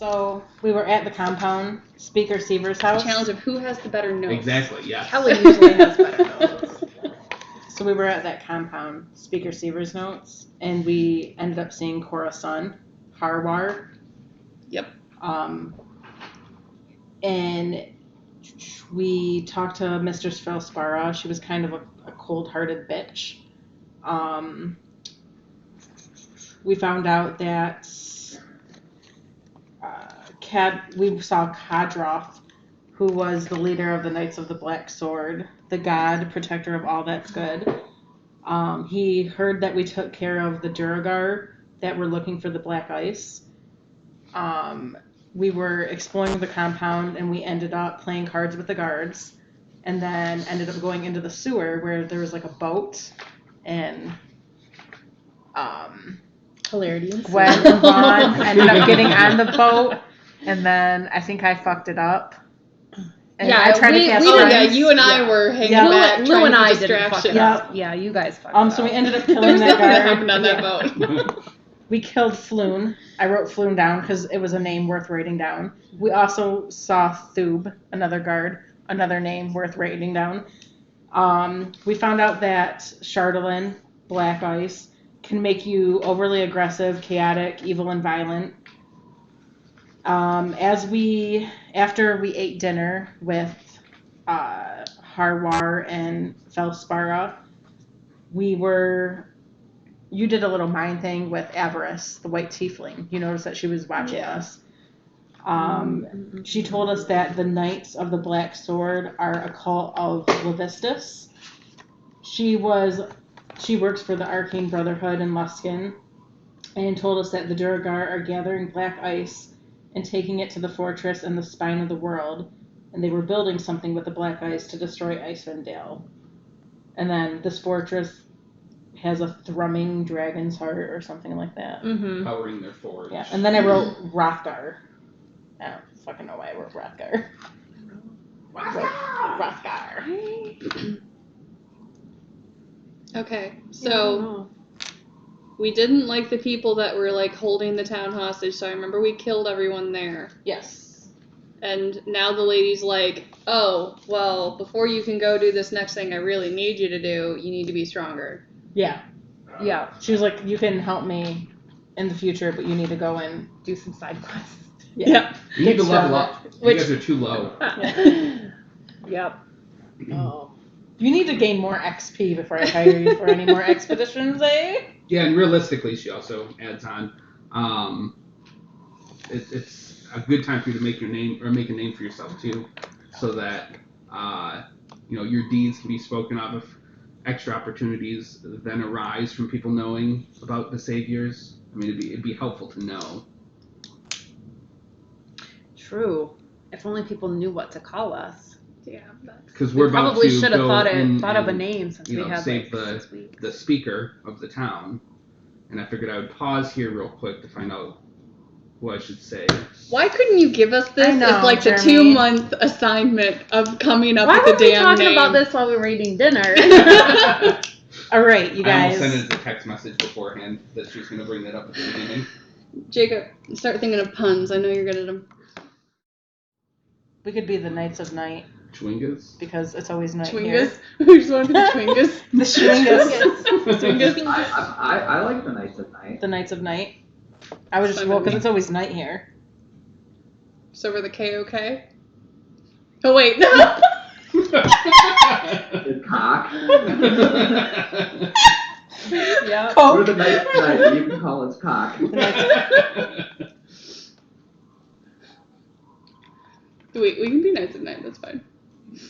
So we were at the compound, Speaker Seaver's house. Challenge of who has the better notes. Exactly, yeah. Kelly usually has better notes. So we were at that compound, Speaker Seaver's notes, and we ended up seeing Cora's son, Harwar. Yep. And we talked to Mistress Felspara. She was kind of a cold-hearted bitch. We found out that we saw Kadroth, who was the leader of the Knights of the Black Sword, the god, protector of all that's good. He heard that we took care of the Duragar that were looking for the Black Ice. We were exploring the compound, and we ended up playing cards with the guards, and then ended up going into the sewer where there was like a boat, and Hilarity. Gwen and Vaughn ended up getting on the boat, and then I think I fucked it up. And yeah, I tried to cast you and I were hanging back. Lou and I didn't fuck it up. Yeah, you guys fucked it up. So we ended up killing There's that nothing guard. that happened on that boat. We killed Floon. I wrote Floon down because it was a name worth writing down. We also saw Thub, another guard, another name worth writing down. We found out that Chardolin, Black Ice, can make you overly aggressive, chaotic, evil, and violent. After we ate dinner with Harwar and Felspara, you did a little mind thing with Avarice, the white tiefling. You noticed that she was watching us. She told us that the Knights of the Black Sword are a cult of Levistus. She works for the Arcane Brotherhood in Luskin, and told us that the Duragar are gathering black ice and taking it to the fortress in the spine of the world, and they were building something with the black ice to destroy Icewind Dale. And then this fortress has a thrumming dragon's heart or something like that. Mm-hmm. Powering their forge. Yeah, and then I wrote Hrothgar. I don't fucking know why I wrote Hrothgar. Hrothgar. Okay, so we didn't like the people that were like holding the town hostage, so I remember we killed everyone there. Yes. And now the lady's like, oh, well, before you can go do this next thing I really need you to do, you need to be stronger. Yeah. Yeah. She was like, you can help me in the future, but you need to go and do some side quests. Yeah. You need to level up. You guys are too low. Yep. Oh. You need to gain more XP before I hire you for any more expeditions, eh? Yeah, and realistically, she also adds on, it's a good time for you to make a name for yourself too, so that your deeds can be spoken of if extra opportunities then arise from people knowing about the saviors. I mean, it'd be helpful to know. True. If only people knew what to call us. Yeah. Because we're about probably to should have go thought in of a and, name since we had save like 6 weeks. the speaker of the town, and I figured I would pause here real quick to find out who I should say. Why couldn't you give us this as like the Jeremy. 2-month assignment of coming up Why with a were we damn talking name? about this while we were eating dinner? All right, you I guys. almost sent it as a text message beforehand that she was going to bring that up at the beginning. Jacob, start thinking of puns. I know you're good at them. We could be the Knights of Night Chewingas? because it's always night here. Chewingas? We just want to be the Chewingas. The Chewingas. Chewingas. I like the Knights of Night. The Knights of Night. I was just because it's always night here. So we're the KOK? Oh, wait. The cock. Yeah. We're the Knights of Night. You can call us cock. Wait, we can be Knights of Night. That's fine.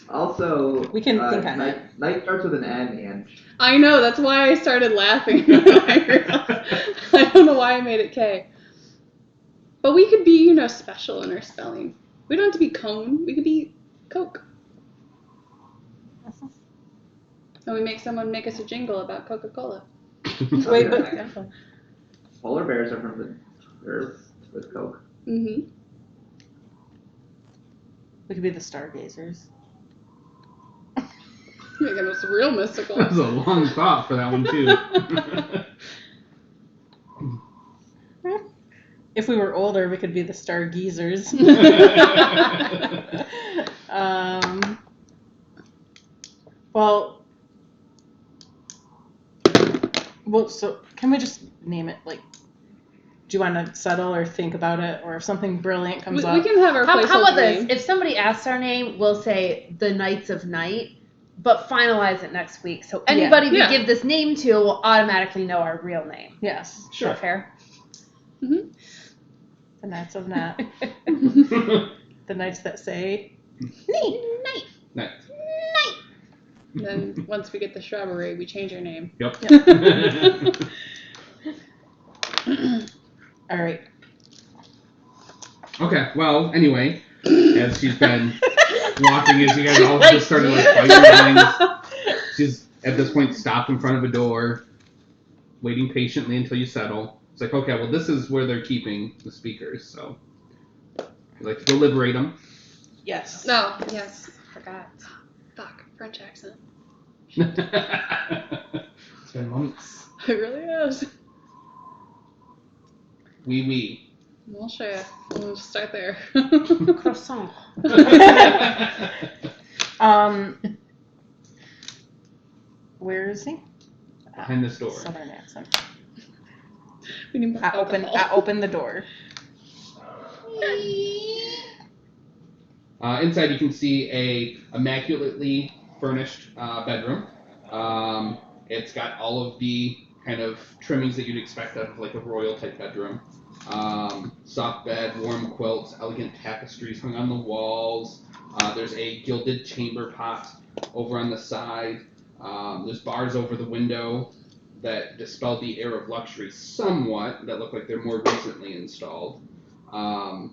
Also, We can think on it. Night starts with an N, and I know. That's why I started laughing. I don't know why I made it K. But we could be, special in our spelling. We don't have to be cone. We could be Coke. And we make someone make us a jingle about Coca-Cola. Wait, but polar bears are from the Earth with Coke. Mm-hmm. we could be the Stargazers. Making us real mystical. That was a long thought for that one, too. If we were older, we could be the Stargazers. Well, so can we just name it? Like, do you want to settle or think about it, or if something brilliant comes We up? can have our How placeholder about this? name. If somebody asks our name, we'll say the Knights of Night, but finalize it next week. So anybody we Yeah. give this name to will automatically know our real name. Yes, Is Sure. that fair? Mm-hmm. the Knights of Nat, the Knights that say, Night. Nice. Then once we get the shrubbery, we change our name. Yep. all right. Okay, well, anyway, as she's been walking, as you guys all just started like fighting lines, she's at this point stopped in front of a door, waiting patiently until you settle. It's like, okay, well, this is where they're keeping the speakers, so you like to go liberate them. Yes. No. Yes. Forgot. Fuck. French accent. It's been months. It really is. Oui, oui. We'll show you. We'll just start there. Croissant. Where is he? Behind this door. Southern accent. We need more I open the door. Inside, you can see a immaculately furnished bedroom. It's got all of the kind of trimmings that you'd expect out of like a royal type bedroom. Soft bed, warm quilts, elegant tapestries hung on the walls. There's a gilded chamber pot over on the side. There's bars over the window that dispel the air of luxury somewhat, that look like they're more recently installed. And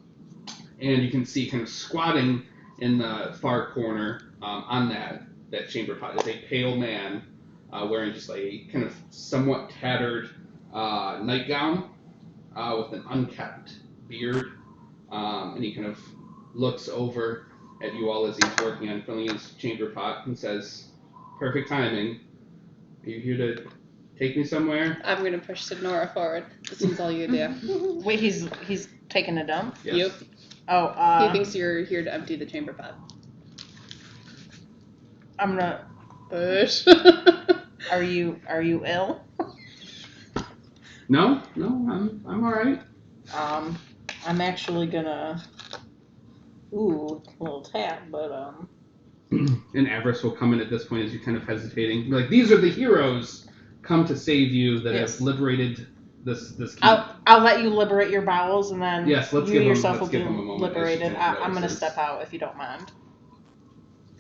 you can see kind of squatting in the far corner on that chamber pot is a pale man wearing just like a kind of somewhat tattered nightgown with an unkept beard. And he kind of looks over at you all as he's working on filling his chamber pot and says, "Perfect timing. Are you here to take me somewhere?" I'm gonna push Sonora forward. This is all you do. Wait, he's taking a dump? Yes. Yep. Oh, He thinks you're here to empty the chamber pot. I'm gonna. Push. Are you ill? No, I'm all right. I'm actually gonna. Ooh, a little tap, but And Avarice will come in at this point as you're kind of hesitating. Be like, these are the heroes come to save you that Yes. have liberated this keep. I'll let you liberate your bowels, and then Yes, let's you give him- yourself let's will be give him a moment as liberated. she kind of I'm gonna notices. step out if you don't mind.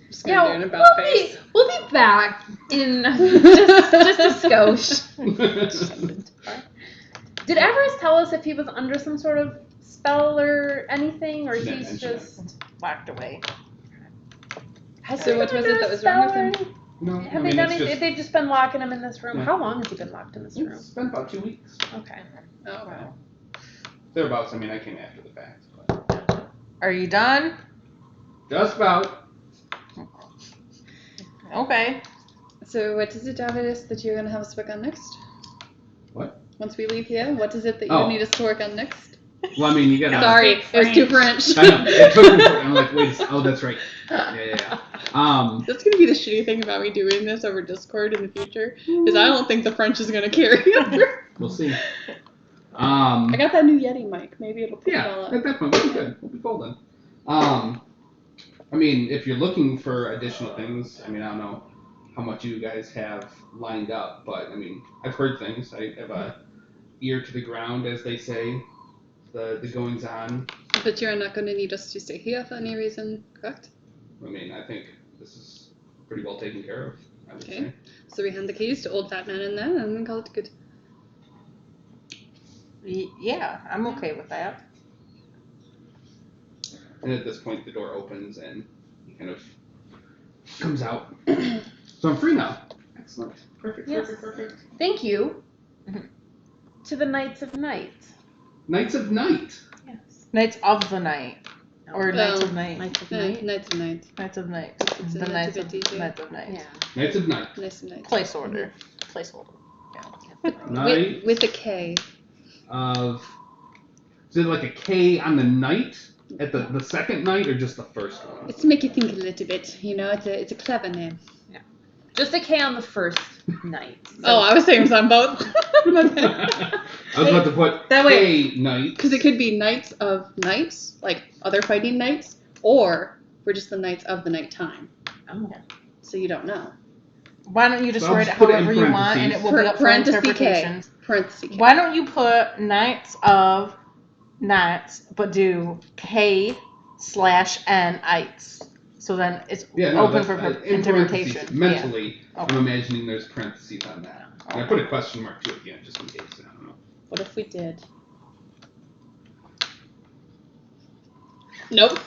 Just gonna do an about face. We'll be back in just a skosh. Did Everest tell us if he was under some sort of spell or anything, or She didn't he's mention it. just? Locked away. Has So he what been was under it that a was wrong with spell or him? anything? No, Have they done anything? They've just been locking him in this room. Yeah. How long has he been locked in this room? It's been about 2 weeks. Okay. Oh, okay. Thereabouts. I mean, I came after the fact. But Are you done? just about. Okay. So what is it, Davidus, that you're gonna have us work on next? What? Once we leave here, what is it that you Oh. need us to work on next? Well, I mean, you gotta. Sorry, it was too French. I know. It took me. I'm like, wait. Oh, that's right. Yeah. That's gonna be the shitty thing about me doing this over Discord in the future, is I don't think the French is gonna carry over. We'll see. I got that new Yeti mic. Maybe it'll pick it all Yeah, up. at that point, we'll be good. We'll be golden. I mean, if you're looking for additional things, I mean, I don't know how much you guys have lined up, but I mean, I've heard things. I have a ear to the ground, as they say, the goings on. But you're not gonna need us to stay here for any reason, correct? I mean, I think this is pretty well taken care of, I would Okay. say. So we hand the keys to old fat man in there and we call it good. Yeah, I'm okay with that. And at this point, the door opens and he kind of comes out. So I'm free now. Excellent. Perfect. Yes. Thank you to the Knights of Night. Knights of Night. Yes. Knights of the Night. Or Knights Oh, of Night. Knights of Night Night. of Night. Knights of Night. It's The a Knights of nativity. Knights of Night. Yeah. Knights of Night. Nice of Night. Place order. Placeholder. Night With a K. of Is it like a K on the night at the second night or just the first one? It's to make you think a little bit. It's a clever name. Just a K on the first night. So Oh, I was saying it was on both. My bad. I was about to put That way- K night. Because it could be Knights of Nights, like other fighting knights, or we're just the Knights of the Nighttime. Oh. So you don't know. Why don't you just So I'll write just it put it in however you want, and it will be up for Parenthesis interpretation. K. Parenthesis K. Why don't you put Knights of Knights, but do K/N ites? So then it's open for in interpretation. parentheses. Mentally, Yeah. I'm imagining there's parentheses on that. And I put a question mark too at the end, just in case. I don't know. What if we did? Nope.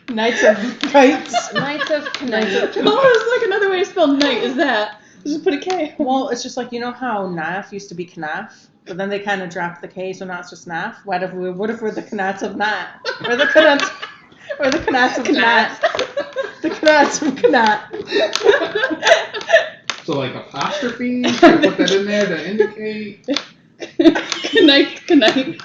Knights of Kites. Knights of Knights Knights. of- Oh, it's like another way to spell knight is that. Just put a K. Well, it's just like, you know how Knaf used to be Knaf, but then they kind of dropped the K, so now it's just Knaf. What if we're the Knats of Knot? Or the Knats, or the Knats of Knot. The Knats of Knot. So like apostrophe, should I put that in there to indicate? Good night. Good night.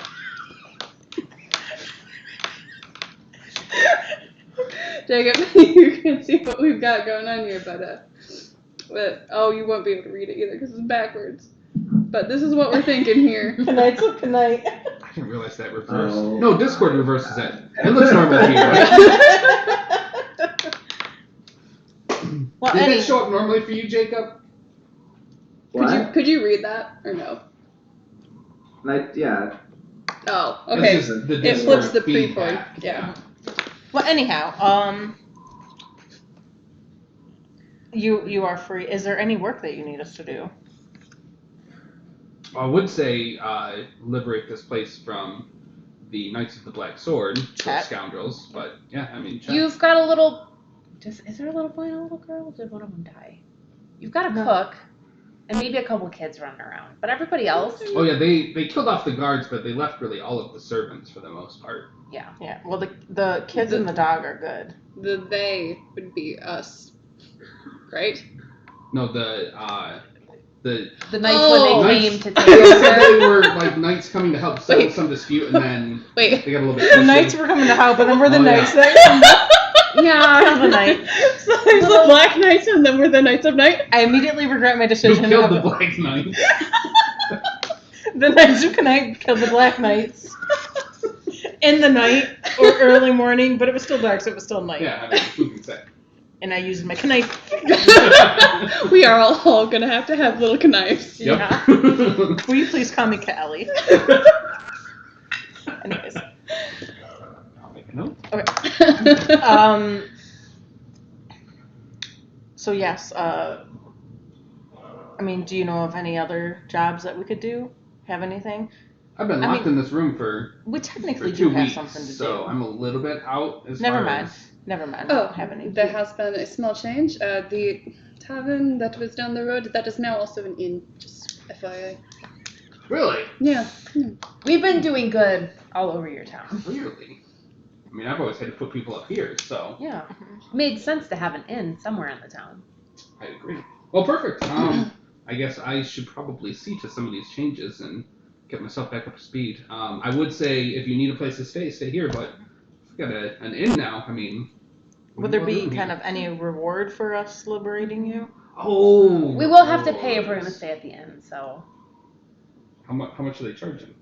Jacob, you can't see what we've got going on here, but oh, you won't be able to read it either because it's backwards. But this is what we're thinking here. Knights of Knight. I didn't realize that reversed. Oh. No, Discord reverses that. It looks normal here, right? Well, Did any, that show up normally for you, Jacob? What? Could you read that or no? Like, yeah. Oh, okay. This is the It Discord flips the pre-point. feedback. Yeah. well, anyhow, you are free. Is there any work that you need us to do? I would say liberate this place from the Knights of the Black Sword, those Check. scoundrels. But yeah, I mean, check. You've got a little. Is there a little boy and a little girl? Did one of them die? You've got a No. cook, and maybe a couple kids running around. But everybody else. Oh yeah, they killed off the guards, but they left really all of the servants for the most part. Yeah. Yeah. Well, the kids and the dog are good. The they would be us, right? No, the The nights Oh. when they Knights- came to take they over. said they were like knights coming to help settle Wait. some dispute, and then Wait. they got a little bit. The pushy. knights were coming to help, but then we're the Oh, yeah. knights that kill Yeah. the knight. So there's the Black Knights and then we're the Knights of Night. I immediately regret my Who decision. killed the of- Black Knight? The Knights of Knight killed the Black Knights in the night or early morning, but it was still dark, so it was still night. Yeah, I mean, who can say? And I used my knife. We are all gonna have to have little knives. Yep. Will you please call me Kelly? Anyways, I'll make a note. okay. So yes, I mean, do you know of any other jobs that we could do? Have anything? I've been I locked mean, in this room for We technically 2 do have weeks, something to so do. I'm a little bit out as Never far mind. as... Never mind. I Oh, don't have any. there has been a small change. The tavern that was down the road, that is now also an inn. Just FYI. Really? Yeah. We've been doing good all over your town. Clearly. I mean, I've always had to put people up here, so Yeah. Made sense to have an inn somewhere in the town. I agree. Well, perfect. I guess I should probably see to some of these changes and get myself back up to speed. I would say if you need a place to stay here, but if we've got an inn now, I mean... what Would are there you all be doing kind here? of any reward for us liberating you? Oh! We will have to pay if we're gonna stay at the inn, so. How much are they charging?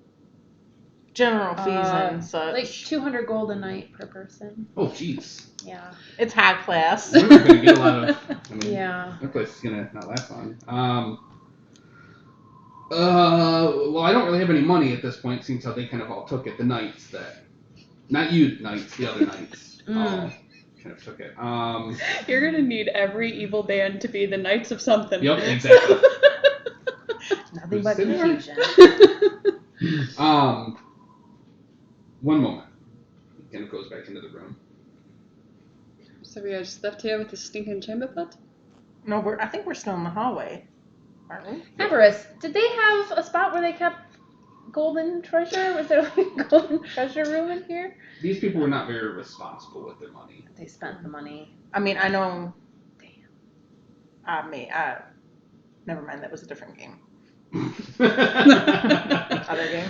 General fees and such. Like 200 gold a night per person. Oh, jeez. Yeah. It's high class. We're not going to get a lot of... I mean, Yeah. that place is going to not last long. Well, I don't really have any money at this point, since how they kind of all took it. The knights that... Not you knights, the other knights. All kind of took it. You're gonna need every evil band to be the Knights of something. Yep, exactly. Nothing but Sitting there. confusion. One moment. He kind of goes back into the room. So we are just left here with the stinking chamber pot? No, I think we're still in the hallway, aren't we? Everest, did they have a spot where they kept golden treasure? Was there like a golden treasure room in here? These people were not very responsible with their money. They spent the money. I mean, I know. Never mind. That was a different game. Other game.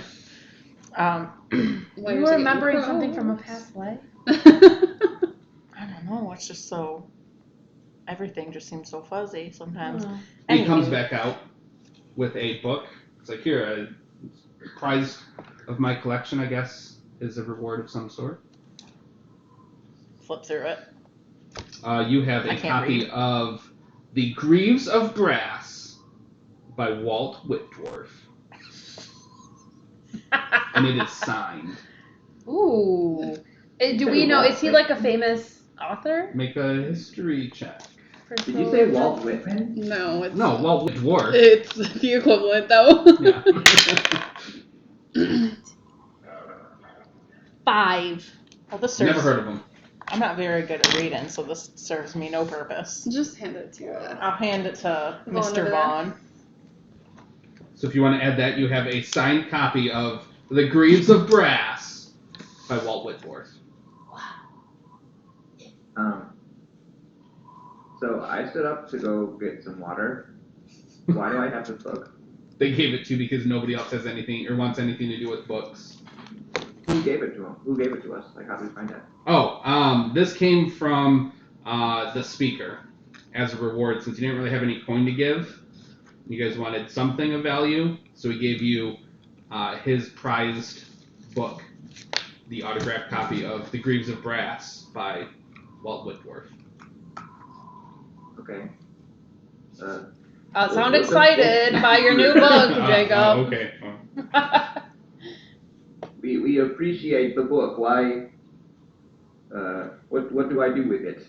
Why You you're were saying remembering something from a gross. past life? I don't know. It's just so. Everything just seems so fuzzy sometimes. Oh. He comes Anywho. back out with a book. It's like, here, a prize of my collection, I guess, is a reward of some sort. Flip through it. You have I a can't copy read. of The Greaves of Brass by Walt Whitdorf. And it is signed. Ooh. Do we know? Is he like a famous author? Make a history check. Did you say Walt Whitman? No, it's No, Walt Whitdorf. It's the equivalent though. Yeah. 5. Well, this serves. Never heard of him. I'm not very good at reading, so this serves me no purpose. Just hand it to I'll hand it to Vaughn over Mr. there. Vaughn. So if you want to add that, you have a signed copy of The Greaves of Brass by Walt Whitworth. So I stood up to go get some water. Why do I have this book? They gave it to you because nobody else has anything or wants anything to do with books. Who gave it to him? Who gave it to us? Like, how do we find that? Oh, this came from the speaker as a reward since you didn't really have any coin to give. You guys wanted something of value, so he gave you his prized book, the autographed copy of The Greaves of Brass by Walt Whitworth. Okay. Sound excited by your new book, Jacob. Okay. We appreciate the book. Why? What do I do with it?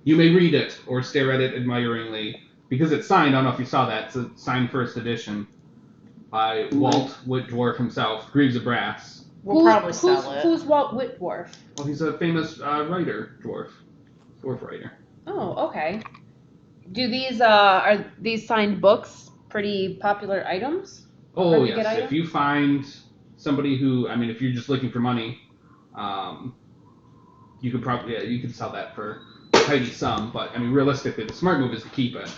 You may read it or stare at it admiringly. Because it's signed, I don't know if you saw that, it's a signed first edition by Walt Whitdorf himself, Greaves of Brass. We'll probably sell it. Who's Walt Whitworth? Well, he's a famous writer, dwarf writer. Oh, okay. Do these are these signed books pretty popular items? Oh, Hard to yes. get item? If you find somebody who, I mean, if you're just looking for money, you could probably, you could sell that for a tidy sum. But, I mean, realistically, the smart move is to keep it.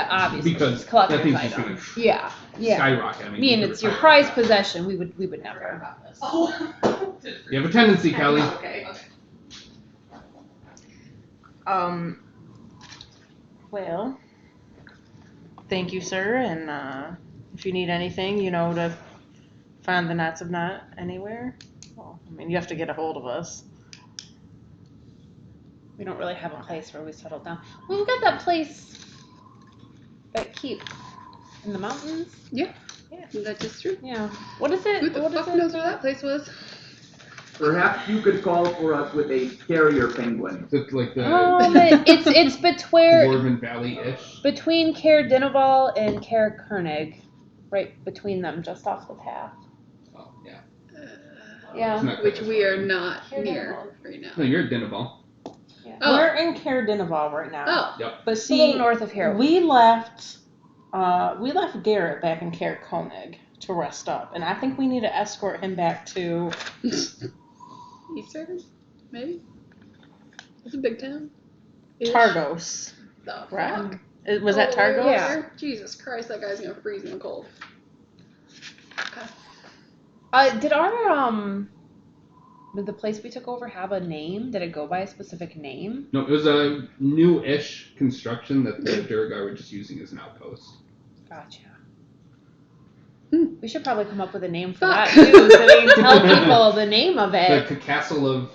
Obviously. Because it's collector's that thing's just item. going to Yeah. skyrocket. I mean, It's your prized possession. We would never. You have a tendency, Kelly. Okay. Well, thank you, sir, and if you need anything, you know, to find the Knots of Knot anywhere, well, I mean, you have to get a hold of us. We don't really have a place where we settle down. Well, we've got that place, that keep in the mountains. Yeah. That's just true. Yeah. What is it? Who the fuck knows where that place was? Perhaps you could call for us with a carrier penguin. It's like the It's Dwarven Valley-ish. between Caer Dineval and Caer Koenig, right between them, just off the path. Oh, yeah. It's Yeah. not Which quite we as are not Here near now. right now. No, you're at Dinnaball. Oh. We're in Caer Dineval right now. Oh. But It's a little see, north of here. we left Garrett back in Caer Koenig to rest up, and I think we need to escort him back to Eastern? Maybe? It's a big town. Ish. Targos, The right? fuck? Was that All the way Targos? over Yeah. there? Jesus Christ, that guy's gonna freeze in the cold. Okay. Did did the place we took over have a name? Did it go by a specific name? No, it was a new-ish construction that the Durgar were just using as an outpost. Gotcha. Hmm. We should probably come up with a name for Fuck. that too, so we can tell people the name of it. The Castle of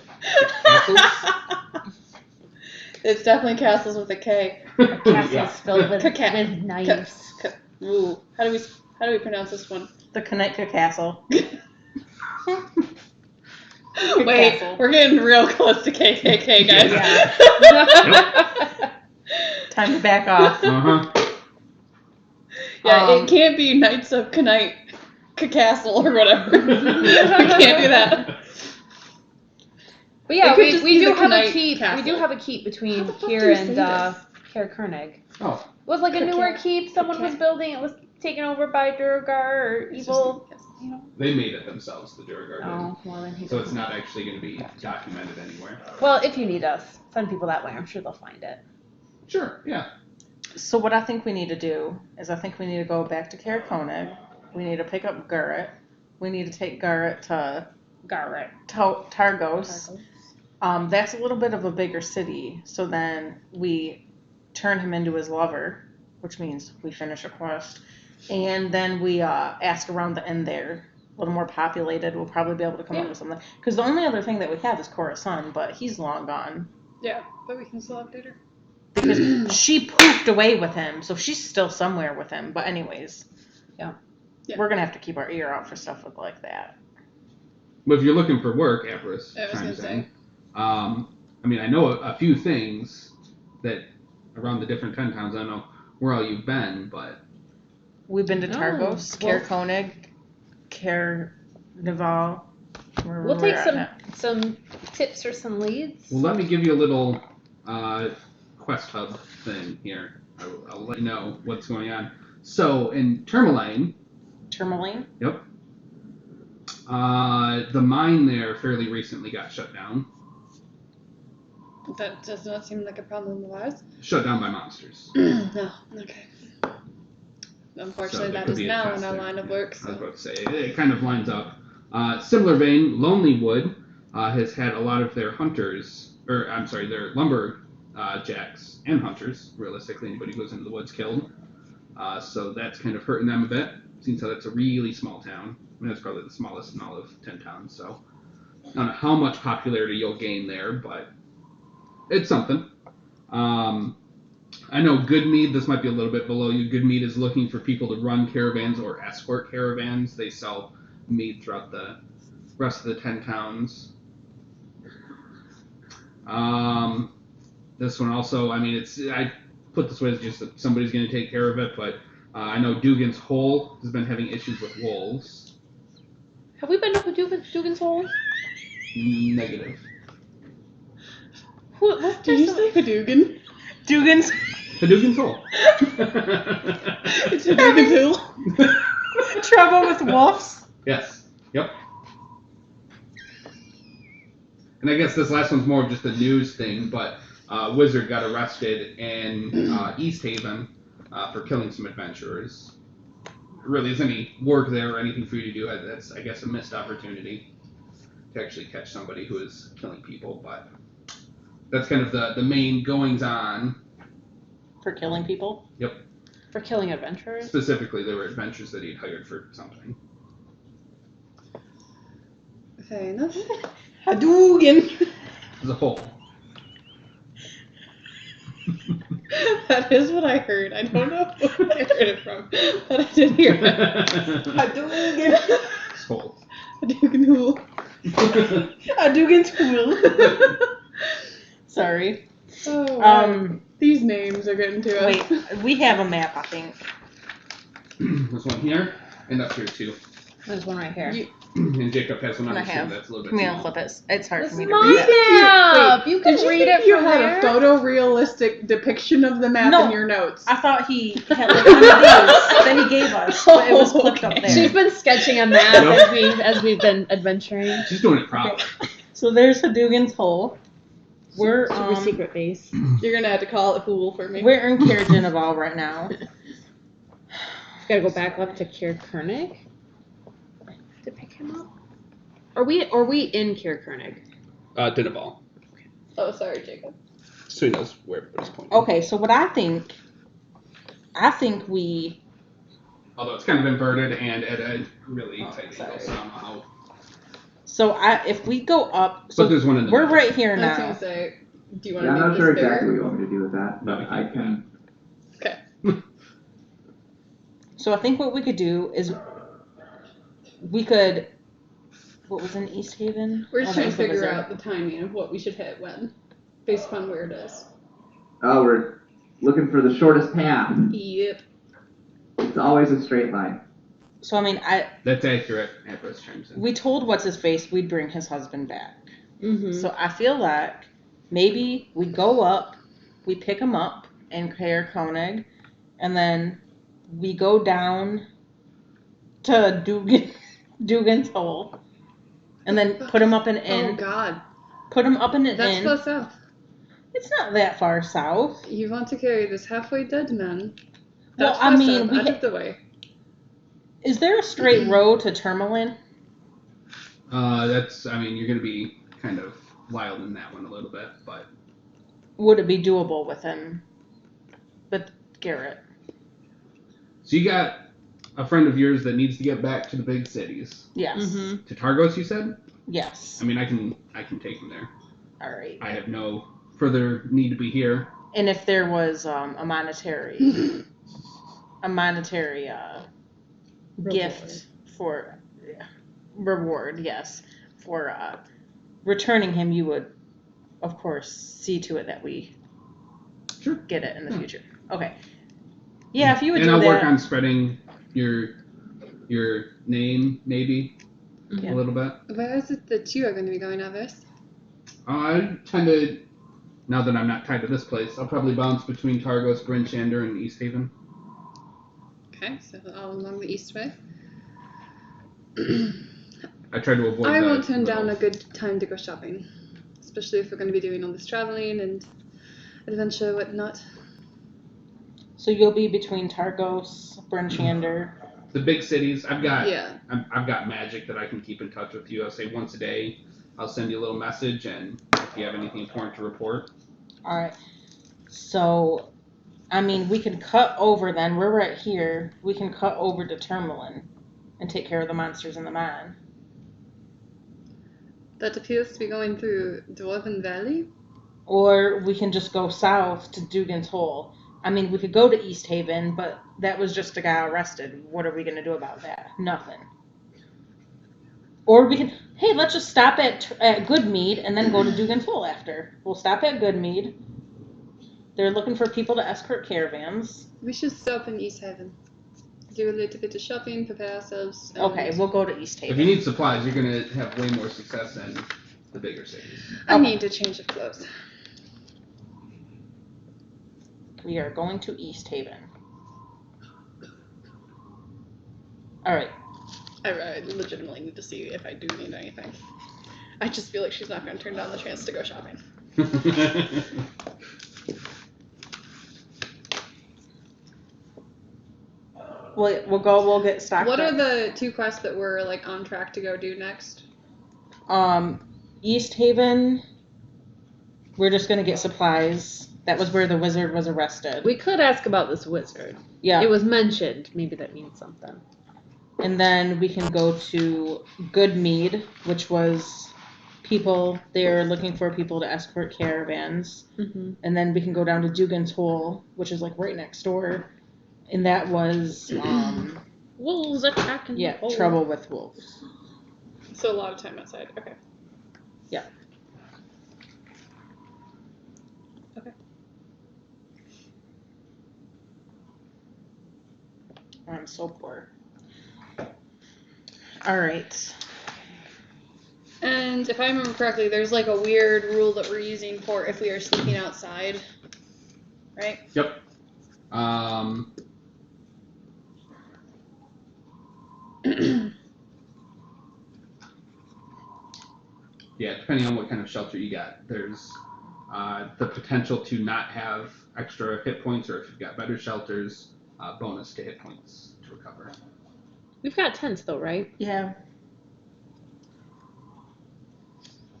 Castles? It's definitely castles with a K. Castles Yeah. filled with Caca- knives. Ooh. How do we pronounce this one? The Connecticut Castle. Wait, Castle. we're getting real close to KKK, guys. Yeah. Time to back off. Uh-huh. Yeah, it can't be Knights of Castle or whatever. We can't do that. But yeah, It could we just be do the have a Knight keep. Castle. We do have a keep between How the fuck do here you and say this? Caer Koenig. Oh. It was like a newer Caer- keep someone was Caer- building. It was taken over by Durgar or It's evil. just- You know. They made it themselves, the Durgar did. Oh, well then he So it's doesn't. not actually going to be documented anywhere. Well, if you need us, send people that way. I'm sure they'll find it. Sure, yeah. So what I think we need to do is I think we need to go back to Caer Koenig. We need to pick up Garrett. we need to take Garrett to Garrett. Targos. That's a little bit of a bigger city, so then we turn him into his lover, which means we finish a quest, and then we ask around the end there, a little more populated. We'll probably be able to come up with something. Because the only other thing that we have is Coruscant, but he's long gone. Yeah, but we can still update her. Because she poofed away with him, so she's still somewhere with him. But anyways, Yeah. We're going to have to keep our ear out for stuff like that. But if you're looking for work, Avarice I was chimes gonna in. say. I mean, I know a few things that around the different 10 towns. I don't know where all you've been, but We've been to Targos, Caer Konig, Caer Naval. We'll take some tips or some leads. well, let me give you a little quest hub thing here. I'll let you know what's going on. So in Tourmaline, yep, the mine there fairly recently got shut down. That does not seem like a problem of ours. Shut down by monsters. No, okay. So Unfortunately, there that could is be a now test in our there. line of Yeah, work. I was So. about to say, it kind of lines up. Similar vein, Lonelywood has had a lot of their their lumber jacks and hunters, realistically, anybody who goes into the woods killed. So that's kind of hurting them a bit, since that's a really small town. I mean, that's probably the smallest in all of 10 towns, so I don't know how much popularity you'll gain there, but it's something. I know Goodmead, this might be a little bit below you. Goodmead is looking for people to run caravans or escort caravans. They sell mead throughout the rest of the 10 towns. This one also, I mean, I put this way as just that somebody's going to take care of it, but I know Dugan's Hole has been having issues with wolves. Have we been to Dugan's Hole? Negative. Did you say Hadougan? Dugan's Hadougan's Hole. It's Hadougan's Hill. trouble with wolves. Yes. Yep. And I guess this last one's more of just a news thing, but Wizard got arrested in East Haven for killing some adventurers. Really, is any work there or anything for you to do? That's, I guess, a missed opportunity to actually catch somebody who is killing people, but that's kind of the main goings-on. For killing people? Yep. For killing adventurers? Specifically, there were adventurers that he'd hired for something. Fair enough. Hadougan! As a whole. That is what I heard. I don't know who I heard it from, but I did hear it. Hadougan! As a whole. Hadougan Hill. Hadougan's cool. Sorry. Oh, wow. These names are getting to us. Wait, we have a map, I think. This one here, and up here too. There's one right here. And Jacob has one on I his have. hand that's a little bit Come here, I'll small. flip it. It's hard This for me is to read it. my map! You can Did you read think it you from had there. a photorealistic depiction of the map No. in your notes? I thought he had like one of these that he gave us, but it was clipped up there. She's been sketching a map as we've been adventuring. She's doing it proper. So there's Hadougan's Hole. We're Super secret base. You're gonna have to call it Fool for me. we're in Caer Naval right now. Gotta go back up to Caer Konig to pick him up. Are we in Caer Konig? Dinaval. Oh, sorry, Jacob. So he knows where everybody's pointing. Okay, so what I think we Although it's kind of inverted and at a really tight sorry. angle, so I don't know how. if we go up, so But there's one in the we're middle. right here I was now. gonna say, do you want Yeah, to I'm make not sure this exactly what bigger? you want me to do with that, No, but we I can't do can. Okay. So I think what we could do is we could. What was in East Haven? We're Oh, just that trying was to the figure wizard. out the timing of what we should hit when, based upon where it is. Oh, we're looking for the shortest path. Yep. It's always a straight line. So I mean, That's accurate. Avarice chimes in. we told what's his face we'd bring his husband back. Mm-hmm. So I feel like maybe we go up, we pick him up in Caer Konig, and then we go down to Dugan's Hole, and then put him up in an Oh inn. God, Put him up in an that's inn. close south. It's not that far south. You want to carry this halfway dead man? Well, That's I close mean, south, out of the way. Is there a straight road to Tourmaline? You're going to be kind of wild in that one a little bit, but. Would it be doable with Garrett? So you got a friend of yours that needs to get back to the big cities. Yes. Mm-hmm. To Targos, you said? Yes. I can take him there. All right. I have no further need to be here. And if there was a monetary gift for reward, yes, for returning him, you would, of course, see to it that we get it in the future. Okay. Yeah, if you would and do I'll that. work on spreading your name maybe Yeah. a little bit. Where is it that you are going to be going, Avarice? I tend to, now that I'm not tied to this place, I'll probably bounce between Targos, Bryn Shander, and East Haven. Okay, so all along the east way. I try to avoid. I won't turn down a good time to go shopping, especially if we're going to be doing all this traveling and adventure, whatnot. Mm-hmm. So you'll be between Targos, Bryn Shander. The big cities. I've got magic that I can keep in touch with you. I'll say once a day. I'll send you a little message, and if you have anything important to report. All right. So, we can cut over then. We're right here. We can cut over to Termalin and take care of the monsters in the mine. That appears to be going through Dwarven Valley. Or we can just go south to Dugan's Hole. We could go to East Haven, but that was just a guy arrested. What are we going to do about that? Nothing. Or we can, let's just stop at Goodmead and then go to Dugan's Hole after. We'll stop at Goodmead. They're looking for people to escort caravans. We should stop in East Haven. Do a little bit of shopping, prepare ourselves. Okay, we'll go to East Haven. If you need supplies, you're going to have way more success in the bigger cities. I need a change of clothes. We are going to East Haven. All right. I legitimately need to see if I do need anything. I just feel like she's not going to turn down the chance to go shopping. We'll get stocked What up. are the 2 quests that we're on track to go do next? East Haven, we're just going to get supplies. That was where the wizard was arrested. We could ask about this wizard. Yeah. It was mentioned. Maybe that means something. And then we can go to Goodmead, which was people. They're looking for people to escort caravans. Mm-hmm. And then we can go down to Dugan's Hole, which is right next door. And that was wolves attacking. Yeah, trouble with wolves. So a lot of time outside. Okay. Yeah. Okay. I'm so poor. All right. And if I remember correctly, there's a weird rule that we're using for if we are sleeping outside, right? Yep. Yeah, depending on what kind of shelter you got, there's the potential to not have extra hit points, or if you've got better shelters, bonus to hit points to recover. We've got tents though, right? Yeah.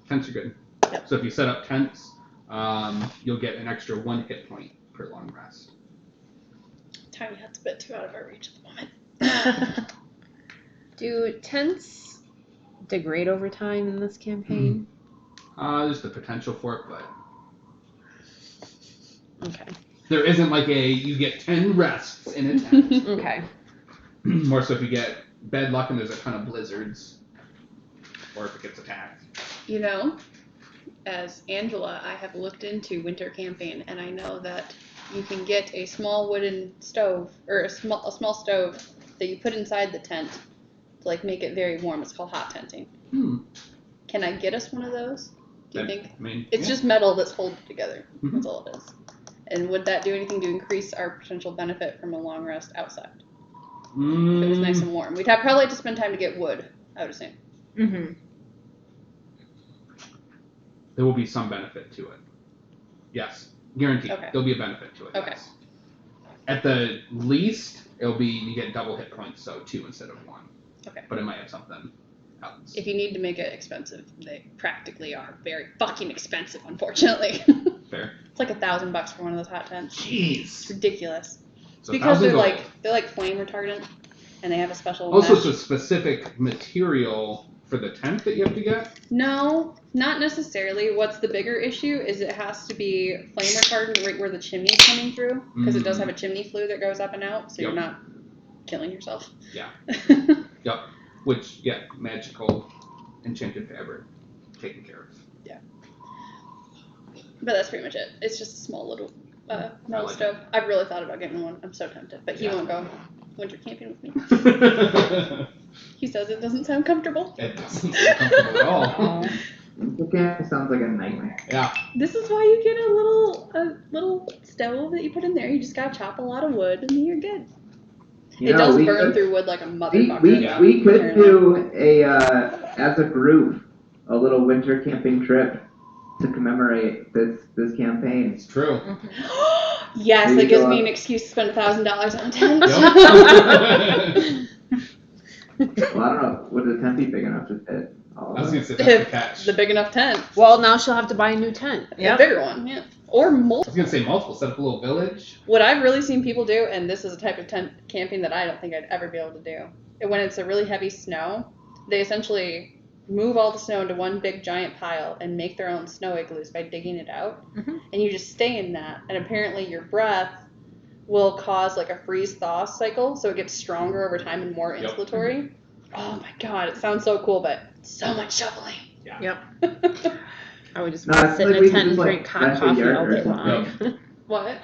Tents are good. Yep. So if you set up tents, you'll get an extra 1 hit point per long rest. Tiny hut's a bit too out of our reach at the moment. Do tents degrade over time in this campaign? There's the potential for it, but Okay. there isn't you get 10 rests in a tent. Okay. More so if you get bad luck and there's a ton of blizzards, or if it gets attacked. As Angela, I have looked into winter camping, and I know that you can get a small wooden stove, or a small stove that you put inside the tent to make it very warm. It's called hot tenting. Can I get us one of those? Do you think? It's just metal that's holding together. Mm-hmm. That's all it is. And would that do anything to increase our potential benefit from a long rest outside? If it was nice and warm. We'd probably have to spend time to get wood, I would assume. Mm-hmm. There will be some benefit to it. Yes, guaranteed. Okay. There'll be a benefit to it. Okay. Yes. At the least, it'll be you get double hit points, so 2 instead of 1. Okay. But it might have something pelts. If you need to make it expensive, they practically are very fucking expensive, unfortunately. Fair. It's like $1,000 for one of those hot tents. It's Jeez. ridiculous. So Because 1,000 they're gold. like flame retardant, and they have a special. Also, mesh. it's a specific material for the tent that you have to get. No, not necessarily. What's the bigger issue is it has to be flame retardant right where the chimney's coming through, because it does have a chimney flue that goes up and out, so Yep. you're not killing yourself. Yeah. Yep. Which, yeah, magical, enchanted fabric, taken care of. But that's pretty much it. It's just a small little metal like stove. I've really thought about getting one. I'm so tempted, but he Yeah. won't go winter camping with me. He says it doesn't sound comfortable. It doesn't sound comfortable at all. It sounds like a nightmare. Yeah. This is why you get a little stove that you put in there. You just gotta chop a lot of wood, and then you're good. You It know, does we burn could- through wood like a motherfucker. We could do as a group, a little winter camping trip to commemorate this campaign. It's true. Yes, There that you gives go. me an excuse to spend $1,000 on a tent. Well, I don't know. Would the tent be big enough to fit all I of was us? going to say, that's the catch. The big enough tent. Well, now she'll have to buy a new tent. A bigger one, yeah. Or I multiple. was going to say multiple, set up a little village. What I've really seen people do, and this is a type of tent camping that I don't think I'd ever be able to do, when it's a really heavy snow, they essentially move all the snow into one big giant pile and make their own snow igloos by digging it out. Mhm. And you just stay in that, and apparently your breath will cause like a freeze-thaw cycle, so it gets stronger over time and more Yep. insulatory. Oh my god, it sounds so cool, but so much shoveling. Yep. I would just No, I sit feel in like a we tent could and just, drink like, hot rent a coffee yurt all or day long. What?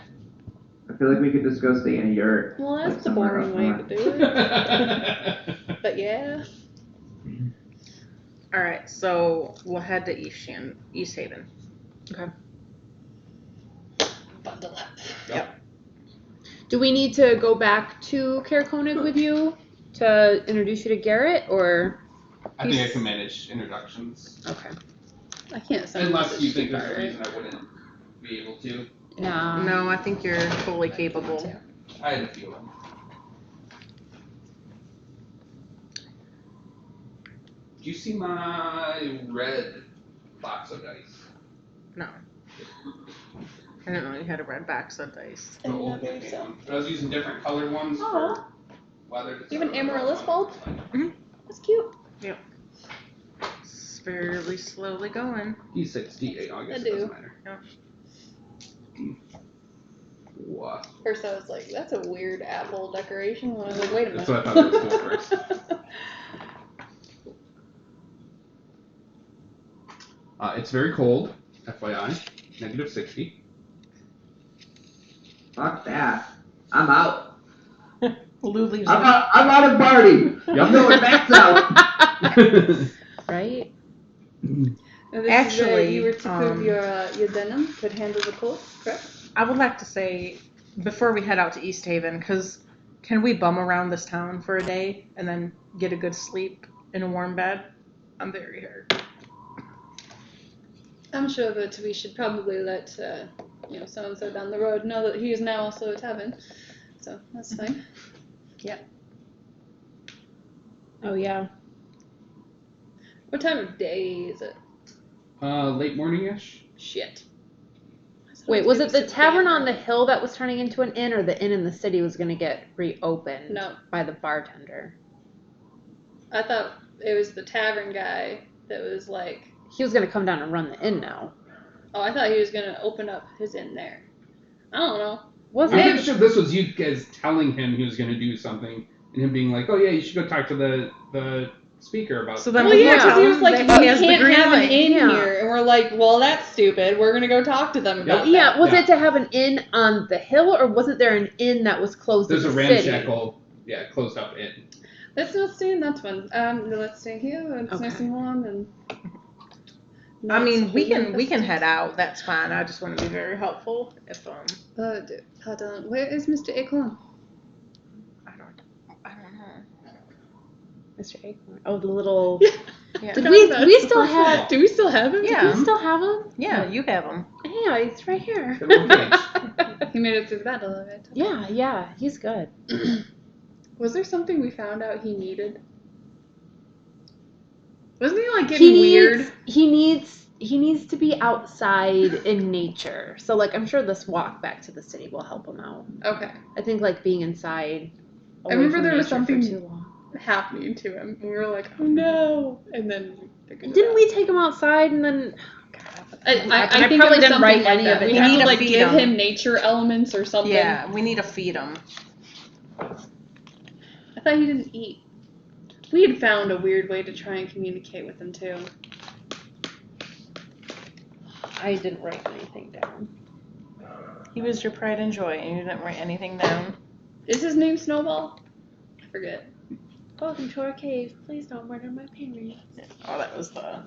I feel like we could just go stay in a yurt. Well, that's like, the somewhere boring up way north. to do it. But yeah. All right, so we'll head to East Haven. Bundle up. Do we need to go back to Caer-Konig with you to introduce you to Garrett, or? I think I can manage introductions. Okay. I can't send Unless message you to think there's a Garrett. reason I wouldn't be able to. No. No, I think you're fully capable. I had a feeling. Do you see my red box of dice? No. I didn't know you had a red box of dice. I The did old not believe game so. one. But I was using different colored ones Aw. for weather. You have an amaryllis bulb? Mhm. That's cute. It's fairly slowly going. D6, D8, I guess I it do. doesn't matter. Yeah. What? First I was like, that's a weird apple decoration. And I was like, wait a minute. That's what I thought it was doing first. It's very cold, FYI. Negative 60. Fuck that. I'm out. Lou leaves. I'm out of party. I'm going back south. Right? And this is Actually, where you were to prove um, your denim could handle the cold, correct? I would like to say, before we head out to East Haven, because can we bum around this town for a day and then get a good sleep in a warm bed? I'm very hurt. I'm sure that we should probably let so-and-so down the road know that he is now also a tavern. So that's fine. Oh, yeah. What time of day is it? Late morning-ish? Shit. Wait, was it the So tavern damn on the early. hill that was turning into an inn, or the inn in the city was going to get reopened No. by the bartender? I thought it was the tavern guy that was like, He was going to come down and run the inn now. oh, I thought he was gonna open up his inn there. I don't know. Was I'm it? pretty sure this was you guys telling him he was going to do something, and him being like, "Oh yeah, you should go talk to the speaker about." So then Well, we'll yeah, tell because he him was like, that well, he we has the can't green have an light. inn Yeah. here. And we're like, well, that's stupid. We're going to go talk to them about Yeah, was Yeah. it to have an inn on the hill, or wasn't there an inn that was closed There's a in the city? ramshackle, closed up inn. Let's not stay in that one. Let's stay here. It's Okay. nice and warm and. I mean, not we so can festive. head out. That's fine. I just want to be very helpful. If Pardon. Where is Mr. Acorn? I don't know. Mr. Acorn. Oh, the little. Yeah. Did Forgot we? about We it. still have. Do we still have him? Yeah. Do we still have him? Yeah, you have them. Yeah, he's right here. They're all caged. He made it through the battle of it. Yeah, he's good. Was there something we found out he needed? Wasn't he like getting weird? He needs to be outside in nature. So like I'm sure this walk back to the city will help him out. Okay. I think like being inside. I remember away from there was nature for something too long. happening to him. We were like, oh no, and then we figured it Didn't out. we take him outside and then? I think probably it was didn't write something like any that. of it. We We had need to to like feed give him. him nature elements or something. Yeah, we need to feed him. I thought he didn't eat. We had found a weird way to try and communicate with him too. I didn't write anything down. He was your pride and joy, and you didn't write anything down. Is his name Snowball? I forget. Welcome to our cave. Please don't murder my parents. Oh, that was the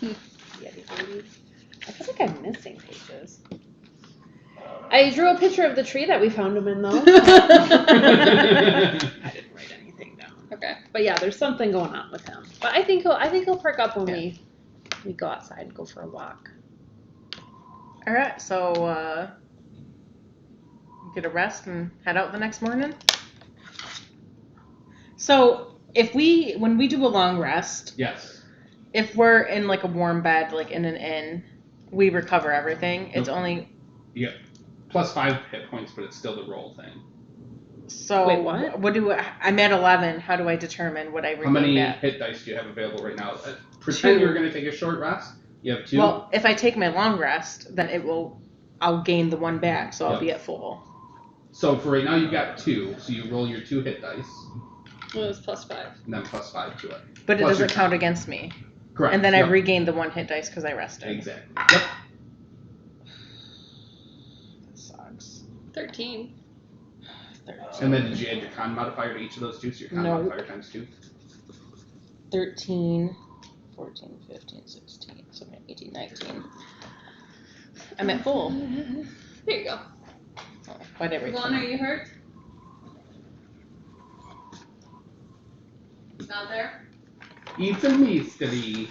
Yeti baby. I feel like I'm missing pages. I drew a picture of the tree that we found him in, though. I didn't write anything down. Okay. But yeah, there's something going on with him. But I think he'll perk up when we go outside and go for a walk. All right, so get a rest and head out the next morning. So when we do a long rest, Yes. if we're in like a warm bed, like in an inn, we recover everything. It's Nope. only You get +5 hit points, but it's still the roll thing. so. Wait, what? I'm at 11. How do I determine what I regain How many back? hit dice do you have available right now? Pretend 2. you're going to take a short rest. You have 2. Well, if I take my long rest, then I'll gain the 1 back, so I'll Yep. be at full. So for right now, you've got 2. So you roll your 2 hit dice, Well, it was +5. and then +5 to it. But it Plus doesn't your count time. against me. Correct. And then I Yep. regained the 1 hit dice because I rested. Exactly. Yep. That sucks. 13. 13. And then did you add your con modifier to each of those 2? So your con Nope. modifier times 2. 13, 14, 15, 16, 17, 18, 19. I'm at full. There you go. Oh, whatever. Vaughn, are you hurt? Not there? It's a mystery.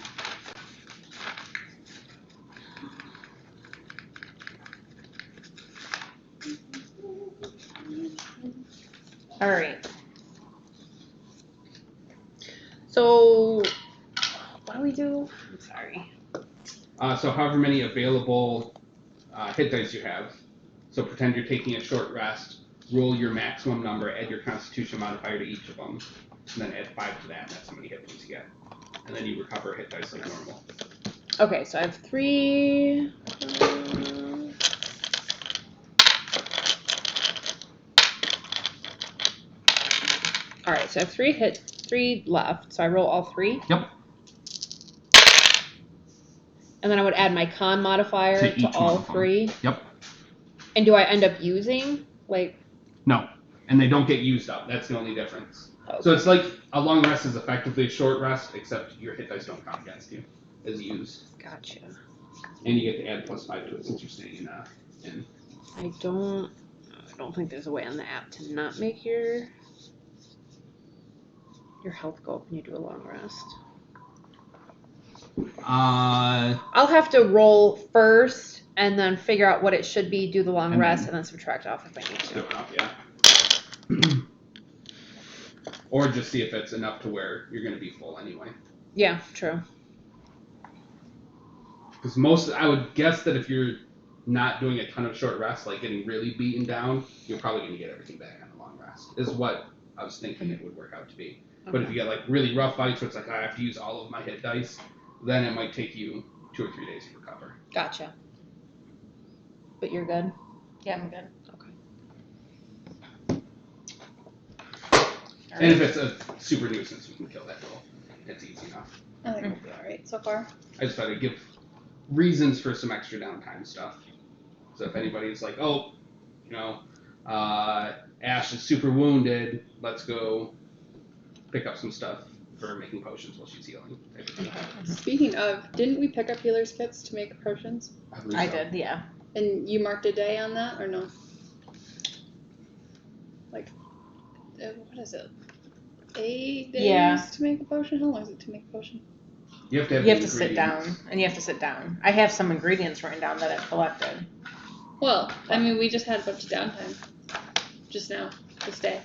All right. So, what do we do? I'm sorry. So however many available hit dice you have. So pretend you're taking a short rest. Roll your maximum number. Add your Constitution modifier to each of them, and then add 5 to that. And that's how many hit points you get. And then you recover hit dice like normal. Okay, so I have 3. All right, so I have 3 left. So I roll all 3. Yep. And then I would add my con modifier To to each all one of them. 3. Yep. And do I end up using like? No, and they don't get used up. That's the only difference. Okay. So it's like a long rest is effectively a short rest, except your hit dice don't count against you as used, Gotcha. and you get to add +5 to it since you're staying in. I don't think there's a way on the app to not make your health go up when you do a long rest. I'll have to roll first and then figure out what it should be, do the long And rest, then- and then subtract off if I need to. Do it up, yeah. Or just see if it's enough to where you're going to be full anyway. Yeah, true. Because I would guess that if you're not doing a ton of short rests, like getting really beaten down, you're probably going to get everything back on a long rest, is what I was thinking it would work out to be. But if you get like really rough fights where it's like, I have to use all of my hit dice, then it might take you 2 or 3 days to recover. Gotcha. But you're good? Yeah, I'm good. Okay. And if it's a super nuisance, we can kill that roll. It's easy enough. I think we'll be alright so far. I just try to give reasons for some extra downtime stuff. So if anybody's like, oh, Ash is super wounded, let's go pick up some stuff for making potions while she's healing. Type of thing. Speaking of, didn't we pick up healer's kits to make potions? believe I so. did, yeah. And you marked a day on that, or no? Like, what is it? 8 days Yeah. to make a potion? How long is it to make a potion? You have to have You the have to sit down, ingredients. and you have to sit down. I have some ingredients written down that I've collected. Well, I mean, we just had a bunch of downtime. Just now. This day.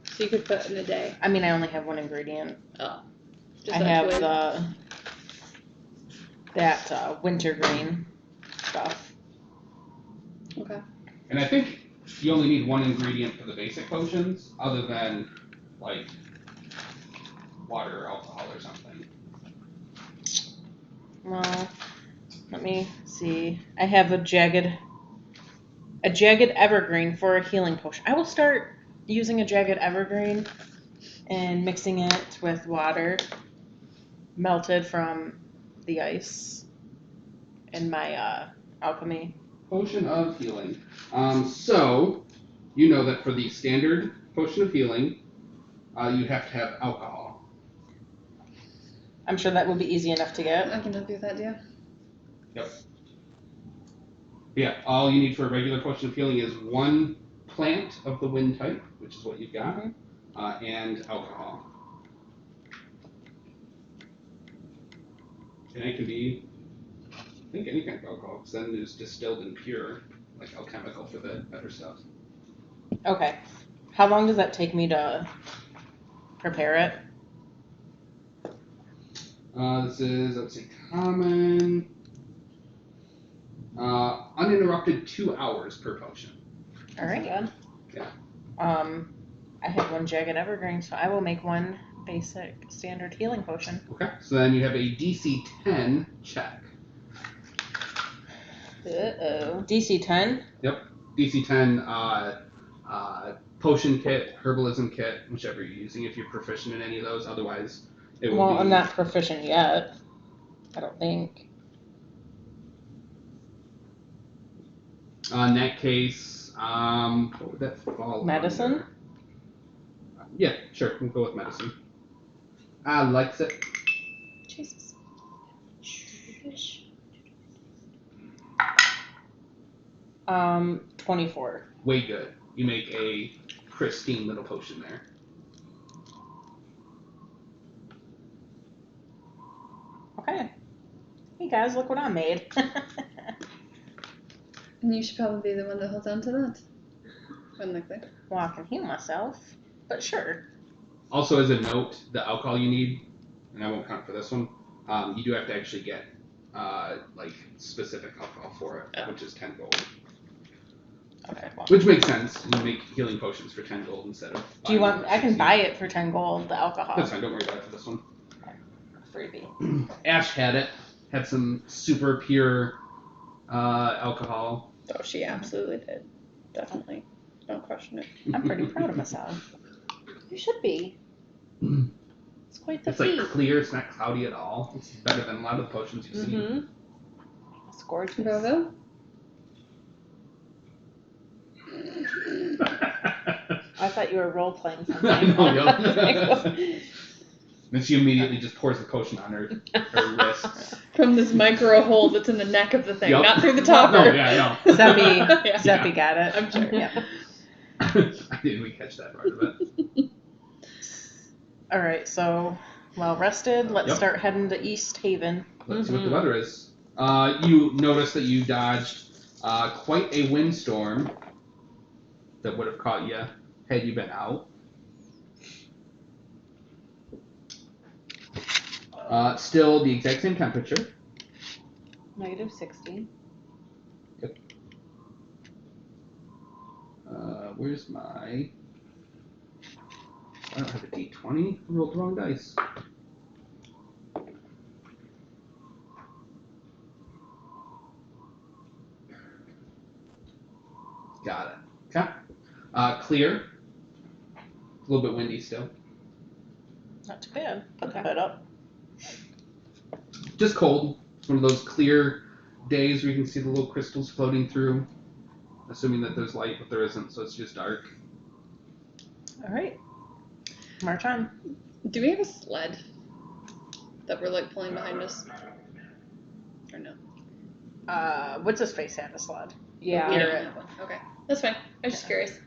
So you could put in a day. I mean, I only have 1 ingredient. Oh. I have that wintergreen stuff. Okay. And I think you only need one ingredient for the basic potions, other than like water or alcohol or something. Well, let me see. I have a jagged evergreen for a healing potion. I will start using a jagged evergreen and mixing it with water melted from the ice in my alchemy. Potion of healing. So you know that for the standard potion of healing, you have to have alcohol. I'm sure that will be easy enough to get. I can help you with that, yeah. Yep. Yeah, all you need for a regular potion of healing is one plant of the wind type, which is what you've got, and alcohol. And it can be, I think, any kind of alcohol, because then it's distilled and pure, like alchemical for the better stuff. Okay. How long does that take me to prepare it? This is, let's see, common. Uninterrupted 2 hours per potion. All right. Yeah. I have one jagged evergreen, so I will make one basic standard healing potion. Okay. So then you have a DC 10 check. DC 10? Yep. DC 10 potion kit, herbalism kit, whichever you're using if you're proficient in any of those. Otherwise, it will be... Well, I'm not proficient yet. I don't think. In that case, what would that fall Medicine? under? Yeah, sure. We'll go with medicine. I likes it. Jesus. 24. Way good. You make a pristine little potion there. Okay. Hey guys, look what I made. And you should probably be the one that holds on to that. Unlikely. Well, I can heal myself, but sure. Also, as a note, the alcohol you need, and I won't count for this one, you do have to actually get like specific alcohol for it, which is 10 gold. Okay. Well. Which makes sense. You make healing potions for 10 gold instead of. Do you want? I can buy it for 10 gold. The alcohol. That's fine. Don't worry about it for this one. Freebie. Ash had it. Had some super pure alcohol. Oh, she absolutely did. Definitely. Don't question it. I'm pretty proud of myself. You should be. It's quite the It's feat. like clear. It's not cloudy at all. It's better than a lot of the potions you've seen. It's gorgeous. Go. I thought you were role playing something. No. Then she immediately just pours the potion on her wrists. From this micro hole that's in the neck of the thing, Yep. not through the topper. No, yeah, no. Zeppy got it. I'm sure. Yeah. I didn't even catch that part of it. All right, so well rested. Let's start heading to East Haven. Let's see what the weather is. You notice that you dodged quite a windstorm that would have caught you had you been out. Still the exact same temperature. -60. Yep. Where's my... I don't have a D20. I rolled the wrong dice. Got it. Okay. Clear. A little bit windy still. Not too bad. Put the hood up. Just cold. It's one of those clear days where you can see the little crystals floating through. Assuming that there's light, but there isn't, so it's just dark. All right. March on. Do we have a sled that we're like pulling behind us? Or no? What's his face have a sled? Yeah. We don't have one. Okay. That's fine. I was just curious.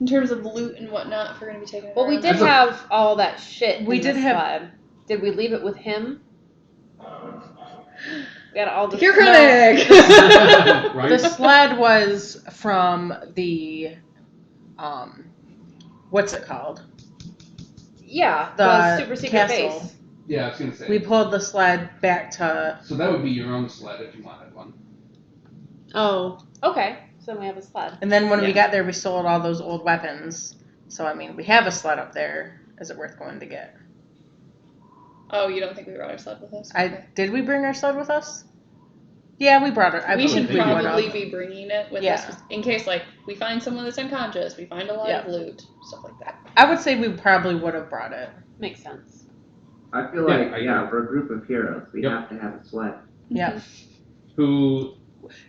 In terms of loot and whatnot, if we're going to be taking it Well, we around. did have all that shit. We in did the have- sled. Did we leave it with him? We got all the. Your clinic! Right? The sled was from the, what's it called? Yeah, The the super secret castle. base. Yeah, I was gonna say. We pulled the sled back to. So that would be your own sled if you wanted one. Oh, okay. So then we have a sled. And then when we Yeah. got there, we sold all those old weapons. So, I mean, we have a sled up there. Is it worth going to get? Oh, you don't think we brought our sled with us? Did we bring our sled with us? Yeah, we brought it. We should think we would've. probably be bringing it with Yeah. us in case, like, we find someone that's unconscious, we find a lot of Yeah. loot, stuff like that. I would say we probably would have brought it. Makes sense. I feel Yeah, like, I yeah, agree. we're a group of heroes. We Yep. have to have a sled. Yeah. Who?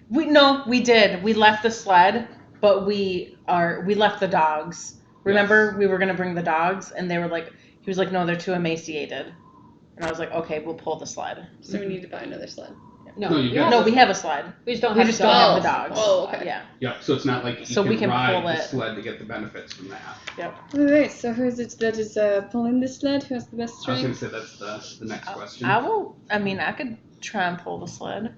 We did. We left the sled, but we left the dogs. Remember, we were gonna bring the dogs, and they were like, he was like, no, they're too emaciated, and I was like, okay, we'll pull the sled. So we need to buy another sled. No, No, you got No, we have a sled. We just don't We have just don't have the dogs. dogs. Oh, okay. Yeah. Yep. So it's not like you So can we can ride pull the it. sled to get the benefits from that. Alright, so who is it that is pulling this sled? Who has the best I was gonna strength? say that's the next question. I will. I mean, I could try and pull the sled.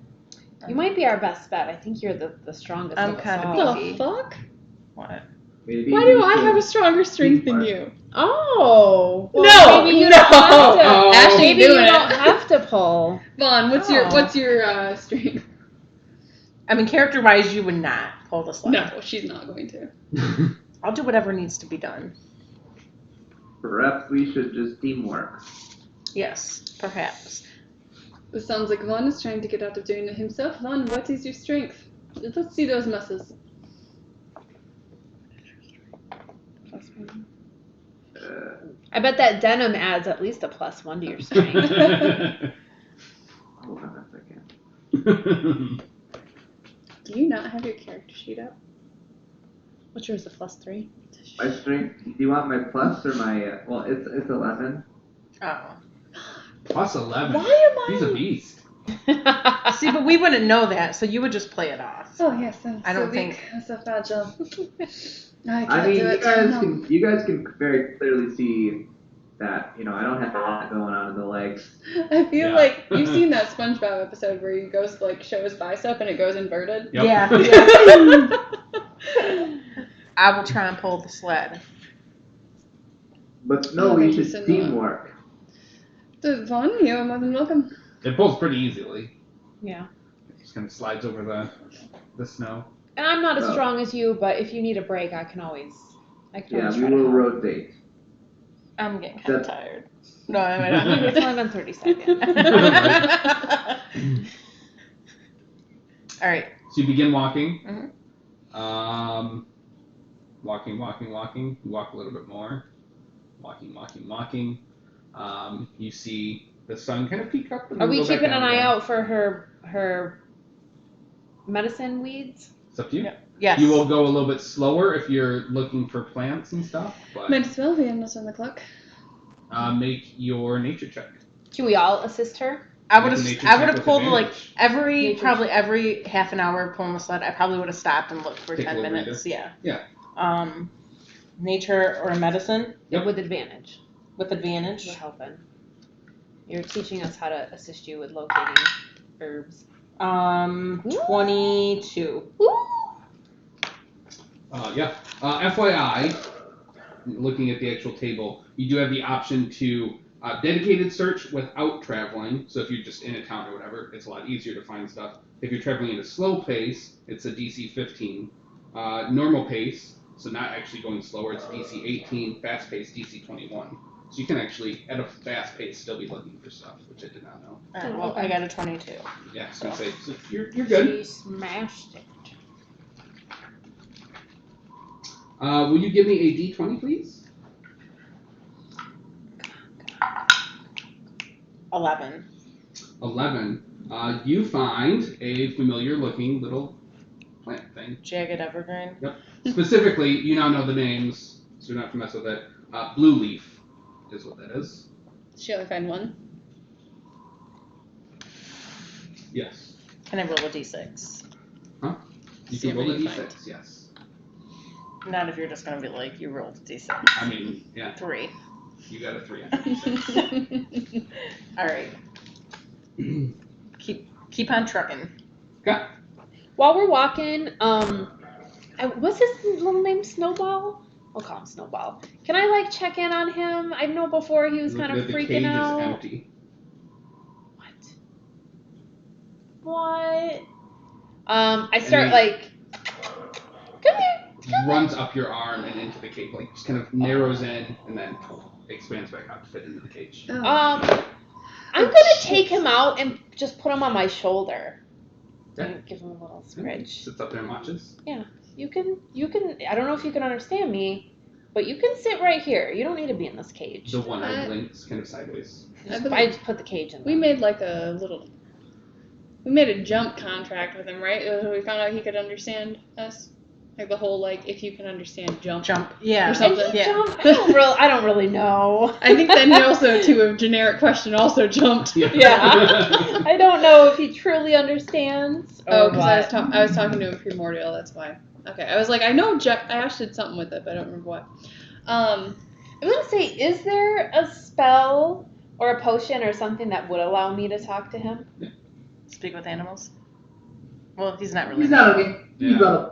You might be our best bet. I think you're the strongest. I'm of us kinda all. beefy. The fuck? What? Maybe Why we do I should have a stronger strength than teamwork. you? Oh. Well, No, maybe you no. don't have to. Oh. Ashley Maybe you doing don't it. have to pull. Vaughn, what's Oh. your strength? I mean, character-wise, you would not pull the sled. No, she's not going to. I'll do whatever needs to be done. Perhaps we should just teamwork. Yes, perhaps. It sounds like Vaughn is trying to get out of doing it himself. Vaughn, what is your strength? Let's see those muscles. I bet that denim adds at least a +1 to your strength. Hold on a second. Do you not have your character sheet up? What's yours? A +3? My strength. Do you want my plus or my? Well, it's 11. Oh. Plus 11. Why am I? He's a beast. See, but we wouldn't know that, so you would just play it off. Oh yes, I'm I don't so think- weak. I'm so fragile. I can't I mean, do it. you guys can very clearly see that I don't have a lot going on in the legs. I feel Yeah. like you've seen that SpongeBob episode where he goes to like show his bicep and it goes inverted. Yep. Yeah. I will try and pull the sled. But no, Oh, we thank you should so much. teamwork. So, Vaughn, you are more than welcome. It pulls pretty easily. Yeah. It just kind of slides over the snow. And I'm not as Oh. strong as you, but if you need a break, I can always Yeah, try we to will help. rotate. I'm getting kind of That's- tired. No, I'm It's only been 30 seconds. All right. So you begin walking. Mhm. Walking. You walk a little bit more. Walking. You see the sun kind of peek up. And Are then we go back keeping down an eye again. out for her medicine weeds? It's up to you. Yeah. Yes. You will go a little bit slower if you're looking for plants and stuff, but Might as well be. I'm not on the clock. make your nature check. Can we all assist her? I would Make a nature have. I check would have with pulled like advantage. probably every half an hour pulling the sled. I probably would have stopped and looked for Take a 10 little minutes. breather. Yeah. Yeah. Nature or medicine Yep. With advantage. with advantage. We're helping. You're teaching us how to assist you with locating herbs. 22. FYI, looking at the actual table, you do have the option to dedicated search without traveling. So if you're just in a town or whatever, it's a lot easier to find stuff. If you're traveling at a slow pace, it's a DC 15. Normal pace, so not actually going slower, it's DC 18. Fast pace, DC 21. So you can actually, at a fast pace, still be looking for stuff, which I did not know. All right, well, I got a 22. Yeah, so you're good. She smashed it. Will you give me a D20, please? 11. 11. You find a familiar-looking little plant thing. Jagged evergreen. Specifically, you now know the names, so you don't have to mess with it. Blue leaf is what that is. She only find one. Yes. Can I roll a d6? You See can how roll a many you D6, yes. Not if you're just going to be like, you rolled a d6. I mean, yeah, 3. you got a 3 on D6. All right. Keep on trucking. Okay. While we're walking, what's his little name? Snowball? We'll call him Snowball. Can I like check in on him? I know before he was kind of the freaking cage out. is empty. What? I start he- like, come here. He runs up your arm and into the cage, like just kind of narrows in and then expands back out to fit into the cage. Oh. I'm gonna take him out and just put him on my shoulder. Yeah. And give him a little scritch. Sits up there and watches. You can, I don't know if you can understand me, but you can sit right here. You don't need to be in this cage. The one eye blinks kind of sideways. I just put the cage in We there. made like we made a jump contract with him, right? We found out he could understand us. Like the whole if you can understand jump. Yeah. Or something. And he Yeah. jumped. I don't really know. I think then he also, to a generic question, also jumped. Yeah. I don't know if he truly understands. Oh, Or because what. I was talking to him primordial. That's why. Okay, I was like, I know I actually did something with it, but I don't remember what. I'm gonna say, is there a spell or a potion or something that would allow me to talk to him? Speak with animals. Well, he's not really. He's not okay. He's Yeah.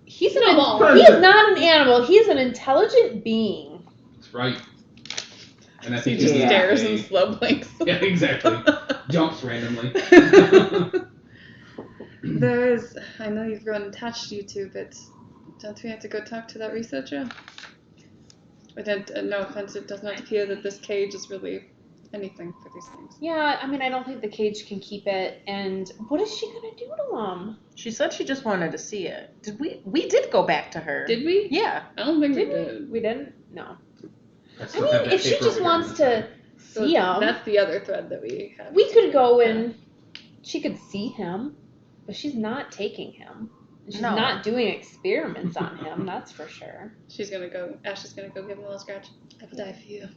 He's Snowball. he is not an animal. He's an intelligent being. That's right. And I He think just he's stares a- and slow blinks. Yeah, exactly. Jumps randomly. I know you've grown attached to you two, but don't we have to go talk to that researcher? No offense, it does not appear that this cage is really anything for these things. Yeah, I mean, I don't think the cage can keep it. And what is she gonna do to him? She said she just wanted to see it. Did we? We did go back to her. Did we? Yeah. I don't think we Did did. we didn't? No. I I still mean, have that if she paper just over here wants on the to side. So see him, that's the other thread that we have. we could go and she could see him, but she's not taking him. She's No. not doing experiments on him, that's for sure. Ash is gonna go give him a little scratch. I will die for you.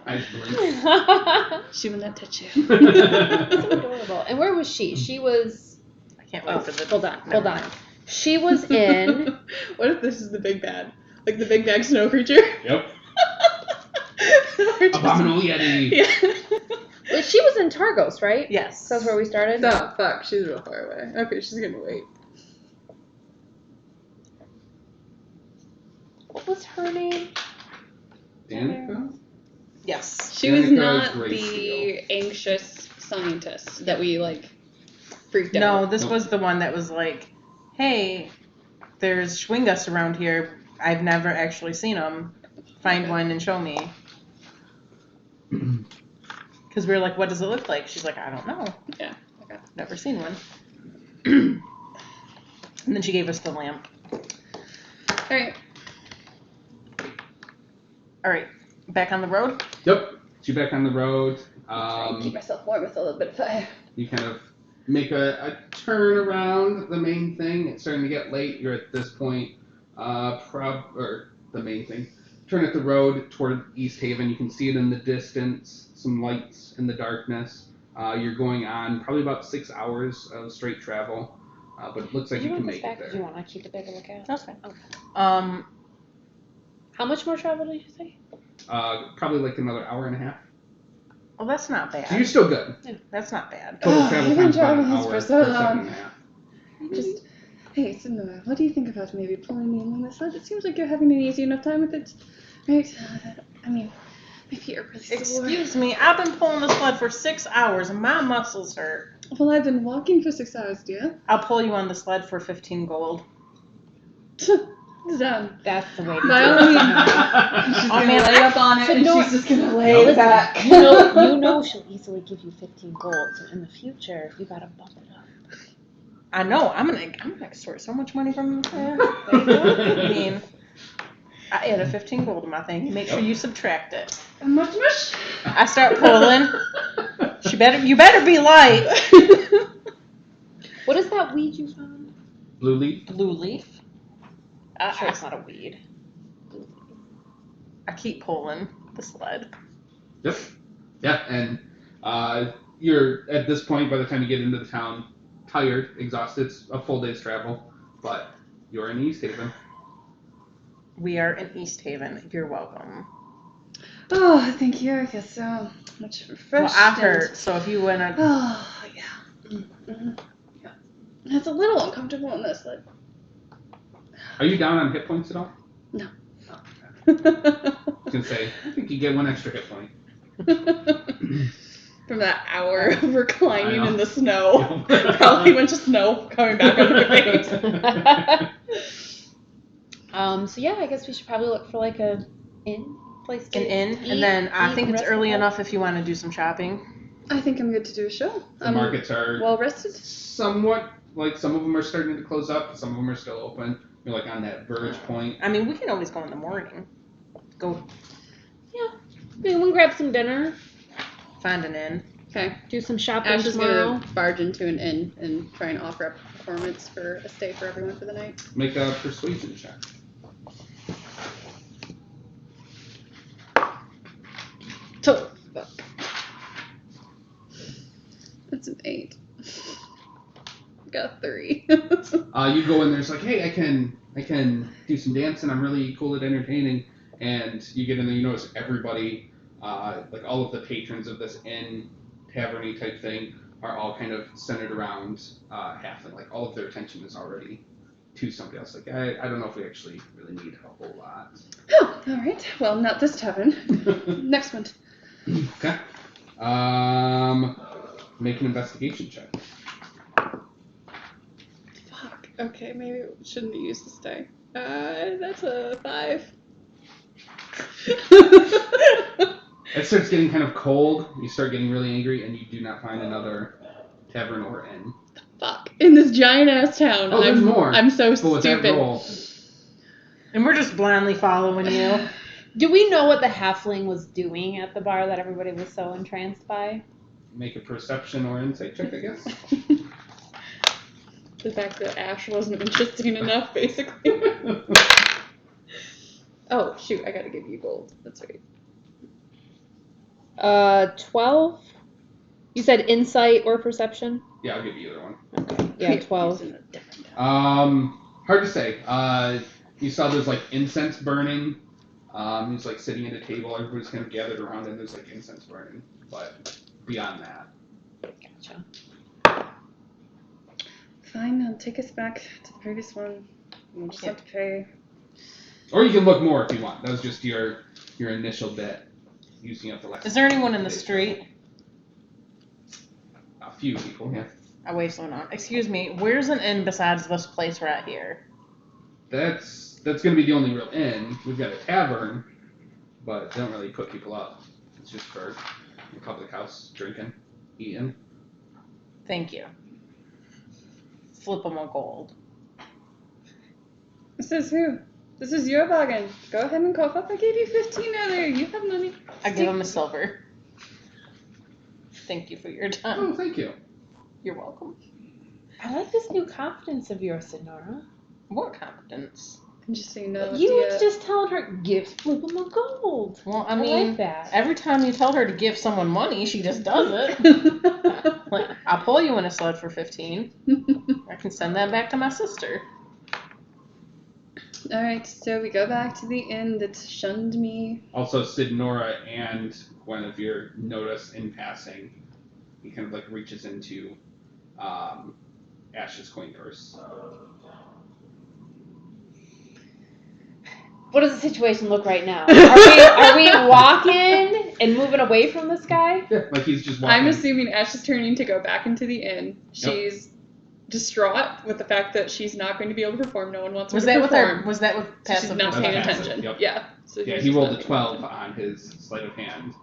I just blink. She will not touch you. So adorable. And where was she? She was. I can't wait Oh, for the. hold on. Never Hold on. mind. She was in. What if this is the big bad? Like the big bad snow creature? Yep. We're just- Abominable Yeti. Yeah. Well, she was in Targos, right? Yes. So that's where we started. Oh, fuck. She's real far away. Okay, she's gonna wait. What was her name? Danica? Yes. She was Danica not Grayscale. the anxious scientist that we, freaked No, out. this was the one that was like, "Hey, there's Schwingus around here. I've never actually seen them. Find one and show me." Because we were like, "What does it look like?" She's like, "I don't know. Yeah, okay. Never seen one." And then she gave us the lamp. Alright. All right, back on the road. Yep. You back on the road. Keep myself warm with a little bit of fire. You kind of make a turn around the main thing. It's starting to get late. You're at this point, or the main thing. Turn at the road toward East Haven. You can see it in the distance. Some lights in the darkness. You're going on probably about 6 hours of straight travel, but it looks like Did you you can want this make it back? Did there. you want to keep it there to look at? That's fine. Okay. How much more travel did you say? Probably like another hour and a half. Well, that's not So bad. you're still good. That's not bad. Total Oh, travel I've been time's about an driving this hour for so or 7 long. and a half. Just, hey, Sonora, what do you think about maybe pulling me along the sled? It seems like you're having an easy enough time with it. Right? I mean, my feet are really sore. Excuse me, I've been pulling the sled for 6 hours and my muscles hurt. Well, I've been walking for 6 hours, dear. I'll pull you on the sled for 15 gold. It's done. That's the way to By do all it. means, she's Oh, gonna man, lay up on it said and no. she's just gonna lay Listen, back. you know she'll easily give you 15 gold. So in the future, you gotta bump it up. I know. I'm gonna extort so much money from. I mean, I added 15 gold to my thing. Make sure you subtract it. Mush mush. I start pulling. You better be light. What is that weed you found? Blue leaf. Blue leaf. I'm sure it's not a weed. I keep pulling the sled. Yep. Yeah, and you're at this point, by the time you get into the town, tired, exhausted. It's a full day's travel, but you're in East Haven. We are in East Haven. You're welcome. Oh, thank you. I feel so much refreshed. Well, I hurt, so if you wanna. Oh, yeah. Mm-hmm. Yeah. It's a little uncomfortable on this sled. Are you down on hit points at all? No. Oh, okay. I was gonna say, I think you get 1 extra hit point. From that hour of reclining I know. in the snow. Probably a bunch of snow coming back on your face. So yeah, I guess we should probably look for like a inn place to An inn, eat, and then I eat think and it's rest early up. enough if you want to do some shopping. I think I'm good to do a show. The markets are well rested. somewhat, like some of them are starting to close up, some of them are still open. You're like on that verge point. I mean, we can always go in the morning. Go Maybe we can grab some dinner, find an inn. Okay. do some shopping Ash is tomorrow. gonna barge into an inn and try and offer up a performance for a stay for everyone for the night. Make a persuasion check. So, that's an 8. Got a 3. You go in there, it's like, hey, I can do some dancing. I'm really cool at entertaining. And you get in there, you notice everybody, like all of the patrons of this inn, taverny type thing, are all kind of centered around halfling. Like all of their attention is already to somebody else. Like I don't know if we actually really need a whole lot. Oh, all right. Well, not this tavern. Next one. Okay. Make an investigation check. Fuck. Okay, maybe we shouldn't have used this die. That's a 5. It starts getting kind of cold. You start getting really angry, and you do not find another tavern or inn. Fuck. In this giant ass town. Oh, there's more. I'm so But with that stupid. roll, And we're just blindly following you. Do we know what the halfling was doing at the bar that everybody was so entranced by? make a perception or insight check, I guess. The fact that Ash wasn't interesting enough, basically. Oh, shoot, I gotta give you gold. That's right. 12? You said insight or perception? Yeah, I'll give you either one. Okay. Yeah, 12. Using a different die. Hard to say. You saw there's like incense burning. He's like sitting at a table. Everybody's kind of gathered around, and there's like incense burning. But beyond that, Gotcha. Fine, I'll take us back to the previous one. We'll just have to pay. or you can look more if you want. That was just your initial bit. Using up the last. Is there anyone in the street? A few people, yeah. I wave someone on. Excuse me, where's an inn besides this place we're at here? That's gonna be the only real inn. We've got a tavern, but they don't really put people up. It's just for the public house, drinking, eating. Thank you. Flip them a gold. This is who? This is your bargain. Go ahead and cough up. I gave you 15 earlier. You have money. I give him a silver. Thank you for your Oh, time. thank you. You're welcome. I like this new confidence of yours, Sonora. What competence? And just so you know, You the, were just telling her, flip them a gold. Well, I I mean, like that. every time you tell her to give someone money, she just does it. Like, I'll pull you in a sled for 15. I can send that back to my sister. Alright, so we go back to the inn that shunned me. Also, Sid, Nora, and Guinevere notice in passing. He kind of like reaches into Ash's coin purse. What does the situation look right now? Are we walking and moving away from this guy? Yeah, like he's just walking. I'm assuming Ash is turning to go back into the inn. She's distraught with the fact that she's not going to be able to perform. No one wants her Was to that with perform. our? Was that with So passive? she's not That's paying passive, attention. yep. Yeah. So Yeah, he's he just rolled not a 12 on his sleight of hand.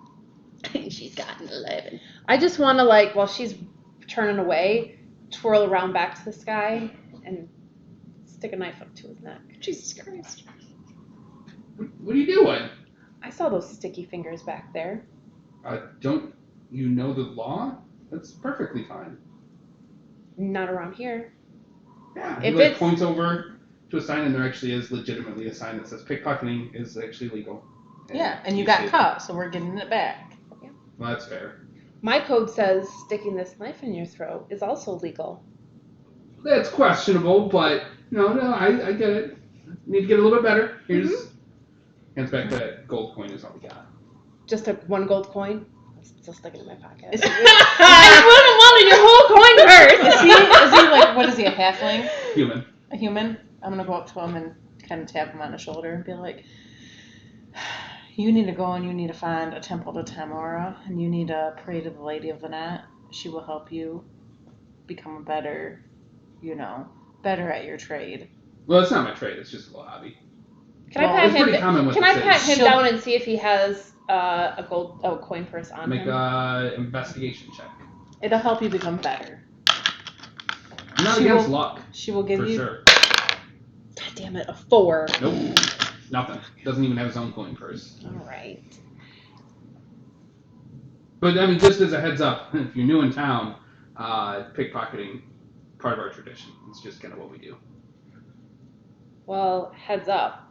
paying- She's got an 11. I just want to, like, while she's turning away, twirl around back to this guy and stick a knife up to his neck. Jesus Christ. What are you doing? I saw those sticky fingers back there. Don't you know the law? That's perfectly fine. Not around here. Yeah. If He like it's- points over to a sign, and there actually is legitimately a sign that says pickpocketing is actually legal. Yeah, and you see got it. caught, so we're getting it back. Well, that's fair. My code says sticking this knife in your throat is also legal. That's questionable, but no, I get it. Need to get a little bit better. Here's hands back that gold coin is all we got. Just one gold coin? It's still sticking in my pocket. I wouldn't want your whole coin purse. Is he like, what is he, a halfling? Human. A human? I'm gonna go up to him and kind of tap him on the shoulder and be like, you need to go and you need to find a temple to Tamora, and you need to pray to the Lady of the Net. She will help you become a better, better at your trade. Well, it's not my trade. It's just a little hobby. Can I It's pretty common with Can the I pat cities. him down and see if he has a coin purse on Make him? a investigation check. It'll help you become better. Not against luck. She will give for you. Sure. God damn it, a 4. Nope. Nothing. Doesn't even have his own coin purse. All right. But I mean, just as a heads up, if you're new in town, pickpocketing part of our tradition. It's just kind of what we do. Well, heads up.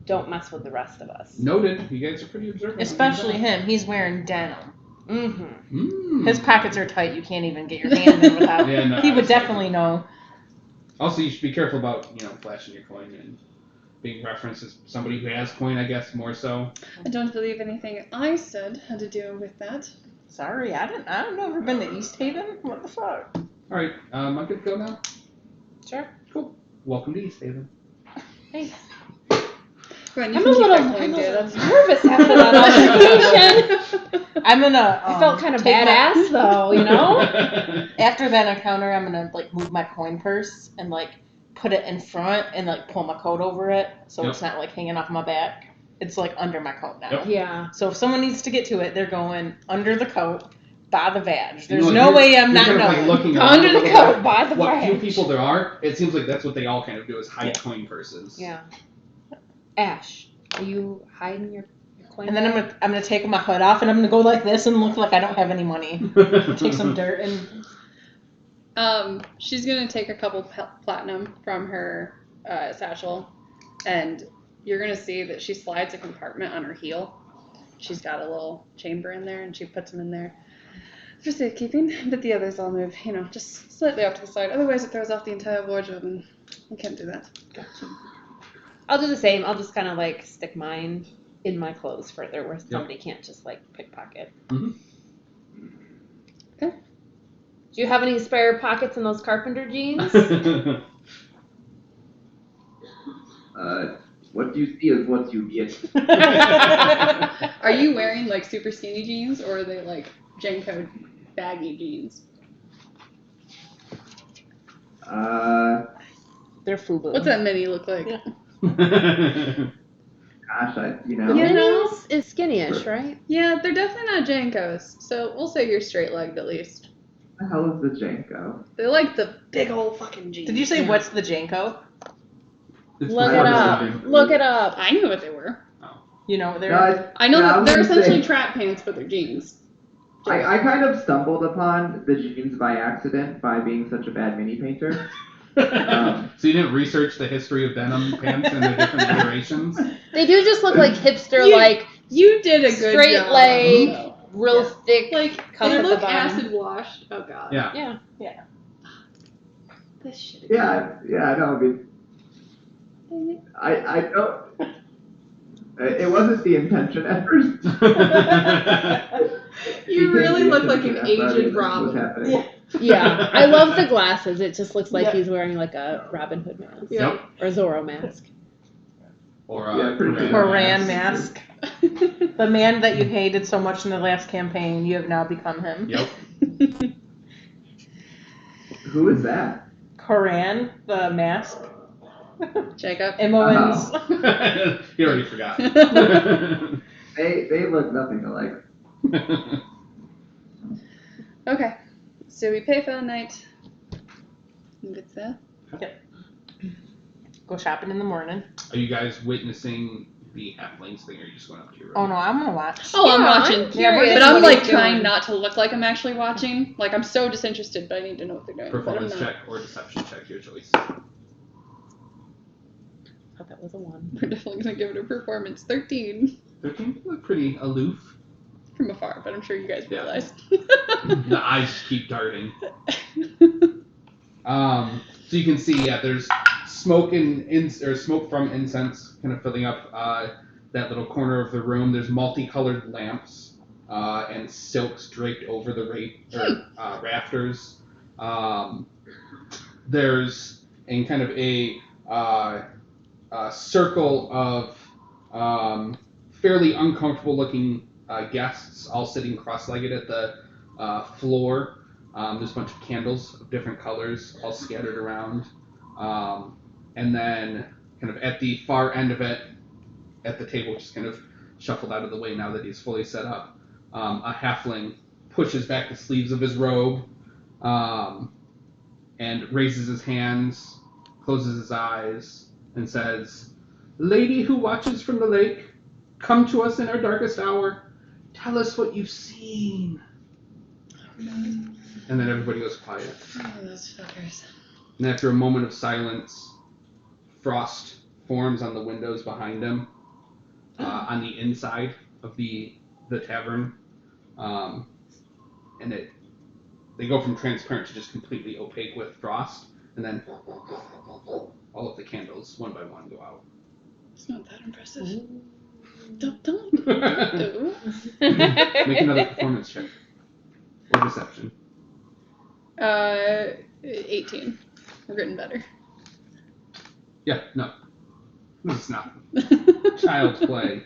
Don't mess with the rest of us. Noted. You guys are pretty observant. Especially him. He's wearing denim. Mm-hmm. His pockets are tight. You can't even get your hand in without. Yeah, no, he would definitely know. Also, you should be careful about flashing your coin and being referenced as somebody who has coin. I guess more so. I don't believe anything I said had to do with that. Sorry, I've never been to East Haven. What the fuck? All right, am I good to go now? Sure. Cool. Welcome to East Haven. Thanks. Gwen, I'm a little nervous after that altercation. I'm gonna. I felt kind of take badass though, After that encounter, I'm gonna move my coin purse and put it in front and pull my coat over it so it's not hanging off my back. It's under my coat now. Yep. Yeah. So if someone needs to get to it, they're going under the coat by the badge. There's no way I'm not knowing. Looking Under the coat by the what few badge. people there are, it seems like that's what they all kind of do is hide coin purses. Yeah. Ash, are you hiding your coin? And then I'm gonna take my hood off and I'm gonna go like this and look like I don't have any money. Take some dirt and. She's gonna take a couple platinum from her satchel, and you're gonna see that she slides a compartment on her heel. She's got a little chamber in there, and she puts them in there for safekeeping. But the others all move, just slightly off to the side. Otherwise, it throws off the entire wardrobe, and I can't do that. I'll do the same. I'll just kind of stick mine in my clothes further, where somebody can't just pickpocket. Mm-hmm. Okay. Do you have any spare pockets in those carpenter jeans? What you see is what you get. Are you wearing super skinny jeans, or are they Jenko baggy jeans? They're FUBU. What's that mini look like? Gosh, The minis is skinny-ish, right? Yeah, they're definitely not Jenkos, so we'll say you're straight-legged at least. the hell is the Janko? They're like the big old fucking jeans. Did you say what's the Janko? Look it up. Look it up. I knew what they were. You know what they're. I know that they're was gonna essentially say, trap pants, but they're jeans. I kind of stumbled upon the jeans by accident by being such a bad mini painter. So you didn't research the history of denim pants and their different iterations? They do just look like hipster, You did a good straight job. leg, real thick. cuff They at the look bottom. acid washed. Oh god. Yeah. Yeah. This shit. Yeah, I know. I don't. It wasn't the intention at first. You really look like an Asian What's Robin. happening? Yeah. I love the glasses. It just looks like he's wearing a Robin Hood mask. Yep. Or a Zorro mask. Or Koran mask. The man that you hated so much in the last campaign, you have now become him. Yep. Who is that? Koran, the mask. Jacob. Imoen's. You already forgot. They look nothing alike. Okay. So we pay for the night. And it's there. Go shopping in the morning. Are you guys witnessing the halflings thing, or are you just going up to your room? Oh no, I'm gonna watch. Oh, I'm Yeah, watching. I'm curious but I'm what he's trying doing. not to look like I'm actually watching. I'm so disinterested, but I need to know what they're doing. Performance but I'm not. check or deception check, your choice. Oh, that was a 1. We're definitely gonna give it a performance 13 13? You look pretty aloof. from afar, but I'm sure you guys Yeah. realize. The eyes keep darting. So you can see, there's smoke smoke from incense kind of filling up that little corner of the room. There's multicolored lamps and silks draped over the rafters. There's in kind of a circle of fairly uncomfortable-looking guests, all sitting cross-legged at the floor. There's a bunch of candles of different colors all scattered around. And then kind of at the far end of it, at the table, just kind of shuffled out of the way now that he's fully set up, a halfling pushes back the sleeves of his robe and raises his hands, closes his eyes, and says, "Lady who watches from the lake, come to us in our darkest hour. Tell us what you've seen." And then everybody goes quiet. Oh, those fuckers. And after a moment of silence, frost forms on the windows behind him, on the inside of the tavern, and they go from transparent to just completely opaque with frost, and then all of the candles, one by one, go out. It's not that impressive. Ooh. Don't. Make another performance check. Or deception. 18. I've written better. Yeah, no. This is not child's play.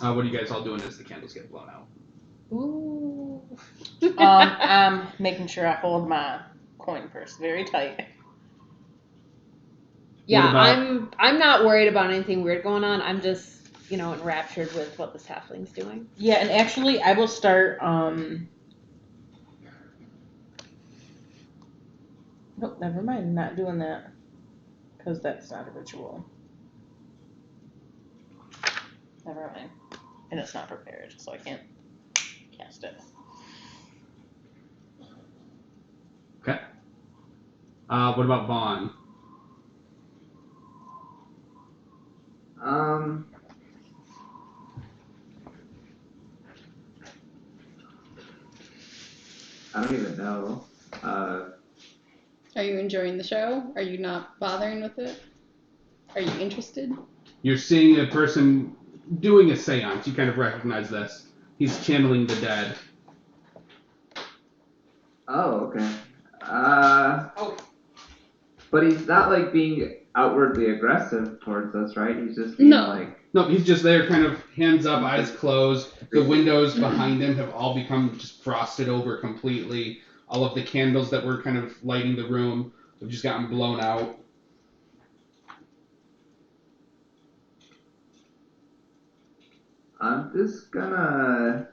What are you guys all doing as the candles get blown out? Ooh. I'm making sure I hold my coin purse very tight. Yeah, What about- I'm not worried about anything weird going on. I'm just, enraptured with what this halfling's doing. Yeah, and actually, I will start. Nope, never mind. Not doing that because that's not a ritual. Never mind, and it's not prepared, so I can't cast it. Okay. What about Vaughn? I don't even know. Are you enjoying the show? Are you not bothering with it? Are you interested? You're seeing a person doing a seance. You kind of recognize this. He's channeling the dead. Oh, okay. But he's not like being outwardly aggressive towards us, right? He's just being No. like. No, he's just there, kind of hands up, eyes closed. The windows behind him have all become just frosted over completely. All of the candles that were kind of lighting the room have just gotten blown out. I'm just gonna.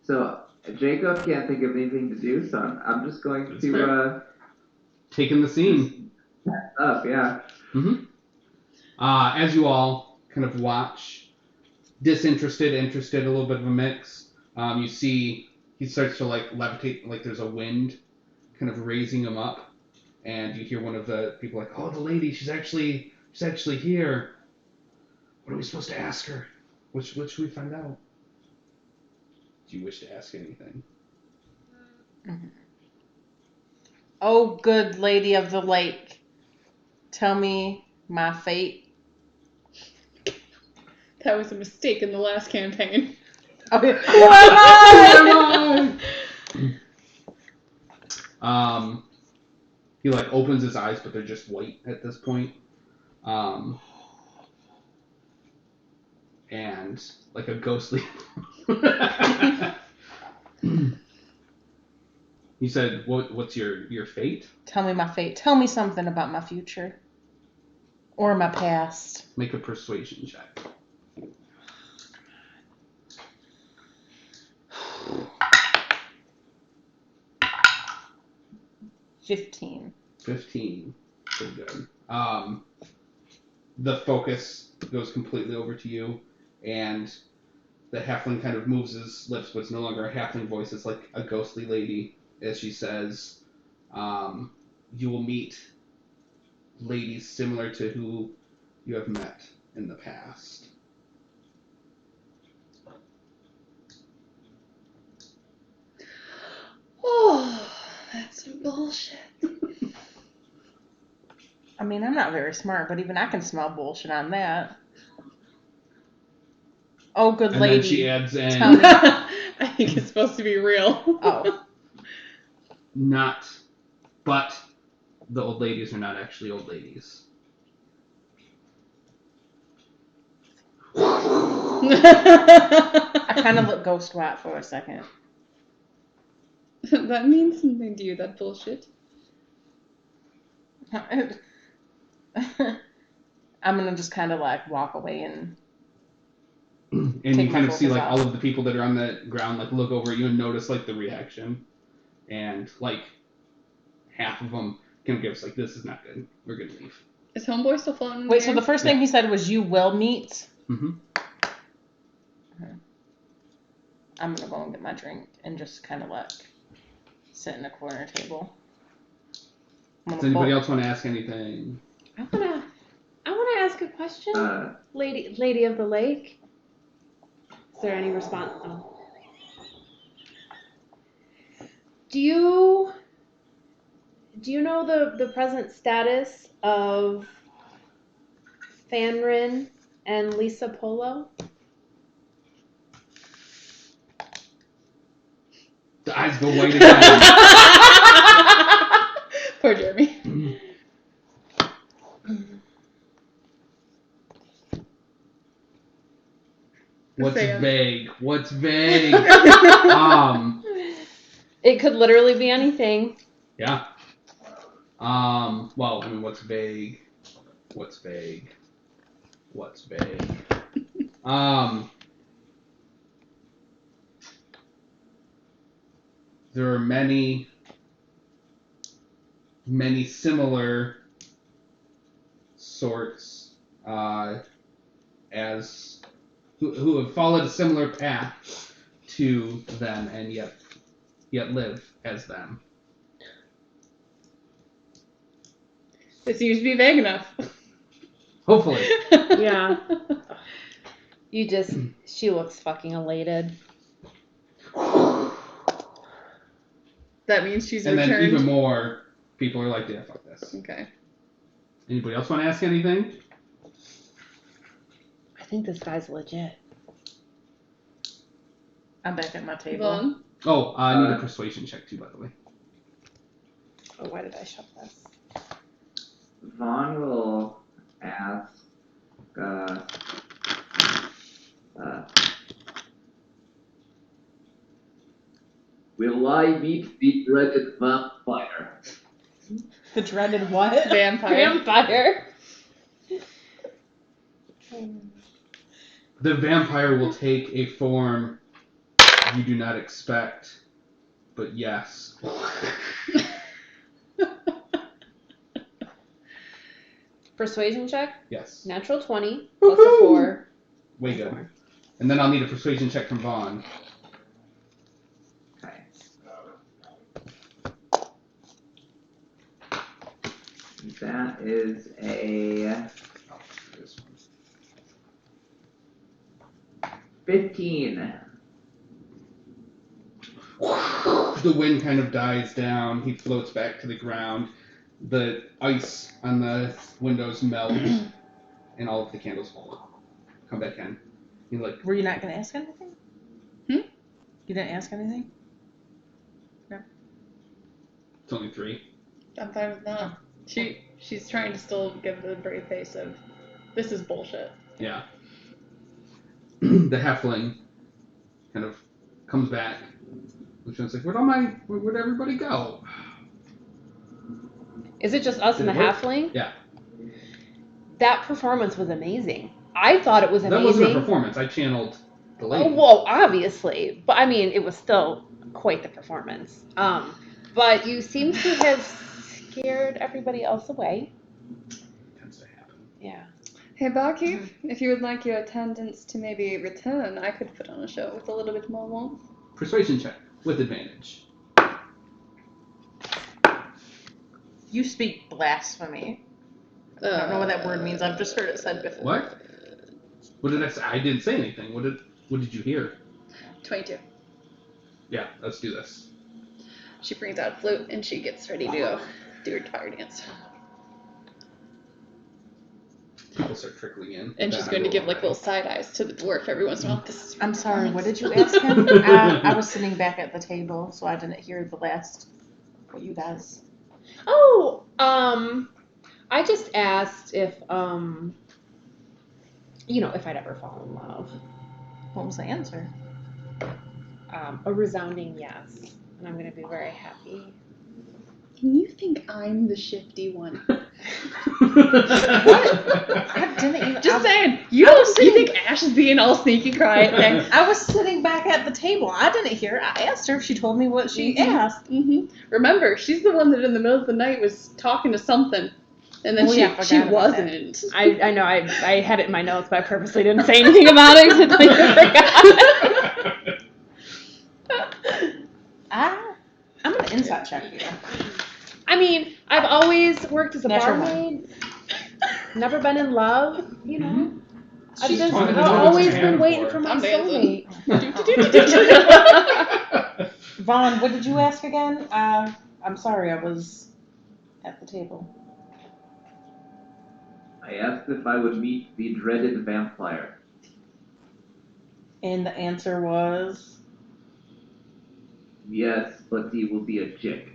So Jacob can't think of anything to do, so I'm just going That's to fair. Taking the scene. up, yeah. Mm-hmm. As you all kind of watch, disinterested, interested, a little bit of a mix, you see he starts to like levitate, like there's a wind kind of raising him up, and you hear one of the people like, "Oh, the lady, she's actually here. What are we supposed to ask her? What should we find out?" Do you wish to ask anything? Mm-hmm. Oh, good lady of the lake, tell me my fate. That was a mistake in the last campaign. Okay. He like opens his eyes, but they're just white at this point. And like a ghostly. He said, "What's your fate?" Tell me my fate. Tell me something about my future. Or my past. Make a persuasion check. $15. 15. Pretty good. The focus goes completely over to you, and the halfling kind of moves his lips, but it's no longer a halfling voice. It's like a ghostly lady, as she says, "You will meet ladies similar to who you have met in the past." Oh, that's some bullshit. I mean, I'm not very smart, but even I can smell bullshit on that. Oh, good And lady. then she adds in, Tell me. I think it's supposed to be real. Oh. but the old ladies are not actually old ladies. I kind of look ghost rat for a second. That means something to you, that bullshit. I'm gonna just kind of like walk away and And Take you my kind of see focus like off. all of the people that are on the ground like look over at you and notice like the reaction, and like half of them kind of gives like, this is not good, we're gonna leave. Is Homeboy still floating in wait. the So air? the first thing he said was, "You will meet." Mm-hmm. I'm gonna go and get my drink and just kind of like sit in a corner table. Does anybody else want to ask anything? I wanna ask a question, lady of the lake. Is there any response? Oh. Do you know the present status of Fanrin and Lisa Polo? The eyes go white again. Poor Jeremy. What's Say it. vague? What's vague? It could literally be anything. Yeah. Well, I mean, what's vague? What's vague? What's vague? There are many similar sorts as who have followed a similar path to them and yet live as them. It seems to be vague enough. Hopefully. Yeah. She looks fucking elated. That means she's And returned. then even more people are like, yeah, fuck this. Okay. Anybody else want to ask anything? I think this guy's legit. I'm back at my table. Vaughn? Oh, I need a persuasion check too, by the way. Oh, why did I shove this? Vaughn will ask, will I meet the dreaded vampire? The dreaded what? Vampire. The vampire will take a form you do not expect, but yes. Persuasion check? Yes. Natural 20 plus a 4. Way good. And then I'll need a persuasion check from Vaughn. Okay. That is a 15. The wind kind of dies down. He floats back to the ground. The ice on the windows melt, and all of the candles come back in. He's like, Were you not gonna ask anything? You didn't ask anything? it's only 3. I'm fine with that. She's trying to still give the brave face of, this is bullshit. Yeah. The halfling kind of comes back. Which one's like, where'd everybody go? Is it just us and the Did it work? halfling? Yeah. That performance was amazing. I thought it was amazing. That wasn't a performance. I channeled the lady. Oh, whoa, obviously. But I mean, it was still quite the performance. But you seem to have scared everybody else away. Tends to happen. Yeah. Hey, barkeep, if you would like your attendants to maybe return, I could put on a show with a little bit more warmth. Persuasion check with advantage. You speak blasphemy. I don't know what that word means. I've just heard it said before. What? What did I say? I didn't say anything. What did you hear? 22. Yeah, let's do this. She brings out a flute and she gets ready to go do her fire dance. People start trickling in. And she's going to give like little side eyes to the dwarf every once in a while. This is I'm sorry, what did you ask him? I was sitting back at the table, so I didn't hear the last. What you guys? Oh, I just asked if if I'd ever fall in love. What was the answer? A resounding yes, and I'm gonna be very happy. Can you think I'm the shifty one? I didn't even. Just saying. I was You think Ash is being all sneaky quiet thing? I was sitting back at the table. I didn't hear it. I asked her. She told me what she asked. Remember, she's the one that in the middle of the night was talking to something, and then she forgot about wasn't. I know I had it in my notes, but I purposely didn't say anything about it because I forgot. I'm gonna insight check you. I mean, I've always worked as a Natural barmaid. Never been in love, you know. I've She's just trying to I've know what always you're been aiming waiting for. for my I'm dancing. soulmate. Vaughn, what did you ask again? I'm sorry, I was at the table. I asked if I would meet the dreaded vampire. And the answer was. Yes, but he will be a chick.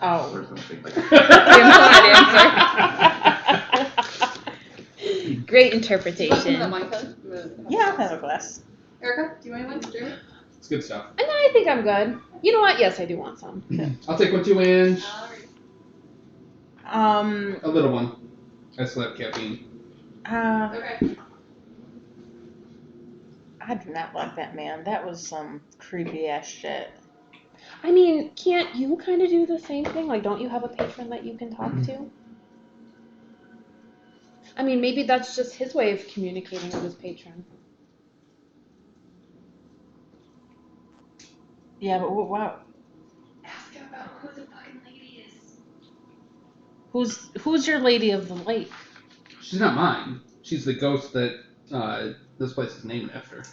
Oh. Or something like Great Do you want some of interpretation. that wine, Kelly? Yeah, I have a glass. Erica, do you want one? Jeremy? It's good stuff. And I think I'm good. You know what? Yes, I do want some. I'll take 1 2-inch. Um. A little one. I still have caffeine. Okay. I do not like that man. That was some creepy ass shit. I mean, can't you kind of do the same thing? Like, don't you have a patron that you can talk to? I mean, maybe that's just his way of communicating with his patron. Yeah, but wow. Ask him about who the fucking lady is. Who's your lady of the lake? She's not mine. She's the ghost that this place is named after.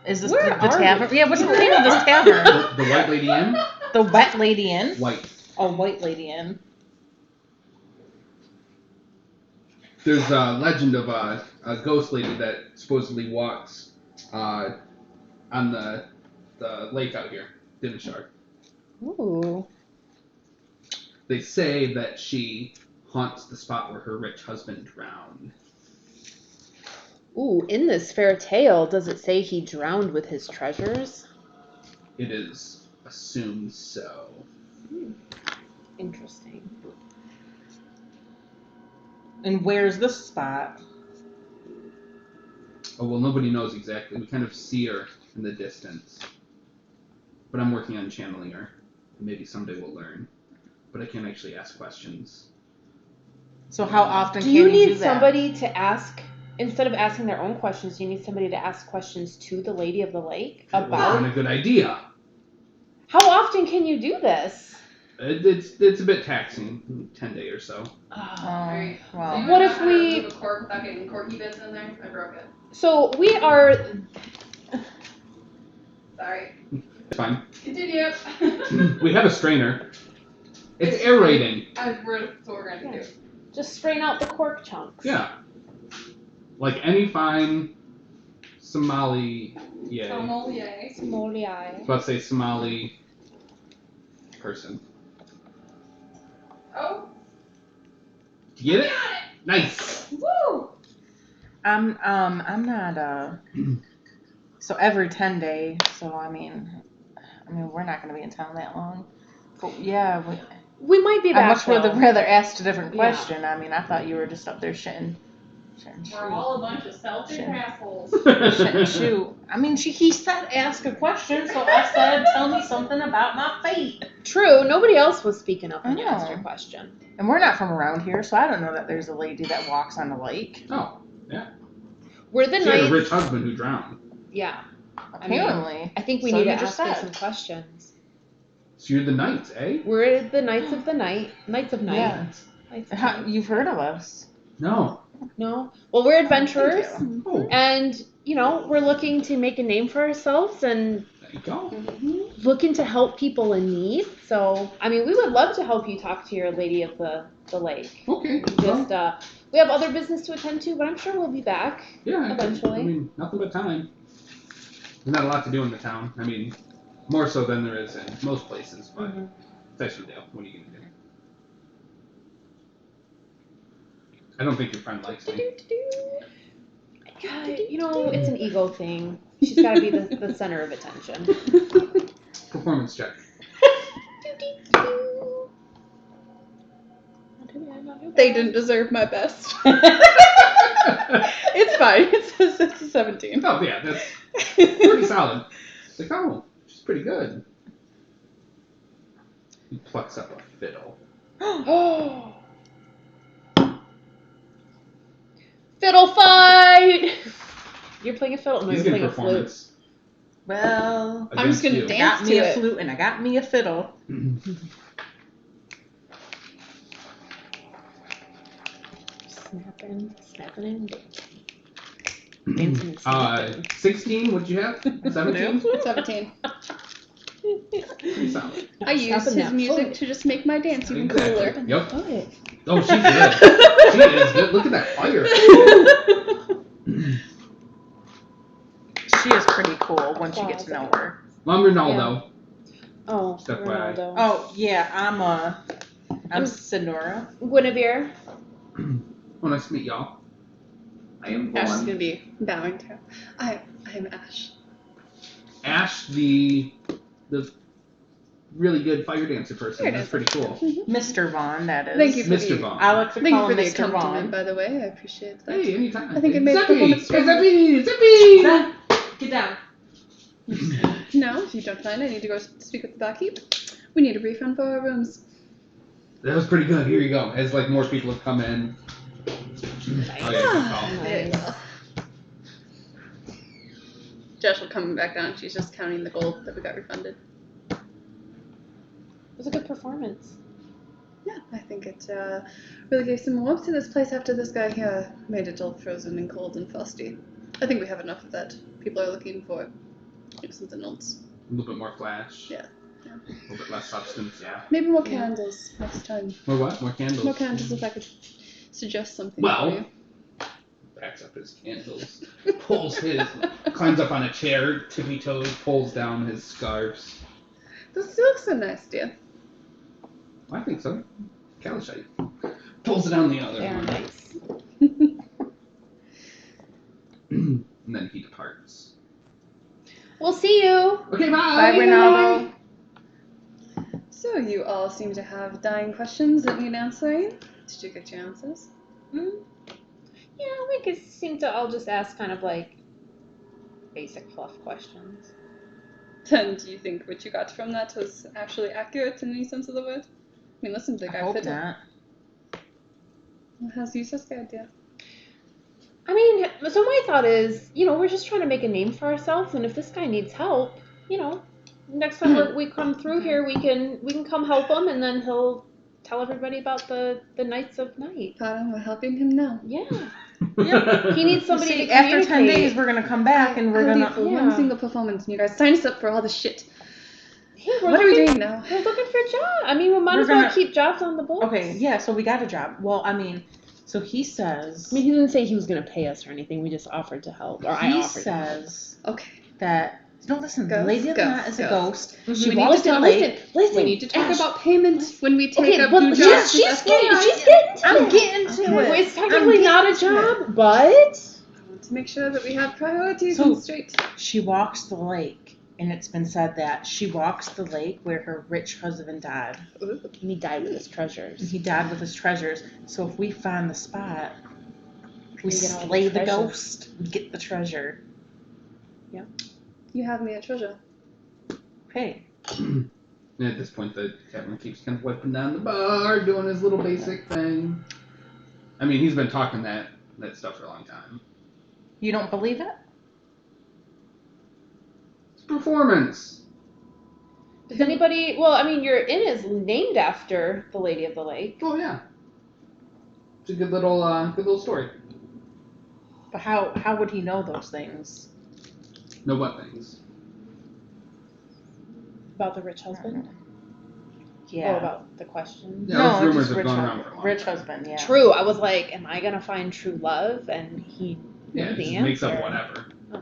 Is this Where the are tavern? we? Yeah, what's the name of this tavern? The White Lady Inn? The Wet Lady Inn? White. Oh, White Lady Inn. There's a legend of a ghost lady that supposedly walks on the lake out here, Dinishard. Ooh. They say that she haunts the spot where her rich husband drowned. Ooh, in this fair tale, does it say he drowned with his treasures? It is assumed so. Interesting. And where's this spot? Oh, well, nobody knows exactly. We kind of see her in the distance. But I'm working on channeling her. Maybe someday we'll learn. But I can't actually ask questions. So how often Do can you you need do that? somebody to ask, instead of asking their own questions, do you need somebody to ask questions to the Lady of the Lake That would have about? been a good idea. How often can you do this? It's a bit taxing, 10 day or so. Alright. Well. What if we- remove a cork without getting corky bits in there? I broke it. So we are. Sorry. It's fine. Continue. We have a strainer. It's aerating. That's what we're gonna do. Just strain out the cork chunks. Yeah. Like any fine Somali, Sommelier. Sommelier. let's say Somali person. Oh. Do you get it? Nice. Woo! I'm not so every 10 days, so I mean we're not gonna be in town that long. But yeah, We might be I back. much would have though. rather asked a different Yeah. question. I mean, I thought you were just up there shitting We're all a bunch of selfish Shit. assholes. shoot. I mean, he said ask a question, so I said tell me something about my fate. True. Nobody else was speaking up when I you asked know. your question. And we're not from around here, so I don't know that there's a lady that walks on the lake. Oh, We're the she had a knights. rich husband who drowned. Yeah. Apparently. I think we So need to you just ask her said. some questions. So you're the knights, eh? We're the knights of the night. Knights of night. Yeah. Knights of night. You've heard of us. No. No. Well, we're adventurers, Thank Oh, and we're looking to make a name for ourselves and there you go. looking to help people in need. So, I mean, we would love to help you talk to your lady of the lake. Okay. Just we have other business to attend to, but I'm sure we'll be back. Yeah. Eventually. I mean, nothing but time. There's not a lot to do in the town. I mean, More so than there is in most places, but Mhm. it's Dale. What are you gonna do? I don't think your friend likes me. It's an ego thing. She's got to be the center of attention. Performance check. They didn't deserve my best. It's fine. It's a 17. Oh yeah, that's pretty solid. It's like, oh, she's pretty good. He plucks up a fiddle. Fiddle fight! You're playing a fiddle? No, He's you're getting playing a flute. performance. Well, I'm just against gonna you. I dance got me to a it. flute and I got me a fiddle. Snapping and dancing. 16. What'd you have? 17. 17. Pretty solid. I use Snapping his that music foot. to just make my dance even Exactly. cooler. Yep. Okay. Oh, she's good. She is good. Look at that fire. She is pretty cool once you get to know her. I'm Ronaldo. Oh, Step Ronaldo. Oh yeah, I'm Sonora. Guinevere. Well, nice to meet y'all. I am Ash is Vaughn. gonna be bowing to. I am Ash. Ash, the really good fire dancer person. Fire That's dancer. pretty cool. Mr. Vaughn, that is. Thank you for Mr. the. Vaughn. I like to Thank you call for him the Mr. compliment, Vaughn. by the way. I appreciate that. Hey, anytime. I think it made Zippy! performance Hey, stronger. Zippy! Zippy! Get down. No, if you don't mind, I need to go speak with the barkeep. We need a refund for our rooms. That was pretty good. Here you go. As like more people have come in. Oh, yeah, good call. There you go. Josh will come back down. She's just counting the gold that we got refunded. It was a good performance. Yeah, I think it really gave some warmth to this place after this guy here made it all frozen and cold and frosty. I think we have enough of that. People are looking for something else. A little bit more flash. Yeah. A little bit less substance, yeah. Maybe more candles next time. More what? More candles? More candles if I could suggest something Well, for you. backs up his candles, climbs up on a chair, tippy toes, pulls down his scarves. Those still look so nice, dear. I think so. Calishite. Pulls it down the other They're one. nice. And then he departs. We'll see you. Okay, bye! Bye, Ronaldo. So you all seem to have dying questions that need answering. Did you get your answers? Yeah, we could seem to all just ask kind of like basic fluff questions. And do you think what you got from that was actually accurate in any sense of the word? I mean, listen to the I guy hope fiddle. not. How's you so scared, dear? I mean, so my thought is, we're just trying to make a name for ourselves, and if this guy needs help, next time we come through here, we can come help him, and then he'll tell everybody about the Knights of Night. Pardon, we're helping him now. Yeah, Yep. he needs somebody See, to after 10 communicate. days, we're gonna come back and we're I'll gonna. leave for yeah. one single performance, and you guys sign us up for all the shit. Hey, we're What are we looking- doing now? We're looking for a job. I mean, we might We're as well gonna- keep jobs on the books. Okay, yeah. So we got a job. Well, I mean, so he says. I mean, he didn't say he was going to pay us or anything. We just offered to help, or I he offered. to help. says Okay. that. No, listen. the Ghost, lady of the night is a ghost. ghost. She We need walks to in talk- late. Listen, We need to talk Ash, about payment when we take Okay, up well, new yes, jobs. she's getting to I'm it. getting to Okay. it. Well, it's technically not a job, but I want to make sure that we have priorities So- and straight. She walks the lake, and it's been said that she walks the lake where her rich husband died. he died with his And treasures. he died with his treasures. So if we find the spot, we get all the slay the treasure. ghost, and get the treasure. You have me a treasure. Okay. And at this point, the captain keeps kind of wiping down the bar, doing his little basic thing. I mean, he's been talking that stuff for a long time. You don't believe it? It's performance. Does anybody? Well, I mean, your inn is named after the Lady of the Lake. Oh yeah. It's a good little story. But how would he know those things? No what things. About the rich husband? Yeah. Or about the question? Yeah, no, those rumors just have rich, gone around for a long rich time. husband. Yeah. True. I was like, am I gonna find true love? And he Yeah, knew it the just answer. makes up whatever. Oh.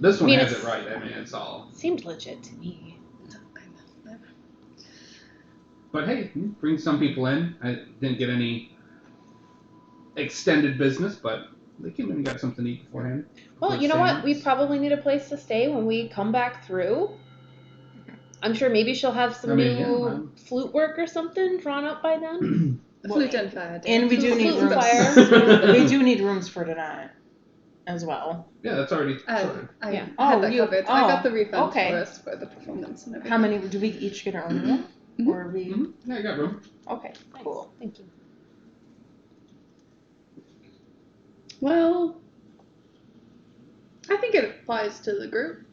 This one I mean, has it's- it right. I mean, it's all. Seemed legit to me. But hey, bring some people in. I didn't get any extended business, but they came in and got something to eat beforehand. Well, you know what? We probably need a place to stay when we come back through. I'm sure maybe she'll have some new flute work or something drawn up by then. Flute and fire. And we do need Flute and rooms. fire. We do need rooms for tonight as well. Yeah, that's already sorted. I Yeah. had that covered. I got the oh, refund okay. for us for the performance and everything. How many do we each get our own room? Or are we? Yeah, I got room. Okay, cool. Thank you. Well, I think it applies to the group.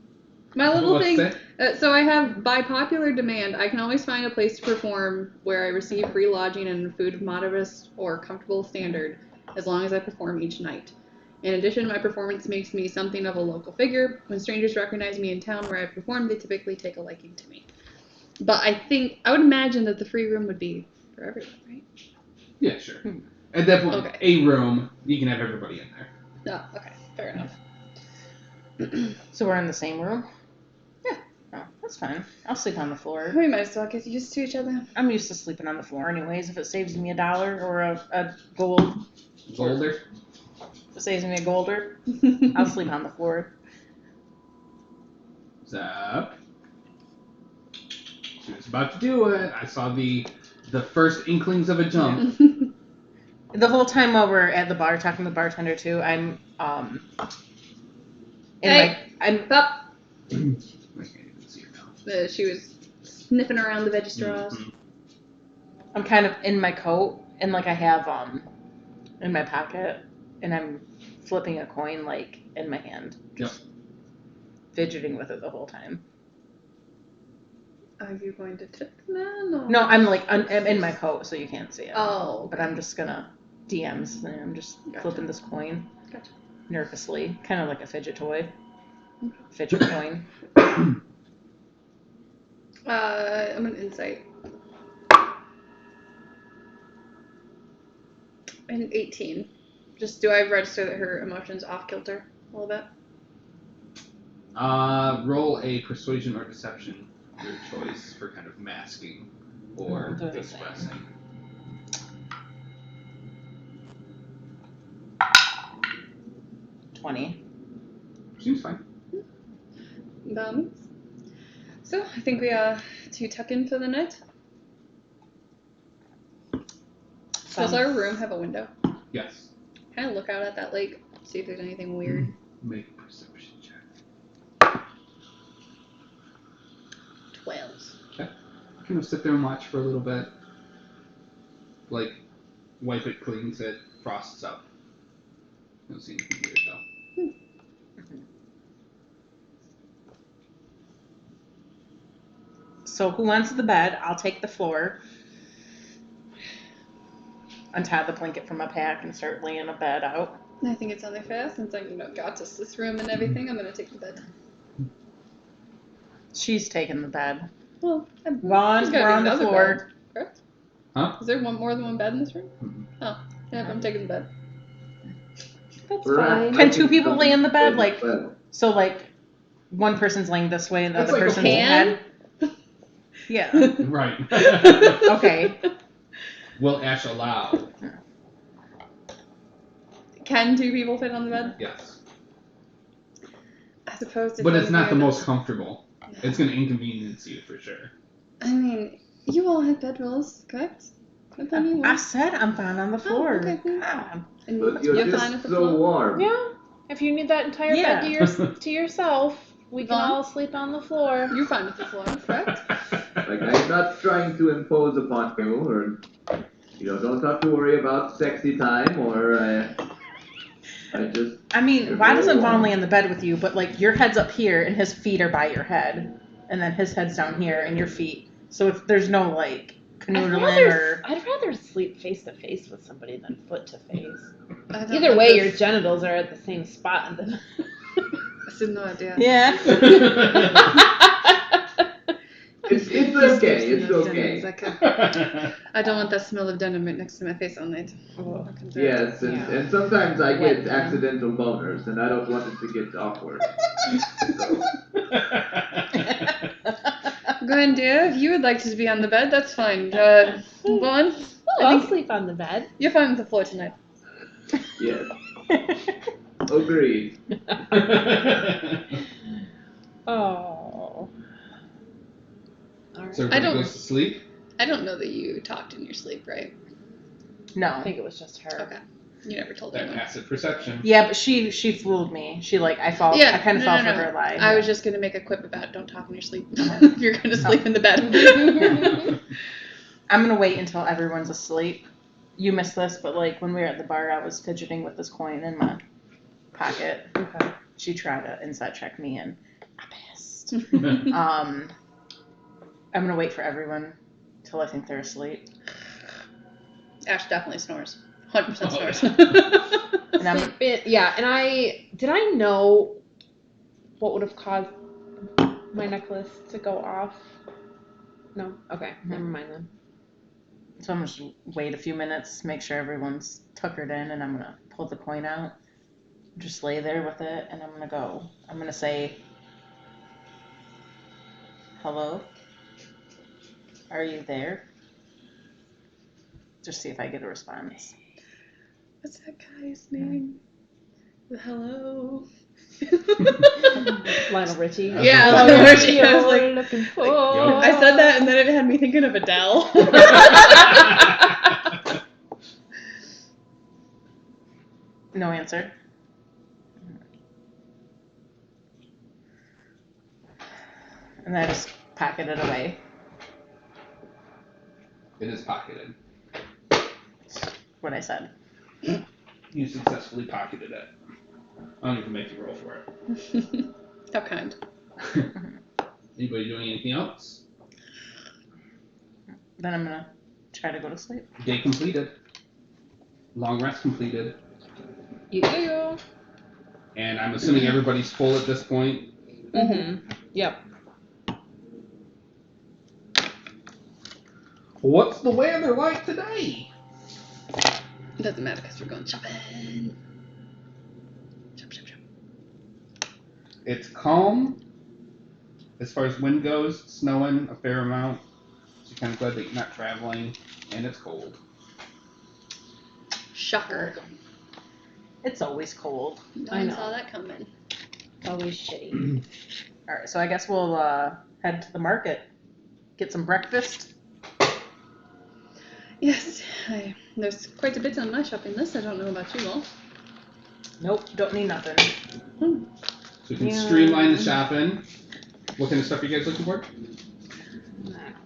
My little What's thing. that? So I have, by popular demand, I can always find a place to perform where I receive free lodging and food of moderate or comfortable standard, as long as I perform each night. In addition, my performance makes me something of a local figure. When strangers recognize me in town where I perform, they typically take a liking to me. But I would imagine that the free room would be for everyone, right? Yeah, sure. At that point, Okay. a room, you can have everybody in there. No, okay, fair enough. So we're in the same room? Yeah. Oh, that's fine. I'll sleep on the floor. We might as well get used to each other. I'm used to sleeping on the floor anyways. If it saves me $1 or a gold. Golder. If it saves me a golder, I'll sleep on the floor. Zap. She was about to do it. I saw the first inklings of a jump. The whole time while we're at the bar talking to the bartender too, I'm Up. I can't even see her now. She was sniffing around the veggie straws. Mhm. I'm kind of in my coat and like I have in my pocket and I'm flipping a coin like in my hand. Yep. Fidgeting with it the whole time. Are you going to tip the man? Or? No, I'm in my coat so you can't see it. Oh. But I'm just gonna DMs and I'm just flipping this coin. Gotcha. Nervously. Kind of like a fidget toy. Fidget coin. I'm an insight. An 18. Just do I register that her emotions off kilter a little bit? Roll a persuasion or deception, your choice, for kind of masking or We'll do the expressing. same. 20. Seems fine. So I think we to tuck in for the night. Does our room have a window? Yes. Kind of look out at that lake, see if there's anything weird. Make a perception check. 12. Kind of sit there and watch for a little bit. Like, wipe it, cleans it, frosts up. Don't see anything weird though. So who wants the bed? I'll take the floor. Untie the blanket from my pack and start laying a bed out. I think it's only fair since I got us this room and everything. I'm gonna take the bed. She's taking the bed. Well, We're on the floor. Bed, correct? Huh? Is there more than one bed in this room? Mhm. Oh, yeah, I'm taking the bed. That's Perhaps fine. Can two people lay in the bed? Like, Well, so like, one person's laying this way and the That's other like a person's can? head. Yeah. Right. Okay. Will Ash allow? Can two people fit on the bed? Yes. I suppose. But it's not the weird. most comfortable. It's going to inconvenience you for sure. I mean, you all have bedrolls, correct? What time you I want? said I'm fine on the floor. okay, cool. God. And but you're fine just with the so floor? warm. Yeah. If you need that entire Yeah. bed to yourself, we can Vaughn? all sleep on the floor. You're fine with the floor, correct? Like, I'm not trying to impose upon you, or, don't have to worry about sexy time, or, I just, I mean, You're why very doesn't Vaughn warm. lay in the bed with you? But like, your head's up here and his feet are by your head, and then his head's down here and your feet. So there's no like canoodling or. I'd rather sleep face to face with somebody than foot to face. I don't Either want way, this- your genitals are at the same spot. And then I have no idea. Yeah. it's okay, it's okay. I don't want that smell of denim right next to my face all night. Yes, and, Yeah. and sometimes I Wet get denim. accidental boners, and I don't want it to get awkward. So, Go ahead, dear. If you would like to be on the bed, that's fine. Go on. I'll sleep on the bed. You're fine with the floor tonight. Yes. Agreed. Oh. Alright. So I everybody don't- goes to sleep. I don't know that you talked in your sleep, right? I No. think it was just her. Okay. You never told That anyone. passive perception. Yeah, but she fooled me. She I kind of fell for her lie. I was just gonna make a quip about don't talk in your sleep. If you're gonna sleep in the bed. I'm gonna wait until everyone's asleep. You missed this, but when we were at the bar, I was fidgeting with this coin in my pocket. Okay. She tried to inside check me, and I pissed. That's I'm gonna wait for everyone till I think they're asleep, Ash definitely snores. 100% snores. and I'm Yeah, and did I know what would have caused my necklace to go off? No? Okay, never mind then. so I'm just wait a few minutes, make sure everyone's tuckered in, and I'm gonna pull the coin out, just lay there with it, and I'm gonna go. I'm gonna say, "Hello, are you there?" Just see if I get a response. What's that guy's name? Hello. Lionel Richie. Yeah, That's Lionel okay. Richie. I was like, looking for. I said that, and then it had me thinking of Adele. No answer. And then I just pocket it away. It is pocketed. What I said. You successfully pocketed it. I don't even make you roll for it. How kind. Anybody doing anything else? Then I'm gonna try to go to sleep. Day completed. Long rest completed. Yeah. And I'm assuming everybody's full at this point. Mm-hmm. Yep. What's the weather like today? It doesn't matter because we're going shopping. Shop, shop, shop. It's calm. As far as wind goes, snowing a fair amount. So you're kind of glad that you're not traveling. And it's cold. Shocker. It's always cold. No I one know. saw that coming. It's always shitty. Alright, so I guess we'll head to the market. Get some breakfast. Yes, there's quite a bit on my shopping list. I don't know about you all. Nope, don't need nothing. So we can Yeah. streamline the shopping. What kind of stuff are you guys looking for?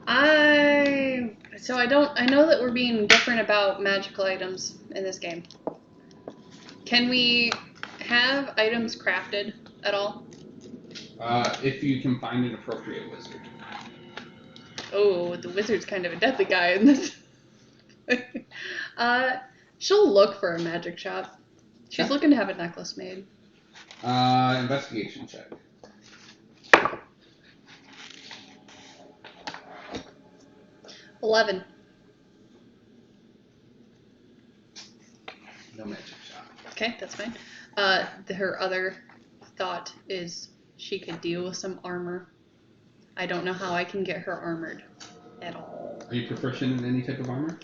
I know that we're being different about magical items in this game. Can we have items crafted at all? If you can find an appropriate wizard. Oh, the wizard's kind of a deadly guy in this. She'll look for a magic shop. She's Okay. looking to have a necklace made. Investigation check. $11. No magic shop. Okay, that's fine. Her other thought is she could deal with some armor. I don't know how I can get her armored at all. Are you proficient in any type of armor?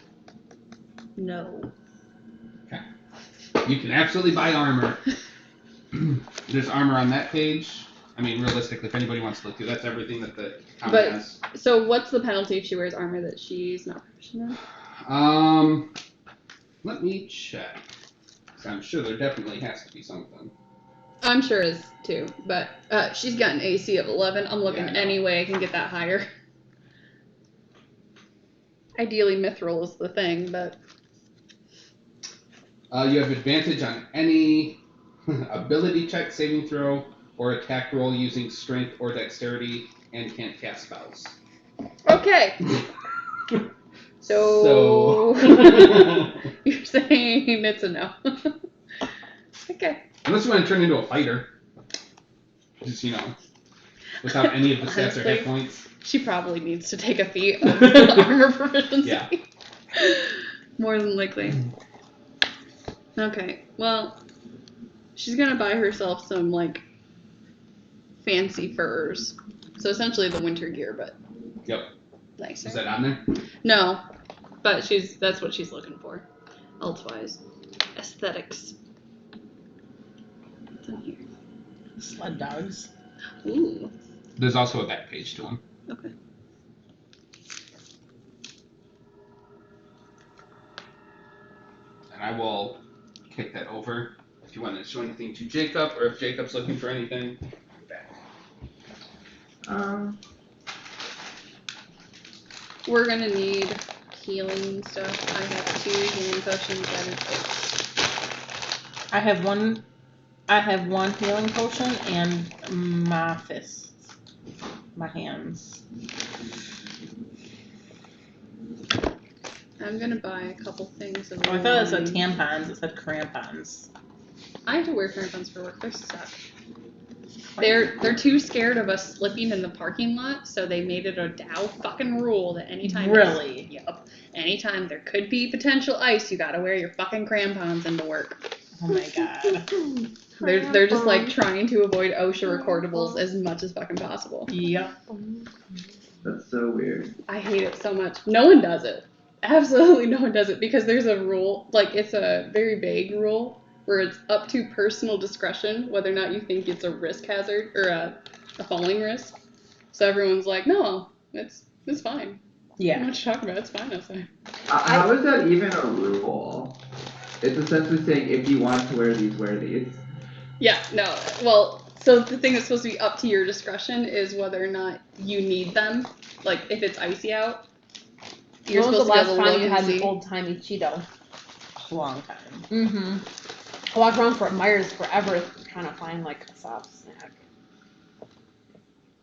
No. You can absolutely buy armor. There's armor on that page. I mean, realistically, if anybody wants to look through, that's everything that the comic But- has. So what's the penalty if she wears armor that she's not proficient in? Let me check. 'Cause I'm sure there definitely has to be something. I'm sure is too, but she's got an AC of 11. I'm looking Yeah, I know. any way I can get that higher. Ideally, mithril is the thing, but You have advantage on any ability check, saving throw, or attack roll using strength or dexterity, and can't cast spells. okay. So you're saying it's a no? Okay. Unless you want to turn into a fighter. Just, without any of the stats or hit Honestly. points. She probably needs to take a feat of armor proficiency. Yeah. More than likely. Okay, well, she's gonna buy herself some, fancy furs. So essentially the winter gear, but Yep. Thanks. Is that on there? No, but that's what she's looking for. Elsewise, aesthetics. What's in here? Sled dogs. Ooh. There's also a back page to them. Okay. And I will kick that over if you want to show anything to Jacob, or if Jacob's looking for anything. Back. We're gonna need healing stuff. I have 2 healing potions. That is it. I have one healing potion and my fists. My hands. I'm gonna buy a couple things of Oh, I thought it said wine. tampons. It said crampons. I have to wear crampons for work. They're stuck. They're too scared of us slipping in the parking lot, so they made it a Dow fucking rule that anytime. Really? Yep. Anytime there could be potential ice, you gotta wear your fucking crampons into work. Oh my god. They're just like trying to avoid OSHA recordables as much as fucking possible. Yep. That's so weird. I hate it so much. No one does it. Absolutely no one does it because there's a rule, like it's a very vague rule where it's up to personal discretion whether or not you think it's a risk hazard or a falling risk. So everyone's like, no, it's fine. I don't know Yeah. what you're talking about. It's fine outside. How is that even a rule? It's essentially saying if you want to wear these, wear these. Yeah, no. Well, so the thing that's supposed to be up to your discretion is whether or not you need them. Like if it's icy out, you're When was supposed the to be able last to time look you and had see. an old timey Cheeto? A long time. Mm-hmm. I walked around Fort Myers forever trying to find like a soft snack.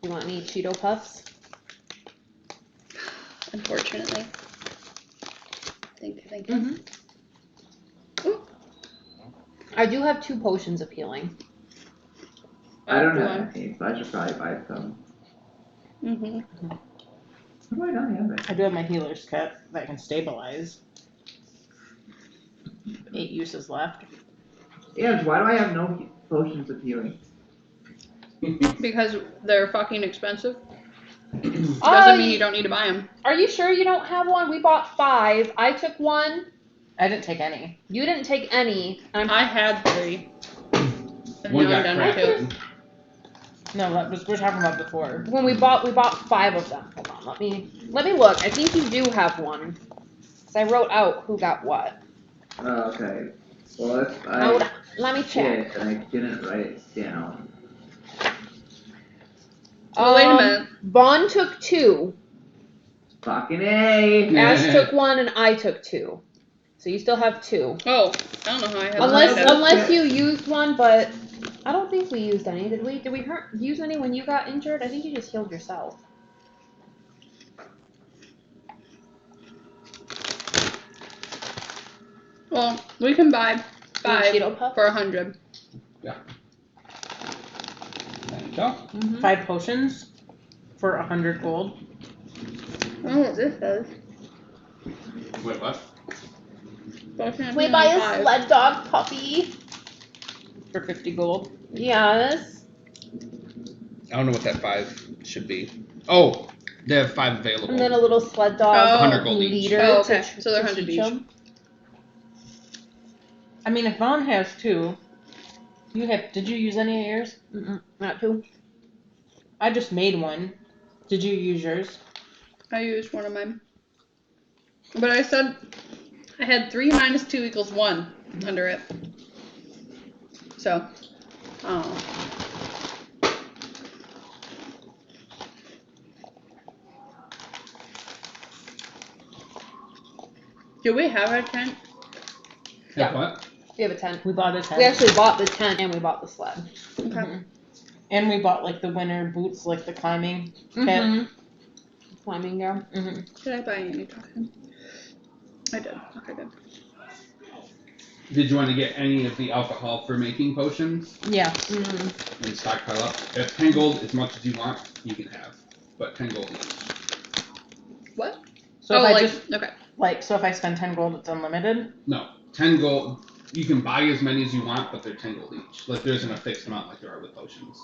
You want any Cheeto puffs? Unfortunately. Thank you. Mm-hmm. I do have 2 potions of healing. I don't have any, so I should probably buy some. Mm-hmm. Why do I not have it? I do have my healer's kit that can stabilize. 8 uses left. And why do I have no potions of healing? Because they're fucking expensive. Doesn't mean you don't need to buy them. Are you sure you don't have one? We bought 5. I took 1. I didn't take any. You didn't take any. I had 3. And One now I'm got done with cracked. 2. No, that was we're talking about before. When we bought 5 of them. Hold on, let me look. I think you do have one. So I wrote out who got what. Oh, okay. Well, if Hold I on, let me check. did and I didn't write it down. Well, wait a minute. Vaughn took 2. Fucking A! Ash took 1 and I took 2. So you still have 2. Oh, I don't know how I had Unless that. unless you used one, but I don't think we used any. Did we? Did we use any when you got injured? I think you just healed yourself. Well, we can buy 5 Cheeto puff? for 100. There you go. 5 potions for 100 gold. I don't know what this says. Wait, what? We buy a sled dog puppy. For 50 gold. Yes. I don't know what that 5 should be. Oh, they have 5 available. And then a little sled dog 100 gold each. leader. Oh, okay. To So they're to 100 teach each. 'em. I mean, if Vaughn has 2, did you use any of yours? Not 2. I just made one. Did you use yours? I used one of mine. But I said I had 3 minus 2 equals 1 under it. So, oh. Do we have a tent? Yeah. What? We have a tent. We bought a tent. We actually bought the tent and we bought the sled. Okay. Mhm. And we bought like the winter boots, like the climbing kit. Mm-hmm. Climbing down. Mm-hmm. Did I buy any token? I did. Okay, good. Did you want to get any of the alcohol for making potions Yeah. Mm-hmm. and stockpile up? If 10 gold, as much as you want, you can have. But 10 gold each. What? So oh, if I like, just okay. so if I spend 10 gold, it's unlimited. No, 10 gold. You can buy as many as you want, but they're 10 gold each. Like there isn't a fixed amount like there are with potions.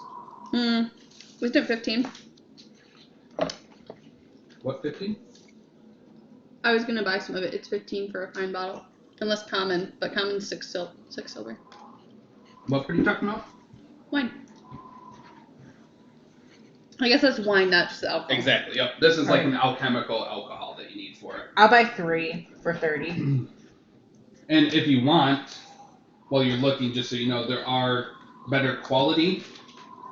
We did 15. What, 15? I was gonna buy some of it. It's 15 for a fine bottle, unless common, but common's 6 silver. What are you talking about? Wine. I guess that's wine, not just alcohol. Exactly. Yep. This is like Right. an alchemical alcohol that you need for it. I'll buy 3 for 30. And if you want, while you're looking, just so you know, there are better quality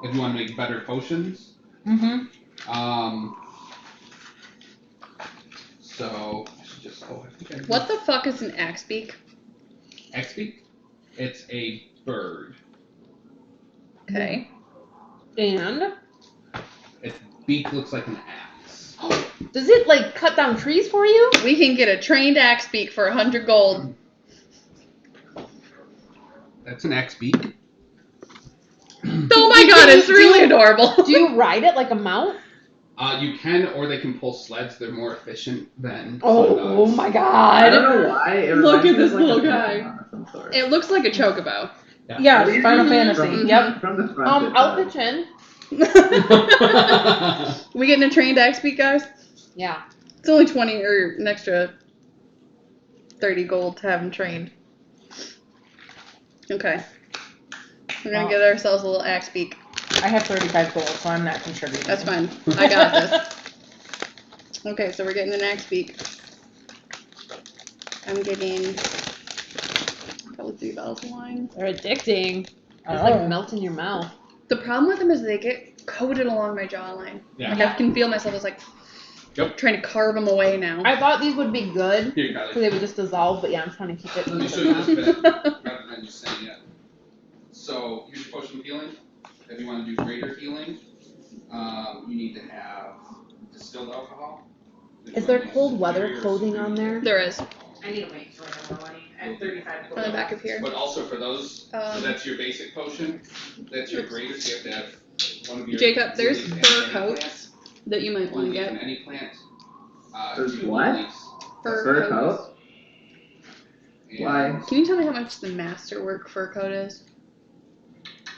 if you want to make better potions. Mm-hmm. So I should just I think I What the fuck is an axe beak? X-beak? It's a bird. Okay. And Its beak looks like an axe. does it like cut down trees for you? We can get a trained axe beak for 100 gold. That's an X-beak. Oh my god, it's really adorable. Do you ride it like a mount? You can, or they can pull sleds. They're more efficient than Oh sled my I god. don't know why. It Look reminds at me this of, like, little a guy. Pokemon of some sort. It looks like a chocobo. Yeah, Mhm. Final Fantasy. From- Yep. From the front. it I'll does. pitch in. We getting a trained axe beak, guys? Yeah. It's only 20 or an extra 30 gold to have him trained. Okay. We're gonna get ourselves a little axe beak. I have 35 gold, so I'm not contributing. That's fine. I got this. Okay, so we're getting an axe beak. I'm getting probably 3 bottles of wine. They're addicting. It's Oh. like melt in your mouth. The problem with them is they get coated along my jawline. Yeah. Like I can feel myself as like trying to carve them away now. I thought these would be good Here, because Kylie. they would just dissolve, but yeah, I'm trying to keep it. Let me in show you the this bit rather than just saying it. So here's your potion of healing. If you want to do greater healing, you need to have distilled alcohol. If you Is there want to use cold weather superior clothing on there? There is. I need to wait until I have more money. I have 35 gold. On the back of here. But also for those, so Um, that's your basic potion. That's your oops. greater, so you have to have one of your. Jacob, there's leaves and fur any coats plants. that you might want One to leaf in get. any plant. There's 2 what? leaves. Fur coat? And Why? Can you tell me how much the masterwork fur coat is?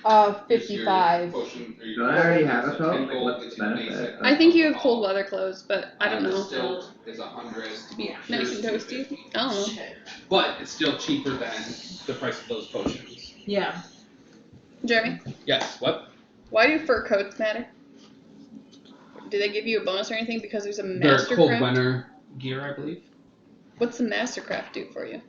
here's your 55. potion, or your Don't I already potion, have a so coat? 10 Like, gold what's gets the you benefit? basic I think you have alcohol. cold weather clothes, but I don't know. Distilled is 100. Yeah, Pure nice is and toasty. 250. I don't know. But it's still cheaper than the price of those potions. Yeah. Jeremy, Yes. What? why do fur coats matter? Do they give you a bonus or anything because there's a They're cold mastercraft? winter gear, I believe. What's the mastercraft do for you?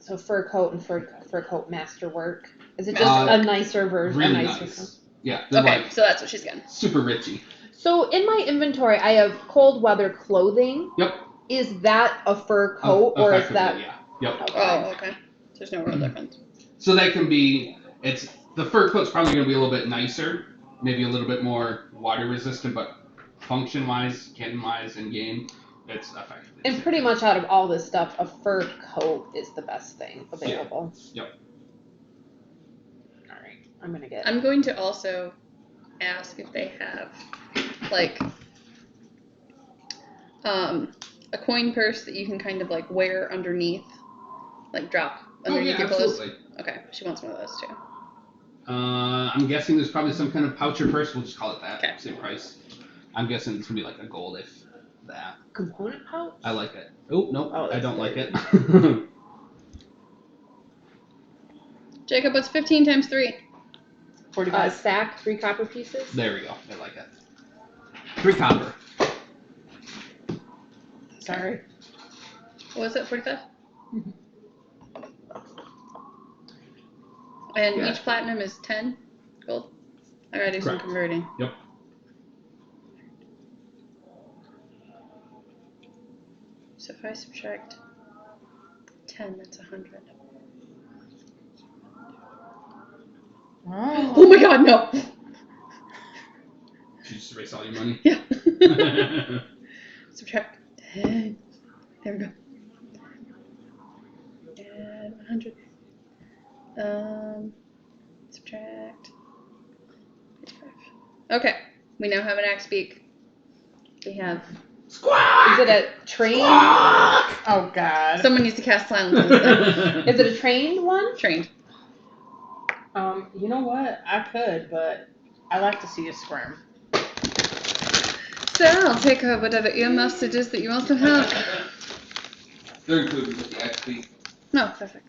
So fur coat and fur coat masterwork. Is it just Uh, a nicer version? Really a nicer nice. Yeah. They're Okay, like so that's what she's getting. super richy. So in my inventory, I have cold weather clothing. Yep. Is that a fur coat or is that? Effectively, yeah. Yep. Okay. Oh, okay. There's no real difference. So they can be. It's the fur coat's probably going to be a little bit nicer, maybe a little bit more water resistant, but function wise, cannon wise, in game, it's effectively. the And same. pretty much out of all this stuff, a fur coat is the best thing available. Yep. All right, I'm gonna get. I'm going to also ask if they have, like, a coin purse that you can kind of, like, wear underneath, like, drop underneath your clothes. Absolutely. Okay, she wants one of those, too. I'm guessing there's probably some kind of pouch or purse. We'll just call it that. Okay. Same price. I'm guessing it's gonna be like a gold if that. Component pouch? I like it. Oh no, Oh, I that's don't like it. Jacob, what's 15 times 3? 45. Sack, 3 copper pieces. There we go. I like it. 3 copper. Sorry. What was it, 45? And Yeah. each platinum is 10 gold? I gotta do some Correct. converting. Yep. So if I subtract 10, that's 100. Oh. Oh my god, no! Did you just erase all your money? Yeah. Subtract 10. There we go. Add 100. Subtract 55. Okay, we now have an axe beak. We have. Squawk! Is it a trained? Squawk! Oh God. Someone needs to cast silence on this thing. Is it a trained one? Trained. You know what? I could, but I like to see you squirm. sir. I'll take whatever earmuffs it is that you also have. They're included with the XP. No, perfect.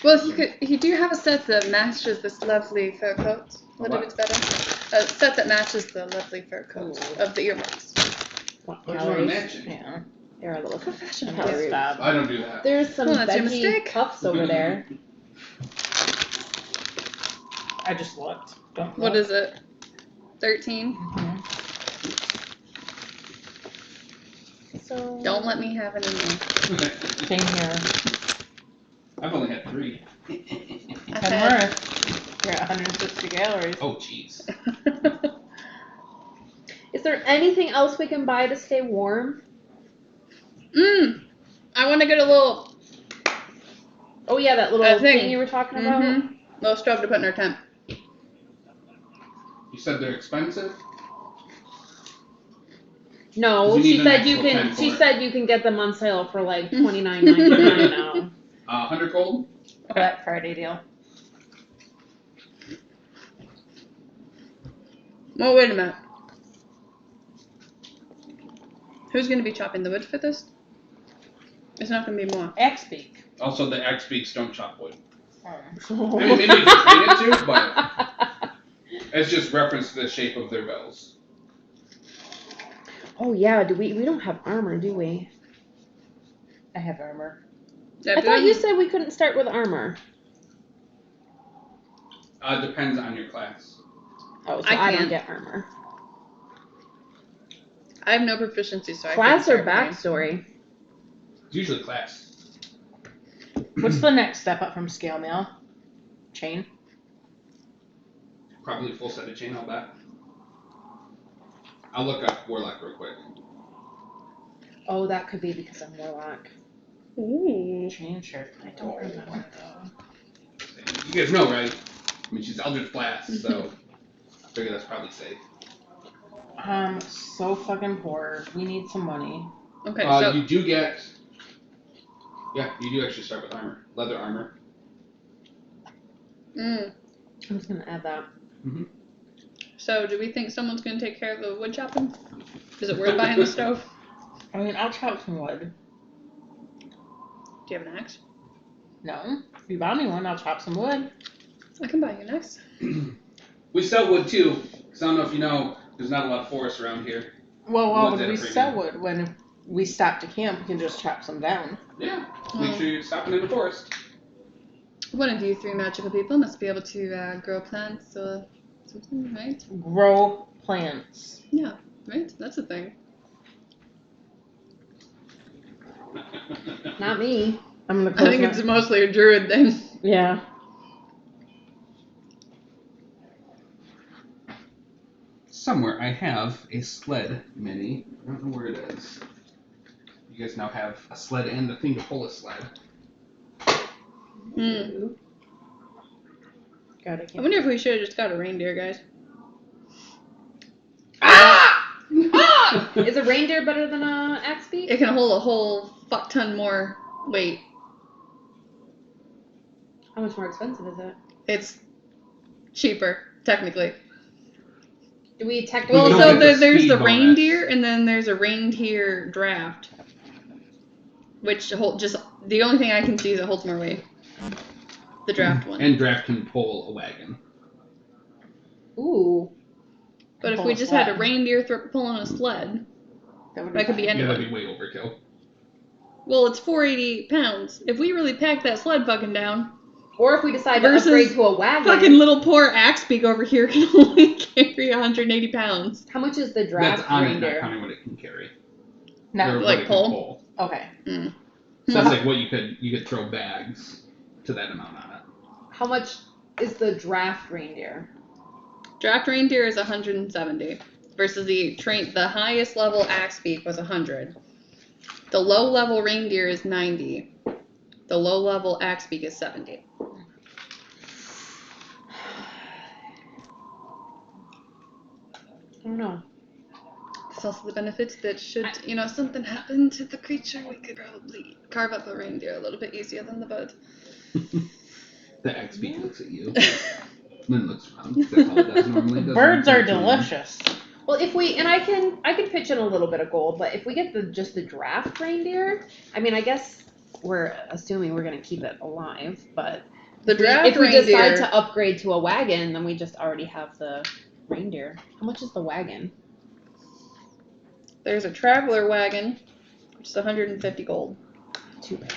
Well, if you do have a set that matches this lovely fur coat a little bit better. A set that matches the lovely fur coat of the earmuffs. What do you want to match it? Yeah. They're a little Professional. calories. Stop. I don't do that. There's some Well, that's your veggie mistake. puffs over there. I just looked. Don't look. What is it? 13? Mhm. So Don't let me have any more. Same here. I've only had 3. I've 10 had- more. You're at 160 calories. Oh, jeez. is there anything else we can buy to stay warm? I want to get a little Oh yeah, that little thing. thing you were talking about. little stove to put in our tent. You said they're expensive? No, You need she an said actual you can. tent for She it. said you can get them on sale for like $29.99 now. 100 gold? Black Friday deal. Well, wait a minute. Who's going to be chopping the wood for this? It's not going to be more. Axe beak. Also, the X beaks don't chop wood. Oh. I mean, maybe you can train it to, but it's just reference to the shape of their bells. Oh yeah, we don't have armor, do we? I have armor. I thought you said we couldn't start with armor. Depends on your class. Oh, so I I don't can't. get armor. I have no proficiency, so Class I or can't start backstory? It's usually class. What's the next step up from scale mail? Chain. Probably full set of chain, all that. I'll look up Warlock real quick. Oh, that could be because I'm warlock. Ooh. Chain shirt. I don't remember though. You guys know, right? I mean, she's Eldritch Blast, so I figure that's probably safe. So fucking poor. We need some money. Okay, so You do get... Yeah, you do actually start with armor. Leather armor. I'm just gonna add that. So do we think someone's going to take care of the wood chopping? Is it worth buying the stove? I mean, I'll chop some wood. Do you have an axe? No. If you buy me one, I'll chop some wood. I can buy you an axe. We sell wood too, because I don't know if you know, there's not a lot of forest around here. Well, why Wood's would at a we premium. sell wood when if we stop to camp, we can just chop some down? Yeah, make sure you're stopping in the forest. One of you 3 magical people must be able to grow plants or something, right? Grow plants. Yeah, right? That's a thing. Not me. I'm gonna I close think my... it's mostly a druid thing. Yeah. Somewhere I have a sled mini. I don't know where it is. You guys now have a sled and the thing to pull a sled. Hmm. God, I I can't. wonder if we should have just got a reindeer, guys. Is a reindeer better than a axe beak? It can hold a whole fuck ton more weight. How much more expensive is it? It's cheaper, technically. Do we We technically? Well, don't so get the there's speed the bonus. reindeer, and then there's a reindeer draft. Which just the only thing I can see is it holds more weight. The draft one. And draft can pull a wagon. Ooh. But if Pull we a just sled. had a reindeer pulling a sled, that could be Yeah, anyone. that'd be way overkill. Well, it's 480 pounds. If we really pack that sled fucking down, Or if we decide to Versus upgrade to a wagon. fucking little poor Axebeak over here can only carry 180 pounds. How much is the That's draft on it, not reindeer? counting what it can carry. Not Or like what it pull? can pull. okay. Mm. So that's like what you could throw bags to that amount on it. How much is the draft reindeer? Draft reindeer is 170 versus the highest level Axebeak was 100. The low level reindeer is 90. The low level Axebeak is 70. I don't know. There's also the benefit that should, something happen to the creature, we could probably carve up a reindeer a little bit easier than the bird. The XP looks at you. then it looks around. That's all it does normally. It doesn't Birds are do too much. delicious. Well, if we and I could pitch in a little bit of gold, but if we get just the draft reindeer, I mean, I guess we're assuming we're gonna keep it alive, but The draft if we reindeer. decide to upgrade to a wagon, then we just already have the reindeer. How much is the wagon? There's a traveler wagon, which is 150 gold. Too bad.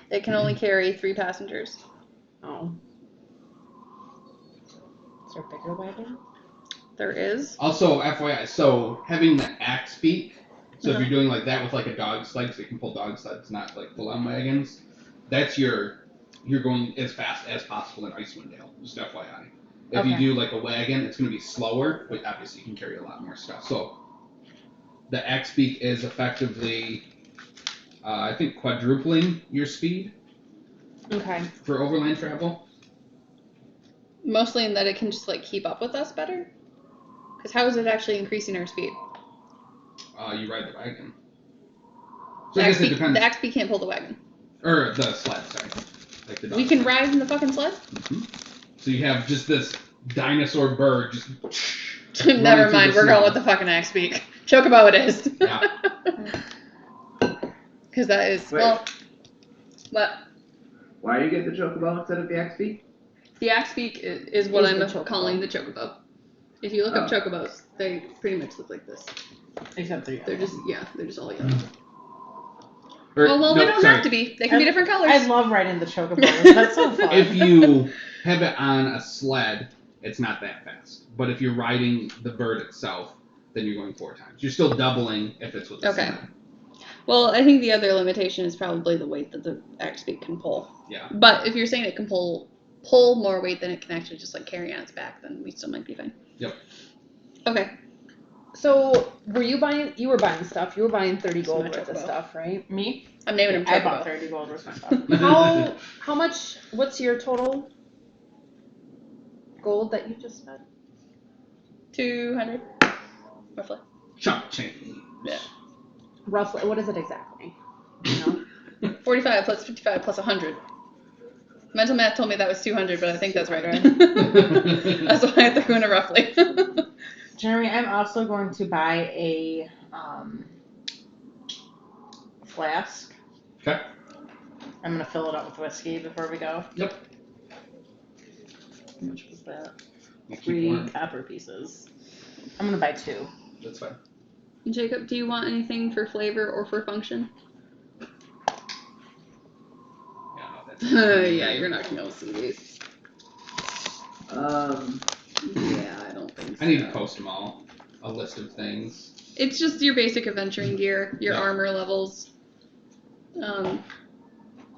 It can only carry 3 passengers. Oh. Is there a bigger wagon? There is. Also, FYI, so having the axe beak, so if Uh-huh. you're doing like that with like a dog sled, so you can pull dog sleds, not like full-on wagons, that's you're going as fast as possible in Icewind Dale, just FYI. If you Okay. do like a wagon, it's going to be slower, but obviously you can carry a lot more stuff. So the axe beak is effectively, I think, quadrupling your speed Okay. for overland travel. Mostly in that it can just like keep up with us better. Because how is it actually increasing our speed? You ride the wagon. So The I axe, guess it depends. the axe beak can't pull the wagon. Or the sled, sorry. Like the dog We can sled. ride in the fucking sled? So you have just this dinosaur bird just. Never through mind, the we're snow. going with the fucking axe beak. Chocobo it is. Yeah. Because that is, Wait. well, what? Why are you getting the chocobo instead of the XP? The axe beak is what Is I'm the chocobo. calling the chocobo. If you look up Oh. chocobos, they pretty much look like this. Except they're They're just, they're just all yellow. Or, Well, no, they don't sorry. have to be. They can be different colors. I love riding the chocobos. That's so fun. If you have it on a sled, it's not that fast. But if you're riding the bird itself, then you're going 4 times. You're still doubling if it's with the Okay. sled. Well, I think the other limitation is probably the weight that the axe beak can pull. Yeah. But if you're saying it can pull more weight than it can actually just like carry on its back, then we still might be fine. Yep. Okay. So, you were buying stuff. You were buying 30 It's gold my worth of chocobo. stuff, right? Me? I'm naming him I Chocobo. bought 30 gold worth of stuff. How much, what's your total gold that you just spent? 200, roughly. Chump change. Yeah. Roughly, what is it exactly? You know? 45 plus 55 plus 100. Mental math told me that was 200, but I think that's right. That's why I threw in a roughly. Jeremy, I'm also going to buy a flask. Okay. I'm going to fill it up with whiskey before we go. Yep. How much was that? You keep 3 warm. copper pieces. I'm going to buy 2. That's fine. Jacob, do you want anything for flavor or for function? Yeah, no, that's Yeah, you're not gonna see these. Yeah, I don't think so. I need to post them all. A list of things. It's just your basic adventuring gear, your Yeah. armor levels. You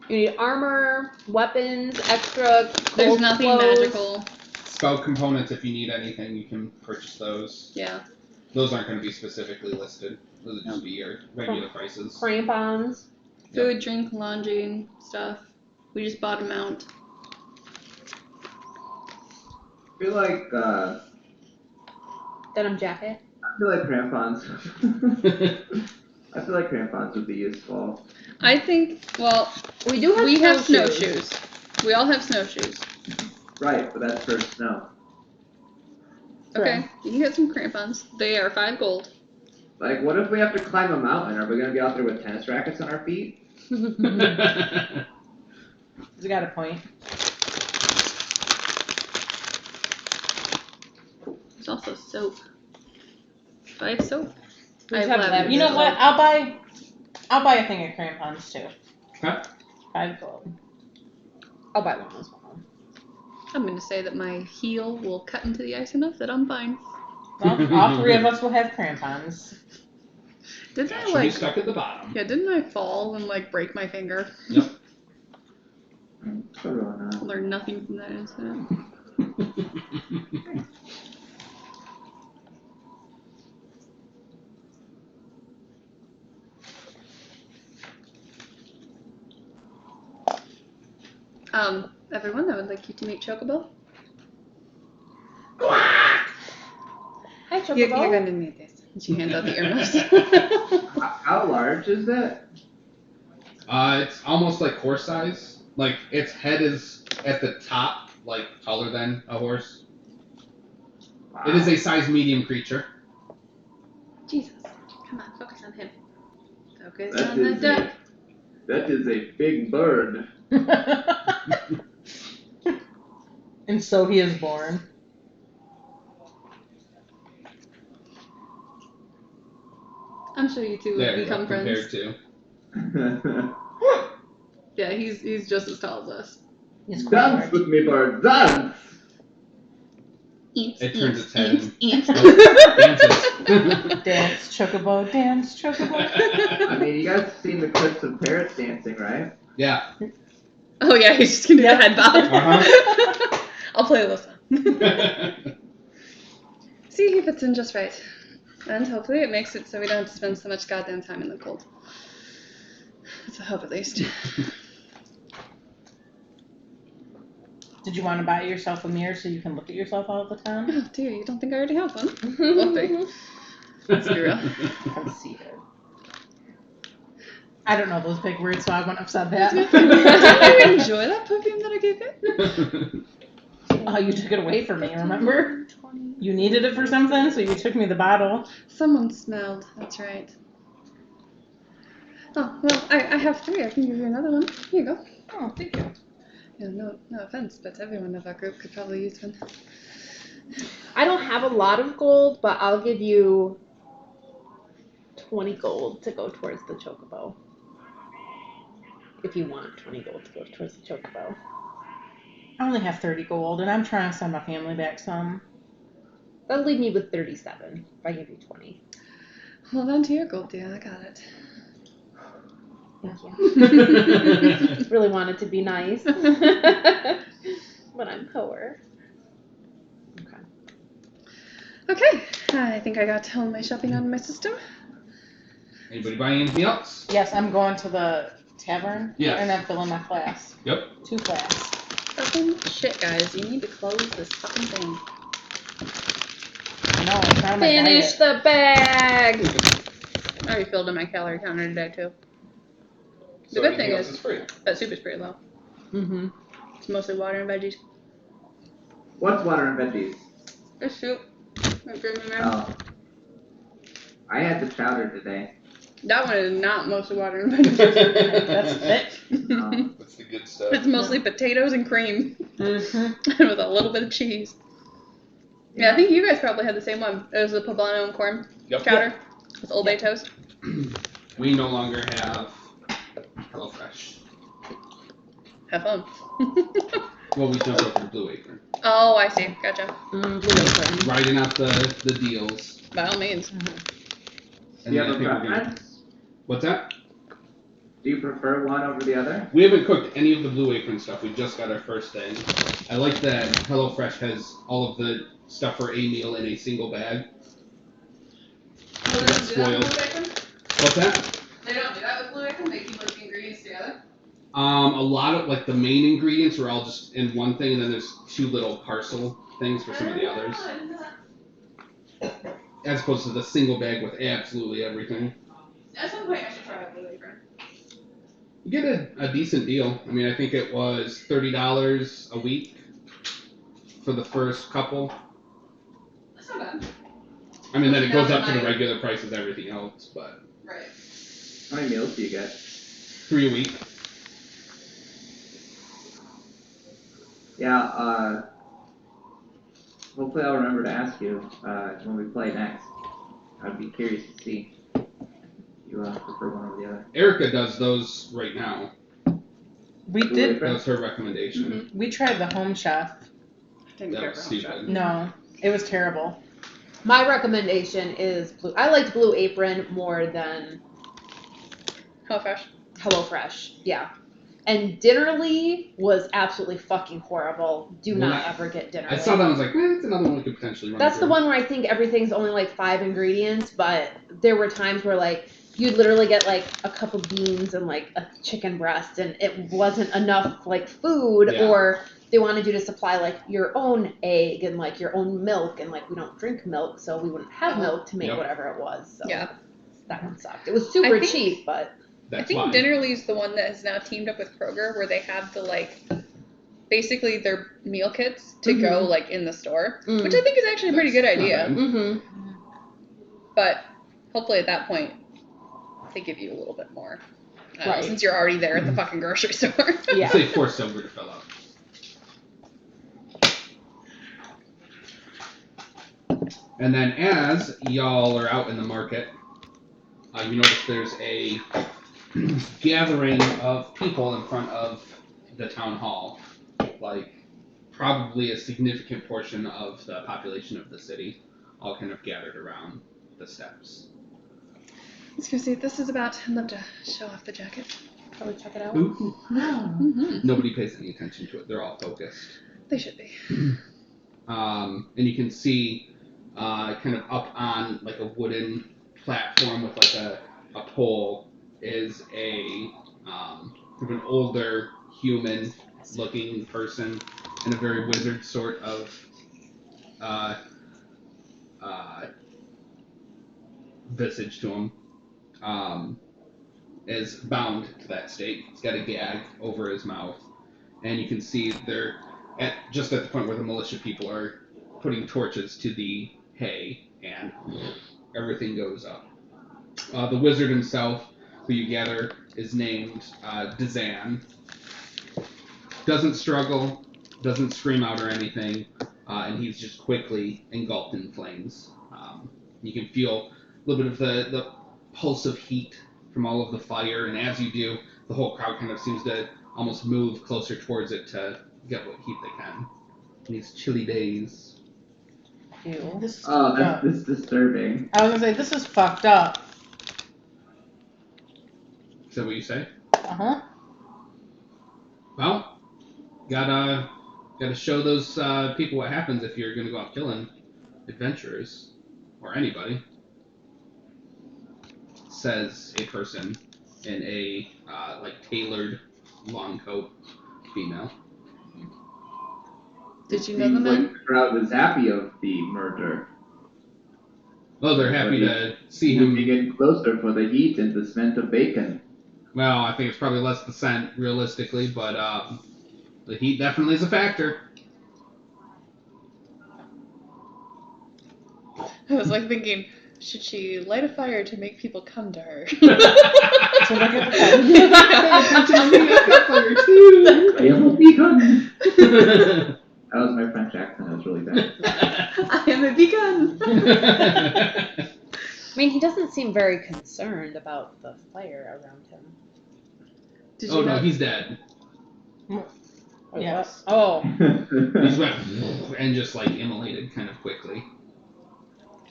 need armor, weapons, extra gold There's nothing clothes. magical. Spell components, if you need anything, you can purchase those. Yeah. Those aren't going to be specifically listed. Those will just be your regular prices. Crampons. Food, drink, lodging, stuff. We just bought a mount. I feel like Denim jacket. crampons. I feel like crampons would be useful. I think, well, We do have we have snowshoes. snowshoes. We all have snowshoes. Right, but that's for snow. Okay, you can get some crampons. They are 5 gold. Like, what if we have to climb a mountain? Are we gonna be out there with tennis rackets on our feet? You got a point. There's also soap. Do I have soap? We I have have lavender. lavender. You know what? I'll buy a thing of crampons too. Okay. 5 gold. I'll buy one as well. I'm going to say that my heel will cut into the ice enough that I'm fine. Well, all 3 of us will have crampons. Didn't That I should be stuck at the bottom. Yeah, didn't I fall and break my finger? Yep. Probably not. Learned nothing from that incident. Everyone, I would like you to meet Chocobo. Hi, Chocobo. You're going to need this. And she hands out the earmuffs. How large is that? It's almost like horse size. Like its head is at the top like taller than a horse. Wow. It is a size medium creature. Jesus. Come on, focus on him. Focus That on the is duck. That is a big bird. And so he is born. I'm sure you two There would you go, become friends. compared to. Yeah, he's just as tall as us. He's quite Dance large. with me, bird, dance! It turns its head and eats. dances. Dance, chocobo, dance, chocobo. I mean, you guys have seen the clips of parrots dancing, right? Yeah. Oh yeah, he's just gonna do Yep. the head bob. Uh-huh. I'll play this one. See, he fits in just right. And hopefully it makes it so we don't have to spend so much goddamn time in the cold. That's a hope, at least. Did you want to buy yourself a mirror so you can look at yourself all the time? Oh dear, you don't think I already have one? Okay. Let's be real. Conceited. I don't know those big words, so I wouldn't have said that. Did you enjoy that perfume that I gave you? Oh, you took it away from me, remember? You needed it for something, so you took me the bottle. Someone smelled, that's right. Oh, well, I have 3. I can give you another one. Here you go. Oh, thank you. Yeah, no offense, but everyone of our group could probably use one. I don't have a lot of gold, but I'll give you 20 gold to go towards the chocobo. If you want 20 gold to go towards the chocobo. I only have 30 gold, and I'm trying to send my family back some. That'll leave me with 37 if I give you 20. Hold on to your gold, dear. I got it. Thank you. Really wanted to be nice. But I'm poor. Okay, I think I got all my shopping on my system. Anybody buying anything else? Yes, I'm going to the tavern, Yes. and I'm filling my flask. Yep. 2 flasks. Fucking shit, guys. You need to close this fucking thing. I know, I'm trying my Finish diet. the bag! I refilled on my calorie counter today, too. So The good thing anything else is, free. that soup is pretty low. Mm-hmm. It's mostly water and veggies. What's water and veggies? This soup. That gravy man. Oh. I had the chowder today. That one is not mostly water and veggies. That's thick. That's the good stuff. It's mostly potatoes and cream. Mm-hmm. With a little bit of cheese. Yeah, I think you guys probably had the same one. It was the poblano and corn Yep. chowder with Old Bay toast. We no longer have HelloFresh. Have fun. Well, we jumped over to Blue Apron. Oh, I see. Gotcha. Blue apron. Riding out the deals. By all means. And Do you have then I a think we're gonna- preference? What's that? Do you prefer one over the other? We haven't cooked any of the Blue Apron stuff. We just got our first thing. I like that HelloFresh has all of the stuff for a meal in a single bag. They don't do that with Blue Apron? What's that? They don't do that with Blue Apron? They keep like the ingredients together? A lot of like the main ingredients are all just in one thing, and then there's 2 little parcel things for some of the others. As opposed to the single bag with absolutely everything. At some point I should try a Blue Apron. You get a decent deal. I mean, I think it was $30 a week for the first couple. That's not bad. I mean, then it goes up to the regular price as everything else, but Right. How many meals do you get? 3 a week. Yeah, hopefully I'll remember to ask you when we play next. I'd be curious to see if you prefer one over the other. Erica does those right now. We Blue did. Apron? That was her recommendation. Mm-hmm. We tried the Home Chef. Didn't That care was for Home stupid. No, it was terrible. My recommendation is Blue. I liked Blue Apron more than HelloFresh. HelloFresh. Yeah. And Dinnerly was absolutely fucking horrible. Do Well, not that- ever get Dinnerly. I saw that and I was like, it's another one we could potentially run That's the through. one where I think everything's only like 5 ingredients, but there were times where like you'd literally get like a cup of beans and like a chicken breast, and it wasn't enough like food, Yeah. or they wanted you to supply like your own egg and like your own milk, and like we don't drink milk, so we wouldn't have milk to make Yep. whatever it was. So Yeah. that one sucked. It was super I think- cheap, but That's I think why. Dinnerly's the one that has now teamed up with Kroger where they have the like basically their meal kits to go like in the store, Mm. which I think is actually a pretty good That's not idea. bad. Mm-hmm. But hopefully at that point they give you a little bit more. Right. Since you're already there at the fucking grocery store. Yeah. Say 4 silver to fill up. And then as y'all are out in the market, you notice there's a gathering of people in front of the town hall. Like, probably a significant portion of the population of the city all kind of gathered around the steps. Let's go see what this is about. I'd love to show off the jacket. Probably check it out. Ooh. Mm-hmm. Nobody pays any attention to it. They're all focused. They should be. And you can see kind of up on like a wooden platform with like a pole is a sort of an older human looking person in a very wizard sort of visage to him, is bound to that stake. He's got a gag over his mouth, and you can see they're just at the point where the militia people are putting torches to the hay, and everything goes up. The wizard himself, who you gather, is named Dazan. Doesn't struggle, doesn't scream out or anything, and he's just quickly engulfed in flames. You can feel a little bit of the pulse of heat from all of the fire, and as you do, the whole crowd kind of seems to almost move closer towards it to get what heat they can. In these chilly days. Ew. This is Oh, fucked up. that's disturbing. I was gonna say, this is fucked up. Is that what you say? Uh-huh. Well, gotta show those people what happens if you're gonna go out killing adventurers or anybody. Says a person in a like tailored long coat female. Did you know the Seems like men? the crowd is happy of the murder. Well, they're happy to see him. Moving in closer for the heat and the scent of bacon. Well, I think it's probably less the scent, realistically, but the heat definitely is a factor. I was like thinking, should she light a fire to make people come to her? So look at the I am a beacon. That was my French accent. It was really bad. I am a beacon. I mean, he doesn't seem very concerned about the fire around him. Did you Oh know? no, he's dead. Yes. Oh. He's went and just like immolated kind of quickly,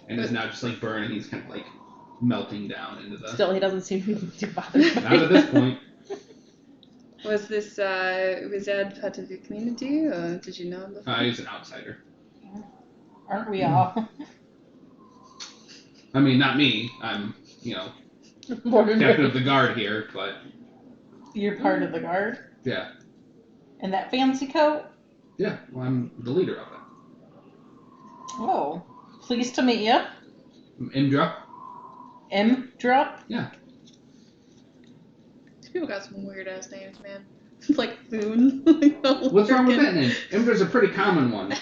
and is now just like burned, and he's kind of like melting down into the. Still, he doesn't seem too bothered. Not at this point. Was this wizard part of your community, or did you know him before? He's an outsider. Aren't we all? I mean, not me. I'm, captain of the guard here, but You're part of the guard? yeah. In that fancy coat? Yeah, well, I'm the leader of it. Oh. Pleased to meet you. Imdra? Imdra? Yeah. These people got some weird ass names, man. It's like Thune. What's wrong with that name? Imdra's a pretty common one.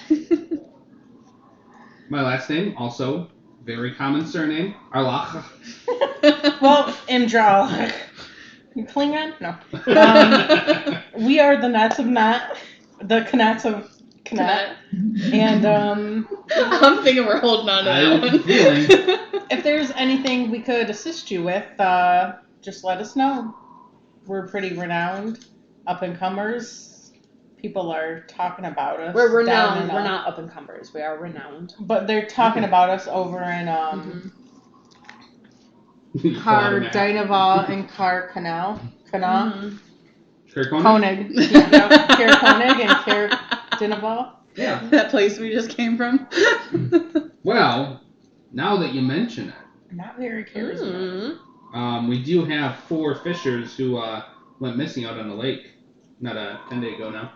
My last name, also very common surname, Arlach. Well, Imdra. You Klingon? No. We are the Nats of Nat. The Knats of Knat. And, I'm thinking we're holding on to that one. if there's anything we could assist you with, just let us know. We're pretty renowned, up-and-comers. People are talking about us. We're renowned. We're not up-and-comers. We are renowned. But they're talking about us over in Car Dynaval and Car Canal. Koenig. Yeah, Car Koenig and Car Dynaval. Yeah. That place we just came from. Well, now that you mention it, Not very charismatic. we do have 4 fishers who went missing out on the lake. Not 10 days ago now.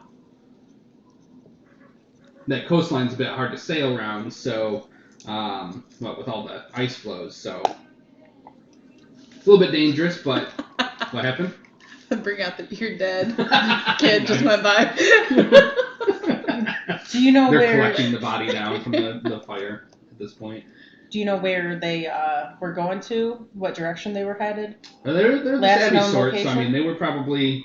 That coastline's a bit hard to sail around, so, with all the ice flows, so. It's a little bit dangerous, but what happened? Bring out your dead kid just went by. Do you know They're where? collecting the body down from the fire at this point. Do you know where they were going to? What direction they were headed? They're the Last savvy known sort, so I location? mean they were probably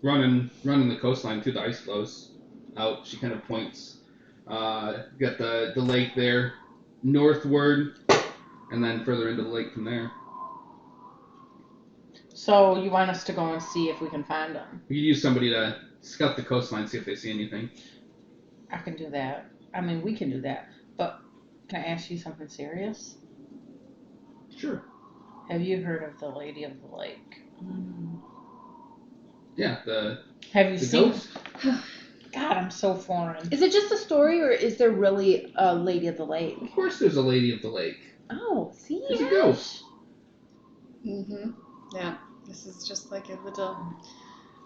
running the coastline through the ice floes. Out, she kind of points. Got the lake there, northward, and then further into the lake from there. So you want us to go and see if we can find them? We could use somebody to scout the coastline, see if they see anything. I can do that. I mean, we can do that. But can I ask you something serious? Sure. Have you heard of the Lady of the Lake? Yeah, Have you the seen? ghost. God, I'm so foreign. Is it just a story, or is there really a Lady of the Lake? Of course, there's a lady of the lake. Oh, see? There's a ghost. Yeah. This is just like a little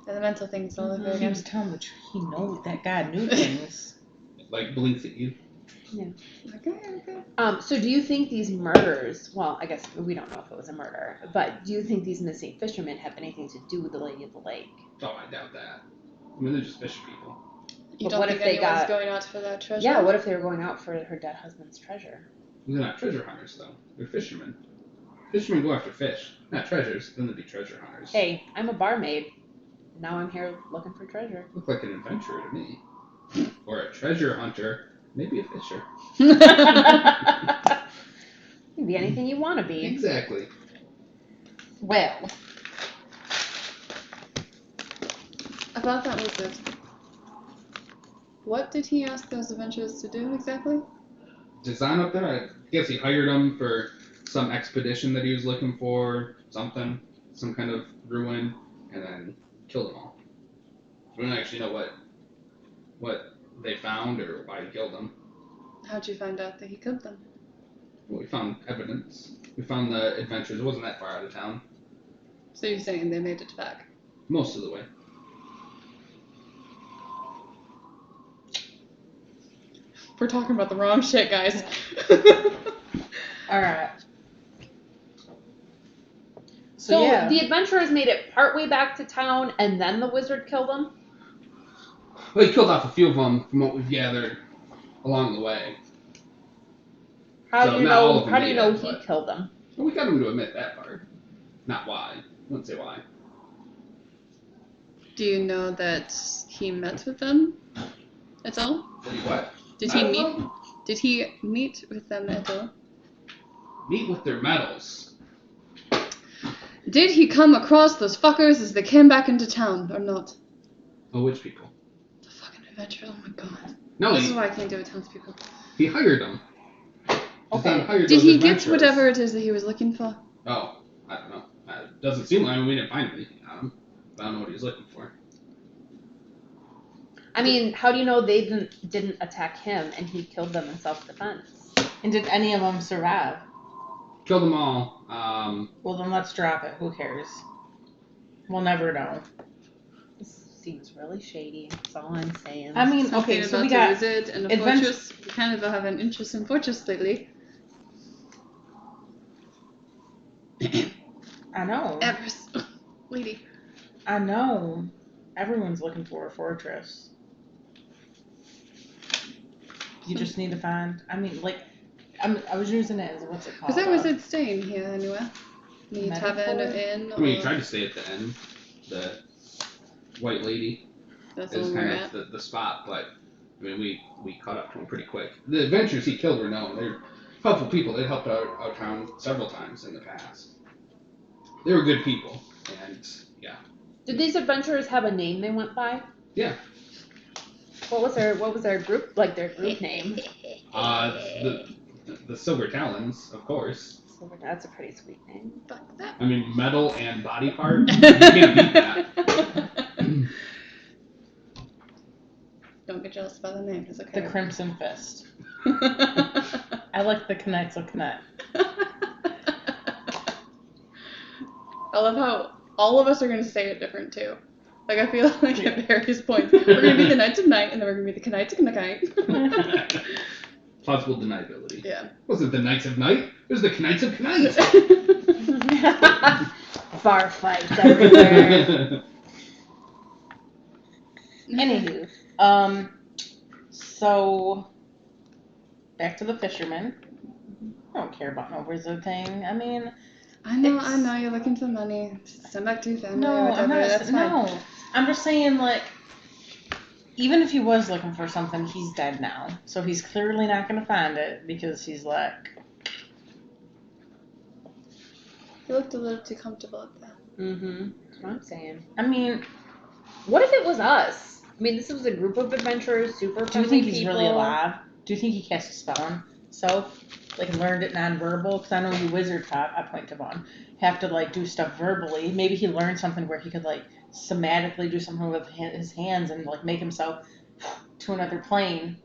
elemental things all over He again. was telling the truth. He knows that guy knew things. Like blinks at you. Okay. So do you think these murders, well, I guess we don't know if it was a murder, but do you think these missing fishermen have anything to do with the Lady of the Lake? Oh, I doubt that. I mean, they're just fish people. You But don't what think if they anyone's got- going out for that treasure? Yeah, what if they were going out for her dead husband's treasure? They're not treasure hunters, though. They're fishermen. Fishermen go after fish, not treasures. Then they'd be treasure hunters. Hey, I'm a barmaid. Now I'm here looking for treasure. Look like an adventurer to me. Or a treasure hunter. Maybe a fisher. You can be anything you want to be. Exactly. Well, I thought that was it. What did he ask those adventurers to do exactly? Design up there, I guess he hired them for some expedition that he was looking for, something, some kind of ruin, and then killed them all. We don't actually know what they found or why he killed them. How'd you find out that he killed them? Well, we found evidence. We found the adventures. It wasn't that far out of town. So you're saying they made it back? Most of the way. We're talking about the wrong shit, guys. alright. So yeah. the adventurers made it partway back to town, and then the wizard killed them? Well, he killed off a few of them from what we've gathered along the way. How So do you not all know? of them How do you made know it, he but- killed them? Well, we got him to admit that part. Not why. I wouldn't say why. Do you know that he met with them at all? Did he what? Did he Met meet? with them? Did he meet with them at all? Meet with their medals. Did he come across those fuckers as they came back into town or not? Oh, which people? The fucking adventure! Oh my god! No, This is he, why I can't do it, townspeople. he hired them. Okay. Hired Did those he get adventurers. whatever it is that he was looking for? Oh, I don't know. It doesn't seem like we didn't find anything on him. But I don't know what he was looking for. I mean, how do you know they didn't attack him and he killed them in self-defense? And did any of them survive? Killed them all. Well, then let's drop it. Who cares? We'll never know. This seems really shady. That's all I'm saying. I mean, Something okay, so about we a got wizard and a advent- fortress. We kind of have an interest in fortress lately. I know. Everest. Lady. I know. Everyone's looking for a fortress. You just need to find. I mean, like, I was using it as what's it called? Was that wizard staying here anywhere? The Metaphor? tavern or inn? I mean, he or- tried to stay at the end. The white lady That's is where we're kind at. of the spot, but I mean, we caught up to him pretty quick. The adventurers he killed were known. They're helpful people. They helped out town several times in the past. They were good people, and yeah. Did these adventurers have a name they went by? Yeah. What was their group, like their group name? The Silver Talons, of course. That's a pretty sweet name. Fuck that. I mean, metal and body part. You can't beat that. Don't get jealous about the name. It's okay. The Crimson Fist. I like the Knights of Knet. I love how all of us are going to say it different too. Like, I feel like at various points, we're going to be the Knights of Night, and then we're going to be the Knights of Night. plausible deniability. Yeah. It wasn't the Knights of Night. It was the Knights of Knights. Bar fights everywhere. Anywho, so back to the fisherman. I don't care about no wizard thing. I mean, I know, you're looking for money. Send back to your family or no, whatever, I'm not. that's fine. No, I'm just saying, like, even if he was looking for something, he's dead now, so he's clearly not gonna find it because he's like. You looked a little too comfortable at that. That's what I'm saying. I mean, What if it was us? I mean, this was a group of adventurers, super do you friendly think he's people. really alive? Do you think he cast a spell on himself? Like, learned it non-verbal? Because I know you wizard top, I point to Vaughn, have to, like, do stuff verbally. Maybe he learned something where he could, like, somatically do something with his hands and, like, make himself to another plane.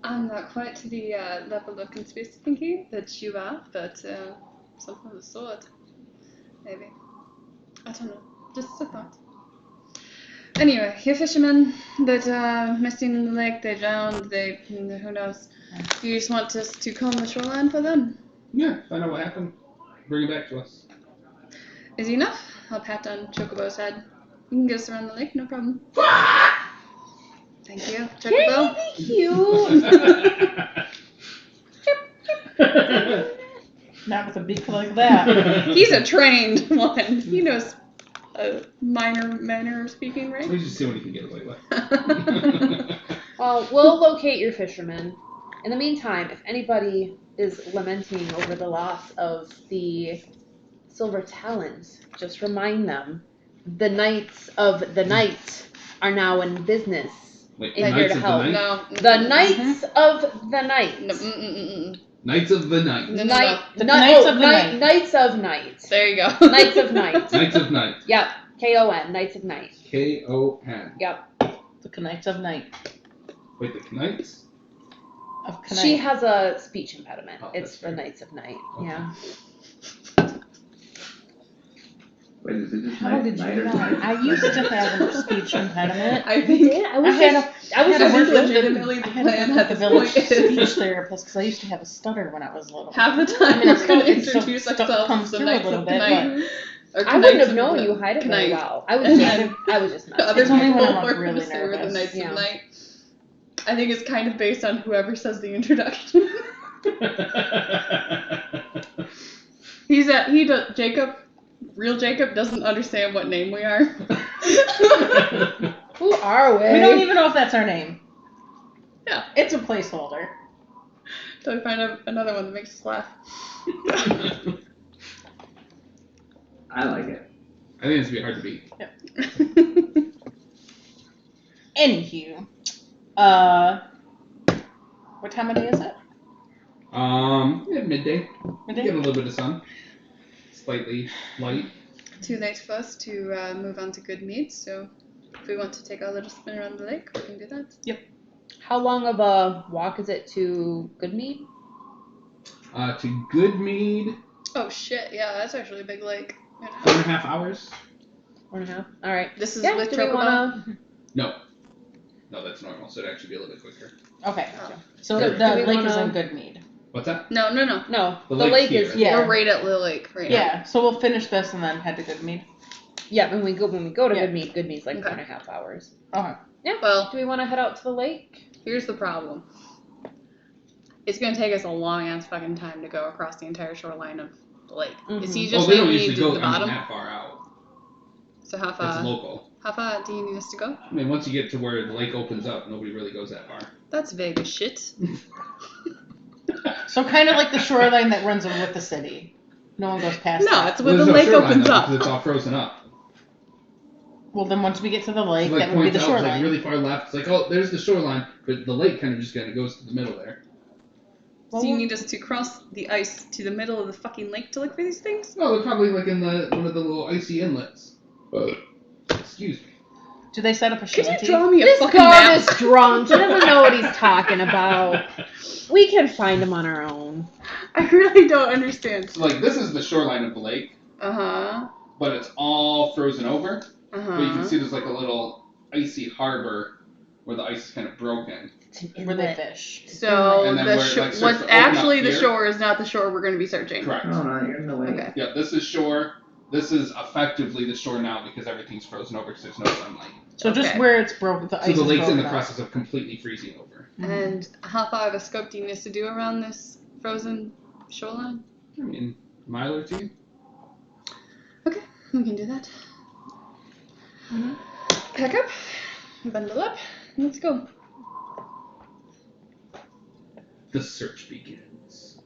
I'm not quite to the level of conspiracy thinking that you are, but something of the sort. Maybe. I don't know. Just a thought. Anyway, your fishermen that are missing in the lake, they drowned, who knows. Do you just want us to comb the shoreline for them? Yeah, find out what happened. Bring it back to us. Is he enough? I'll pat on Chocobo's head. You can get us around the lake, no problem. Thank you, Chocobo. Cute. Not with a beak like that. He's a trained one. He knows minor manner of speaking, right? Let's just see what he can get away with. Well, we'll locate your fishermen. In the meantime, if anybody is lamenting over the loss of the silver talons, just remind them the Knights of the Night are now in business. Wait, And here Knights to of help. the Night? No. The Knights of the Night. No, Knights of the Night. No. The Knights of the Night. Night. Knights of Night. There you go. Knights of Night. Knights of Night. Yep. K-O-N. Knights of Night. K-O-N. Yep. The Knights of Night. Wait, the Knights? Of She has a speech impediment. Oh, It's that's the fair. Knights of Night. Okay. Yeah. Wait, is it just How night, did night you or know? night? I used to have a speech impediment. I think I was had just, a- I was I had to just work with legitimately the I had to plan work at with the this village point is- speech therapist because I used to have a stutter when I was little. half the time I mean, we're it's going to still- it's still- introduce still ourselves comes as the through a Knights little of bit, Knight. Or I wouldn't have Knights known of you hide it very Knight. well. I was And just, then I was just The not. other It's only when people I'm, like, were really to say we're the nervous. Knights Yeah. of Night. I think it's kind of based on whoever says the introduction. Jacob, real Jacob, doesn't understand what name we are. Who are we? We don't even know if that's our name. Yeah. It's a placeholder. Till we find another one that makes us laugh. I like it. I think it's gonna be hard to beat. Anywho, what time of day is it? Yeah, midday. Midday? Get a little bit of sun. Slightly light. Too late for us to move on to good meats, so if we want to take our little spin around the lake, we can do that. How long of a walk is it to Goodmead? To Goodmead, Oh shit, yeah, that's actually a big lake. 4.5 hours. 1.5. All right. This is Yeah, with do we Chocobo? wanna? No, that's normal, so it'd actually be a little bit quicker. Okay. Oh. So So the do we lake is wanna- in Goodmead. What's that? No. No, The the lake's lake is here. Yeah. We're right at the lake right now. Yeah. So we'll finish this and then head to Goodmead. Yeah, when we go to Yeah. Goodmead's like Okay. 4.5 hours. Okay. Well, Do we want to head out to the lake? here's the problem. It's gonna take us a long ass fucking time to go across the entire shoreline of the lake. Is he Mhm. just they saying don't we need usually to go the bottom? that far out. So how It's far? local. How far do you need us to go? I mean, once you get to where the lake opens up, nobody really goes that far. That's vague as shit. So kind of like the shoreline that runs with the city. No one goes past No, that. it's where the There's no lake shoreline, opens though, up. because it's all frozen up. Well, then once we get to the lake, So, like, that would be points the out, it's, shoreline. like really far left. It's like, oh, there's the shoreline, but the lake kind of just kind of goes to the middle there. So you need us to cross the ice to the middle of the fucking lake to look for these things? No, they're probably like in one of the little icy inlets. Excuse me. Do they set up a Could shanty? you draw me a This fucking guard map? is drunk. He doesn't know what he's talking about. We can find him on our own. I really don't understand. So like this is the shoreline of the lake, Uh-huh. but it's all frozen over. But you can Uh-huh. see there's like a little icy harbor where the ice is kind of broken. where they fish. So And then the where it, like, starts what's to open up actually the here. shore is not the shore we're going to be searching. Correct. Oh no, you're in the way. Okay. Yeah, this is shore. This is effectively the shore now because everything's frozen over because there's no sunlight. So just Okay. where it's broken, the ice So the is lake's in broken the up. process of completely freezing over. And how far of a scope do you need us to do around this frozen shoreline? I mean, a mile or two. Okay, we can do that. Pack up, bundle up, let's go. The search begins.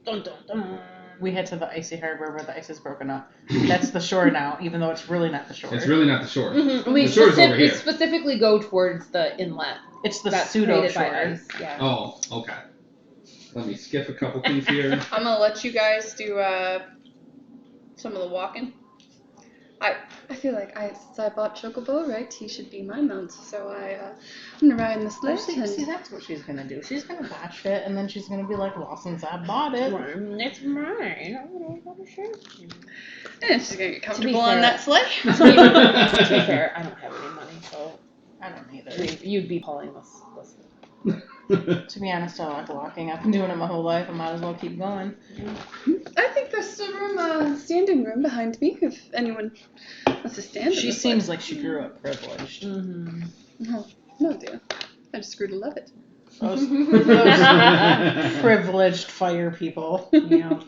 Dun, dun, dun. We head to the icy harbor where the ice is broken up. That's the shore now, even though it's really not the shore. It's really not the shore. Mm-hmm. We The shore's over here. specifically go towards the inlet. It's the That's pseudo created by shore. ice. Yeah. Oh, okay. Let me skip a couple things here. I'm gonna let you guys do some of the walking. I feel like since I bought Chocobo, right? He should be my mount, so I'm gonna ride in the sleigh. See, that's what she's gonna do. She's gonna watch it, and then she's gonna be like, "Well, since I bought it, It's mine. I don't want to share. And she's gonna get comfortable fair- on that sleigh. To be fair, I don't have any money, so I don't either." you'd be pulling this. To be honest, I like walking. I've been doing it my whole life. I might as well keep going. I think there's still room, standing room behind me if anyone wants to stand. in She the seems like she grew up privileged. Mm-hmm. sleigh. No, dear. I just grew to love it. Those privileged fire people. Yeah.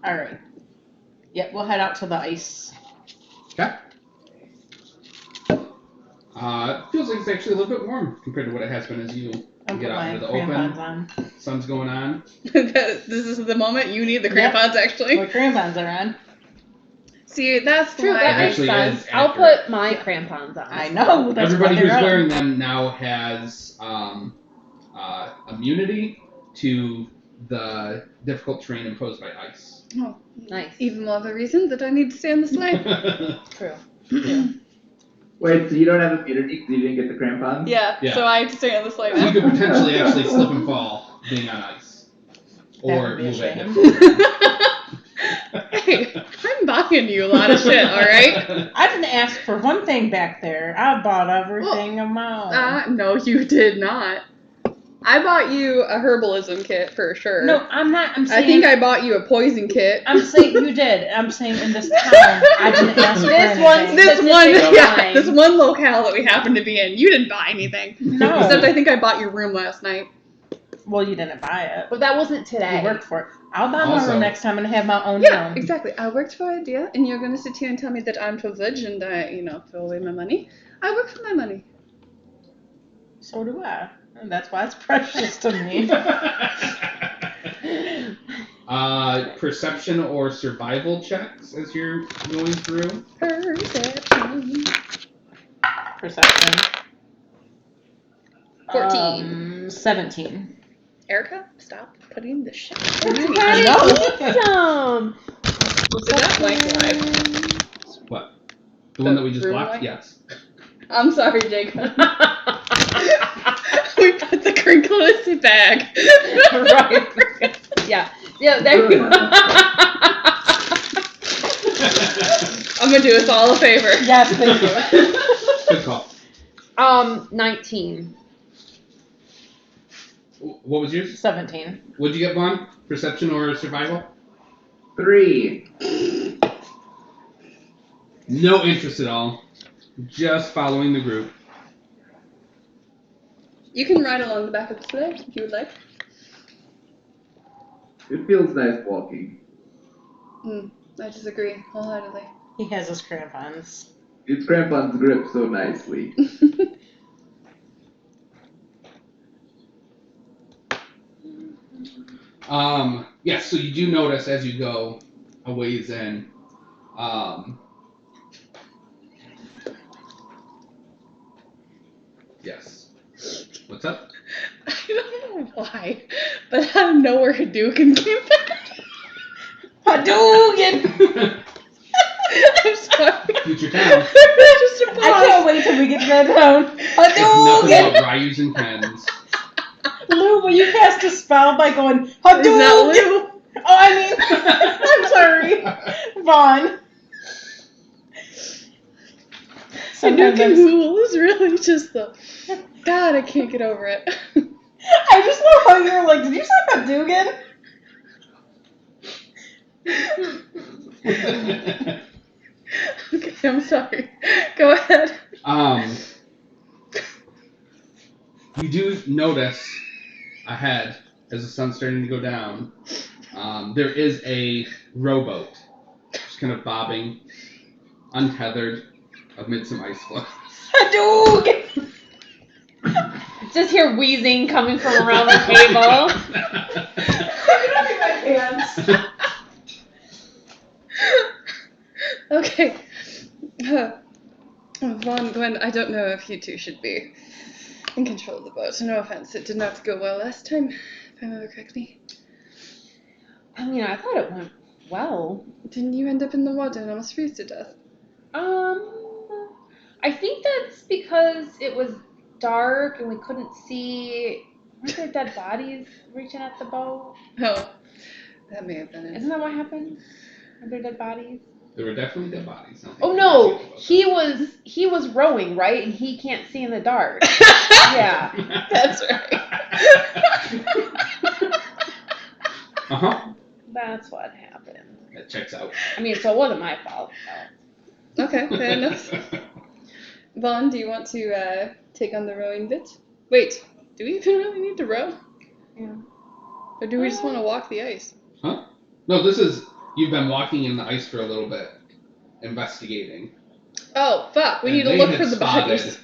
All right. Yep, we'll head out to the ice. Okay. It feels like it's actually a little bit warm compared to what it has been as you I'll get put out my into the crampons open. on. Sun's going on. This is the moment you need the crampons, actually. My crampons are on. See, that's True, why. that makes actually sense. is I'll accurate. put my crampons on. I know. That's Everybody why who's they're on. wearing them now has immunity to the difficult terrain imposed by ice. Oh, Nice. even more of a reason that I need to stay on the sleigh. True. Wait, so you don't have immunity because you didn't get the crampons? Yeah, Yeah. so I have to stay on the sleigh So you now. could potentially actually slip and fall being on ice. Or would be a move at shame. difficult Hey, I'm buying you a lot of shit, alright? I didn't ask for one thing back there. I bought everything of my own. No, you did not. I bought you a herbalism kit for sure. No, I'm not. I'm saying. I think I bought you a poison kit. I'm saying you did. I'm saying in this town, I didn't ask for This anything. one's This one, specific yeah, line. this one locale that we happen to be in. You didn't buy anything. No. Except I think I bought your room last night. Well, you didn't buy it. But that wasn't today. You worked for it. I'll buy my Also- room next time and have my own Yeah, room. exactly. I worked for it, dear, and you're gonna sit here and tell me that I'm privileged and I, throw away my money. I work for my money. So do I. And that's why it's precious to me. Perception or survival checks as you're going through. Perception. Perception. 14. 17. Erica, stop putting the shit. I know. Some. Is that blank live? What? The one that we just room blocked? light? Yes. I'm sorry, Jacob. We put the crinkle in his bag. Right. Yeah. Yeah, there you go. I'm gonna do us all a favor. Yes, thank you. Good call. 19. What was yours? 17. What'd you get, Vaughn? Perception or survival? 3. No interest at all. Just following the group. You can ride along the back of the sleigh if you would like. It feels nice walking. I disagree wholeheartedly. He has his crampons. Its crampons grip so nicely. Yes, so you do notice as you go a ways in, yes. What's up? I don't know why, but out of nowhere, Hadouken came back. Hadouken! I'm sorry. Future town. Just a I pause. can't wait till we get to that town. It's nothing Hadouken! but Ryus and pens. Lou, will you cast a spell by going Is that Hadouken? Lou? Oh, I mean, I'm sorry. Vaughn. Hadouken Sometimes Hool is really just the... God, I can't get over it. I just love how you're like, did you say Hadouken? Okay, I'm sorry. Go ahead. You do notice ahead, as the sun's starting to go down, there is a rowboat just kind of bobbing, untethered, amid some ice floes. Hadouken! Just hear wheezing coming from around the table. Okay. Vaughn, Gwen, I don't know if you two should be in control of the boat. No offense, it did not go well last time, if I remember correctly. I mean, I thought it went well. Didn't you end up in the water and almost freeze to death? I think that's because it was dark and we couldn't see. Weren't there dead bodies reaching at the boat? Oh, that may have been it. Isn't that what happened? Were there dead bodies? There were definitely dead bodies. Oh no, he was rowing, right? And he can't see in the dark. Yeah, That's right. Uh-huh. that's what happened. That checks out. I mean, so it wasn't my fault. So. Okay, fair enough. Vaughn, do you want to take on the rowing bit? Wait, do we even really need to row? Yeah. Or do we just want to walk the ice? Huh? No, this is... You've been walking in the ice for a little bit, investigating. Oh, fuck, we And need to they look had for the spotted bodies.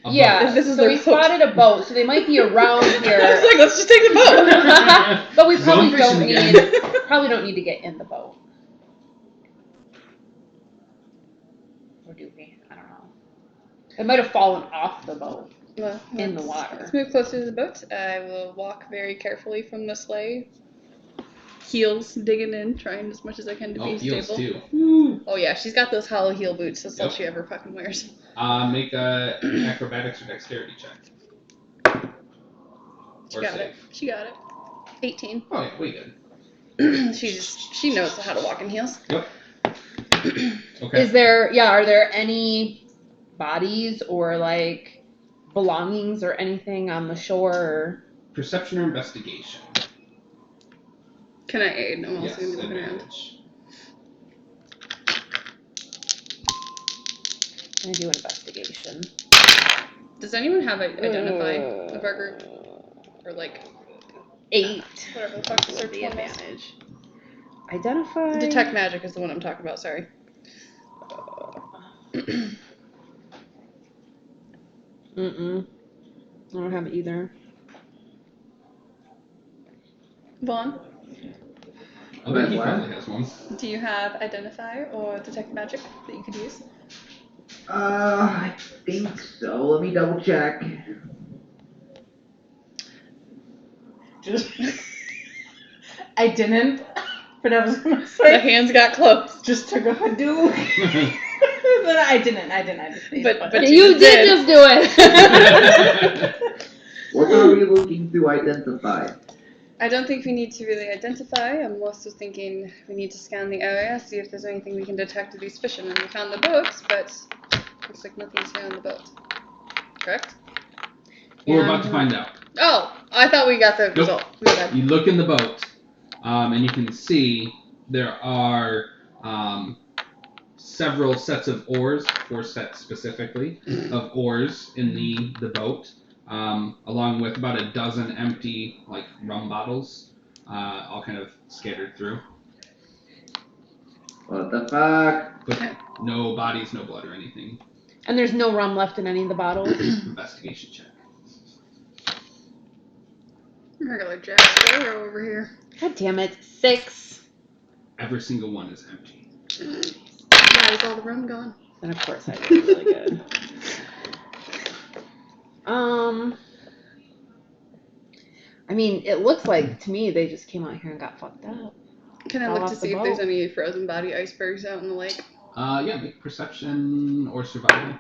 a Yeah, boat. This is so their we boat. spotted a boat, so they might be around I was here. like, let's just take the boat. But we Zone probably fishing again. don't need to get in the boat. Or do we? I don't know. It might have fallen off the boat Well, in the let's water. move closer to the boat. I will walk very carefully from the sleigh. Heels digging in, trying as much as I can to be heels stable. too. Oh yeah, she's got those hollow heel boots. That's all Yep. she ever fucking wears. Make a acrobatics or dexterity check. She Or got save. it. She got it. 18. Oh yeah, we good. She knows how to walk in heels. Yep. Okay. Are there any bodies or like belongings or anything on the shore? Perception or investigation? Can I aid? I'm also Yes, gonna be looking around. advantage. I'm gonna do an investigation. Does anyone have an identify of our group? Or like 8 whatever the fuck the with search the one was? advantage. Identify. Detect magic is the one I'm talking about, sorry. I don't have it either. Vaughn, I bet he What? probably has one. do you have identify or detect magic that you could use? I think so. Let me double check. I didn't, but I was gonna The say, hands got close. just took a Hadouken. But I didn't. I just made But- it. but You did just do it. What are we looking to identify? I don't think we need to really identify. I'm also thinking we need to scan the area, see if there's anything we can detect of these fishermen. We found the boats, but looks like nothing's here on the boat. Correct? We're about to find out. Oh, I thought we got the Nope. result. My bad. You look in the boat, and you can see there are several sets of oars, 4 sets specifically, of oars in the boat, along with about a dozen empty rum bottles, all kind of scattered through. What the fuck? But no bodies, no blood or anything. And there's no rum left in any of the bottles. Investigation check. Regular Jack Sparrow over here. God damn it. 6. Every single one is empty. Why is all the rum gone? And of course I did really good. I mean, it looks like to me they just came out here and got fucked up. Can I Fell look off to the see if there's boat. any frozen body icebergs out in the lake? Yeah, make perception or survival.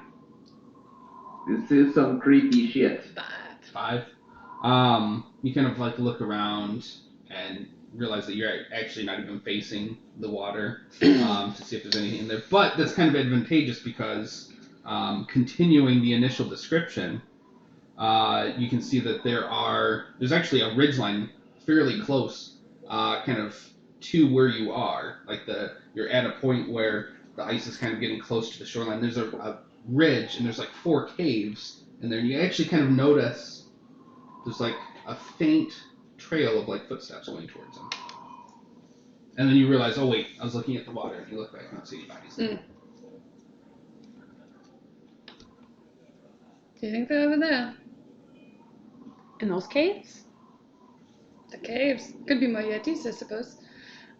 This is some creepy shit. 5. 5. You kind of look around and realize that you're actually not even facing the water to see if there's anything in there. But that's kind of advantageous because continuing the initial description, you can see that there's actually a ridgeline fairly close, kind of to where you are. Like you're at a point where the ice is kind of getting close to the shoreline. There's a ridge, and there's like 4 caves in there. And you actually kind of notice there's like a faint trail of like footsteps going towards them. And then you realize, oh wait, I was looking at the water, and you look back and don't see any bodies there. Do you think they're over there? In those caves? The caves. Could be more Yetis, I suppose.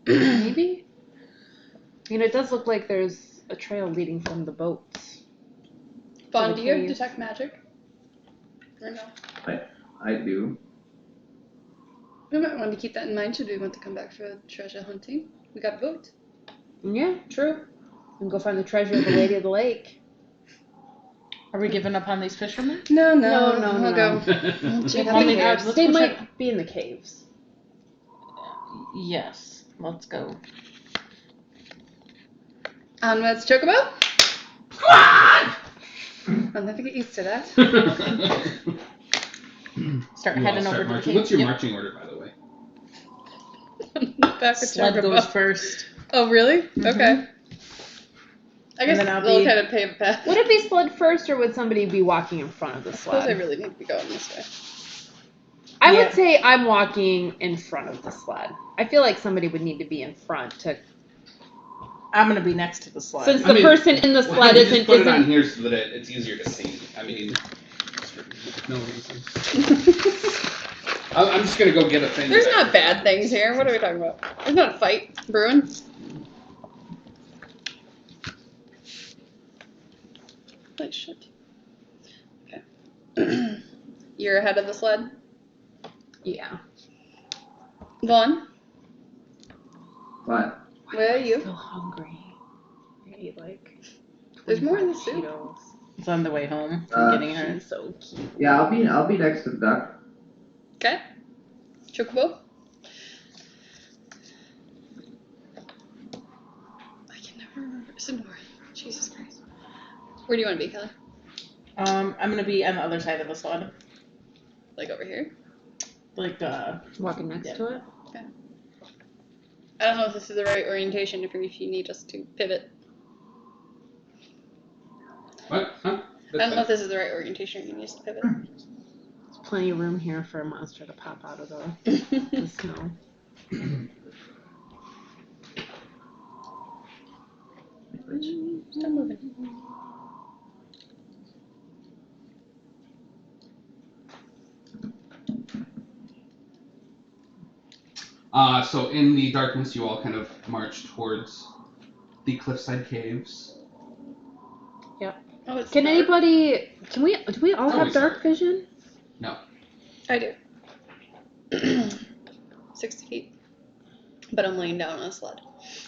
Maybe. It does look like there's a trail leading from the boats. Vaughn, the do you have caves. detect magic? Or no? I do. We might want to keep that in mind should we want to come back for treasure hunting. We got a boat. Yeah, true. And go find the treasure of the Lady of the Lake. Are we giving up on these fishermen? No. No. We'll go. Well, Check I out the mean, caves. let's They go might check- be in the caves. Yes. Let's go. Onwards, Chocobo. Come on! I'll never get used to that. Start You all heading start over to the marching. cave. What's your Yep. marching order, by the way? Back with Sled Chocobo. goes first. Oh, really? Mhm. Okay. I And guess then I'll they'll be- kind of pave a path. Would it be sled first, or would somebody be walking in front of the I suppose I sled? really need to be going this way. I Yeah. would say I'm walking in front of the sled. I feel like somebody would need to be in front to. I'm gonna be next to the sled. Since I the mean, person in the Well, sled you just isn't put it on isn't. here so that it's easier to see. I mean, no reason. I'm just gonna go get a thing. There's that I not bad things here. What are we talking about? There's not a fight brewing. Like shit. Okay. You're ahead of the sled. Yeah. Vaughn, What? where are you? So hungry. I ate like. There's more in the 25 soup. Cheetos. It's on the way home from getting her. She's so cute. Yeah, I'll be next to the duck. Okay. Chocobo. I can never remember. Ignore. Jesus Christ. Where do you want to be, Kelly? I'm gonna be on the other side of the sled. Like over here? Like, Walking next Yeah. to it. I don't know if this is the right orientation if you need us to pivot. What? Huh? I don't know if this is the right orientation or you need us to pivot. There's plenty of room here for a monster to pop out of the snow. Stop moving. So in the darkness, you all kind of march towards the cliffside caves. Oh, it's Can dark. anybody? Do we all Oh, have we dark start. vision? I do. 60 feet. But I'm laying down on a sled.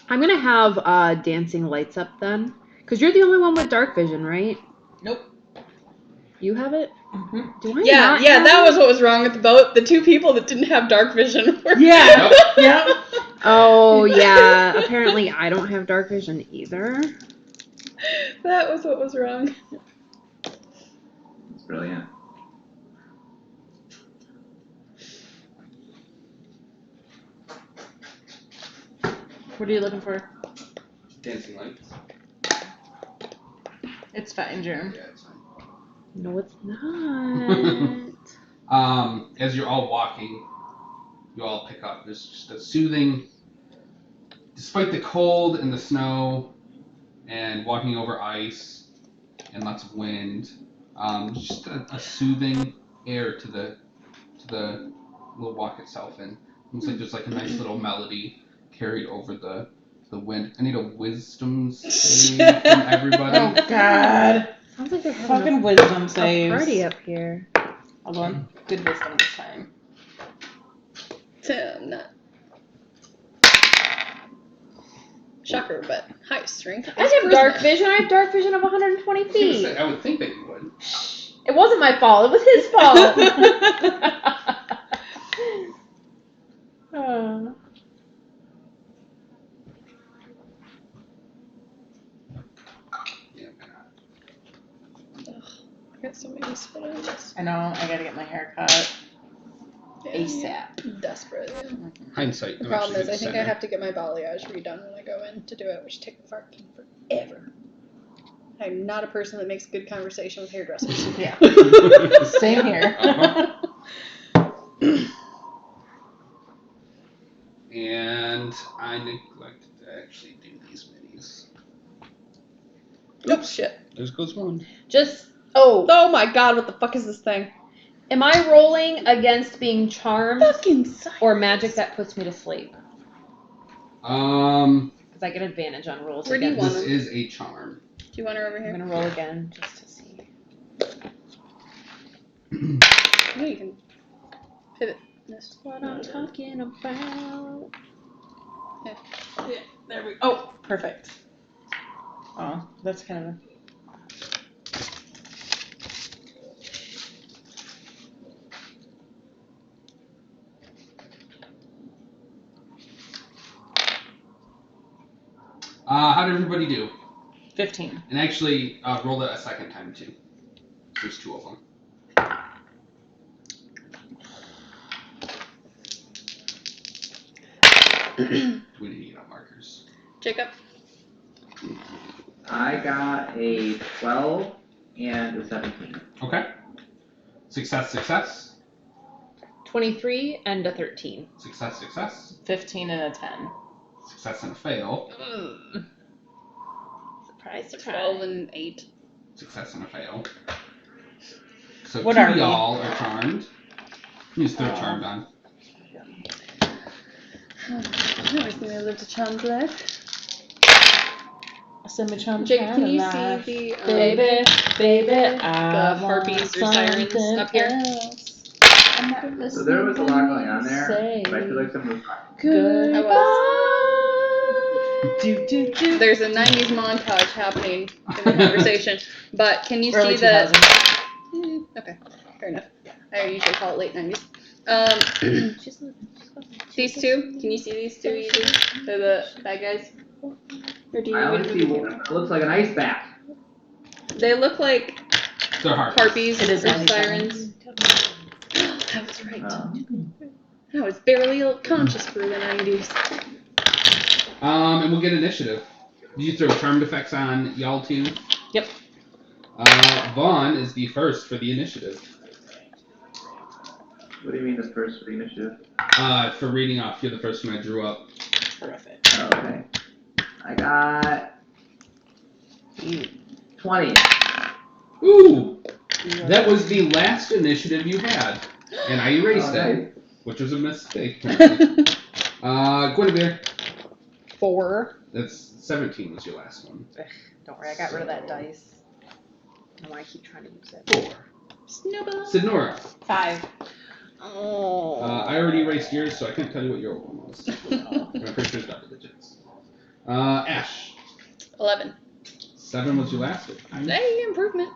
I'm gonna have dancing lights up then, because you're the only one with dark vision, right? nope. You have it. Mm-hmm. Do I Yeah, not yeah, have that it? was what was wrong with the boat. The 2 people that didn't have dark vision were. Yeah. Yep. Oh yeah. Apparently, I don't have dark vision either. That was what was wrong. It's brilliant. What are you looking for? Dancing lights. It's fine, Jerem. Yeah, it's fine. No, it's not. As you're all walking, you all pick up. There's just a soothing, despite the cold and the snow, and walking over ice, and lots of wind. Just a soothing air to the little walk itself, and looks like there's like a nice little melody carried over the wind. I need a wisdom save from everybody. Oh God. Sounds like they're having Fucking wisdom a saves. party up here. Hold on. Good wisdom this time. I'm not. Shocker, but high strength. I have dark vision. I have dark vision of 120 I was gonna feet. say, I would think that you would. It wasn't my fault. It was his fault. Yeah. so many spins. I know. I gotta get my hair cut Yeah, ASAP. Desperate. Yeah. Hindsight. The problem is, I think I have to get my balayage redone when I go in to do it, which takes fucking forever. I'm not a person that makes good conversation with hairdressers. Yeah. Same here. And I neglected to actually do these minis. Oops, shit. There goes one. Oh my god, what the fuck is this thing? Am I rolling against being charmed Fucking silence. or magic that puts me to sleep? Because I get advantage on rolls. Where do you against. want This them? is a charm. Do you want her over I'm here? gonna roll again just to see. No, you can pivot this. What I'm talking about. Yeah, there we go. Oh, perfect. Oh, that's kind of. How did everybody do? 15. And actually, roll it a second time too. There's two of them. We need to get out markers. Jacob. I got a 12 and a 17. Okay. Success. 23 and a 13. Success. 15 and a 10. Success and a fail. Surprise, 12 and 8. Success and a fail. So What two are of we? y'all are charmed. Use third Oh. charmed on. Everything I lived a charmed life. Semi-charmed. Jacob, can you see the Baby, the I harpies or want sirens something up here? else. I'm not So there was a lot going on there, listening to but I you feel like someone was talking. say I goodbye. There's a 90s montage happening in the conversation, but can you Early see the 2000s. Okay, fair enough. I usually call it late 90s. These two, can you see these two easy? They're the bad guys? Or do you I only see one. It looks like an ice bath. They look like They're harpies It is or 97. sirens. I was right. Oh. I was barely conscious for the 90s. And we'll get initiative. Did you throw charmed effects on y'all too? Yep. Vaughn is the first for the initiative. What do you mean the first for the initiative? For reading off, you're the first one I drew up. Terrific. Oh, okay. I got 20. Ooh! That was the last initiative you had. And I erased Oh, it, nice. which was a mistake. Guinevere. 4. That's 17 was your last one. Don't worry, I got rid of that dice. I don't know why I keep trying to use it. 4. Snowball. Sidnora. 5. Oh. I already erased yours, so I can't tell you what your old one was. I'm pretty sure it's double digits. Ash. 11. 7 was your last one. Hey, improvement.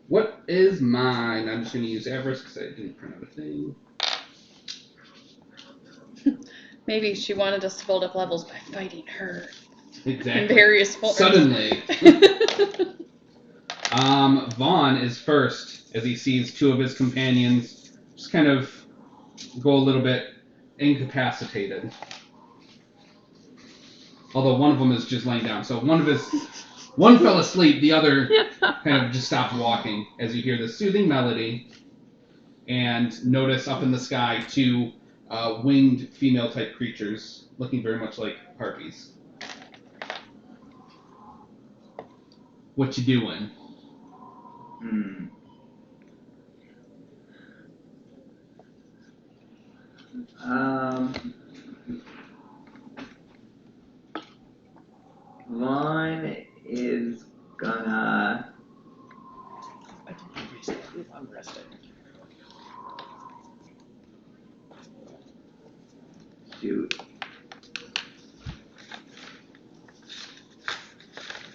What is mine? I'm just going to use Avarice because I didn't print out a thing. Maybe she wanted us to build up levels by fighting her in Exactly. various forms. Suddenly. Vaughn is first as he sees two of his companions just kind of go a little bit incapacitated. Although one of them is just laying down. So one fell asleep, the other kind of just stopped walking as you hear this soothing melody and notice up in the sky two winged female-type creatures looking very much like harpies. What you doing? Vaughn is gonna shoot.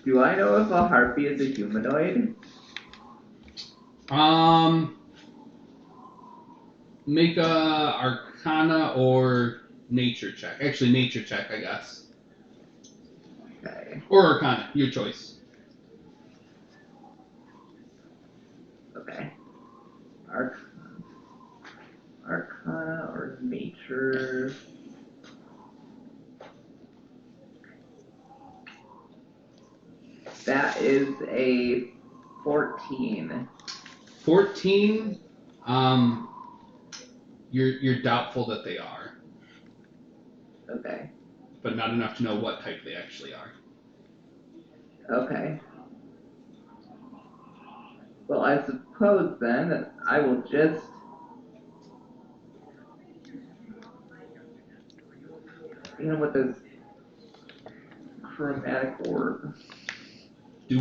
Do I know if a harpy is a humanoid? Make a Arcana or Nature check. Actually, Nature check, I guess. Okay. Or Arcana, your choice. Okay. Arcana or nature. That is a 14. 14. You're doubtful that they are, Okay. but not enough to know what type they actually are. Okay. Well, I suppose then that I will just with this chromatic orb. Do you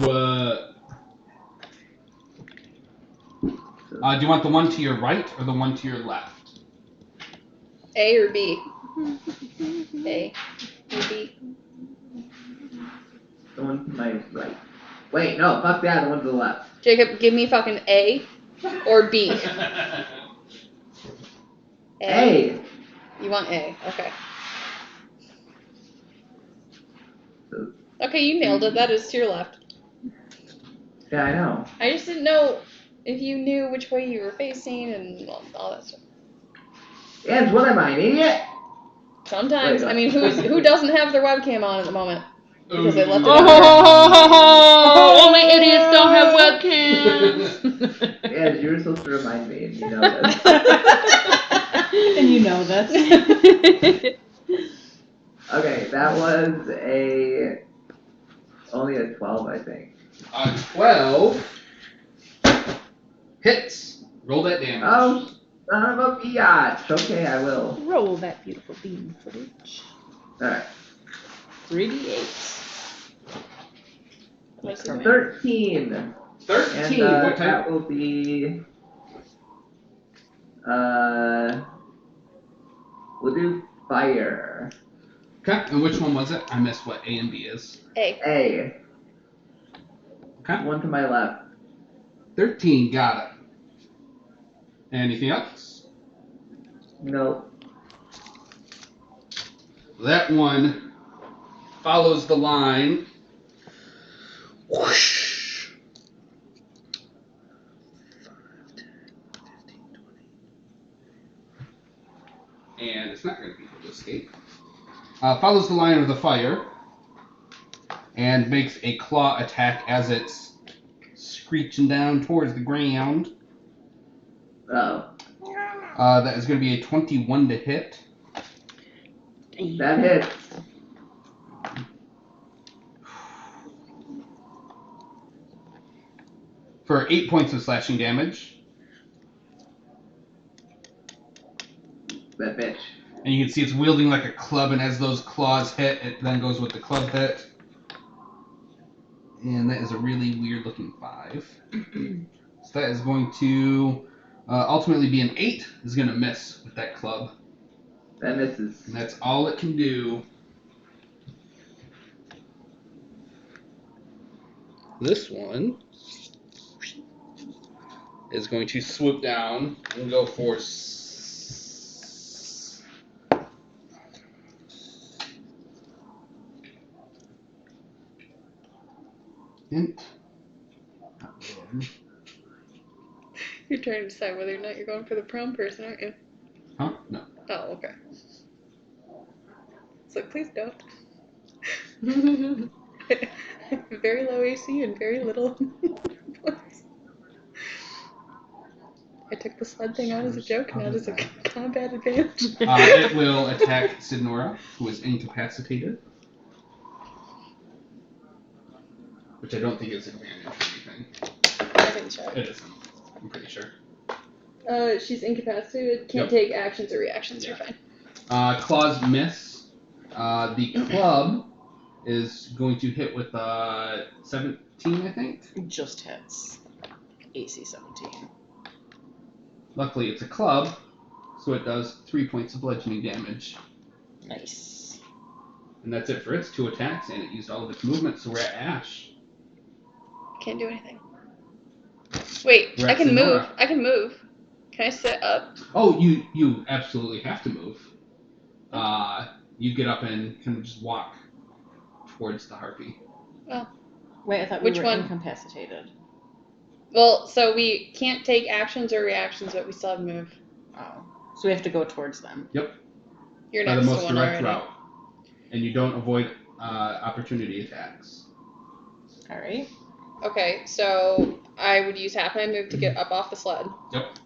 want the one to your right or the one to your left? A or B? A or B? The one to my right. Wait, no, fuck that. The one to the left. Jacob, give me fucking A or B. A. You want A? Okay. So, Okay, you nailed it. That is to your left. yeah, I know. I just didn't know if you knew which way you were facing and all that stuff. And what am I, an idiot? Sometimes, Wait, I mean, who doesn't have their webcam on at the moment? Because they left it Oh, only idiots don't have webcams. Yeah, you were supposed to remind me, and you know this. And you know this. Okay, that was only a 12, I think. 12 hits. Roll that damage. Oh, son of a biatch. Okay, I will. Roll that beautiful beam footage. Alright. 3d8. 13. 13. And What type? that will be we'll do fire. Okay, and which one was it? I missed what A and B is. A. A. Okay. One to my left. 13, got it. Anything else? Nope. That one follows the line. Whoosh. 5, 10, 15, 20. And it's not going to be able to escape. Follows the line of the fire and makes a claw attack as it's screeching down towards the ground. Oh. That is going to be a 21 to hit. That hits. For 8 points of slashing damage. That bitch. And you can see it's wielding like a club, and as those claws hit, it then goes with the club hit. And that is a really weird looking 5. So that is going to ultimately be an 8. Is going to miss with that club. That misses. And that's all it can do. This one is going to swoop down and go for hint. You're trying to decide whether or not you're going for the prom person, aren't you? Huh? No. Oh, okay. It's like, please don't. Very low AC and very little points. I took the sled thing out as a joke, not as a combat advantage. It will attack Sidnora, who is incapacitated. Which I don't think is advantage or anything. I think so. It isn't. I'm pretty sure. She's incapacitated, can't take actions or reactions, you're fine. Claws miss. The club is going to hit with 17, I think. Just hits. AC 17. Luckily, it's a club, so it does 3 points of bludgeoning damage. Nice. And that's it for its 2 attacks, and it used all of its movement, so we're at Ash. Can't do anything. Wait, We're I at can move. Sonora. I can move. Can I sit up? Oh, you absolutely have to move. You get up and kind of just walk towards the harpy. Wait, I thought we Which were one? incapacitated. Well, so we can't take actions or reactions, but we still have move. Oh. So we have to go towards them. You're By next the to most one direct already. route. And you don't avoid opportunity attacks. Alright. Okay, so I would use half my move to get up off the sled. Yep.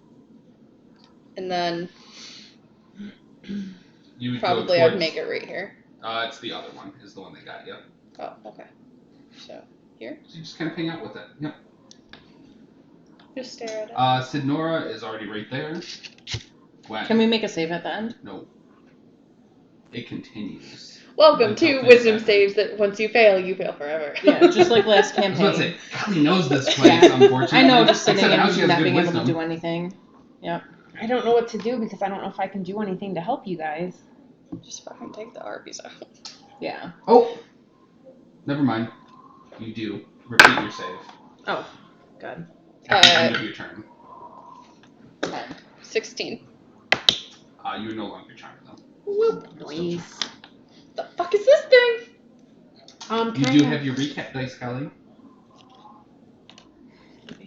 And then You would probably go towards, I'd make it right here. It's the other one, is the one they got, yep. Oh, okay. So, here? So you just kind of hang out with it. Yep. Just stare at it. Sidnora is already right there. Gwen. Can we make a save at the end? No. It continues. Welcome Until to things Wisdom happen. Saves that once you fail forever. Yeah, just like last I was about to say, campaign. Callie knows this place, Yeah. unfortunately. I know, just sitting Except now she and has not good being able to wisdom. do anything. I don't know what to do because I don't know if I can do anything to help you guys. Just fucking take the harpies out. Yeah. Oh! Never mind. You do. Repeat your save. Oh, good. At the end of your turn. 16. You are no longer charmed, though. Whoop. Nice. The fuck is this thing? You Can do I have your recap dice, Callie.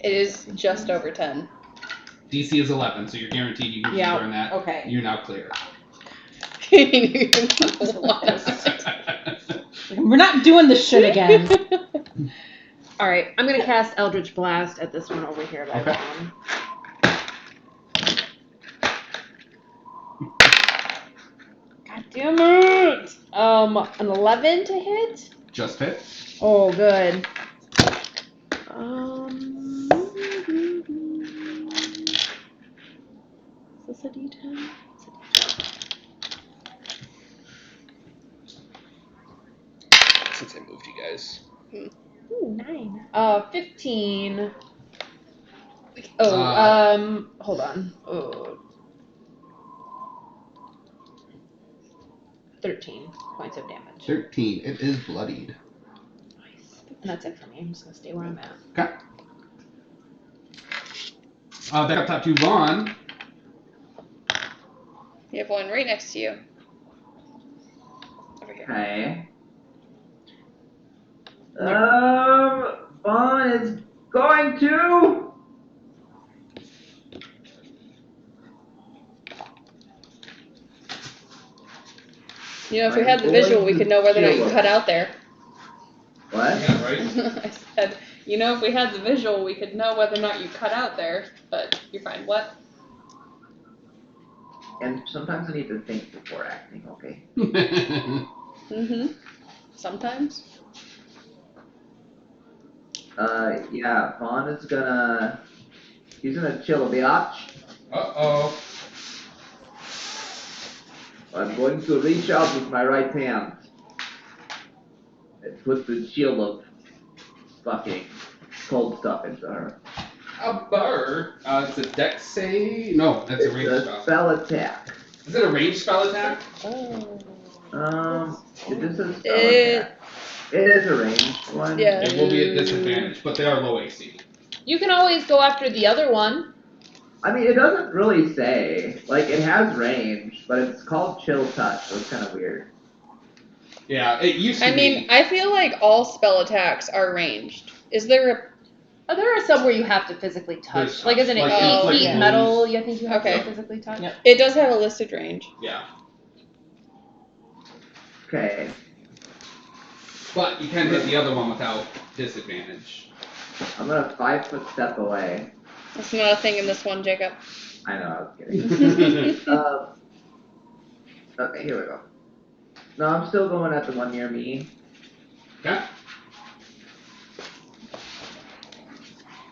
It is just over 10. DC is 11, so you're guaranteed you can Yeah, learn that. okay. You're now clear. We're not doing this shit again. All right, I'm gonna cast Eldritch Blast at this one over here by Okay. Vaughn. God damn it! An 11 to hit. Just hit. Oh, good. Is this a D10? Since I moved you guys. Ooh, 9. 15. Hold on. Oh. 13 points of damage. 13. It is bloodied. Nice. And that's it for me. I'm just gonna stay where I'm at. Okay. Back up top to Vaughn. You have one right next to you. Over here. Okay. Vaughn is going to. You know, if we had the visual, we could know whether or not you cut out there. What? Yeah, right? I said, you know, if we had the visual, we could know whether or not you cut out there, but you're fine. What? And sometimes I need to think before acting, okay? Mm-hmm. Sometimes. Yeah, Vaughn is gonna. He's gonna chill a biatch. Uh-oh. I'm going to reach out with my right hand and put the chill of fucking cold stuff into her. A bar. It's a dex save. No, that's a It's ranged a spell. spell attack. Is it a ranged spell attack? Oh. This is a spell attack. It is a ranged one. Yeah. It will be a disadvantage, but they are low AC. You can always go after the other one. I mean, it doesn't really say. Like, it has range, but it's called chill touch, so it's kind of weird. Yeah, it used to I mean, I feel like all spell attacks are ranged. Is there a... There are some where you have to physically touch. There's Like, isn't it like inflict heat wounds. metal? You think you have Okay. to physically touch? Yep. It does have a listed range. Yeah. Okay. But you can hit the other one without disadvantage. I'm gonna 5-foot step away. That's not a thing in this one, Jacob. I know, I was kidding. Okay, here we go. No, I'm still going at the one near me. Okay.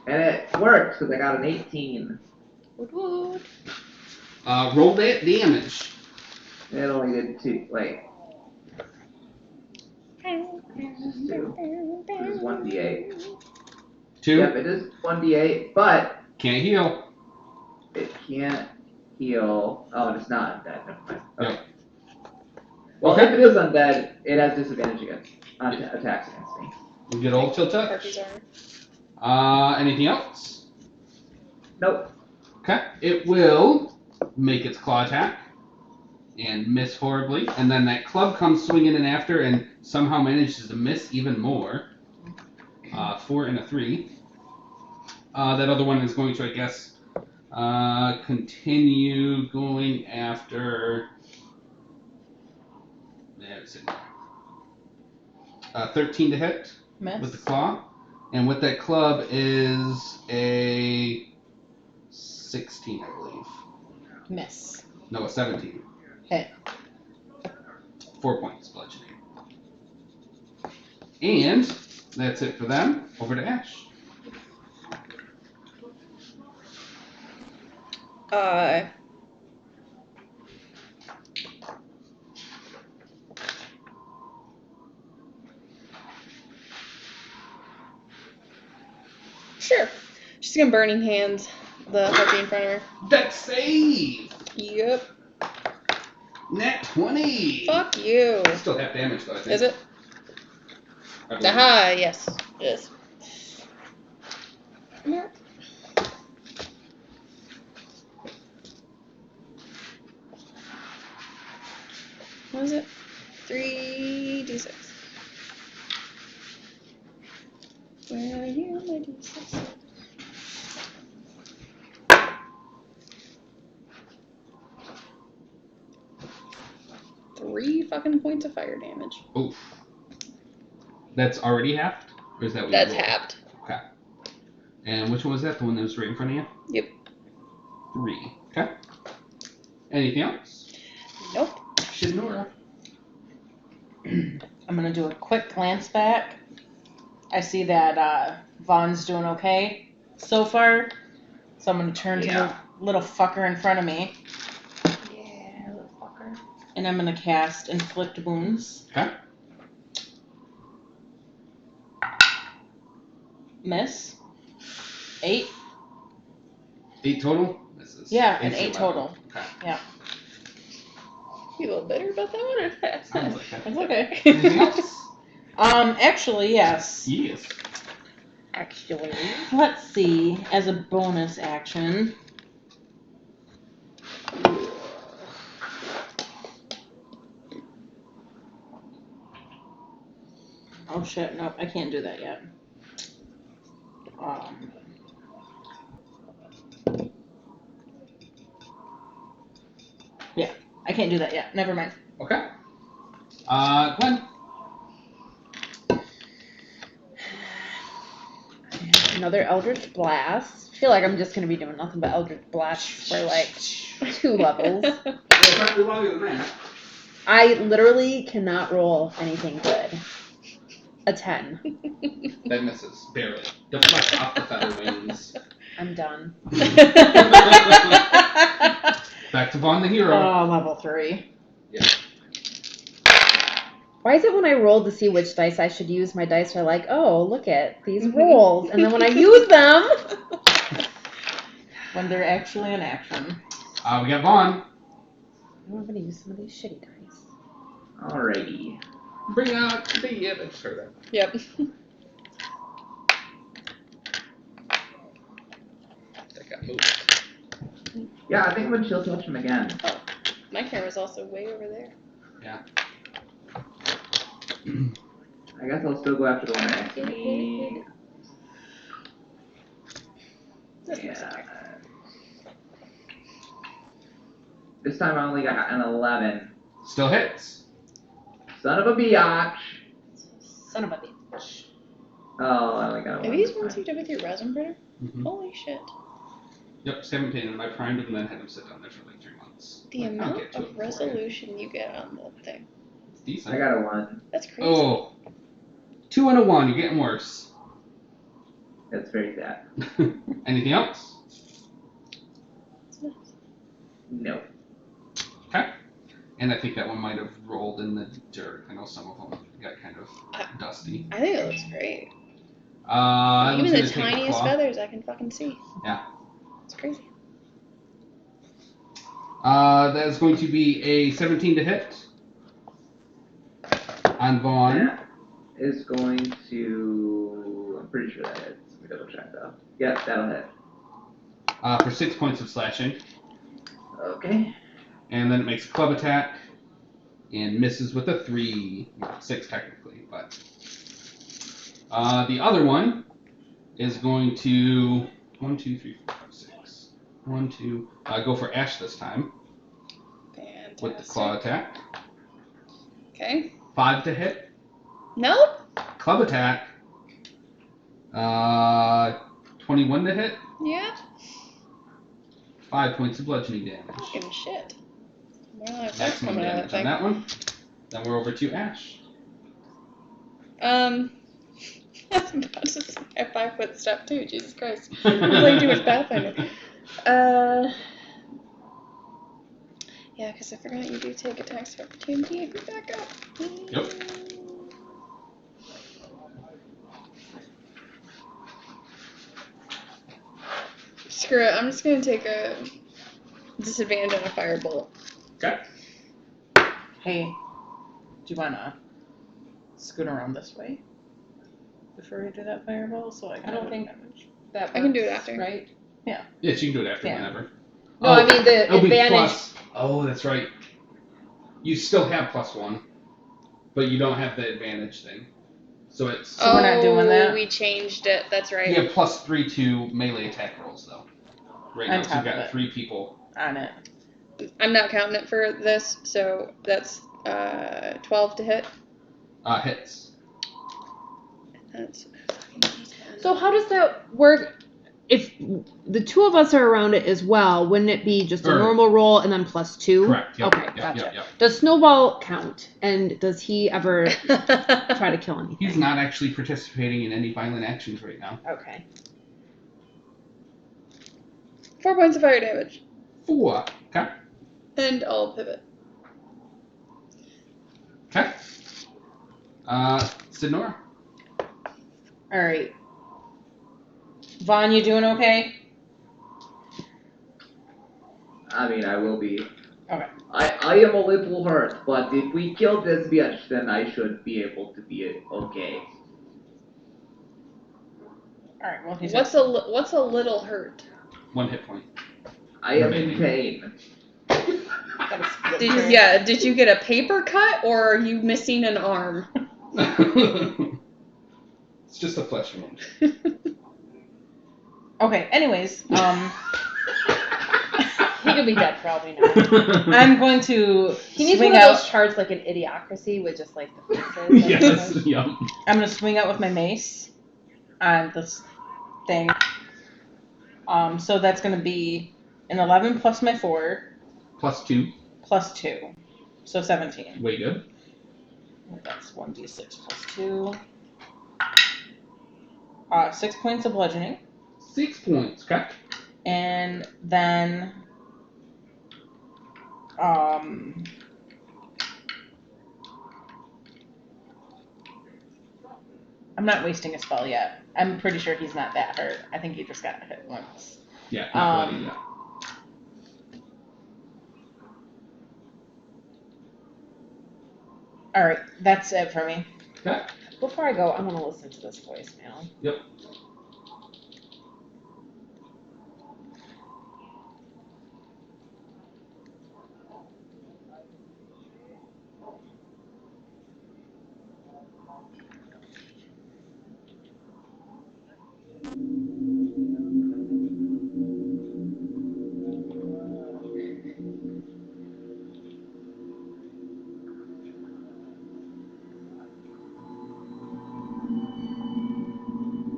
And it works, because I got an 18. Woot woot. Roll that damage. It only did 2. Wait. This is 2. This is 1d8. 2. Yep, it is 1d8, but Can't heal. it can't heal. Oh, and it's not undead. Never mind. Okay. Yep. Well, Okay. if it is undead, it has disadvantage against attacks against me. You get old chill touch. Harpies are... Anything else? Nope. Okay. It will make its claw attack. and miss horribly. And then that club comes swinging in after and somehow manages to miss even more. 4 and a 3. That other one is going to, I guess, continue going after. There's it. 13 to hit Miss. with the claw. And with that club is a 16, I believe. Miss. No, a 17. Hit. 4 points bludgeoning. And that's it for them. Over to Ash. Sure. She's gonna burning hands the harpy in front of her. Dex save! Yep. Nat 20! Fuck you. Still half damage, though, I think. Is it? I believe. Aha, yes. Yes. Come here. What is it? 3d6. Where are you, my d6? Three fucking points of fire damage. Oof. That's already halved? Or is that what That's you rolled? halved. Okay. And which one was that? The one that was right in front of you? Yep. 3. Okay. Anything else? Nope. Shinora. I'm gonna do a quick glance back. I see that Vaughn's doing okay so far, so I'm gonna turn to the little fucker in front of me, Yeah, little fucker. and I'm gonna cast Inflict Wounds. Okay. Miss. 8. 8 total? This is Yeah, an AC 8 level. total. Okay. You a little bitter about that one, or Sounds like it. It's okay. Anything else? Actually, yes. Yes. Actually. Let's see. As a bonus action. Oh shit, nope, I can't do that yet. Yeah, I can't do that yet. Never mind. Okay. Gwen. Another Eldritch Blast. I feel like I'm just gonna be doing nothing but Eldritch Blasts for like 2 levels. Well, it's not too longer than that. I literally cannot roll anything good. A 10. That misses. Barely. Deflect off the feather wings. I'm done. Back to Vaughn the hero. Level 3. Yeah. Why is it when I roll to see which dice I should use, my dice are like, oh, look at these rolls. And then when I use them... When they're actually in action. We got Vaughn. I'm going to use some of these shitty dice. Alrighty. Bring out the image. Yep. That got moved. Yeah, I think when she'll touch him again. My camera's also way over there. Yeah. I guess I'll still go after the one next to me. Yeah. This time I only got an 11. Still hits. Son of a biatch. Son of a bitch. Oh, I only got a 1. Are these this ones time. you did with your resin printer? Mm-hmm. Holy shit. Yep, 17, and I primed him and then had him sit down there for like 3 months. The I'll amount get to it of before resolution you get on the thing. It's decent. I got a 1. That's crazy. Oh. 2 and a 1, you're getting worse. That's very sad. Anything else? No. Okay. And I think that one might have rolled in the dirt. I know some of them got kind of dusty. I think it looks great. I was Even gonna the take a tiniest claw. feathers I can fucking see. Yeah. It's crazy. That is going to be a 17 to hit on Vaughn. That is going to... I'm pretty sure that hits. Let me double check though. Yep, that'll hit. For 6 points of slashing. Okay. And then it makes a club attack and misses with a 3. 6 technically, but. The other one is going to 1, 2, 3, 4, 5, 6. 1, 2. Go for Ash this time Fantastic. with the claw attack. Okay. 5 to hit. Nope. Club attack. 21 to hit. Yeah. 5 points of bludgeoning damage. Give a shit. More like that's Maximum coming out of damage that on thing. that one. Then we're over to Ash. I was about to say a 5-foot step too. Jesus Christ. I'm playing too much Pathfinder. Yeah, because I forgot you do take attacks of opportunity if you back up. Yep. Screw it. I'm just gonna take a disadvantage on a firebolt. Okay. Hey, do you wanna scoot around this way before we do that fireball? So I don't think- damage. That I can do it works, after. right? Yeah, you can do it after Yeah. whenever. No, I mean the it'll be advantage. plus. Oh, that's right. You still have +1, but you don't have the advantage thing. So it's. So we're not doing that? We changed it. That's right. You have +3 to melee attack rolls though. Right On now, so top you've of got it. 3 people. On it. I'm not counting it for this, so that's 12 to hit. Hits. That's So how does that work? If the two of us are around it as well, wouldn't it be just a Or- normal roll and then +2? Correct. Yep, Okay, yep, gotcha. Yep, yep. Does Snowball count? And does he ever try to kill anything? He's not actually participating in any violent actions right now. Okay. 4 points of fire damage. 4. Okay. And I'll pivot. Okay. Sidnora. Alright. Vaughn, you doing okay? I mean, I will be. Okay. I am a little hurt, but if we kill this bitch, then I should be able to be okay. Alright, well he's What's a little hurt? 1 hit point. I am in pain. Did you get a paper cut or are you missing an arm? It's just a flesh wound. Okay, anyways, He could be dead probably now. I'm going to He needs swing one of out. those charts like an Idiocracy with just like the faces. Yes. Yep. I'm gonna swing out with my mace on this thing. So that's gonna be an 11 plus my 4 +2. plus 2, so 17. Way good. That's 1d6 plus 2. 6 points of bludgeoning, 6 points. Okay. and then I'm not wasting a spell yet. I'm pretty sure he's not that hurt. I think he just got hit once. Yeah. Not bloody yet. All right, that's it for me. Okay. Before I go, I want to listen to this voicemail. Yep.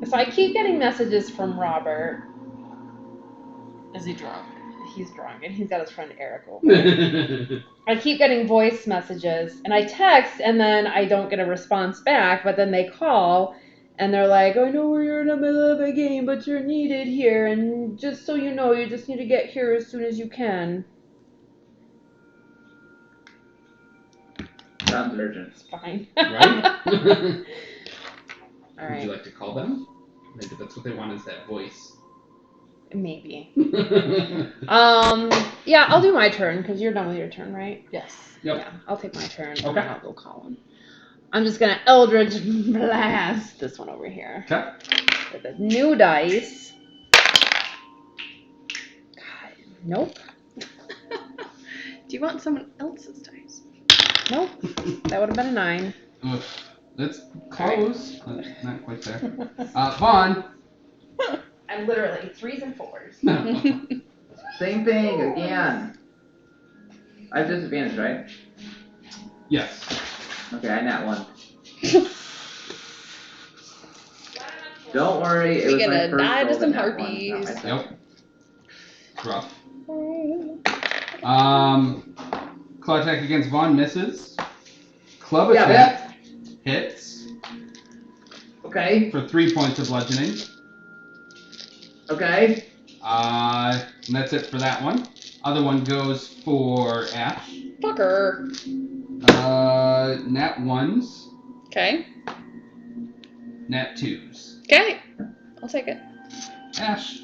So I keep getting messages from Robert. Is he drunk? He's drunk and he's got his friend Eric over. I keep getting voice messages and I text and then I don't get a response back, but then they call and they're like, I know you're in the middle of a game, but you're needed here, and just so you know, you just need to get here as soon as you can. Sounds urgent. It's fine. Right? Would Alright. you like to call them? Maybe that's what they want, is that voice. Maybe. Yeah, I'll do my turn, because you're done with your turn, right? Yes. Yep. Yeah, I'll take my turn, and Okay. then I'll go call him. I'm just gonna Eldritch Blast this one over here. Okay. With a new dice. God, nope. Do you want someone else's dice? Nope. That would have been a 9. Ugh, that's close. Not quite there. Vaughn. I'm literally 3s and 4s. No. Same thing again. I have disadvantage, right? Yes. Okay, I nat 1. Don't worry, it We was my gonna first die to roll some that nat 1, harpies. not my Yep. second. It's rough. Claw attack against Vaughn misses. Club Yeah, attack hits Okay, for 3 points of bludgeoning. okay. And that's it for that one. Other one goes for Ash. Fucker. Nat 1s, Okay. Nat 2s. Okay. I'll take it. Ash.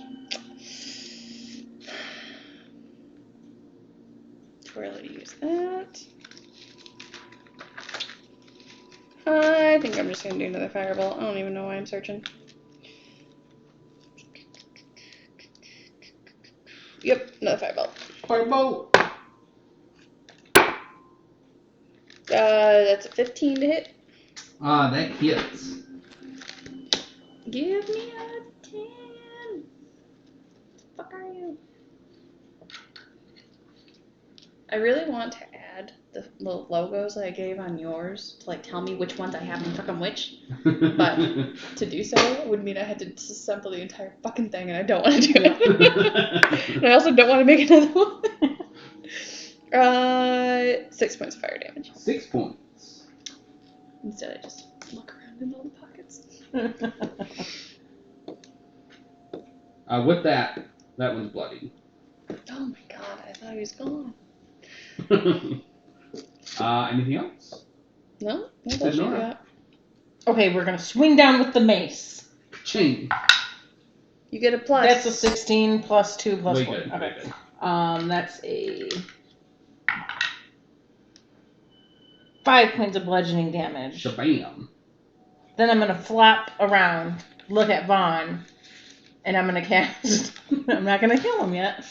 Too early to use that. I think I'm just gonna do another fireball. I don't even know why I'm searching. Yep, another fireball. Firebolt. That's a 15 to hit. That hits. Give me a 10. Fuck are you? I really want to add the little logos that I gave on yours to like tell me which ones I have and fucking which. But to do so would mean I had to disassemble the entire fucking thing, and I don't want to do it. And I also don't want to make another one. 6 points of fire damage. 6 points. Instead, I just look around in all the pockets. With that one's bloody. Oh my god, I thought he was gone. Anything else? No? What Did else you Nora. got? Okay, we're gonna swing down with the mace. Ching. You get a plus. That's a 16 plus 2 plus Way 4. good. Okay. Way good. That's a 5 points of bludgeoning damage. Shabam. Then I'm gonna flop around, look at Vaughn, and I'm gonna cast. I'm not gonna kill him yet.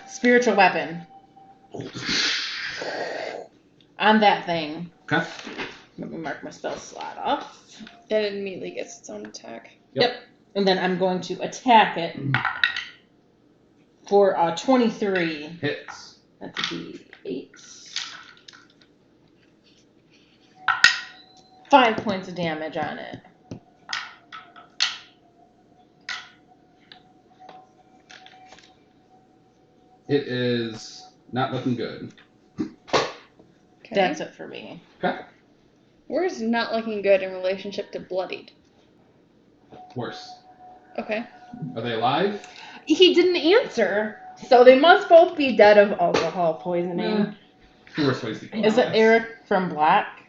Spiritual weapon on that thing. Okay. Let me mark my spell slot off. And it immediately gets its own attack. Yep. And then I'm going to attack it for 23. Hits. That's a D8. 5 points of damage on it. It is not looking good. Okay. That's it for me. Okay. Where's not looking good in relationship to bloodied? Worse. Okay. Are they alive? He didn't answer, so they must both be dead of alcohol poisoning. Worse ways to go. Is it Eric from Black?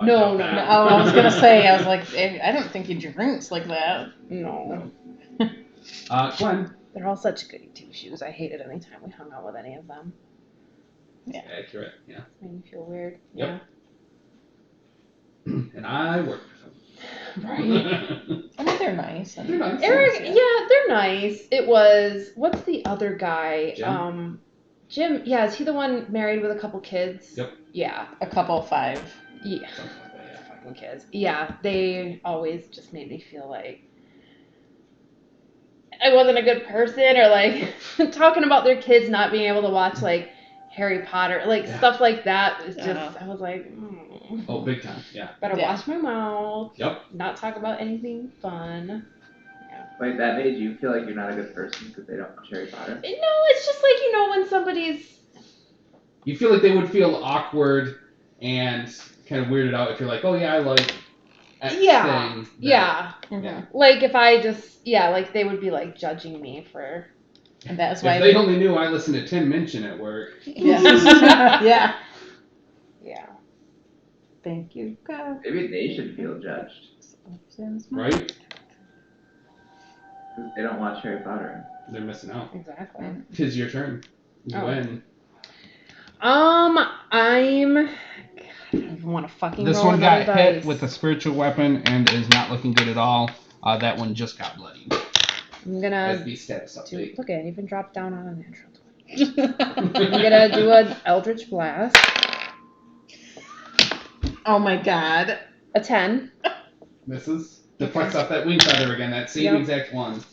No. No, I was gonna say, I was like, I don't think he drinks like that. No. Glenn. They're all such goody two-shoes. I hated any time we hung out with any of them. Accurate, yeah. Made me feel weird. Yep. And I work for them. Right. I mean, they're nice. They're nice. Eric, Yeah. yeah, they're nice. It was, what's the other guy? Jim? Jim, yeah, is he the one married with a couple kids? Yep. Yeah. A couple 5. Yeah. Something like that, yeah. Fucking kids. Yeah, they always just made me feel like I wasn't a good person, or like talking about their kids not being able to watch like Harry Potter, like stuff like that is just, I was like, Oh, big time, yeah. better Yeah. watch my mouth. Yep. Not talk about anything fun. Wait, that made you feel like you're not a good person because they don't watch Harry Potter? No, it's just like, when somebody's You feel like they would feel awkward and kind of weirded out if you're like, oh yeah, I like X thing. That, yeah. Yeah. Like if I just, like they would be like judging me for. And that's If why they only knew I listened to Tim Minchin at work. Yeah. Yeah. Yeah. Thank you, God. Maybe they should feel judged Right? because they don't watch Harry Potter. They're missing out. Exactly. 'Tis your turn. You Oh. win. I don't even want to fucking This roll one got another hit dice. with a spiritual weapon and is not looking good at all. That one just got bloody. I'm As gonna the status update. look at it, even dropped down on a natural 20. I'm gonna do an Eldritch Blast. Oh my god. A 10. Misses. Deflects off that wing feather again. That same exact one.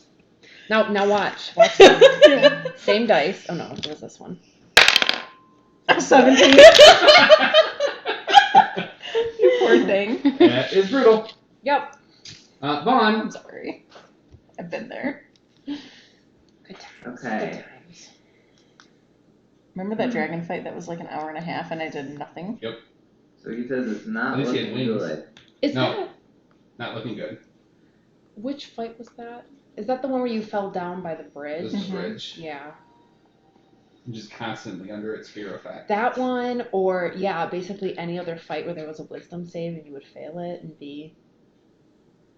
Now watch. Watch this. Same dice. Oh no, what was this one? 17. You poor thing. That is brutal. Yep. Vaughn. I'm sorry. I've been there. Good times. Okay. Good times. Remember that dragon fight that was like an hour and a half and I did nothing? So he says it's not At least he had looking wings. good. Is No. that Not looking good. which fight was that? Is that the one where you fell down by the bridge? This is bridge. Yeah. I'm just constantly under its fear effect. That one, or basically any other fight where there was a wisdom save and you would fail it and be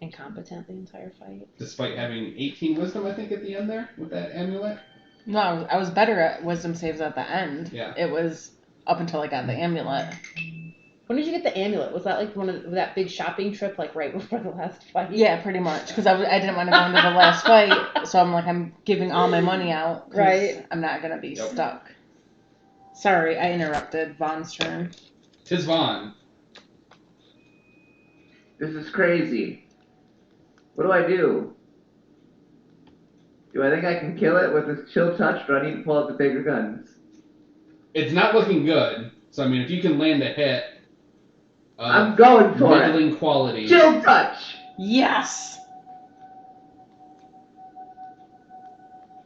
incompetent the entire fight. Despite having 18 wisdom, I think, at the end there with that amulet. No, I was better at wisdom saves at the end. Yeah. It was up until I got the amulet. When did you get the amulet? Was that like one of that big shopping trip, like right before the last fight? Yeah, pretty much. Because I didn't want to go into the last fight, so I'm like, I'm giving all my money out. 'Cause Right. I'm not going to be stuck. Sorry, I interrupted Vaughn's turn. Tis Vaughn. This is crazy. What do I do? Do I think I can kill it with this chill touch, but I need to pull out the bigger guns? It's not looking good. So, I mean, if you can land a hit I'm going for it. middling quality. Chill touch! Yes!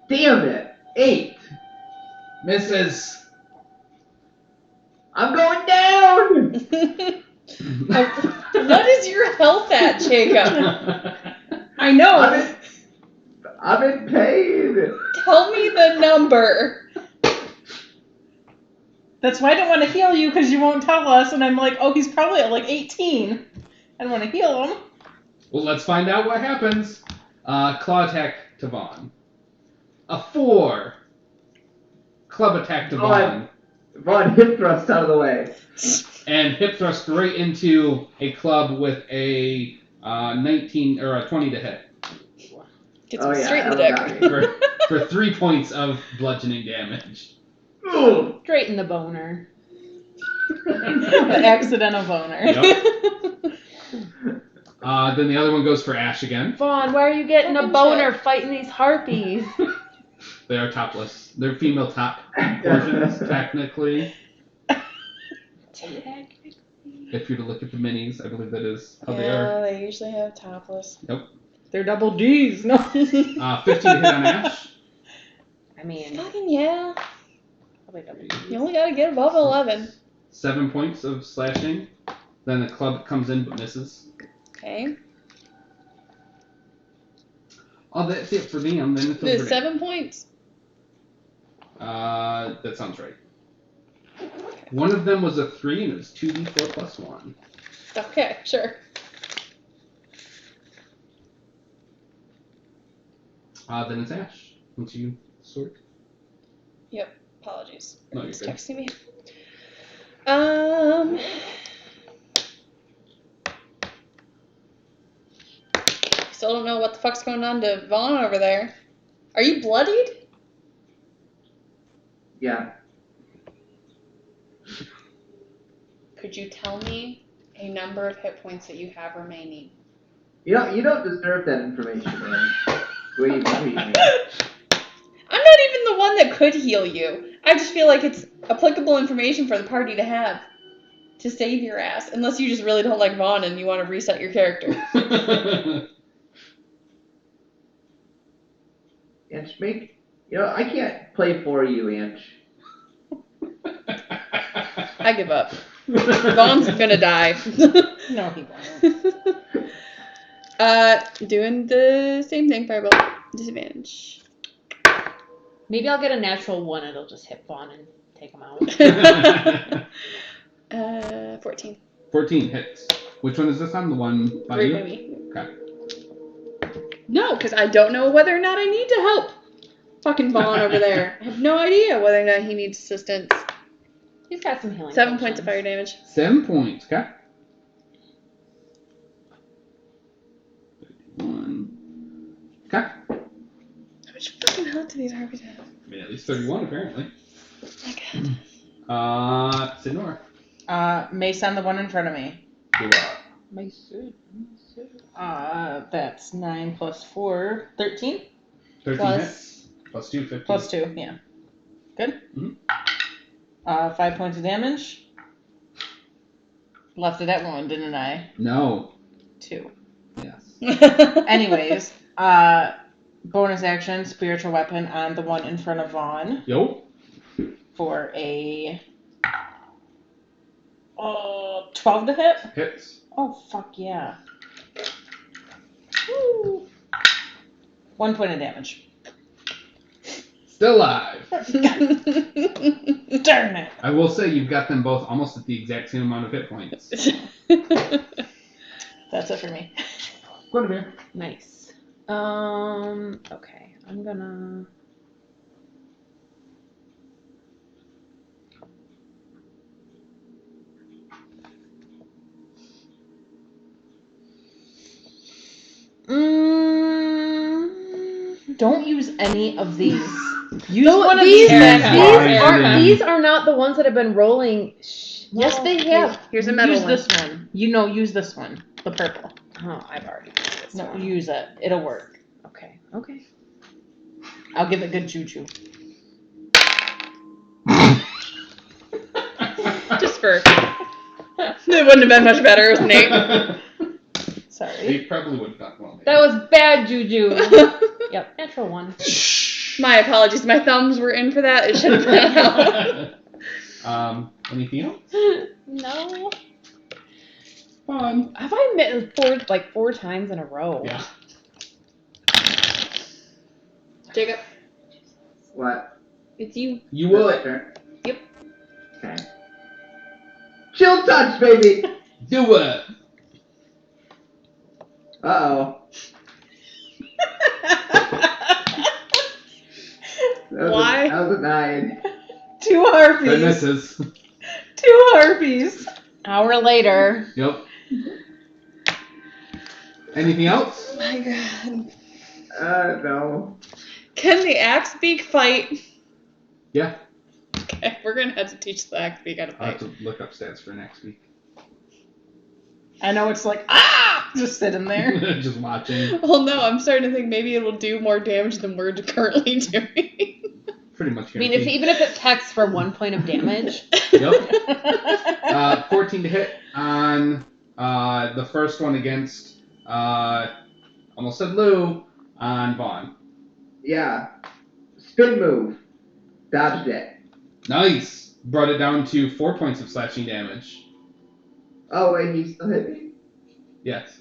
Damn it! 8! Misses. I'm going down! What is your health at, Jacob? I know! I'm in pain! Tell me the number. That's why I don't want to heal you because you won't tell us. And I'm like, oh, he's probably at like 18. I don't want to heal him. Well, let's find out what happens. Claw attack to Vaughn. A 4. Club attack to Vaughn. Vaughn, hip thrust out of the way. And hip thrust right into a club with a 19 or a 20 to hit. Gets Oh, him yeah, straight in the that'll got dick. me. For 3 points of bludgeoning damage. Ugh. Straight in the boner. The accidental boner. Yep. Then the other one goes for Ash again. Vaughn, why are you getting a boner fighting these harpies? They are topless. They're female top portions, technically. If you're to look at the minis, I believe that is how they are. they usually have topless. They're double D's. No. 15 to hit on Ash. I mean, Fucking yeah. probably double. You only gotta get above 11. 7 points of slashing. Then the club comes in but misses. Okay. Oh, that's it for them. Then it's The over. 7 points. That sounds right. One of them was a 3 and it was 2d4 plus 1. Okay, sure. Then it's Ash. Once you sort. Apologies. No, you're It's good. texting me. Still don't know what the fuck's going on to Vaughn over there. Are you bloodied? Yeah. Could you tell me a number of hit points that you have remaining? You don't deserve that information, man. Wait, me. I'm not even the one that could heal you. I just feel like it's applicable information for the party to have to save your ass, unless you just really don't like Vaughn and you want to reset your character. Inch, I can't play for you, Inch. I give up. Vaughn's gonna die. No, he won't. Doing the same thing, fireball. Disadvantage. Maybe I'll get a natural 1. It'll just hit Vaughn and take him out. 14. 14 hits. Which one is this on? The one by Right you? by me. Okay. No, because I don't know whether or not I need to help fucking Vaughn over there. I have no idea whether or not he needs assistance. He's got some healing. 7 points of fire damage. 7 points. Okay. 31. Okay. much fucking health do these harpies have? I mean, at least 31 apparently. Oh my god. Sinora. Mace on the one in front of me. Do what? That's 9 plus 4, 13. 13 Plus- hits. Plus 2, 15. Plus 2, yeah. Good. Mhm. 5 points of damage. Left it at 1, didn't I? No. 2. Yes. Anyways, bonus action, spiritual weapon on the one in front of Vaughn Yo. for a 12 to hit. Hits. Oh, fuck yeah. Woo. 1 point of damage. Still alive. Darn it. I will say you've got them both almost at the exact same amount of hit points. That's it for me. Guinevere. Nice. Okay. I'm gonna. Don't use any of these. Use No, one of these Fine. these are not the ones that have been rolling. Yes, they have. Here's a metal Use one. this one. Use this one. The purple. Oh, I've already used this No, one. use it. It'll work. Okay. I'll give it good choo-choo. Just for. It wouldn't have been much better with Nate. Sorry. They probably would have done well. That was bad juju. Yep, natural 1. My apologies. My thumbs were in for that. It should have been out. Anything else? No. Fun. Have I met 4 times in a row? Yeah. Jacob, What? It's you. You My would. turn? Yep. Okay. Chill touch, baby! Do it. Uh-oh. Why? That was a 9. 2 That harpies. misses. 2 harpies. Hour later. Yep. Anything else? my god. No. Can the axe beak fight? Yeah. Okay, we're gonna have to teach the axe beak how to I'll have fight. to look up stats for next week. I know it's like, just sitting there. Just watching. Well, no, I'm starting to think maybe it'll do more damage than we're currently doing. Pretty much I mean, guaranteed. even if it texts for 1 point of damage. Yep. 14 to hit on the first one against, almost said Lou, on Vaughn. Yeah. Spin move. Dodged it. Nice. Brought it down to 4 points of slashing damage. Oh, wait, he still hit me? Yes.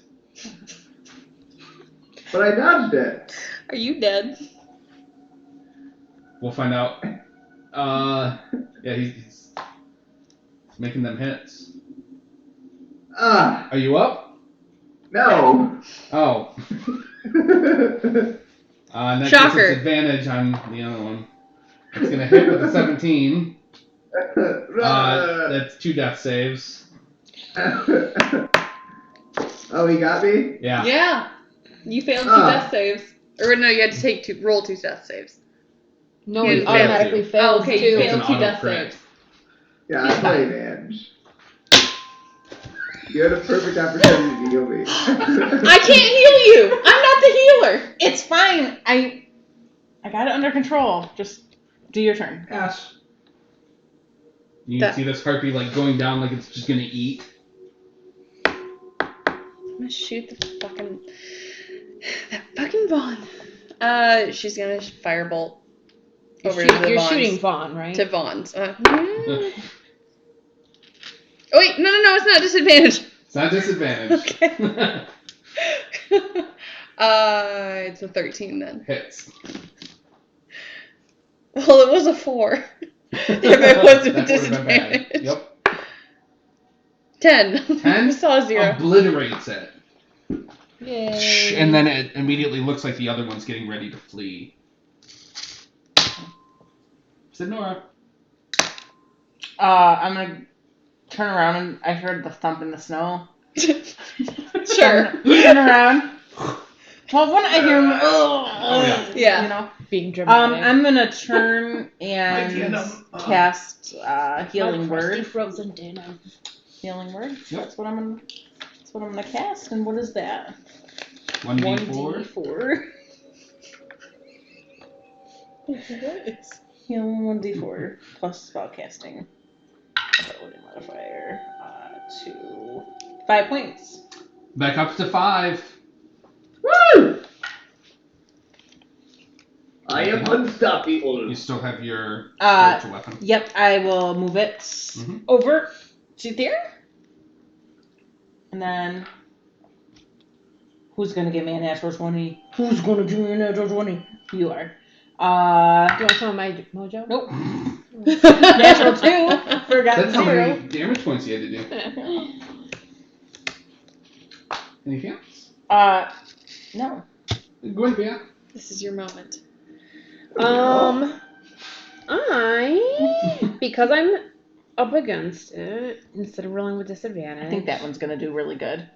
But I dodged it. Are you dead? We'll find out. Yeah, he's making them hits. Are you up? No. Oh. And that Shocker. gives us advantage on the other one. It's gonna hit with a 17. That's 2 death saves. Oh, he got me? Yeah. Yeah. You failed 2 Ah. death saves. Or no, you had to take roll 2 death saves. No, You it failed automatically to. fails Oh, okay, too. you It's failed an 2 auto death crit. saves. Yeah, I play advantage. You had a perfect opportunity to heal me. I can't heal you! I'm not the healer! It's fine. I got it under control. Just do your turn. Ash. You can see this harpy like going down like it's just gonna eat. I'm gonna shoot that fucking Vaughn. She's gonna firebolt over to the You're Vaughns. shooting Vaughn, right? To Vaughn's. Oh wait, no, it's not disadvantage. It's not disadvantage. Okay. It's a 13 then. Hits. Well, it was a 4. If it was a That would've been bad. disadvantage. Yep. 10. 10? I saw a 0. Obliterates it. Yay. And then it immediately looks like the other one's getting ready to flee. Sidnora. I'm gonna turn around and I heard the thump in the snow. Sure. Turn around. Well, when I hear him, yeah. Yeah. you know, being dramatic. I'm gonna turn and cast healing My crusty word. frozen denim. Healing word. Yep. That's what I'm gonna cast. And what is that? 1d4. 1d4. Healing 1d4 plus spell casting. Ability modifier. 2. 5 points. Back up to 5. Woo! I am unstoppable. You still have your Uh, spiritual weapon. Yep, I will move it Mhm. over to there. And then, who's gonna give me a natural 20? Who's gonna give me a natural 20? You are. Do you want some of my mojo? Nope. Natural 2. Forgot That's how 0. many damage points you had to do. Anything else? No. Go ahead, Bea. This is your moment. Because I'm up against it, instead of rolling with disadvantage. I think that one's gonna do really good.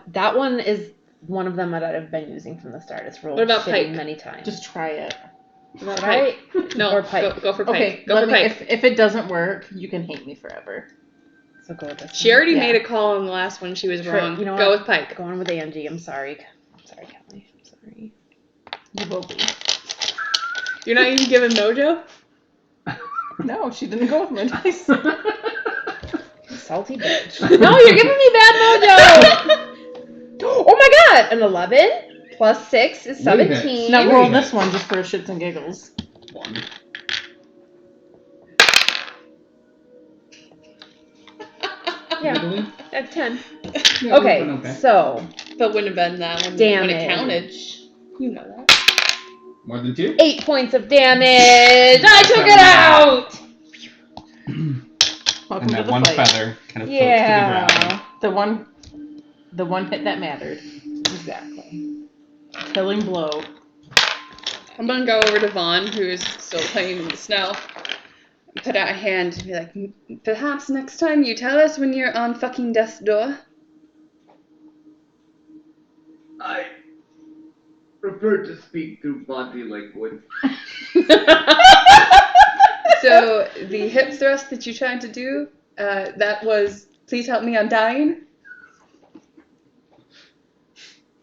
That one is one of them that I've been using from the start. It's rolled What about shitty Pike? many times. Just try it. What about Right? Pike? No, Or Pike. Go for Pike. Okay, Go for Pike. if it doesn't work, you can hate me forever. So go with this She one. already Yeah. made a call on the last one. She was Sure, wrong. you know Go what? with Pike. Go on with Angie. I'm sorry, Kelly. I'm sorry. You will be. You're not even giving mojo? No, she didn't go with my dice. Salty bitch. No, you're giving me bad mojo. Oh my god! An 11 plus 6 is 17. Now roll this one just for shits and giggles. 1. Yeah, Really? at 10. Yeah, Okay, okay. so But wouldn't have been that when it Damage. counted. You know that. More than 2? 8 points of damage. I took it out. Welcome And to that the one fight. feather kind of floats to the ground. Yeah. The one hit that mattered. Exactly. Killing blow. I'm gonna go over to Vaughn, who is still playing in the snow, and put out a hand and be like, perhaps next time you tell us when you're on fucking death's door. I prefer to speak through body language. So the hip thrust that you tried to do, that was, please help me, I'm dying.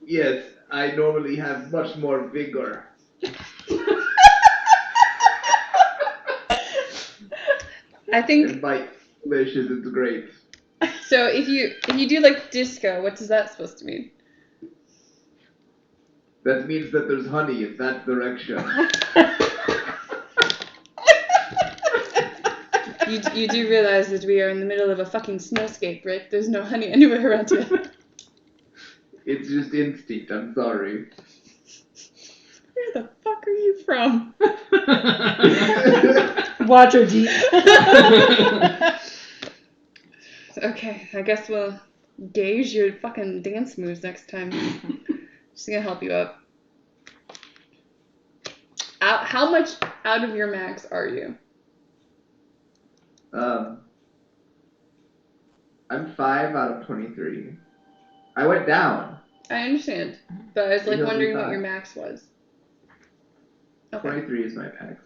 Yes, I normally have much more vigor. I think And my English isn't great. so. If you do like disco, what is that supposed to mean? That means that there's honey in that direction. You do realize that we are in the middle of a fucking snowscape, right? There's no honey anywhere around here. It's just instinct, I'm sorry. Where the fuck are you from? Water deep. Okay, I guess we'll gauge your fucking dance moves next time. Just gonna help you up. How much out of your max are you? I'm 5 out of 23. I went down. I understand, but I was like You'll be wondering what fine. your max was. Okay. 23 is my max.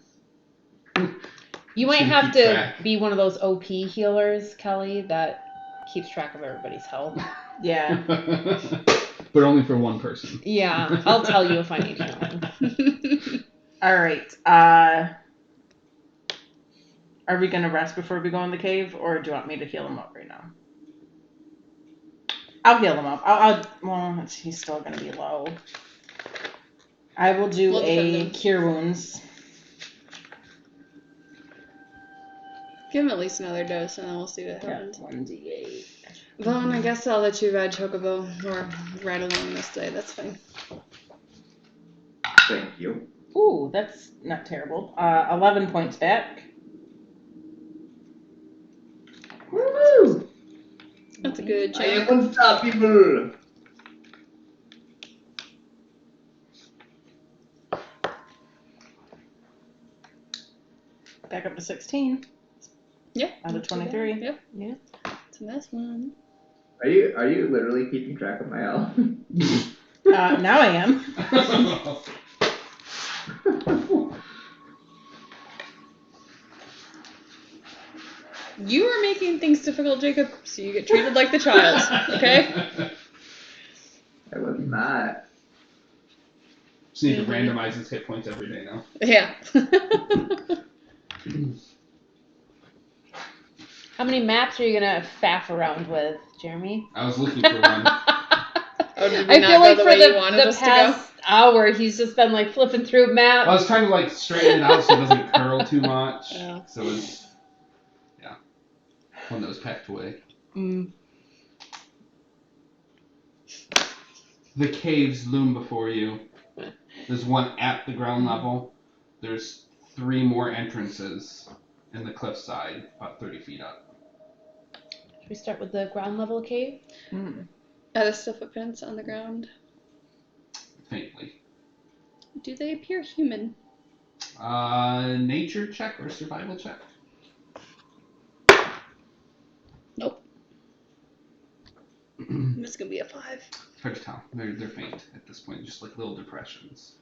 You might Should have keep to track. be one of those OP healers, Kelly, that keeps track of everybody's health. Yeah. But only for one person. Yeah, I'll tell you if I need healing. All right. Are we gonna rest before we go in the cave, or do you want me to heal him up right now? I'll heal him up. Well, he's still gonna be low. I will do We'll defend a him. cure wounds. Give him at least another dose, and then we'll see what Yeah, happens. 1d8. Vaughn, I guess I'll let you ride Chocobo or ride along this day. That's fine. Thank you. Ooh, that's not terrible. 11 points back. Woo! That's a good I am job. unstoppable. Back up to 16 Yeah. out of 23. Yep. Yeah. It's a nice one. Are you literally keeping track of my health? Now I am. You are making things difficult, Jacob, so you get treated like the child, okay? I was not. Just need to randomize his hit points every day now. Yeah. How many maps are you gonna faff around with, Jeremy? I was looking for one. Oh, did we I not feel go like the for way you the wanted us to go? past hour, he's just been like flipping through maps. I was trying to like straighten it out so it doesn't curl too much. Yeah. So it's one that was packed away. Mm. The caves loom before you. There's one at the ground level. There's 3 more entrances in the cliffside, about 30 feet up. Should we start with the ground level cave? Mm. Are there still footprints on the ground? Faintly. Do they appear human? Nature check or survival check? Nope. It's gonna be a 5. Hard to tell. They're faint at this point, just like little depressions.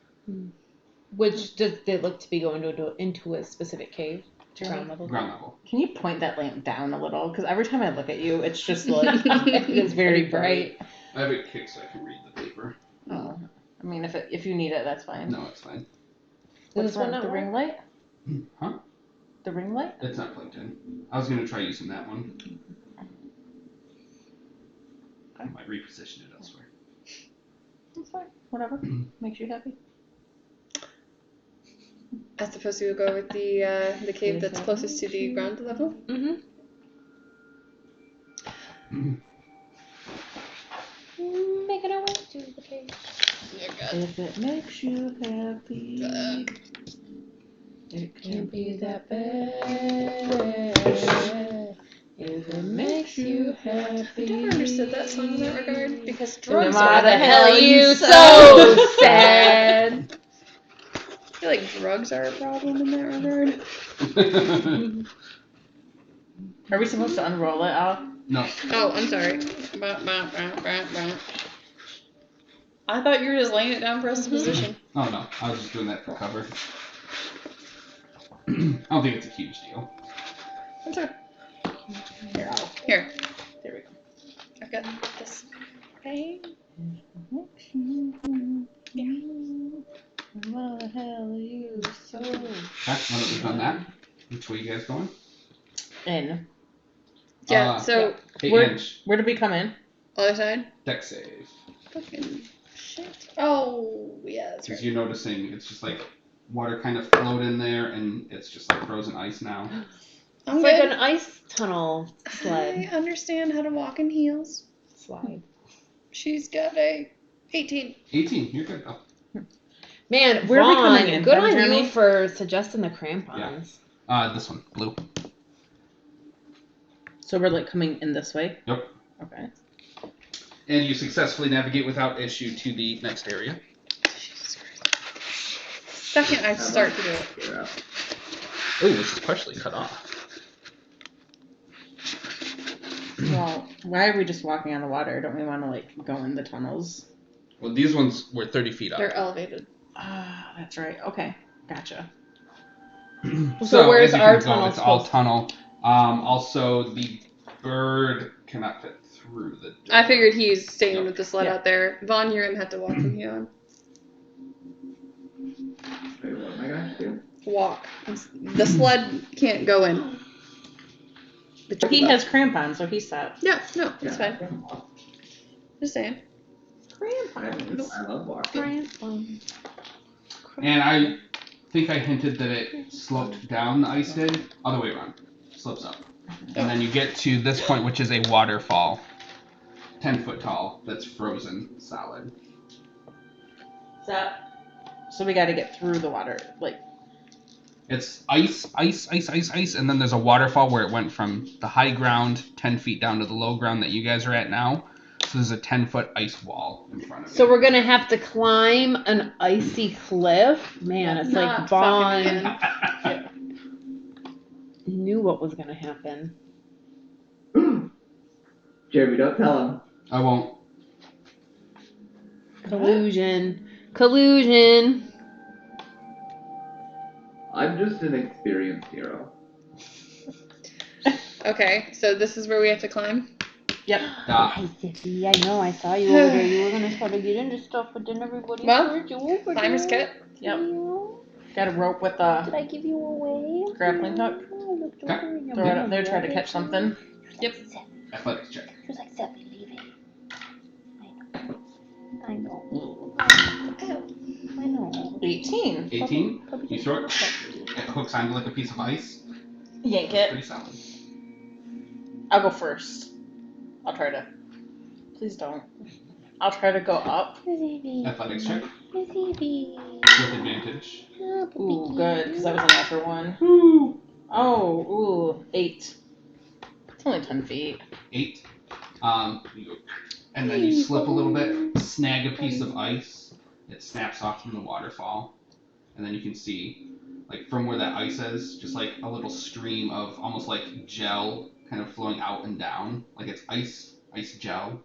Which does they look to be going into a specific cave? Ground level. Ground level. Can you point that lamp down a little? Because every time I look at you, it's just like it's very bright. I have it kicked so I can read the paper. Oh, I mean, if you need it, that's fine. No, it's fine. This one the not ring light? Huh? The ring light? It's not plugged in. I was gonna try using that one. I might reposition it elsewhere. That's fine. Whatever makes you happy. I suppose you'll go with the cave that's closest to the ground level? Mm-hmm. Making our way to the cave. If it makes you happy, it can't be that bad. If it makes you happy. I never understood that song in that regard because Then drugs why are the hell are you you so sad? I feel like drugs are a problem in that regard. Are we supposed to unroll it, Al? No. Oh, I'm sorry. I thought you were just laying it down for us to position. Oh no, I was just doing that for cover. I don't think it's a huge deal. That's okay. Here, Al. Here, There we go. I've got this. Okay. Why the hell are you so Okay, now that we've done that, which way you guys going? in? Yeah, so Hey, Where- Inch. Where did we come in? other side. Deck save. Fucking shit. Oh, yeah, that's Because right. you're noticing it's just like water kind of float in there and it's just like frozen ice now. I'm It's like good. an ice tunnel I sled. understand how to walk in heels. Slide. She's got a 18. 18, you're good though. Man, Where are we Vaughn, coming in good from, on Jeremy? you for suggesting the crampons. This one, blue. So we're like coming in this way? Yep. Okay. And you successfully navigate without issue to the next area. Jesus Christ. Second, I start to do it. You're up. Oh, this is partially cut off. Well, why are we just walking on the water? Don't we want to like go in the tunnels? Well, these ones were 30 feet up. They're elevated. Ah, that's right. Okay, gotcha. So where's as you our can go, tunnel it's all supposed to- tunnel. Also, the bird cannot fit through the door. I figured he's staying Yep. with the sled Yeah. out there. Vaughn, you're gonna have to walk from here on. Wait, what am I gonna have to do? Walk. The sled can't go in. He has crampons, so he's set. Yeah, no, it's Yeah, fine. Just saying. Crampons. I love walking. Crampons. And I think I hinted that it sloped down, the ice did. Other way around. Slopes up. And then you get to this point, which is a waterfall. 10 foot tall, that's frozen solid. So we got to get through the water, like. It's ice, and then there's a waterfall where it went from the high ground 10 feet down to the low ground that you guys are at now. So there's a 10-foot ice wall in front of you. So we're gonna have to climb an icy cliff. Man, it's Not like fucking Vaughn knew what was gonna happen. Jeremy, don't tell him. I won't. Collusion. I'm just an experienced hero. Okay, so this is where we have to climb. Yep. Hi, Zippy. I know. I saw you over there. You were gonna try to get into stuff, but then everybody heard you over Climber's there. kit. Yep. Yeah. Got a rope with Did a I give you away? grappling hook. Oh, I looked Okay. over and your Throw it mom up there, try to grabbed catch it. something. Yep. Athletics check. She was like, Zippy, leave it. I know. I know. 18. 18. Puppy You just throw it. wanna touch you. It hooks onto like a piece of ice. Yank It's it. pretty solid. I'll go first. I'll try to. Please don't. I'll try to go up. Zippy. Athletics check Zippy. with advantage. Ooh, good, because that was a natural one. Woo! Oh, ooh, 8. It's only 10 feet. 8. You go, and then you slip a little bit, snag a piece of ice. It snaps off from the waterfall, and then you can see, like from where that ice is, just like a little stream of almost like gel, kind of flowing out and down, like it's ice gel,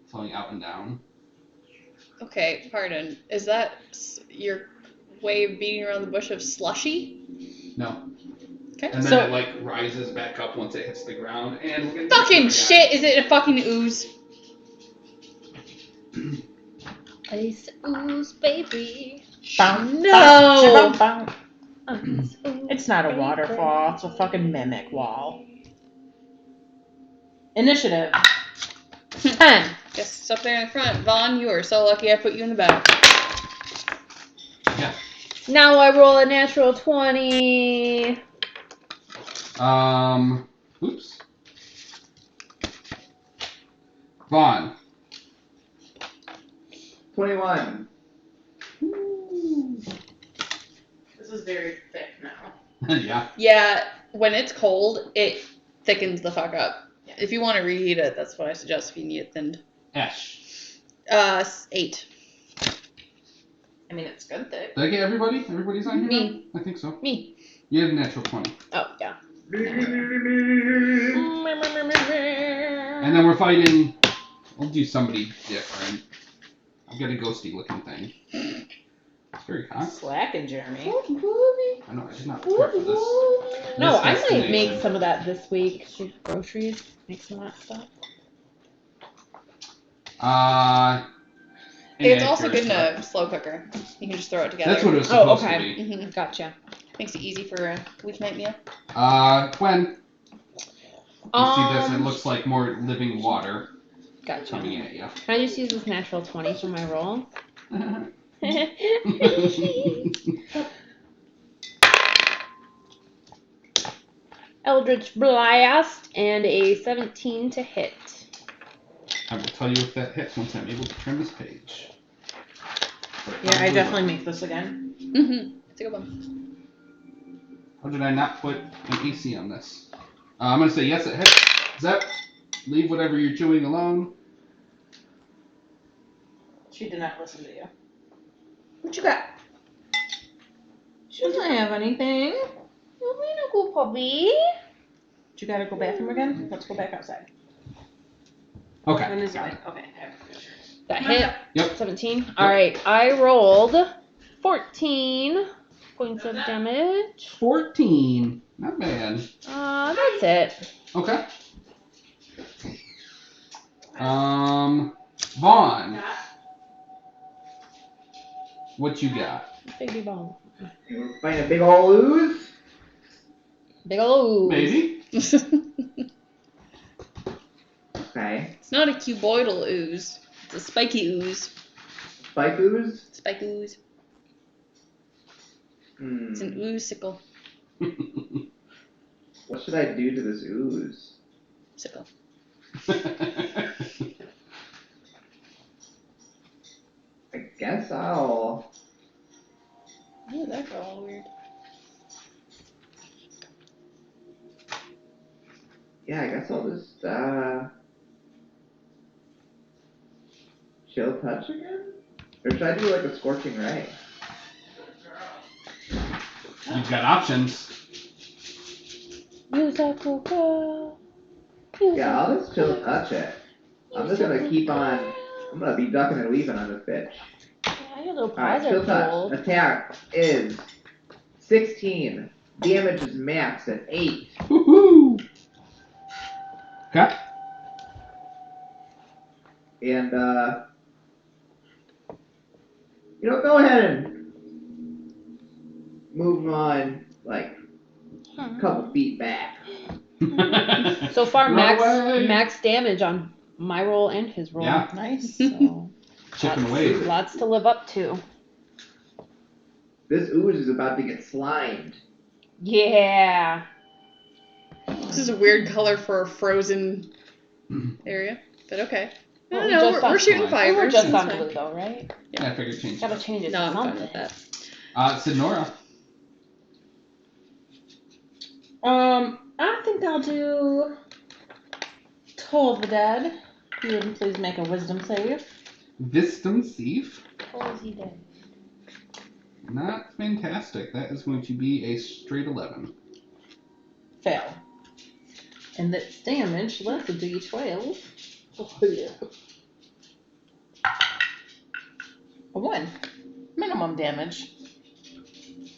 flowing out and down. Okay, pardon. Is that your way of beating around the bush of slushy? No. Okay. And then So- it like rises back up once it hits the ground, and we'll get Fucking again. shit! Is it a fucking ooze? Ice ooze, baby. Bounce, No! bounce, bounce, bounce. Ice ooze, It's not a baby. waterfall, it's a fucking mimic wall. Initiative. 10. Just up there in the front. Vaughn, you are so lucky I put you in the back. Yeah. Now I roll a natural 20. Oops. Vaughn. 21. This is very thick now. Yeah. Yeah, when it's cold, it thickens the fuck up. If you want to reheat it, that's what I suggest if you need it thinned. Ash. 8. I mean, it's good thick. Did I get everybody? Everybody's on here Me. now? I think so. Me. You have natural 20. Oh, yeah. And then we're fighting. We'll do somebody different. I've got a ghosty looking thing. It's very hot. Slacking, Jeremy. I know, I did not prepare for this. No, This I might destination. make some of that this week. Shoot groceries, make some of that stuff. It's also good in inaccurate. a slow cooker. You can just throw it together. That's what it was Oh, supposed okay. to be. Hmm. Gotcha. Makes it easy for a weeknight meal. Gwen, you see this? It looks like more living water Gotcha. coming at you. Can I just use this natural 20 for my roll? Eldritch Blast and a 17 to hit. I will tell you if that hits once I'm able to turn this page. But Yeah, I probably definitely will. make this again. Mm-hmm. It's a good one. How did I not put an AC on this? I'm gonna say yes, it hits. Zep, leave whatever you're chewing alone. She did not listen to you. What you got? She doesn't have anything. You mean a good puppy? Do you gotta go bathroom again? Let's go back outside. Okay. When is it? Okay. That hit? Yep. 17. Alright, I rolled 14 points of damage. 14. Not bad. That's it. Okay. Vaughn, what you got? Biggie bone. Find a big ol' ooze. Big ol' ooze. Maybe. Okay. It's not a cuboidal ooze. It's a spiky ooze. Spike ooze. Spike ooze. It's an ooze-sickle. What should I do to this ooze? Sickle. I guess I'll. Why did that go all weird? Yeah, I guess I'll just chill touch again? Or should I do like a scorching ray? You've got options. Use a girl. Yeah, I'll just chill touch it. I'm just gonna keep on. I'm gonna be ducking and weaving on this bitch. Yeah, your little Alright, paws chill are touch. cold. Attack is 16. Damage is maxed at 8. Woohoo! Okay. And, go ahead and move on, like, a couple feet back. So far, Run away. max damage on my roll and his roll. Yeah. Nice. So Chipping away. lots to live up to. This ooze is about to get slimed. Yeah. This is a weird color for a frozen area, but okay. Well, No, we no, just we're on- shooting we fibers. We're just it's on fine. blue though, right? Yeah, I figured change. Gotta change it No, to I'm something. fine with that. Sidnora. I think I'll do Toll of the Dead. You would please make a wisdom save. Wisdom Thief. What was he dead? Not fantastic. That is going to be a straight 11. Fail. And that's damage. So that's a D12. Oh, yeah. A 1. Minimum damage.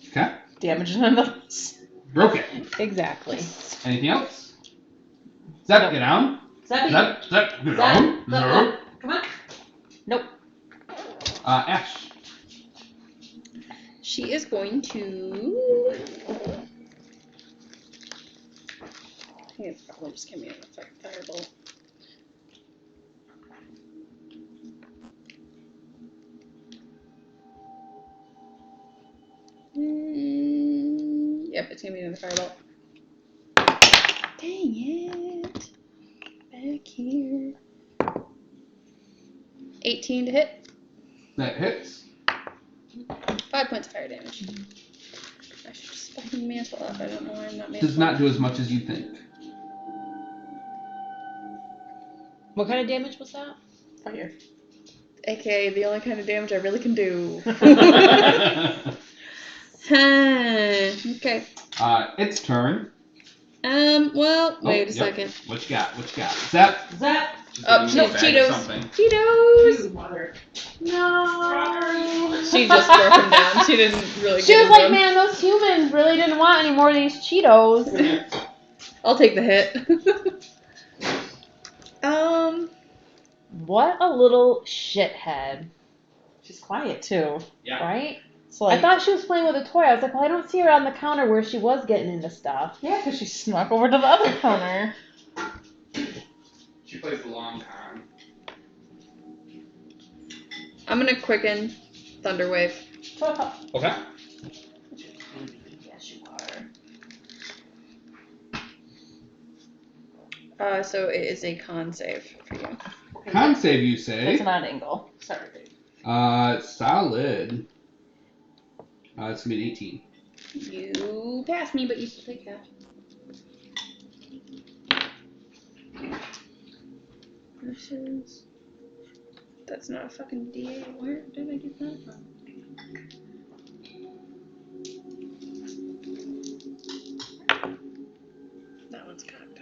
Okay. Damage nonetheless. Broke it. Exactly. Anything else? Zep, Nope. get down. Zappy. Zep, get down. Zap. Come on. Nope. Ash. She is going to. I think it's probably just gonna be a firebolt. Yep, it's gonna be another firebolt. Dang it! Back here. 18 to hit. That hits. 5 points of fire damage. I should just fucking mantle up. I don't know why I'm not mantling. Does not do as much as you think. What kind of damage was that? Fire. AKA the only kind of damage I really can do. Okay. Its turn. Well, wait a yep. second. What you got? Zep. Zap. Oh, She's no, gonna bag Cheetos. something. Cheetos! Mother. No. She just broke them down. She didn't really She get was like, them. man, those humans really didn't want any more of these Cheetos. I'll take the hit. What a little shithead, She's quiet too. Yeah. right? So like, I thought she was playing with a toy. I was like, well, I don't see her on the counter where she was getting into stuff. yeah, because she snuck over to the other counter. She plays the long con. I'm gonna quicken Thunder Wave. Okay. Yes, you are. So it is a con save for you. Con save, you say? That's not an angle. Sorry, babe. Solid. It's gonna be an 18. You pass me, but you still take half. Versus. That's not a fucking D8. Where did I get that from? That one's cocked.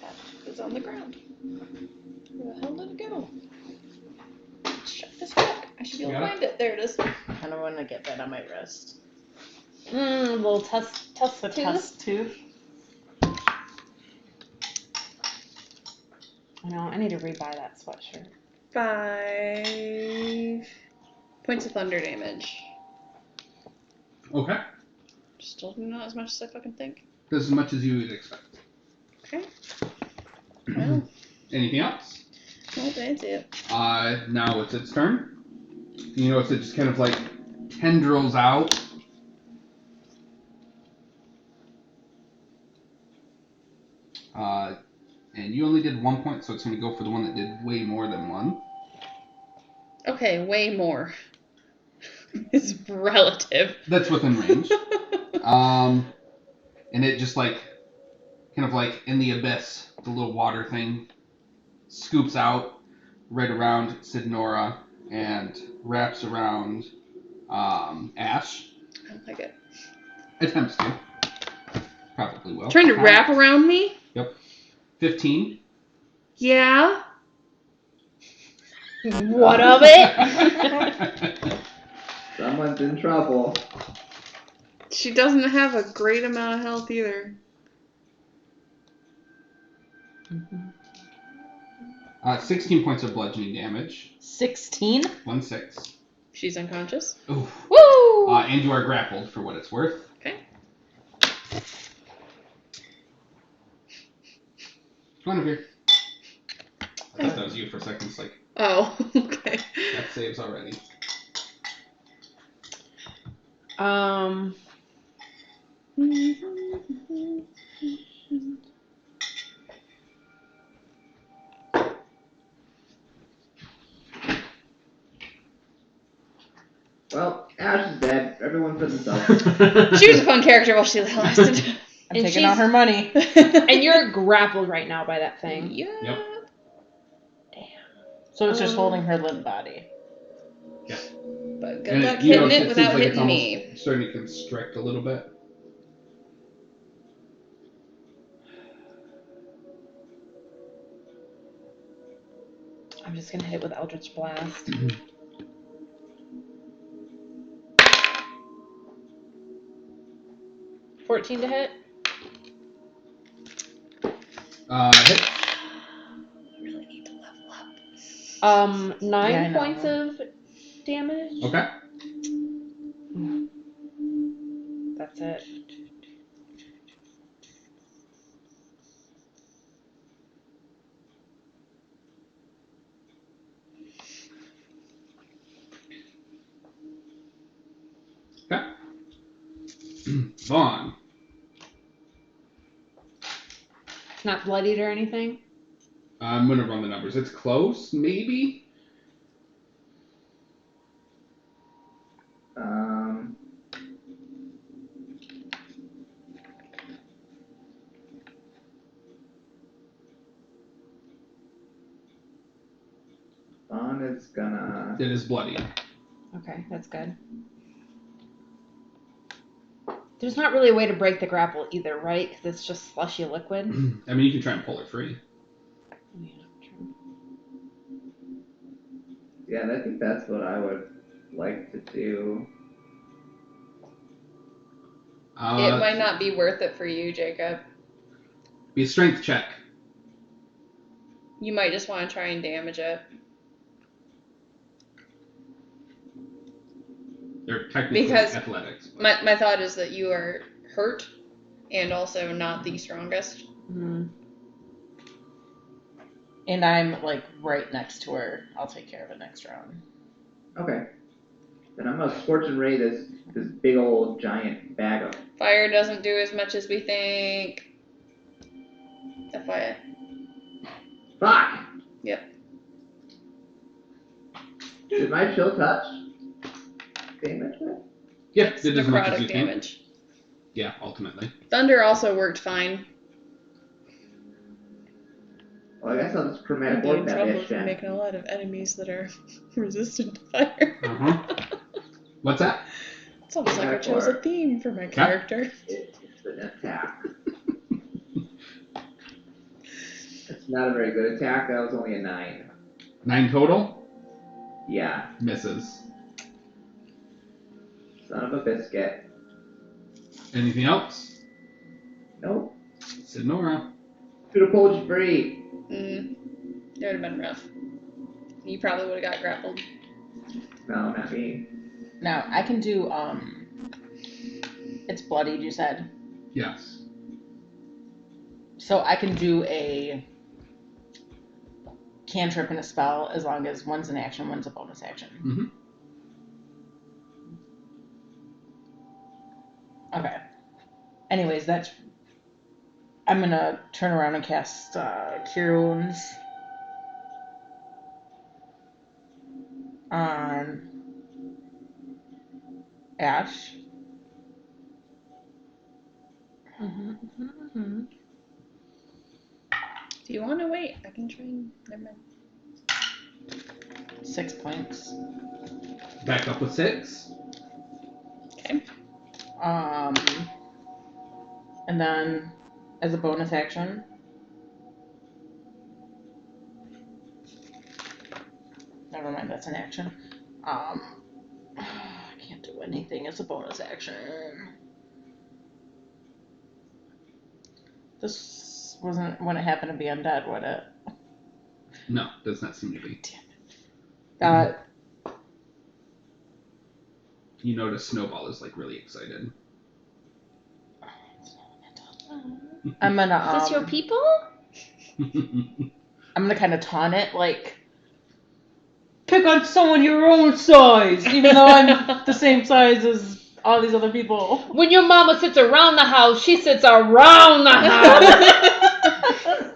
That is on the ground. Where the hell did it go? Shut this book. I should be able to Yeah. find it. There it is. I don't want to get that on my wrist. A little test The tooth. test tooth. I know, I need to rebuy that sweatshirt. 5 points of thunder damage. Okay. Still not as much as I fucking think. That's as much as you would expect. Okay. Well, Anything else? well, that's it. Now it's its turn. You notice it just kind of like tendrils out. And you only did 1 point, so it's going to go for the one that did way more than 1. Okay, way more. It's relative. That's within range. And it just like, kind of like in the abyss, the little water thing scoops out right around Sidnora and wraps around Ash. I don't like it. Attempts to. Probably will. Trying to wrap around me? 15. Yeah. What of it? Someone's in trouble. She doesn't have a great amount of health either. 16 points of bludgeoning damage. 16. 1-6. She's unconscious. Oof. Woo! And you are grappled for what it's worth. Okay. Come on over here. I thought that was you for a second. It's like, Oh, okay. that saves already. Well, Ash is dead. Everyone put themselves. She was a fun character while she lasted. I'm And taking out her money. And you're grappled right now by that thing. Yeah. Yep. So it's just holding her limp body. But good And luck you know, hitting it seems without like it's hitting almost me. starting to constrict a little bit. I'm just gonna hit it with Eldritch Blast. $14 to hit. Hit. I really need to level up. 9 Yeah, I know. points of damage. Okay. That's it. Okay. Vaughn. It's not bloodied or anything. I'm gonna run the numbers. It's close, maybe. Vaughn is gonna. It is bloody. Okay, that's good. There's not really a way to break the grapple either, right? Because it's just slushy liquid. I mean, you can try and pull her free. Yeah, I think that's what I would like to do. It might not be worth it for you, Jacob. Be a strength check. You might just want to try and damage it. They're technically Because athletics. But... My thought is that you are hurt and also not the strongest. Mm. And I'm like right next to her. I'll take care of it next round. Okay. Then I'm gonna scorch and ray this big old giant bag of. Fire doesn't do as much as we think. FYI. Fuck! Yep. Did my chill touch damage it? Yeah, It's did as much as necrotic you think. damage. Yeah, ultimately. Thunder also worked fine. Well, I guess I'll just chromatic I'd be orb in that trouble bitch if you're then. making a lot of enemies that are resistant to fire. What's that? It's almost like I chose a theme for my character. It's an attack. It's not a very good attack. That was only a 9. 9 total? Yeah. Misses. Son of a biscuit. Anything else? Nope. Sidnora. Should have pulled you free. It would have been rough. You probably would have got grappled. No, not me. Now I can do it's bloodied, you said. Yes. So I can do a cantrip and a spell as long as one's an action, one's a bonus action. Mm-hmm. Okay. Anyways, I'm gonna turn around and cast Cure Wounds on Ash. Do you want to wait? I can try and... Never mind. 6 points. Back up with 6. Okay. And then as a bonus action, never mind, that's an action. I can't do anything as a bonus action. The wouldn't happen to be undead, would it? No, does not seem to be. You notice Snowball is like really excited. I'm gonna. Is this your people? I'm gonna kind of taunt it, like, pick on someone your own size, even though I'm the same size as all these other people. When your mama sits around the house, she sits around the house.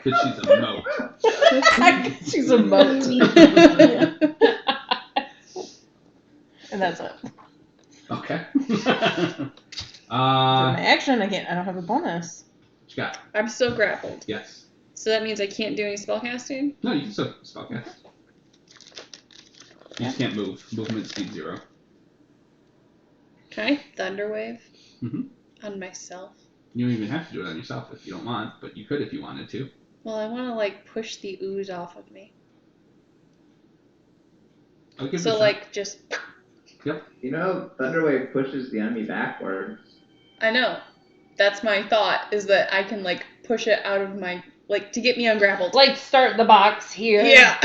Because she's a moat. She's a moat. And that's it. Okay. For my action, I don't have a bonus. What you got? I'm still grappled. Yes. So that means I can't do any spellcasting? No, you can still spellcast. You just can't move. Movement speed 0. Okay. Thunderwave. Mhm. On myself. You don't even have to do it on yourself if you don't want, but you could if you wanted to. Well, I want to, like, push the ooze off of me. I'll give it a So, shot. like, just... You know, Thunderwave pushes the enemy backwards. I know. That's my thought, is that I can, like, push it out of my... Like, to get me ungrappled. Like, start the box here. Yeah.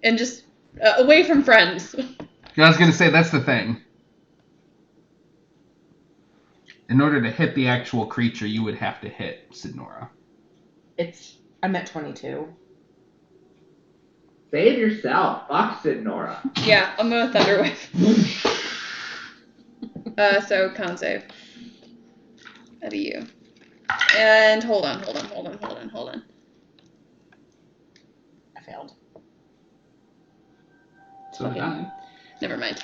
And just away from friends. I was going to say, that's the thing. In order to hit the actual creature, you would have to hit Sidnora. I'm at 22. Save yourself. Fuck it, Nora. Yeah, I'm gonna Thunderwave. So con save. Out of you. And hold on. I failed. So Okay. dying. Never mind.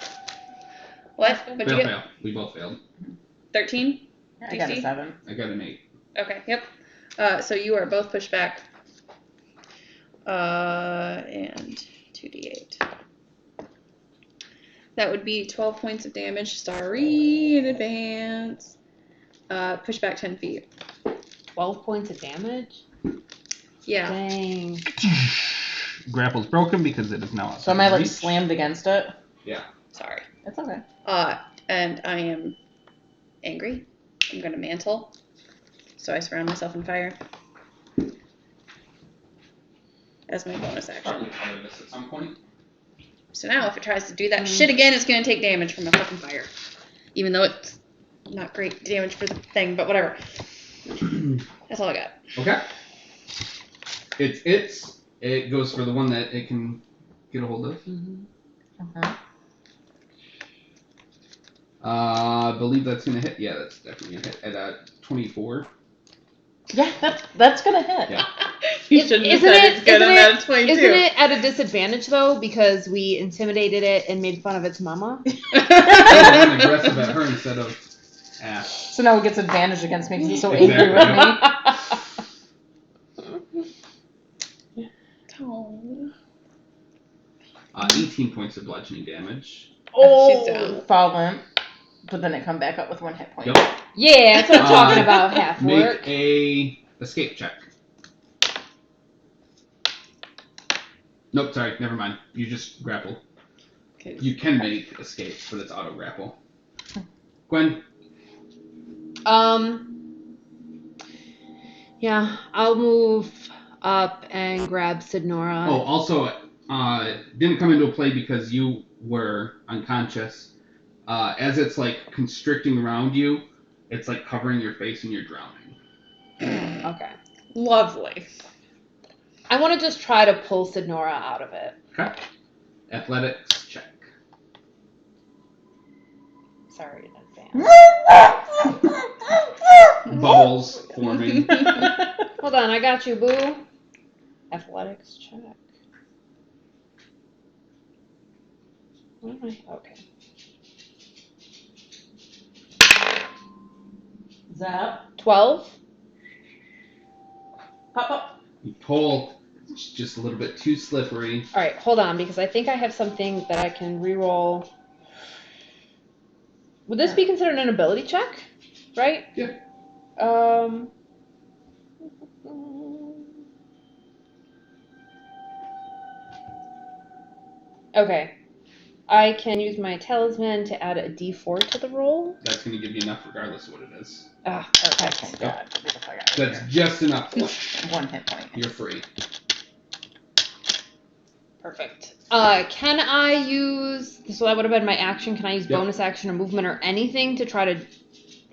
What? What'd you get? Fail. We both failed. 13? I got a DC? 7. I got an 8. Okay, yep. So you are both pushed back. And 2d8. That would be 12 points of damage. Sorry in advance. Push back 10 feet. 12 points of damage? Yeah. Dang. Grapple's broken because it is now outside So am I, like, reach. slammed against it? Yeah. Sorry. It's okay. And I am angry. I'm gonna mantle. So I surround myself in fire. As my bonus action. Probably cover this at some point. So now if it tries to do that shit again, it's gonna take damage from a fucking fire. Even though it's not great damage for the thing, but whatever. That's all I got. Okay. It goes for the one that it can get a hold of. Uh-huh. I believe that's gonna hit. Yeah, that's definitely gonna hit at 24. Yeah, that's gonna hit. Yeah. You shouldn't have said it's good on that 22. Isn't it at a disadvantage, though, because we intimidated it and made fun of its mama? I'm aggressive at her instead of Ash. So now it gets advantage against me because it's so Exactly. angry with me. Oh. 18 points of bludgeoning damage. She's down. Fall limp, but then it come back up with 1 hit point. Yep. Yeah, that's what I'm talking about, half Make work. a escape check. Nope, sorry, never mind. You just grapple. Okay. You can make escapes, but it's auto grapple. Gwen, Yeah, I'll move up and grab Sidnora. oh, also, didn't come into play because you were unconscious. As it's like constricting around you, it's like covering your face and you're drowning. Okay. Lovely. I want to just try to pull Sidnora out of it. Okay. Athletics check. Sorry in advance. Bubbles forming. Hold on, I got you, boo. Athletics check. Where am I? Okay. Zap. 12. Pop up. You pull, it's just a little bit too slippery. All right, hold on, because I think I have something that I can reroll. Would this be considered an ability check? Right? Yeah. Okay. I can use my talisman to add a D4 to the roll. That's going to give you enough regardless of what it is. Ah, Okay, perfect. thank God. Get the fuck out of That's here. just enough. 1 hit point. You're free. Perfect. Can I use, so that would have been my action, can I use Yep. bonus action or movement or anything to try to,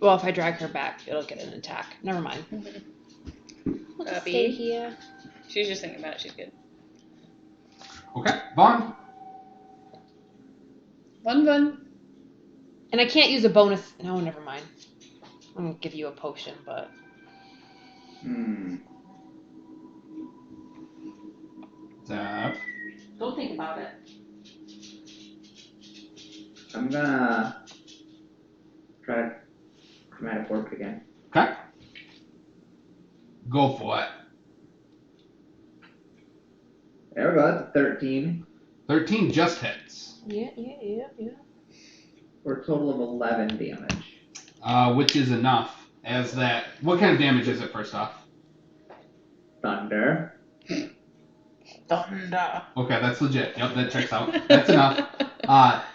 well, if I drag her back, it'll get an attack. Never mind. We'll just stay Abby? here. She's just thinking about it. She's good. Okay, Vaughn. One. And I can't use a bonus, no, never mind. I'm going to give you a potion, but. Zap. Don't think about it. I'm gonna try chromatic orb again. Okay. Go for it. There we go. That's a 13 13 just hits. Yeah. for a total of 11 damage. Which is enough. As that. What kind of damage is it, first off? Thunder. Thunder. Okay, that's legit. Yep, that checks out. That's enough.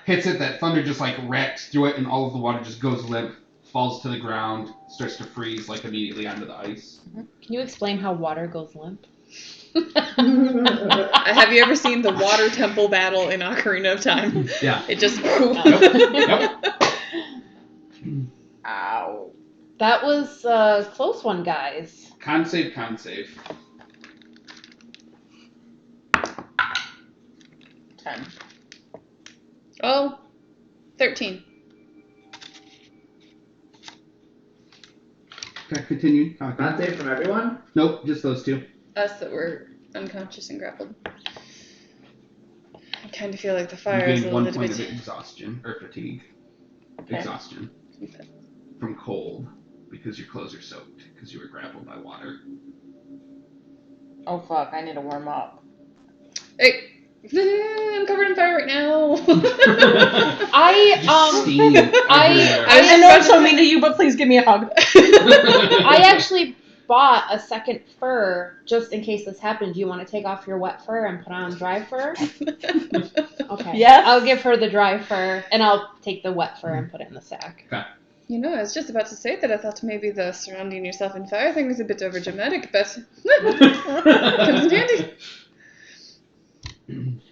Hits it, that thunder just like racks through it, and all of the water just goes limp, falls to the ground, starts to freeze like immediately onto the ice. Can you explain how water goes limp? Have you ever seen the water temple battle in Ocarina of Time? Yeah. It just. Yep. Ow. That was a close one, guys. Con save. 10. Oh, 13. Okay, continue. Con save from everyone? Nope, just those two. Us that were unconscious and grappled. I kind of feel like the You fire is a gained 1 little point of bit. exhaustion, or fatigue. Okay. Exhaustion. From cold, because your clothes are soaked, because you were grappled by water. Oh fuck, I need to warm up. Hey, I'm covered in fire right now. Steam everywhere. I know I'm so mean to you, but please give me a hug. I actually bought a second fur just in case this happened. Do you want to take off your wet fur and put on dry fur? Okay. Yes. I'll give her the dry fur, and I'll take the wet fur and put it in the sack. You know, I was just about to say that I thought maybe the surrounding yourself in fire thing was a bit overdramatic, but comes in handy.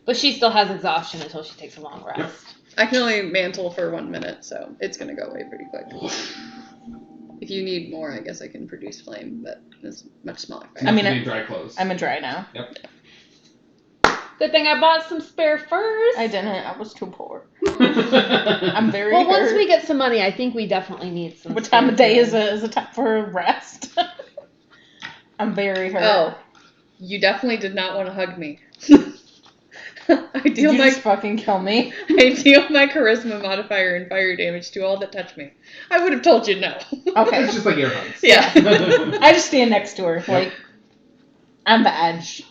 But she still has exhaustion until she takes a long rest. Yep. I can only mantle for 1 minute, so it's gonna go away pretty quick. If you need more, I guess I can produce flame, but it's much smaller fire. I mean, You need dry clothes. I'm in dry now. Good thing I bought some spare furs. I didn't. I was too poor. I'm very Well, once hurt. we get some money, I think we definitely need some. What time of day spare is a time for rest? I'm very hurt. Oh, you definitely did not want to hug me. I Did deal you my just fucking kill me? I deal my charisma modifier and fire damage to all that touch me. I would have told you no. Okay. It's just like air hugs. Yeah. I just stand next to her, like, on the edge.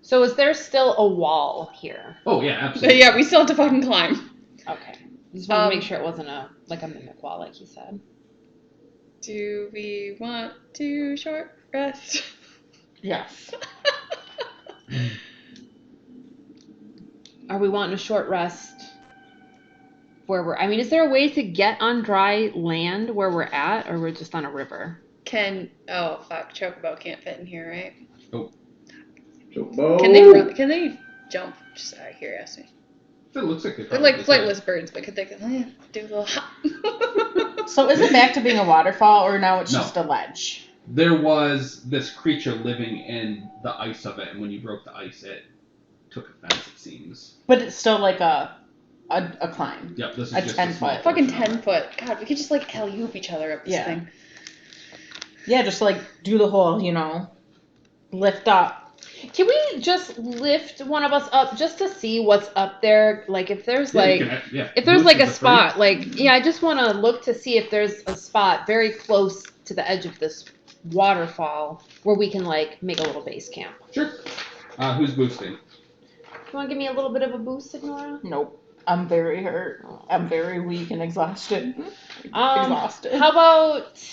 So is there still a wall here? Oh, yeah, But absolutely. yeah, we still have to fucking climb. Okay. Just wanted to make sure it wasn't a mimic wall, like you said. Do we want to short rest? Yes. Are we wanting a short rest where we're... I mean, is there a way to get on dry land where we're at, or we're just on a river? Oh fuck, Chocobo can't fit in here, right? Chocobo. Can they run? Can they jump? Just out of curiosity. It looks like They're probably like flightless birds, but could they do a little hop? So is it back to being a waterfall, or now it's No. just a ledge? There was this creature living in the ice of it, and when you broke the ice, it took offense, it seems. But it's still like a climb. Yep, this is A just 10 a small foot. Fucking portion of 10 it. foot. God, we could just like alley-oop each other up this Yeah. thing. Yeah, just like do the whole, lift up. Can we just lift one of us up just to see what's up there? Like, if there's Yeah, like... you can, yeah. If there's Boost like is a free. spot, I just want to look to see if there's a spot very close to the edge of this waterfall where we can like make a little base camp. Sure. Who's boosting? You want to give me a little bit of a boost, Ignora? Nope. I'm very hurt. I'm very weak and exhausted. Exhausted. How about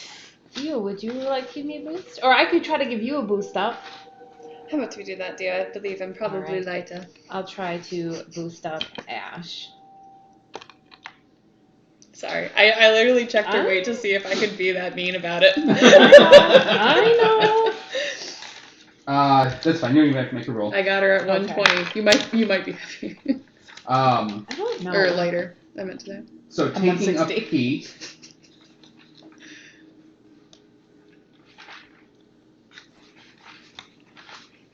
you? Would you like to give me a boost? Or I could try to give you a boost up. How about we do that, dear? I believe I'm probably Alright. lighter. I'll try to boost up Ash. Sorry. I literally checked her weight to see if I could be that mean about it. I know. That's fine. You don't even have to make a roll. I got her at 120. You might be heavy. I don't know. Or lighter, I meant to say. So I'm taking a 160. peek.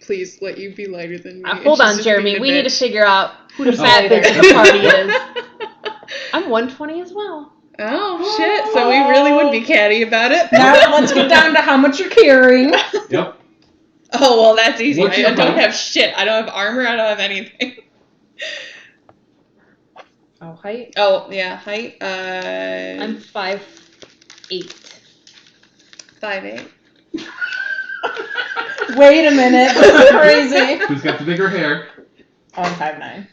Please let you be lighter than me. Hold and on, she's just Jeremy. being a We need to bitch. figure out who the Oh, fat later. bitch at the party is. I'm 120 as well. Oh, shit. So we really would be catty about it. Now let's get down to how much you're carrying. Yep. Oh, well, that's easy. What's I your don't height? have shit. I don't have armor. I don't have anything. Oh, height? Oh, yeah. Height? I'm 5'8". 5'8". Wait a minute. This is crazy. Who's got the bigger hair? Oh, I'm 5'9". I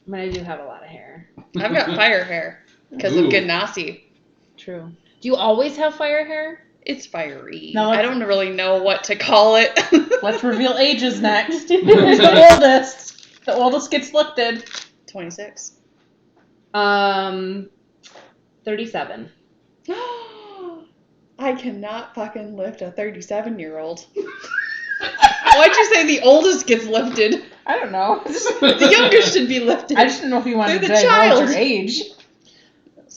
mean, I do have a lot of hair. I've got fire hair because of Ooh. Ganassi. True. Do you always have fire hair? It's fiery. Now I let's- don't really know what to call it. Let's reveal ages next. Who's the oldest? The oldest gets lifted. 26. 37. I cannot fucking lift a 37-year-old. Why'd you say the oldest gets lifted? I don't know. The youngest should be lifted. I just didn't know if you wanted They're to the divulge child. your age.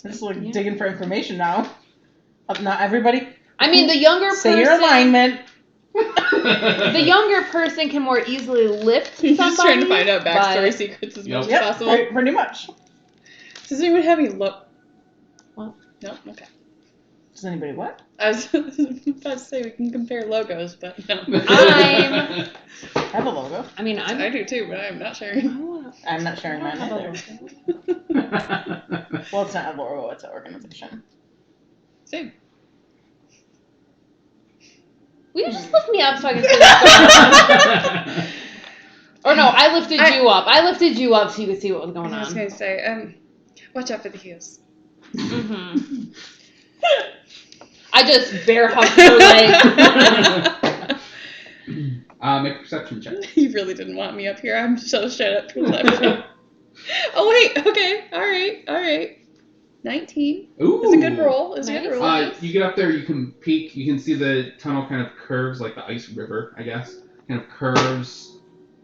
I'm just like digging for information now. Not everybody. I mean, the younger Say person. your alignment. The younger person can more easily lift He's somebody. just trying to find out backstory but- secrets as Yep. much as Yep, possible. pretty much. Does anyone have any look? What? No? Okay. Does anybody what? I was about to say we can compare logos, but no. I have a logo. I mean, I do too, but I'm not sharing. I'm not sharing mine have a either. Well, it's not a logo, it's an organization. Same. Will you just lift me up so I can see what's going on? Or no, I lifted you up. I lifted you up so you could see what was going I was on. going to say, watch out for the heels. Mm-hmm. I just bear hugged her leg. Make a perception check. You really didn't want me up here. I'm so shut up for that. Oh, wait. Okay. All right. 19. Ooh. It's a good roll. It's a good Nice. roll. You get up there, you can peek, you can see the tunnel kind of curves like the ice river, I guess. Kind of curves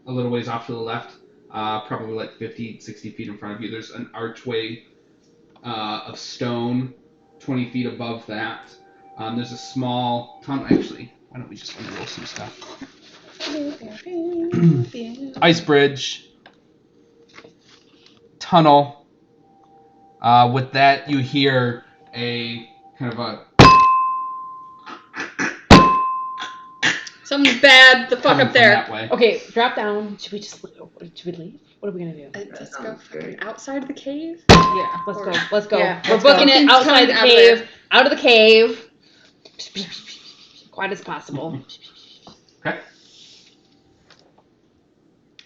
a little ways off to the left, probably like 50, 60 feet in front of you. There's an archway of stone 20 feet above that. There's a small tunnel. Actually, why don't we just roll some stuff? Ice bridge. Tunnel. With that, you hear a kind of a Something's bad. The fuck coming up from there. that way. Okay, drop down. Should we leave? What are we gonna do? Let's go fucking outside the cave. Yeah. Let's go. Let's go. Yeah, We're let's go. booking it Something's outside the coming out of cave. there. Out of the cave. Quiet as possible. Okay.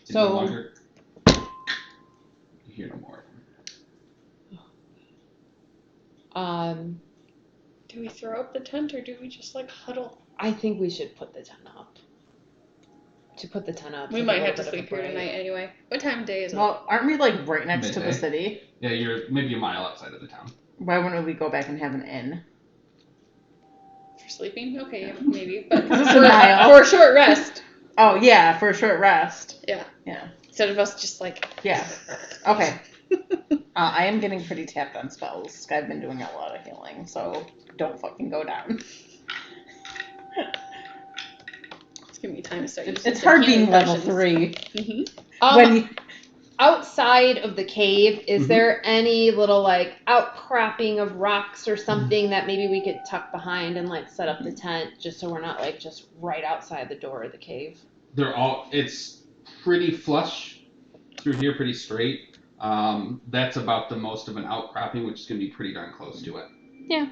So- No longer. You hear no more. Do we throw up the tent or do we just like huddle? I think we should put the tent up. To put the tent up. We take a might little have to bit of a sleep here break. tonight anyway. What time of day is it? Well, aren't we like right next to the Midday. city? Yeah, you're maybe a mile outside of the town. Why wouldn't we go back and have an inn? For sleeping? Okay, yeah, maybe. But This is a mile. for a short rest. Oh yeah, for a short rest. Yeah. Yeah. Instead of us just like. Yeah. Okay. I am getting pretty tapped on spells. I've been doing a lot of healing, so don't fucking go down. Just give me time to start. It's hard being level 3 Mm-hmm. when you, Outside of the cave, is Mhm. there any little like outcropping of rocks or something that maybe we could tuck behind and like set up the tent just so we're not like just right outside the door of the cave? It's pretty flush through here, pretty straight. That's about the most of an outcropping, which is going to be pretty darn close to it. Yeah.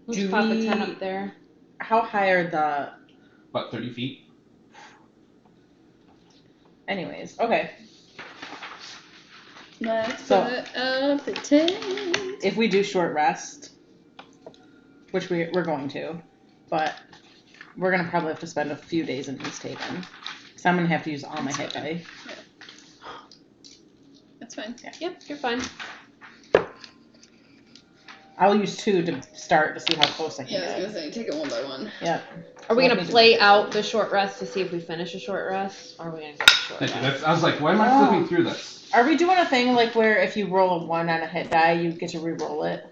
Let's Do pop a we- tent up there. how high are the? About 30 feet. Anyways, okay. Let's So- put up the tent. If we do short rest, which we're going to, but we're gonna probably have to spend a few days in East Haven. So I'm gonna have to use all my hit die. That's fine. Yep, you're fine. I'll use 2 to start to see how close I can Yeah, I was get. gonna say, take it one by one. Yep. Are we So gonna let me play do out the short rest to see if we finish a short rest? Or are we gonna get a short Thank you. rest? I was like, why am I Oh. flipping through this? Are we doing a thing like where if you roll a 1 on a hit die, you get to re-roll it?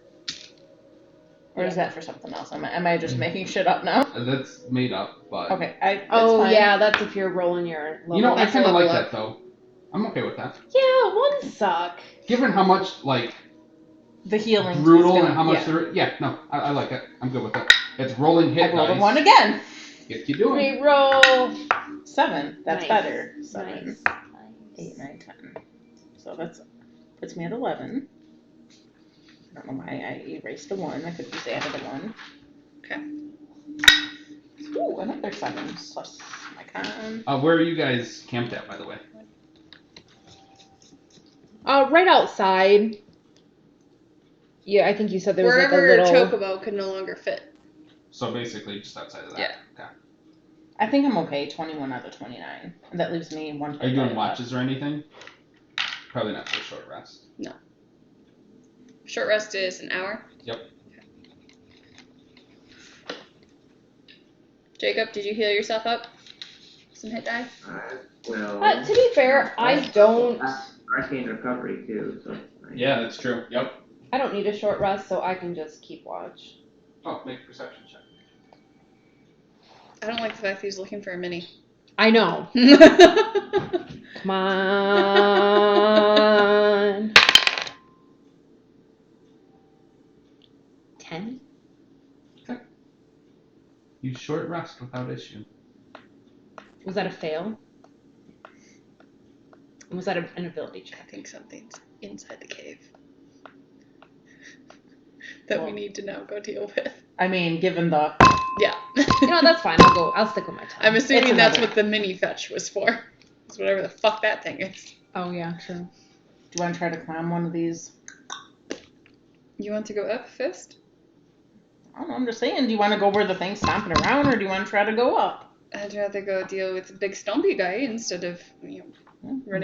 Or is that for something else? Am I just making shit up now? That's made up, but Okay. That's Oh fine. yeah, that's if you're rolling your level. you know, I That's kind of level like up. that though. I'm okay with that. Yeah, one suck. Given how much like The healing. brutal is and how much yeah. there. Yeah, no, I like it. I'm good with it. It's rolling hit I rolled a dice. 1 again. Get you doing. Reroll. 7. That's Nice. better. 7. Nice. 8, 9, 10. So that's puts me at 11. I don't know why I erased a 1. I could just added a 1. Okay. Ooh, another 7 plus my con. Where are you guys camped at, by the way? Right outside. Yeah, I think you said there was Wherever like a little. Chocobo could no longer fit. So basically, just outside of that. Yeah. Okay. I think I'm okay. 21 out of 29. And that leaves me 1. Are you doing left. watches or anything? Probably not for a short rest. Short rest is an hour. Yep. Okay. Jacob, did you heal yourself up? Some hit die? Well, To be fair, I don't. Arcane recovery too, so. Yeah, that's true. Yep. I don't need a short rest, so I can just keep watch. Oh, make a perception check. I don't like the fact that he's looking for a mini. I know. Come on. 10. You short rest without issue. Was that a fail? Was that an ability check? I think something's inside the cave that we need to now go deal with. I mean, given the. Yeah. You know, that's fine. I'll stick with my 10. I'm assuming It's that's another- what the mini fetch was for. It's whatever the fuck that thing is. Oh, yeah, true. Do you want to try to climb one of these? You want to go up first? I don't know. I'm just saying. Do you want to go where the thing's stomping around, or do you want to try to go up? I'd rather go deal with the big stompy guy instead of running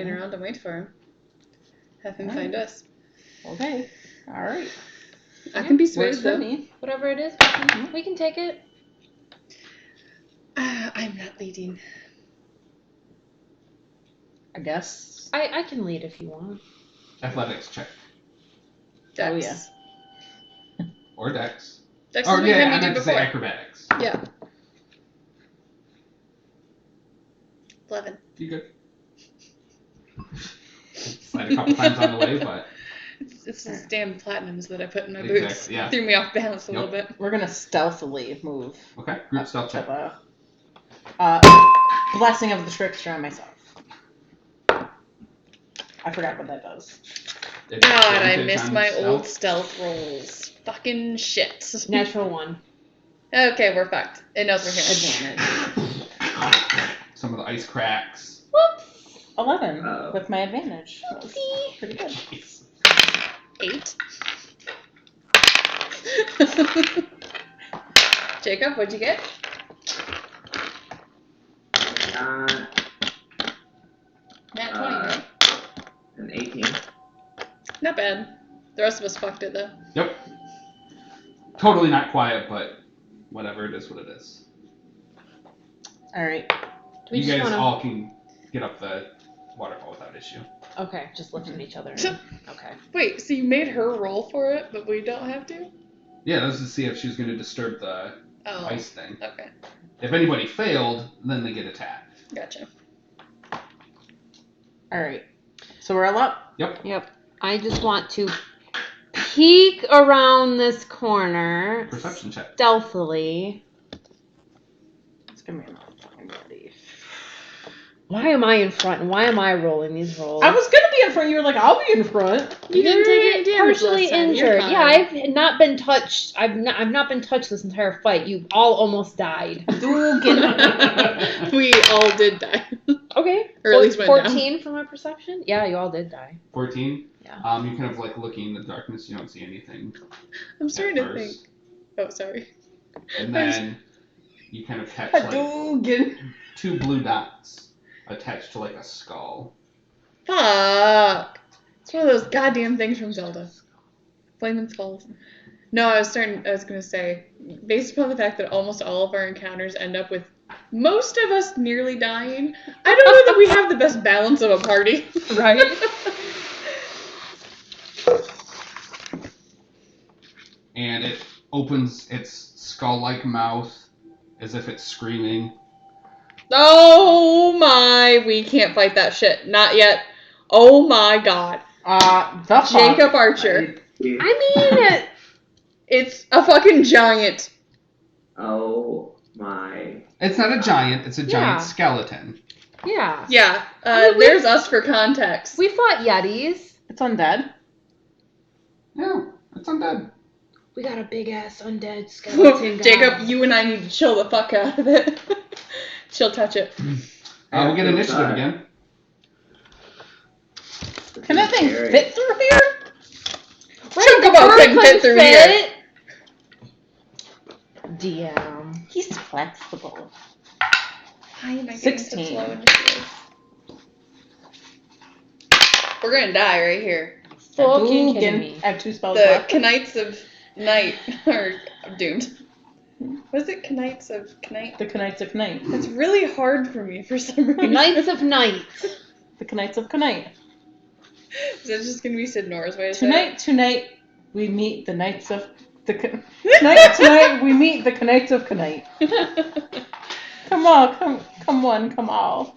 Mhm. around and wait for him. Have him Alright. find us. Okay. All right. I can be Works swayed for though. me. Whatever it is, we can take it. I'm not leading. I guess. I can lead if you want. Athletics check. Dex. Oh, yeah. Or dex. Dex Or is what yeah, you I had me meant do to say before. acrobatics. Yeah. 11. You good? Slide a couple times on the way, but It's these damn platinums that I put in my Exactly, boots. yeah. Threw me off balance a Yep. little bit. We're gonna stealthily move. okay. Group stealth to check. the blessing of the trickster on myself. I forgot what that does. It's God, I advantage miss on my old stealth. stealth rolls. Fucking shit. Natural 1. Okay, we're fucked. It knows we're here. Advantage. Some of the ice cracks. Whoops. 11 Oh. with my advantage. That was pretty good. Jeez. 8. Jacob, what'd you get? Nat 20, right? An 18. Not bad. The rest of us fucked it though. Yep. Totally not quiet, but whatever. It is what it is. All right. Do we You just guys wanna... all can get up the waterfall without issue. Okay, just looking at each other. Okay. Wait, so you made her roll for it, but we don't have to? Yeah, that was to see if she was going to disturb the Oh. ice thing. Okay, If anybody failed, then they get attacked. gotcha. All right. So we're all up. Yep. I just want to peek around this corner Perception check. stealthily. It's gonna be not fucking ready. Why am I in front and why am I rolling these rolls? I was gonna be in front. You were like, I'll be in front. You didn't take any damage partially last time. You're injured. fine. Yeah, I've not been touched. I've not been touched this entire fight. You all almost died. We all did die. Okay. Or at least went down. 14 for my perception? Yeah, you all did die. 14. Yeah. You kind of like looking in the darkness. You don't see anything. I'm starting at to think. first. Oh, sorry. And then you kind of catch like Hadouken. 2 blue dots attached to like a skull. Fuck. It's one of those goddamn things from Zelda. Flaming skulls. No, I was gonna say, based upon the fact that almost all of our encounters end up with most of us nearly dying, I don't know that we have the best balance of a party. Right? And it opens its skull-like mouth as if it's screaming. Oh my, we can't fight that shit. Not yet. Oh my god. The fuck? Jacob Archer. I mean, It's a fucking giant. Oh my. It's not a giant, it's a giant Yeah. skeleton. yeah. Yeah, I mean, there's us for context. We fought Yetis. It's undead. Yeah, it's undead. We got a big ass undead skeleton guy. Jacob, you and I need to chill the fuck out of it. Chill touch it. We'll get initiative again. Can that thing fit through here? Chocobo couldn't fit through here. DM. He's flexible. Why am I getting 16. such low initiative? We're gonna die right here. Fucking kidding me. I have 2 spells The left. Knights of Night are doomed. Was it Knights of Knight? The Knights of Knight. It's really hard for me for some reason. Knights of Night. The Knights of Knight. Is that just gonna be Sid Nora's way to say it? Tonight, we meet the Knights of the tonight we meet the Knights of Knight. Come on, come one, come all.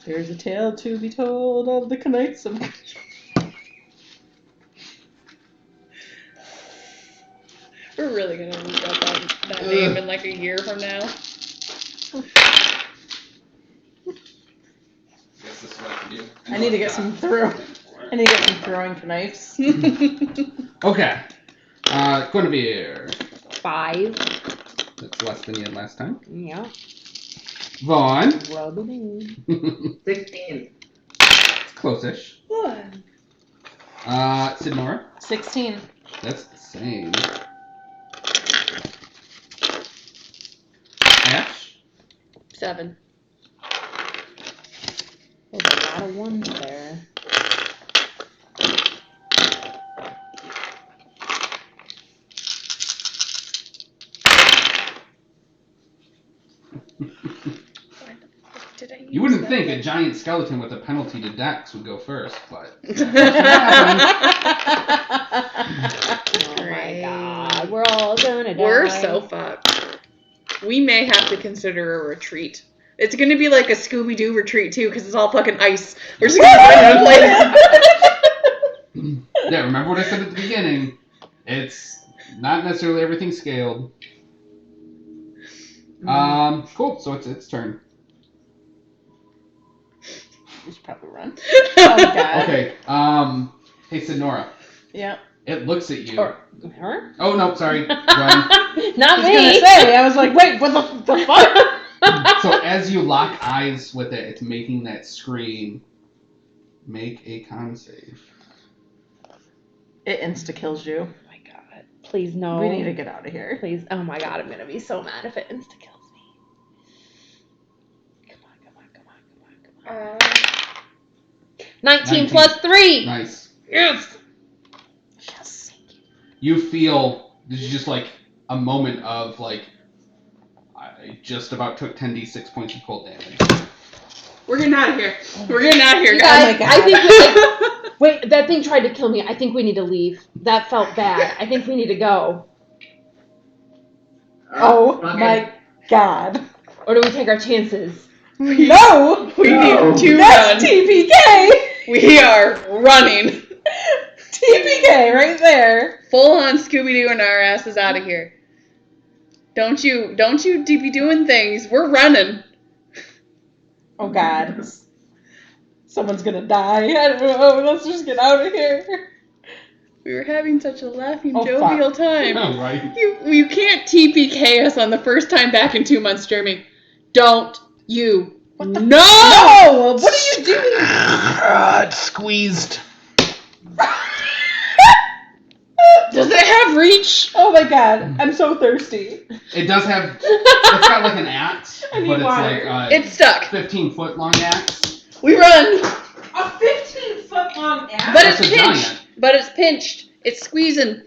There's a tale to be told of the Knights of. We're really gonna regret that name in like a year from now. Guess this is what I can do. I need to get some I need to get some throwing knives. Okay. Guinevere. 5. That's less than you had last time. Yeah. Vaughn. Rub it in. 16. It's close-ish. What? Sidnora. 16. That's the same. Ash. 7. There's a lot of ones there. Did I You wouldn't think a giant skeleton with a penalty to dex would go first, but Oh my god. We're all gonna die. We're so fucked. We may have to consider a retreat. It's gonna be like a Scooby-Doo retreat too, because it's all fucking ice. We're just gonna find one place. yeah, remember what I said at the beginning. It's not necessarily everything scaled. Cool, so it's its turn. We should probably run. Oh god. Okay, hey Sidnora. Yeah. It looks at you. Or her? Oh, no, sorry. Run. Not I was me. gonna say, I was like, wait, what the fuck? So as you lock eyes with it, it's making that scream. Make a con save. It insta-kills you. Oh my god. Please no. We need to get out of here. Please. Oh my god, I'm gonna be so mad if it insta kills me. Come on. 19 plus 3! Nice. Yes! Yes. You feel this is just like a moment of like I just about took 10d6 points of cold damage. We're getting out of here. We're getting out of here, You guys. guys, I think wait, that thing tried to kill me. I think we need to leave. That felt bad. I think we need to go. Oh fuck my it. god. Or do we take our chances? No! We need to That's run. TPK! We are running. TPK right there. Full on Scooby-Doo and our asses out of here. Don't you be doing things. We're running. Oh god. Someone's gonna die. I don't know. Let's just get out of here. We were having such a laughing, Oh, jovial fuck. time. Oh, right. You can't TPK us on the first time back in 2 months, Jeremy. Don't you. No! No! What are you doing? It's squeezed. Does it have reach. Oh my god, I'm so thirsty. It does have. It's got like an axe, I need but it's water. like It's stuck. 15-foot long axe. We run. A 15-foot long axe? But That's it's a pinched. giant. But it's pinched. It's squeezing.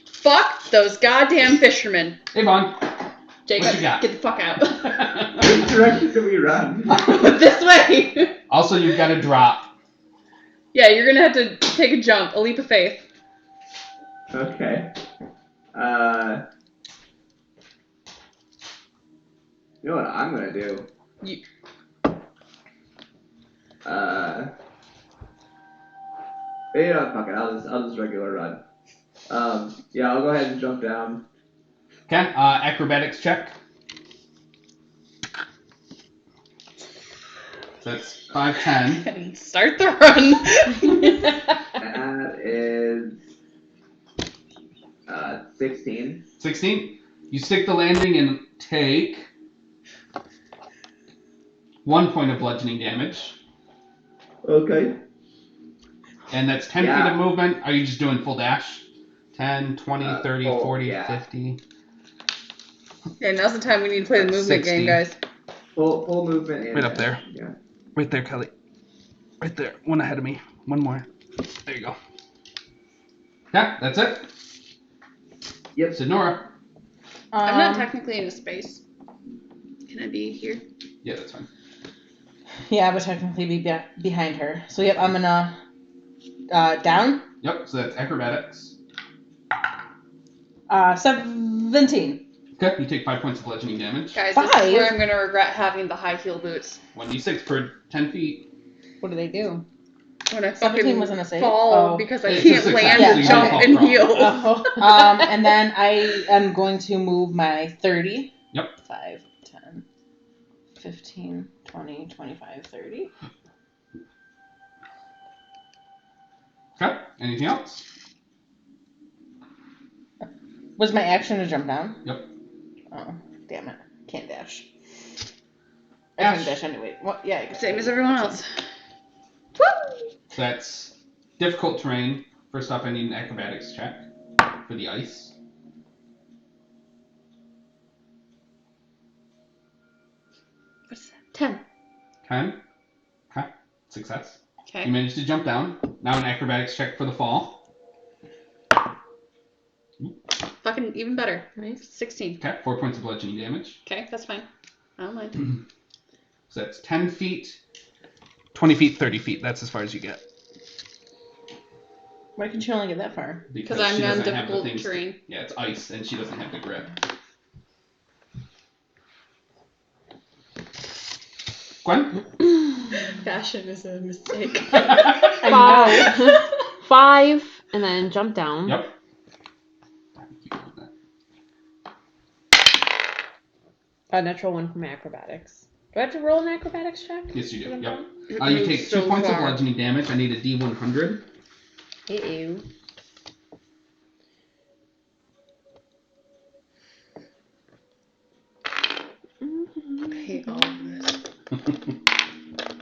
Fuck those goddamn fishermen. Hey, Vaughn. Jacob, What you got? get the fuck out. Which direction do we run? This way. Also, you've got to drop. Yeah, you're gonna have to take a jump, a leap of faith. Okay. You know what I'm gonna do? You- Yeah, fuck it. I'll just regular run. Yeah, I'll go ahead and jump down. Okay, acrobatics check. So that's 5'10". And start the run. That is 16. 16. You stick the landing and take 1 point of bludgeoning damage. Okay. And that's 10 Yeah. feet of movement. Are you just doing full dash? 10, 20, 30, full, 40, yeah. 50. Yeah, now's the time we need to play the movement 60. game, guys. Full movement. And Right up there. Yeah. Right there, Kelly. Right there. One ahead of me. One more. There you go. Yeah, that's it. Yep. Sonora. I'm not technically in a space. Can I be here? Yeah, that's fine. Yeah, I would technically be behind her. So, yep, I'm gonna down. Yep, so that's acrobatics. 17. Okay, you take 5 points of bludgeoning damage. Guys, this is 5? where I'm gonna regret having the high heel boots. 1d6 per 10 feet. What do they do? When I 17 fucking wasn't a save? fall Oh. because I It's can't a success, land, so you jump, don't and fall heal. Oh. And then I am going to move my 30. Yep. 5, 10, 15, 20, 25, 30. Okay, anything else? Was my action to jump down? Yep. Oh, damn it. Can't dash. I Dash. can dash anyway. What? Yeah, I guess Same I as can. everyone else. So that's difficult terrain. First off, I need an acrobatics check for the ice. What's that? 10. 10. Okay, success. You Okay. managed to jump down. Now an acrobatics check for the fall. Fucking even better. Nice. 16. Okay, 4 points of bludgeoning damage. Okay, that's fine. I don't mind. So that's 10 feet, 20 feet, 30 feet. That's as far as you get. Why can she only get that far? Because I'm she on doesn't have the difficult things to- terrain. Yeah, it's ice, and she doesn't have the grip. Gwen? Fashion is a mistake. 5, and then jump down. Yep. A natural 1 from acrobatics. Do I have to roll an acrobatics check? Yes, you do. Jump Yep. down? You take 2 points of bludgeoning damage. I need a D100. Ew. I hate all of this.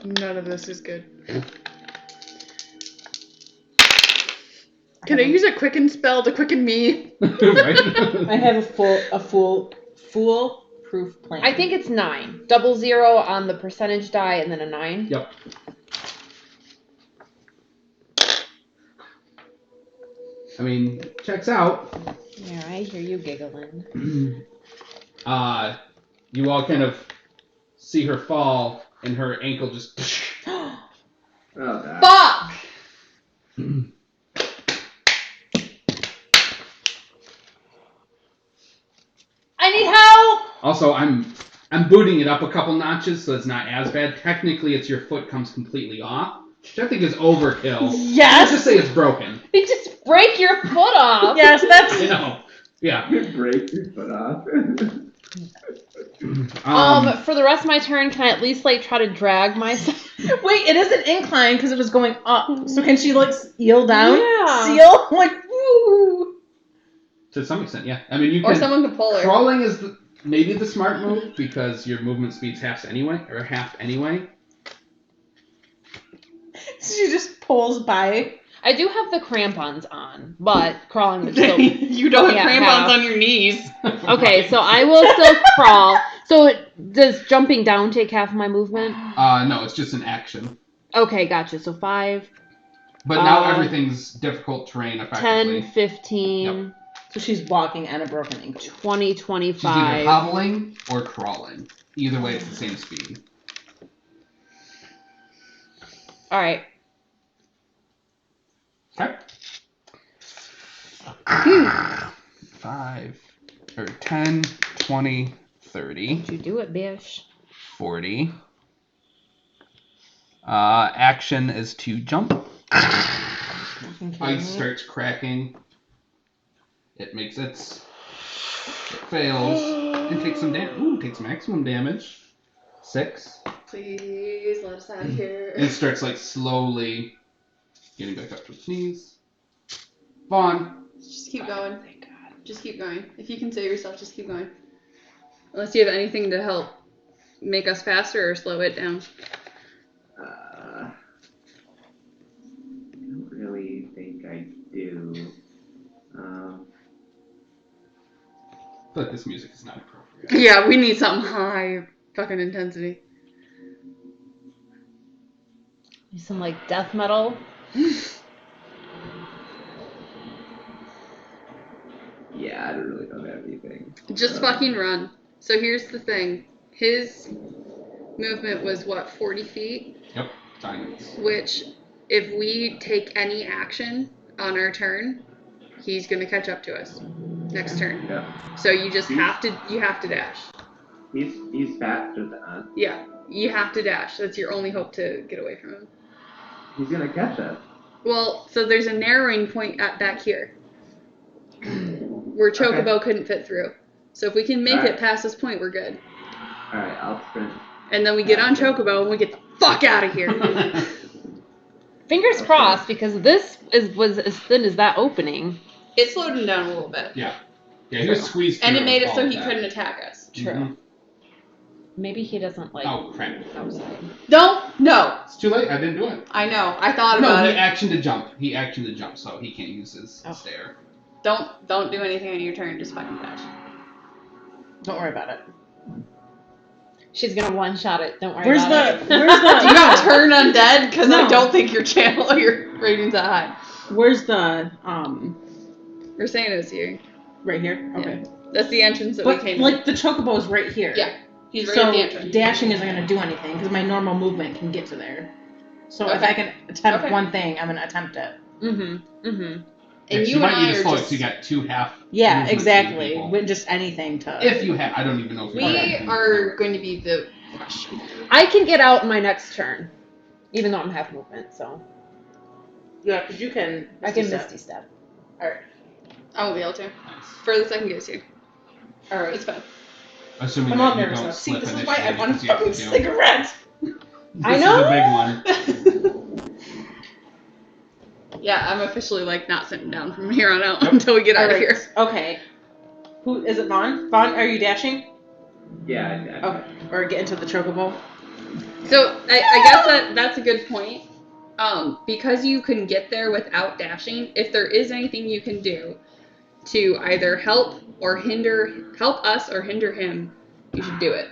None of this is good. Can I use a quicken spell to quicken me? Right? I have a foolproof plan. I think it's 9. 00 on the percentage die, and then a 9. Yep. I mean, checks out. Yeah, I hear you giggling. You all kind of see her fall, and her ankle just. Oh, God. Fuck! I need help! Also, I'm booting it up a couple notches, so it's not as bad. Technically, it's your foot comes completely off, which I think is overkill. Yes! Let's just say it's broken. You just break your foot off. Yes, that's... You know. Yeah. Break your foot off. For the rest of my turn, can I at least like try to drag myself? Wait, it is an incline because it was going up. So can she like eel down? Yeah. Seal? Like, woo! To some extent, yeah. I mean, you Or can. someone could pull her. Crawling is maybe the smart move because your movement speed's half anyway. She just pulls by. I do have the crampons on, but crawling would still. You don't have Yeah, crampons half. on your knees. Okay, so I will still crawl. So does jumping down take half of my movement? No, it's just an action. Okay, gotcha. So 5, But now everything's difficult terrain, effectively. 10, 15, Yep. So she's walking on a broken ankle. 20, She's 25. either hobbling or crawling. Either way, it's the same speed. All right. Okay. 5, or 10, 20, 30, Did you do it, bish? 40. Action is to jump. Ice starts cracking. It makes its... It fails. And takes some damage. Ooh, takes maximum damage. 6. Please let us out of here. And it starts like slowly getting back up to its knees. Vaughn. Just keep going. Thank God. Just keep going. If you can save yourself, just keep going. Unless you have anything to help make us faster or slow it down. I don't really think I do. I feel like this music is not appropriate. Yeah, we need something high fucking intensity. Some like death metal. Yeah, I really don't have anything. Just fucking run. So here's the thing. His movement was what, 40 feet? Yep, giants. Which, if we take any action on our turn, he's gonna catch up to us next turn. Yeah. So you just have to dash. He's faster than us. Yeah, you have to dash. That's your only hope to get away from him. He's gonna catch us. Well, so there's a narrowing point back here where Chocobo couldn't fit through. So if we can make it past this point, we're good. Alright, I'll sprint. And then we get on Chocobo and we get the fuck out of here. Fingers crossed, because this was as thin as that opening. It slowed him down a little bit. Yeah. Yeah, he was squeezed And through it made it all so of he that. couldn't attack us. True. Mhm. Maybe he doesn't like Oh, crap. outside. Don't! No! It's too late. I didn't do it. I know. I thought No, about he it. actioned to jump. He actioned to jump, so he can't use his stare. Don't do anything on your turn. Just fucking dash. Don't worry about it. She's gonna one-shot it. Don't worry Where's about the it. where's Do you the not turn undead? Because I No. don't think your channel or your rating's that high. where's the We're saying it's here. right here? Okay. That's the entrance that we But came like the chocobo's right here. Yeah. He's right so at the entrance. dashing isn't gonna do anything because my normal movement can get to there. So if Okay. I can attempt Okay. one thing, I'm gonna attempt it. And she you might and I need to are slow it just... so you got 2 half. Yeah, movement exactly. people. With just anything to. If you have, I don't even know if you have We anything are to going to be the question. I can get out my next turn, even though I'm half movement. So Yeah, because you can. I can step. misty step. All right. I won't be able to. Nice. Furthest I can get is here. All right. It's fine. Assuming I'm that all you nervous don't now. See, slip this is initially, why I want a because you have fucking to do- cigarette. I This know. is a big one. Yeah, I'm officially like not sitting down from here on out until we get out All of right. here. Okay. Who is it? Vaughn? Vaughn, are you dashing? Yeah, Okay. Or get into the chocobo? So I guess that's a good point. Because you can get there without dashing, if there is anything you can do to either help us or hinder him, you should do it.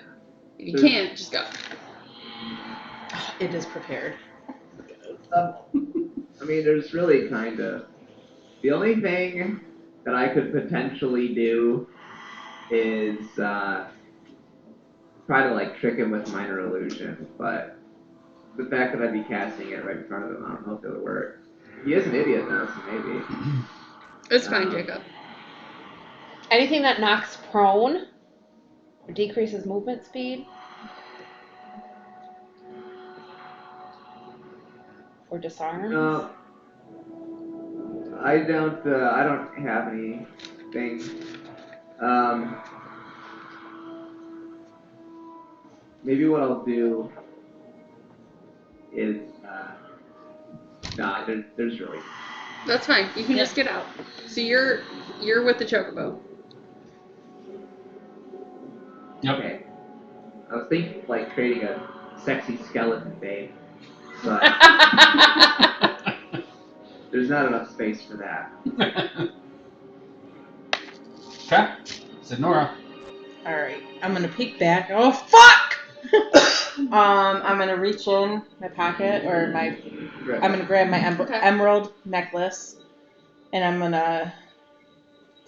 If you can't, just go. It is prepared. I mean, there's really kind of... The only thing that I could potentially do is try to, like, trick him with minor illusion, but the fact that I'd be casting it right in front of him, I don't know if it would work. He is an idiot, though, so maybe. It's fine, Jacob. Anything that knocks prone or decreases movement speed or disarms. No. I don't have anything. Maybe what I'll do is, there's really... That's fine. You can just get out. So you're with the chocobo. Yep. Okay. I was thinking, like, creating a sexy skeleton babe, but there's not enough space for that. Okay. Nora. Alright, I'm gonna peek back. Oh, fuck! I'm gonna reach in my pocket, or I'm gonna grab my emerald necklace, and I'm gonna,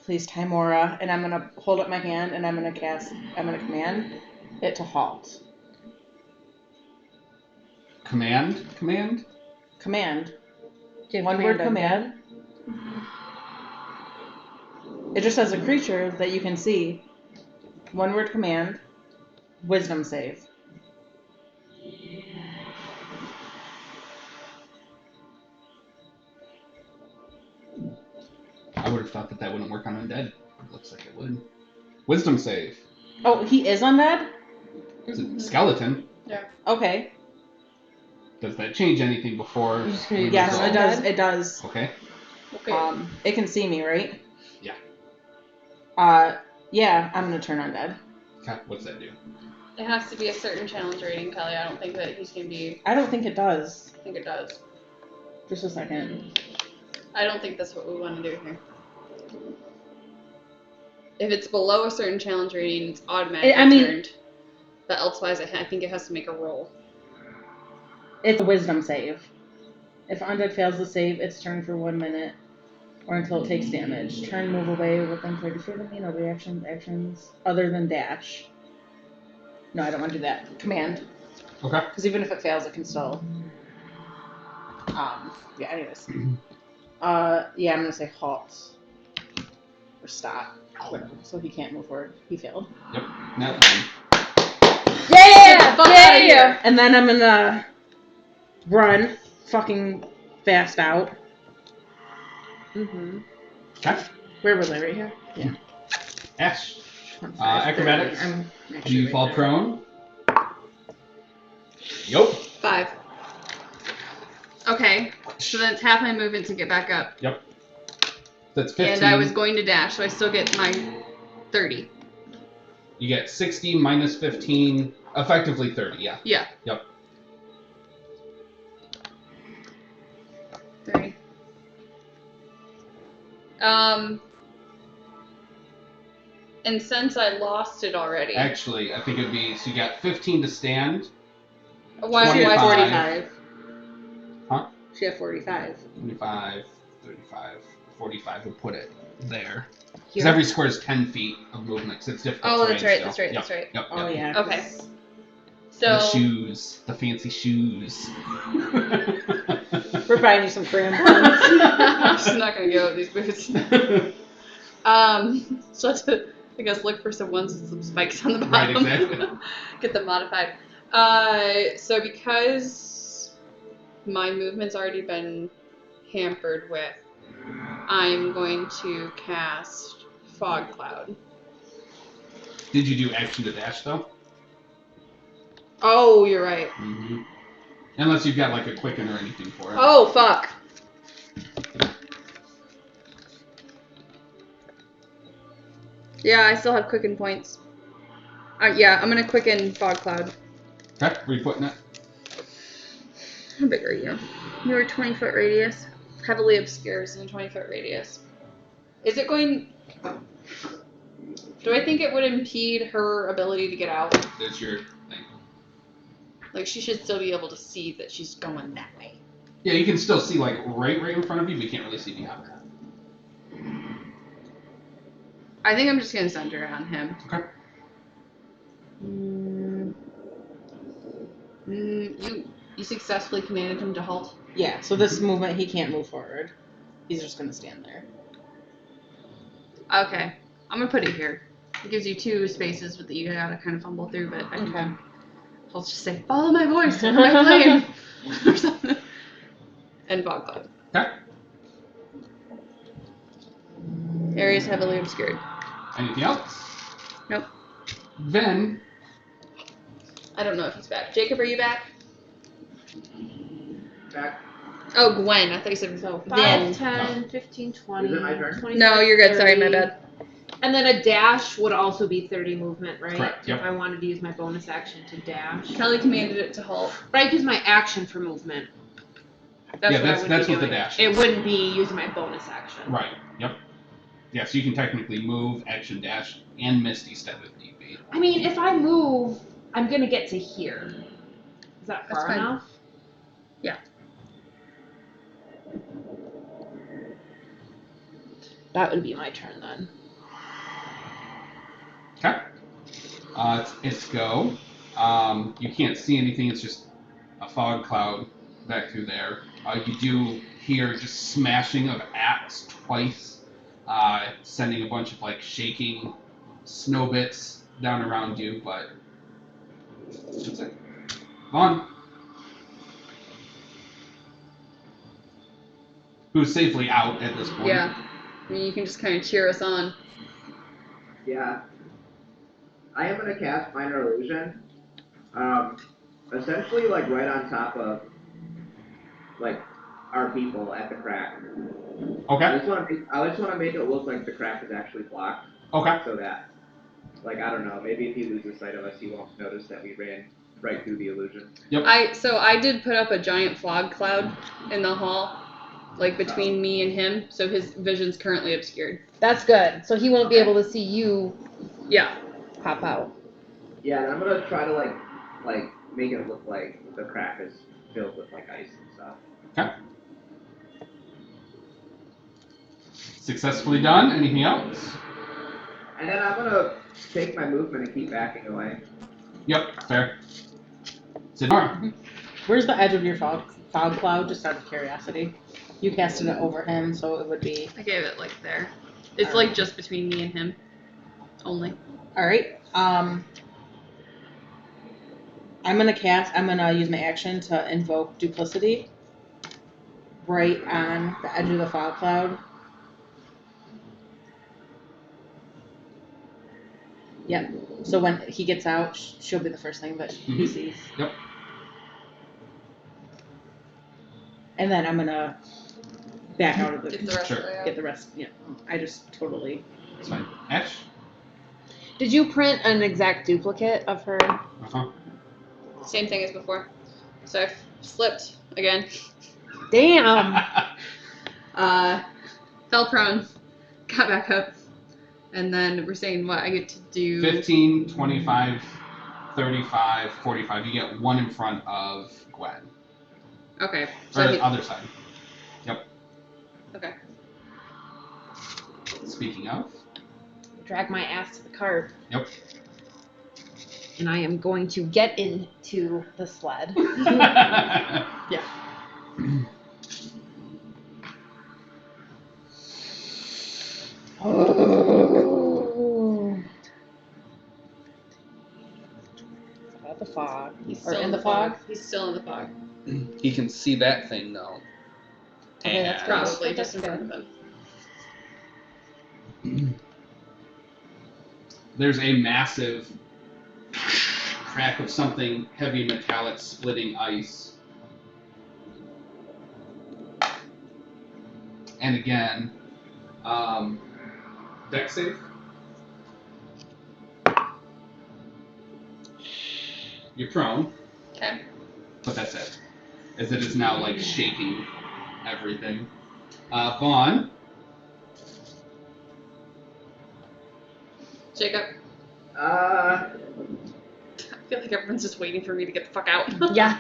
please Timora, and I'm gonna hold up my hand, and I'm gonna command it to halt. Command? Command. Give One word command. It just says a creature that you can see. One word command. Wisdom save. I would have thought that wouldn't work on undead. It looks like it would. Wisdom save. Oh, he is undead? It's a skeleton. Yeah. Okay. Does that change anything before? Yes, it does. It does. Okay. It can see me, right? Yeah. Yeah, I'm gonna turn undead. Okay. What's that do? It has to be a certain challenge rating, Kelly. I don't think that he's gonna be. I don't think it does. I think it does. Just a second. I don't think that's what we want to do here. If it's below a certain challenge rating, it's automatically turned. But elsewise, I think it has to make a roll. It's a wisdom save. If undead fails the save, it's turned for 1 minute, or until it takes damage. Turn, move away within 30 feet of me. No actions other than dash. No, I don't want to do that. Command. Okay. Because even if it fails, it can still. Yeah. Anyways. Yeah, I'm gonna say halt or stop. Whatever. So he can't move forward. He failed. Yep. Now fine. Yeah. And then I'm gonna run fucking fast out. Mm-hmm. Okay. Where was I? Right here? Yeah. Ash. Acrobatics. Do you fall prone? Yup. 5. Okay, so then it's half my movement to get back up. Yep. That's 15. And I was going to dash, so I still get my 30. You get 60 minus 15, effectively 30, yeah. Yeah. Yep. 30. And since I lost it already. Actually, I think it'd be, so you got 15 to stand. Why 25. 45. Huh? She had 45. 25, 35, 45 would put it there. Because every square is 10 feet of movement, because it's difficult. Oh, that's right, still. that's right, Yep. that's right. Yep. Oh, yeah. Okay. So. The shoes, the fancy shoes. We're buying you some crampons. I'm just not going to go with these boots. So let's, I guess, look for some ones with some spikes on the bottom. Right, exactly. Get them modified. So because my movement's already been hampered with, I'm going to cast Fog Cloud. Did you do action to dash, though? Oh, you're right. Mm-hmm. Unless you've got, like, a quicken or anything for it. Oh, fuck. Yeah, I still have quicken points. Yeah, I'm gonna quicken Fog Cloud. Okay, where you putting it? How big are you? You're a 20-foot radius. Heavily obscures in a 20-foot radius. Is it going... Do I think it would impede her ability to get out? That's your thing. Like, she should still be able to see that she's going that way. Yeah, you can still see, like, right in front of you, but you can't really see beyond that. I think I'm just gonna center on him. Okay. You successfully commanded him to halt? Yeah, so this movement, he can't move forward. He's just going to stand there. Okay. I'm gonna put it here. It gives you 2 spaces that you gotta kind of fumble through, but I'll just say, follow my voice, follow my flame, or something. And Fog Cloud. Okay. Areas heavily obscured. Anything else? Nope. Then, I don't know if he's back. Jacob, are you back? Back. Oh, Gwen. I thought you said So Then. 5, 10, 15, 20. Is it my turn? 25, No, you're good. Sorry, my 30. bad. And then a dash would also be 30 movement, right? Correct, yep. If I wanted to use my bonus action to dash. Kelly commanded it to halt. But I use my action for movement. That's Yeah, what I that's would what be the doing. dash It is. wouldn't be using my bonus action. Right. Yep. Yeah, so you can technically move, action dash, and Misty step if need be. I mean, if I move, I'm gonna get to here. Is that That's far fine. enough? Yeah. That would be my turn then. Okay. It's go. You can't see anything. It's just a fog cloud back through there. You do hear just smashing of axe twice, sending a bunch of like shaking snow bits down around you. But that's it. Vaughn, who's safely out at this point. Yeah. I mean, you can just kind of cheer us on. Yeah. I am gonna cast Minor Illusion. Essentially, like right on top of like our people at the crack. Okay. I just want to make it look like the crack is actually blocked. Okay. So that, like, I don't know, maybe if he loses sight of us, he won't notice that we ran right through the illusion. Yep. I did put up a giant fog cloud in the hall, like between me and him, so his vision's currently obscured. That's good. So he won't be Okay. able to see you Yeah. pop out. Yeah, and I'm gonna try to like make it look like the crack is filled with like ice and stuff. Okay. Successfully done. Anything else? And then I'm gonna take my movement and keep backing away. Yep. Fair. Sidnora. Where's the edge of your fog cloud? Just out of curiosity. You casted it over him, so it would be. I gave it like there. It's like just between me and him. Only. All right. I'm gonna use my action to invoke duplicity. Right on the edge of the fog cloud. Yep. So when he gets out, she'll be the first thing that he sees. Yep. And then I'm gonna back out of the. Get the rest Sure. of it out. Get the rest. Yeah. I just totally. That's fine. Ash. Did you print an exact duplicate of her? Uh-huh. Same thing as before. So I slipped again. Damn. Fell prone. Got back up. And then we're saying what? I get to do 15, 25, 35, 45. You get one in front of Gwen. Okay. Or So I the get, other side. Yep. okay. Speaking of. Drag my ass to the cart. Yep. And I am going to get into the sled. Yeah. Oh. About the fog. He's Or still in the fog? He's still in the fog. He can see that thing though. Okay, that's Probably That's just in front of him. There's a massive crack of something heavy metallic splitting ice. And again, deck save. You're prone, Okay. but that's it. As it is now like shaking everything. Vaughn. Jacob. Uh, I feel like everyone's just waiting for me to get the fuck out. Yeah.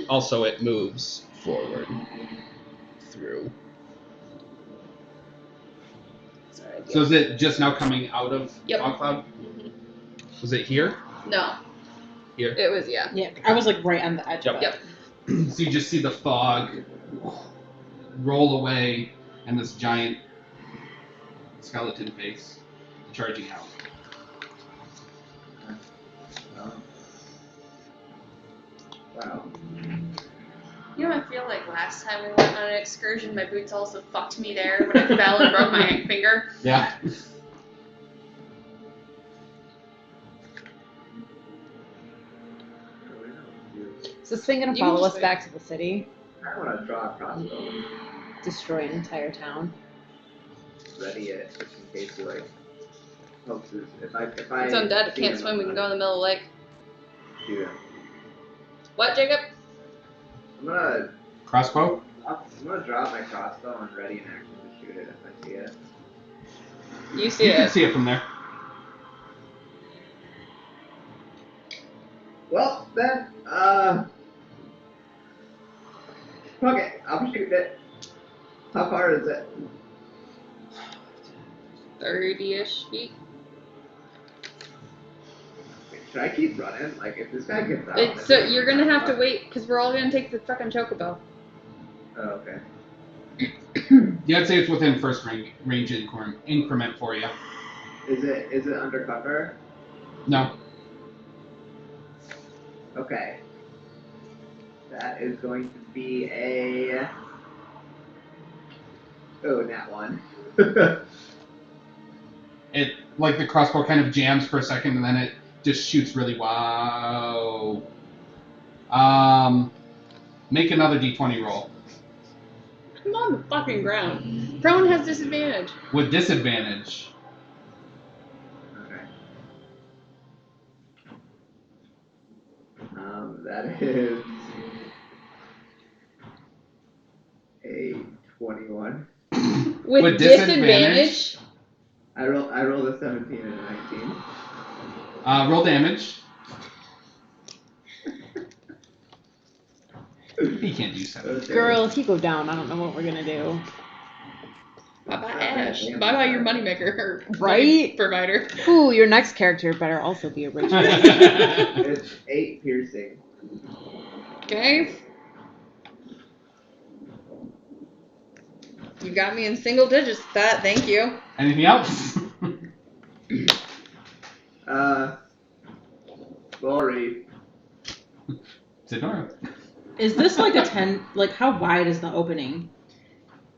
Also, it moves forward through. Sorry. So is it just now coming out of Yep. fog cloud? Was it here? No. Here. It was, yeah. Yeah. I was like right on the edge Yep. of it. Yep. So you just see the fog roll away and this giant skeleton face charging out. wow. You know, I feel like last time we went on an excursion, my boots also fucked me there when I fell and broke my finger. Yeah. Is this thing gonna You can follow just us wait. back to the city? I want to draw a crossbow. Destroy an entire town? Ready it just in case he like hoaxes. If I It's undead. It see can't him, swim. We I'm can go in gonna the middle of the lake. shoot him. What, Jacob? I'm gonna Crossbow? I'm gonna drop my crossbow and ready in action to shoot it if I see it. You see You can it. see it from there. Well, then, fuck it. I'm shooting it. How far is it? 30-ish feet. Should I keep running? Like, if this guy gets out... So you're gonna have to wait, because we're all gonna take the fucking chocobo. Oh, okay. Yeah, I'd say it's within first range increment for you. Is it undercover? No. Okay. That is going to be a... Oh, nat 1. It, like, the crossbow kind of jams for a second, and then it just shoots really wow. Make another d20 roll. I'm on the fucking ground. Prone has disadvantage. With disadvantage. Okay. That is a 21. With disadvantage? I rolled a 17 and a 19. Roll damage. He can't do 7. Girl, if you go down, I don't know what we're gonna do. Bye-bye, Ash. Bye-bye, your moneymaker. Or Right? money provider. Ooh, your next character better also be a rich man. It's 8 piercing. Okay. You got me in single digits with that, thank you. Anything else? Glory. Sidnora. Is this like a 10? Like, how wide is the opening?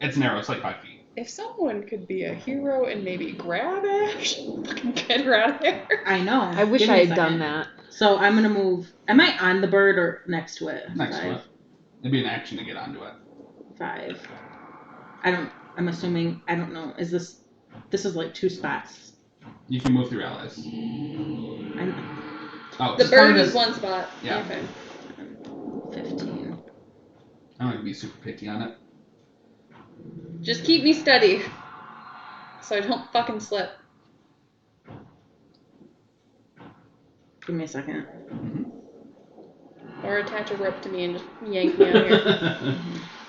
It's narrow. It's like 5 feet. If someone could be a hero and maybe grab Ash, fucking get her out of there. I know. I wish Give me I a had second. done that. So I'm gonna move. Am I on the bird or next to it? Next to 5. it. It'd be an action to get onto it. 5. I'm assuming. I don't know. Is this? This is like 2 spots. You can move through allies. Oh, The just tell bird me is this- one spot. Yeah. Okay. 15. I'm not gonna be super picky on it. Just keep me steady. So I don't fucking slip. Give me a second. Or attach a rope to me and just yank me out of here.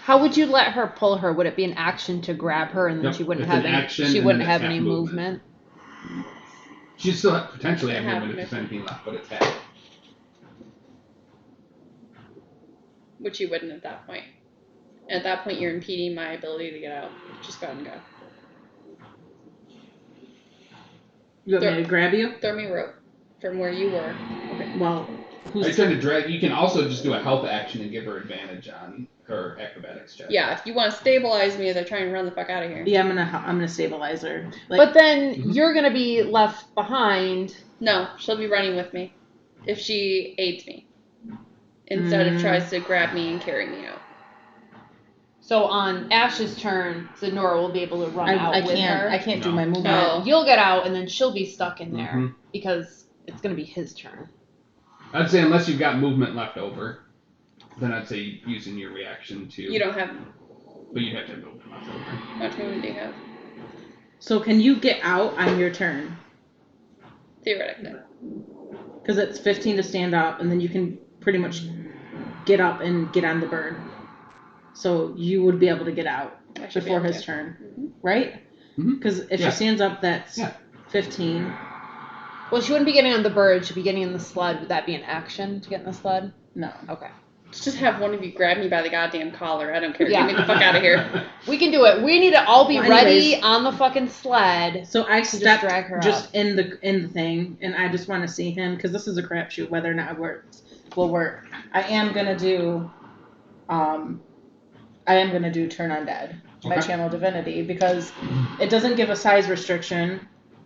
How would you let her pull her? Would it be an action to grab her and then Yep, she wouldn't it's have an any action she and wouldn't then it's have any half movement? She'd still potentially have Half movement if there's movement. anything left, but it's half. Which you wouldn't at that point. At that point, you're impeding my ability to get out. Just go ahead and go. You want me to grab you? Throw me a rope from where you were. Okay. Well, Are you who's trying to drag? You can also just do a health action and give her advantage on her acrobatics check. Yeah, if you want to stabilize me as I try and run the fuck out of here. Yeah, I'm gonna stabilize her. Like, But then Mhm. you're gonna be left behind. No, she'll be running with me. If she aids me. Instead of tries to grab me and carry me out. So on Ash's turn, Zenora will be able to run out I with can't. her. I can't do No. my movement. No. You'll get out, and then she'll be stuck in there Mhm. because it's gonna be his turn. I'd say unless you've got movement left over, then I'd say using your reaction to. You don't have. But you'd have to have movement left over. How much movement do you have? So can you get out on your turn? Theoretically. Because it's 15 to stand up, and then you can pretty much get up and get on the bird. So you would be able to get out I should be before able his to. turn, Mhm. right? Mhm. Because if Yeah. she stands up, that's Yeah. 15. Well, she wouldn't be getting on the bird. She'd be getting in the sled. Would that be an action to get in the sled? No. Okay. Just have one of you grab me by the goddamn collar. I don't care. Yeah. Get me the fuck out of here. We can do it. We need to all be Well, ready anyways. on the fucking sled. So I just stepped drag her just up. in the thing, and I just want to see him because this is a crapshoot whether or not it will work. I am gonna do turn undead, my Okay. channel divinity, because it doesn't give a size restriction.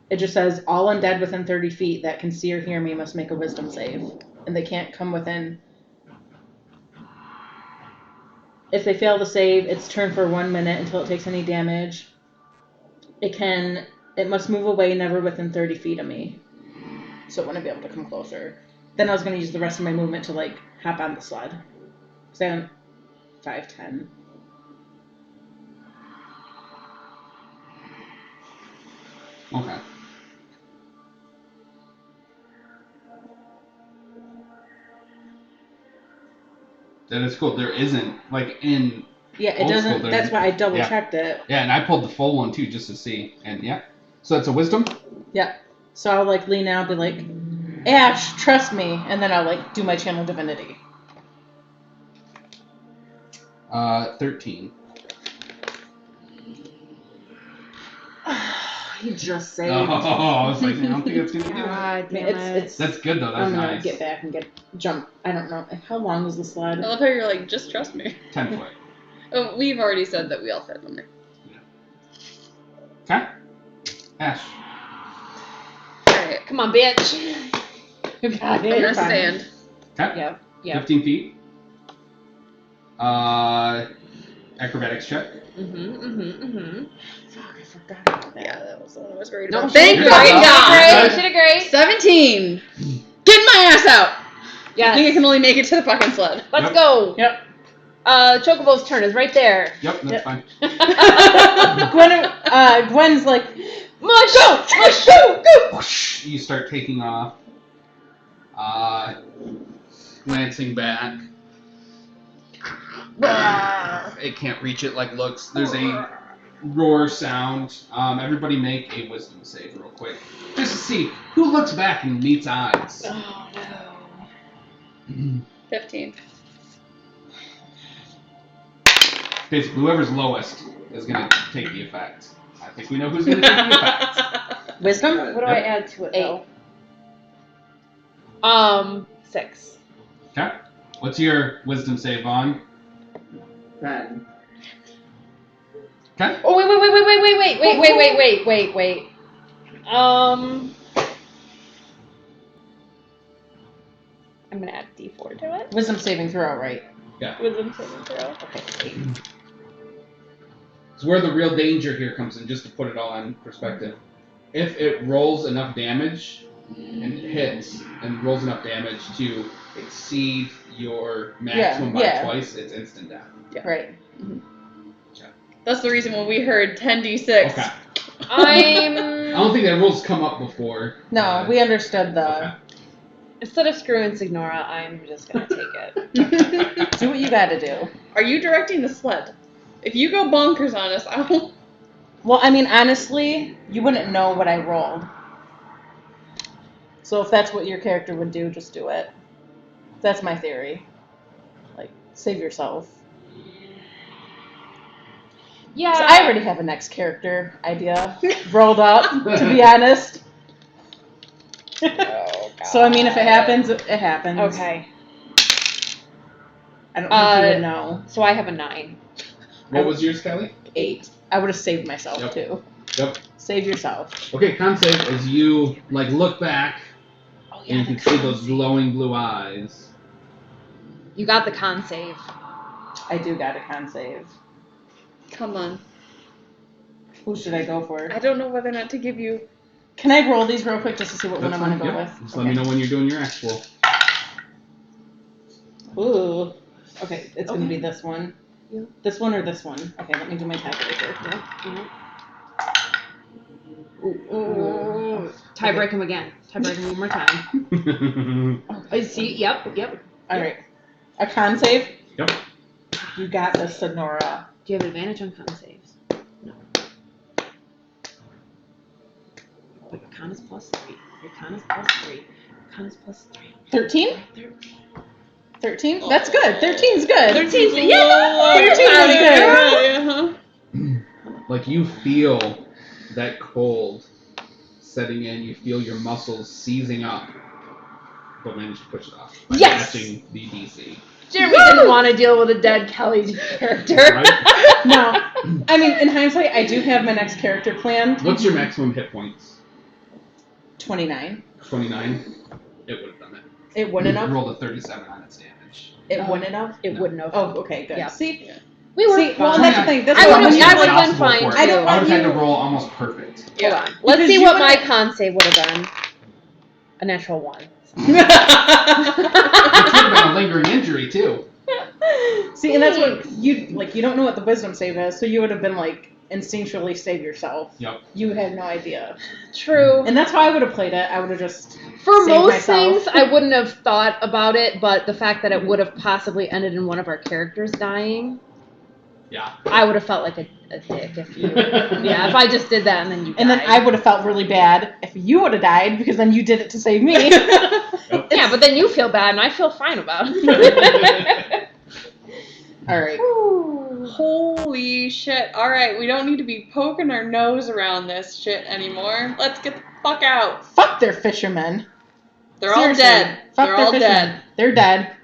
It just says all undead within 30 feet that can see or hear me must make a wisdom save, and they can't come within. If they fail to save, it's turn for 1 minute until it takes any damage. It must move away, never within 30 feet of me. So it wouldn't be able to come closer. Then I was going to use the rest of my movement to, like, hop on the sled. So 5'10". Okay. That is cool. There isn't, like, in... Yeah, it Old doesn't. school, That's why I double yeah. checked it. Yeah, and I pulled the full one, too, just to see. And, yeah. So that's a wisdom? Yeah. So I'll, like, lean out and be like, Ash, trust me. And then I'll, like, do my channel divinity. 13. You just saved. Oh, I was like, I don't think it's going to do it. God damn It's That's good, though. That's I'm gonna nice. get back and jump. I don't know. How long is the sled? I love how you're like, just trust me. 10 foot. Oh, we've already said that we all fit on there. Okay. Ash. Alright, Come on, bitch. You got I'm gonna stand. Okay. Yep. Yep. 15 feet. Acrobatics check. Fuck, I forgot about that. Yeah, that was the one I was worried No, about. she Thank did fucking great. God! She did great. 17! Get my ass out! I think I Yes. can only make it to the fucking sled. Let's Yep. go. Yep. Chocobo's turn is right there. Yep, that's Yep. fine. Gwen's like, Mush! Go! You start taking off. Glancing back. It can't reach it like looks. There's a roar sound. Everybody make a wisdom save real quick. Just to see who looks back and meets eyes. Oh no. 15. Basically, whoever's lowest is going to take the effect. I think we know who's going to take the effect. wisdom? What do I add to it though? 6. Okay. What's your wisdom save on? 10. Okay. Oh wait. I'm gonna add D4 to it. Wisdom saving throw, right? Wisdom saving throw. Okay. It's where the real danger here comes in, just to put it all in perspective. If it rolls enough damage and hits and rolls enough damage to exceed your maximum by twice, it's instant death. Yeah. Right. That's the reason when we heard 10d6. Okay. I'm I don't think that rule's come up before. No, we understood the. Okay. instead of screwing Signora, I'm just gonna take it. Do what you gotta do. Are you directing the sled? If you go bonkers on us, I won't. Well, I mean, honestly, you wouldn't know what I rolled. So if that's what your character would do, just do it. That's my theory. Like, save yourself. Yeah. So I already have a next character idea rolled up, to be honest. Oh, So, I mean, if it happens, it happens. Okay. I don't think you would know. So I have a 9. What was yours, Kelly? 8. I would have saved myself, Yep. too. Yep. Save yourself. Okay, con save as you look back Oh and you can see those glowing blue eyes. You got the con save. I do got a con save. Come on. Who should I go for? I don't know whether or not to give you. Can I roll these real quick just to see what one That's I'm going to fine, go yep. with? Just let me know when you're doing your actual. Ooh. Okay, it's going to Okay. be this one. Yeah. This one or this one? Okay, let me do my calculator. Ooh. Tie break him again. Tie break him one more time. I see. Yep. All right. A con save? Yep. You got this, Sonora. Do you have advantage on con saves? No. But your con is +3. Your con is +3. Your con is +3. 13? 13? That's good. 13's good. 13's yeah! 13's good. Like you feel that cold setting in, you feel your muscles seizing up, but manage to push it off by Yes! matching the DC. Jeremy didn't want to deal with a dead Kelly character. Right? No. I mean, in hindsight, I do have my next character planned. What's your maximum hit points? 29. 29? It would have done it. It wouldn't You have? rolled a 37 on its damage. It wouldn't have? It wouldn't have. Oh, okay, good. Yeah. See? We were See, well, fine. that's the thing. That's I what would've- when you I like- would've been Possible fine, for it. I don't I want would have had you- to roll almost perfect. Yeah. Hold on. Let's Because see you what wanna- my con save would have been. A natural 1. It could have been a lingering injury, too. See, and that's what you don't know what the wisdom save is, so you would have been like instinctually save yourself. Yep. You had no idea. True. And that's how I would have played it. I would have just For saved most myself. things, I wouldn't have thought about it, but the fact that it would have possibly ended in one of our characters dying, Yeah. I would have felt like a dick if you, if I just did that and then you died. And then I would have felt really bad if you would have died, because then you did it to save me. Yeah, but then you feel bad and I feel fine about it. All right. Holy shit. Alright, we don't need to be poking our nose around this shit anymore. Let's get the fuck out. Fuck their fishermen. They're Seriously, all dead. Fuck They're their all fishermen. dead. They're dead.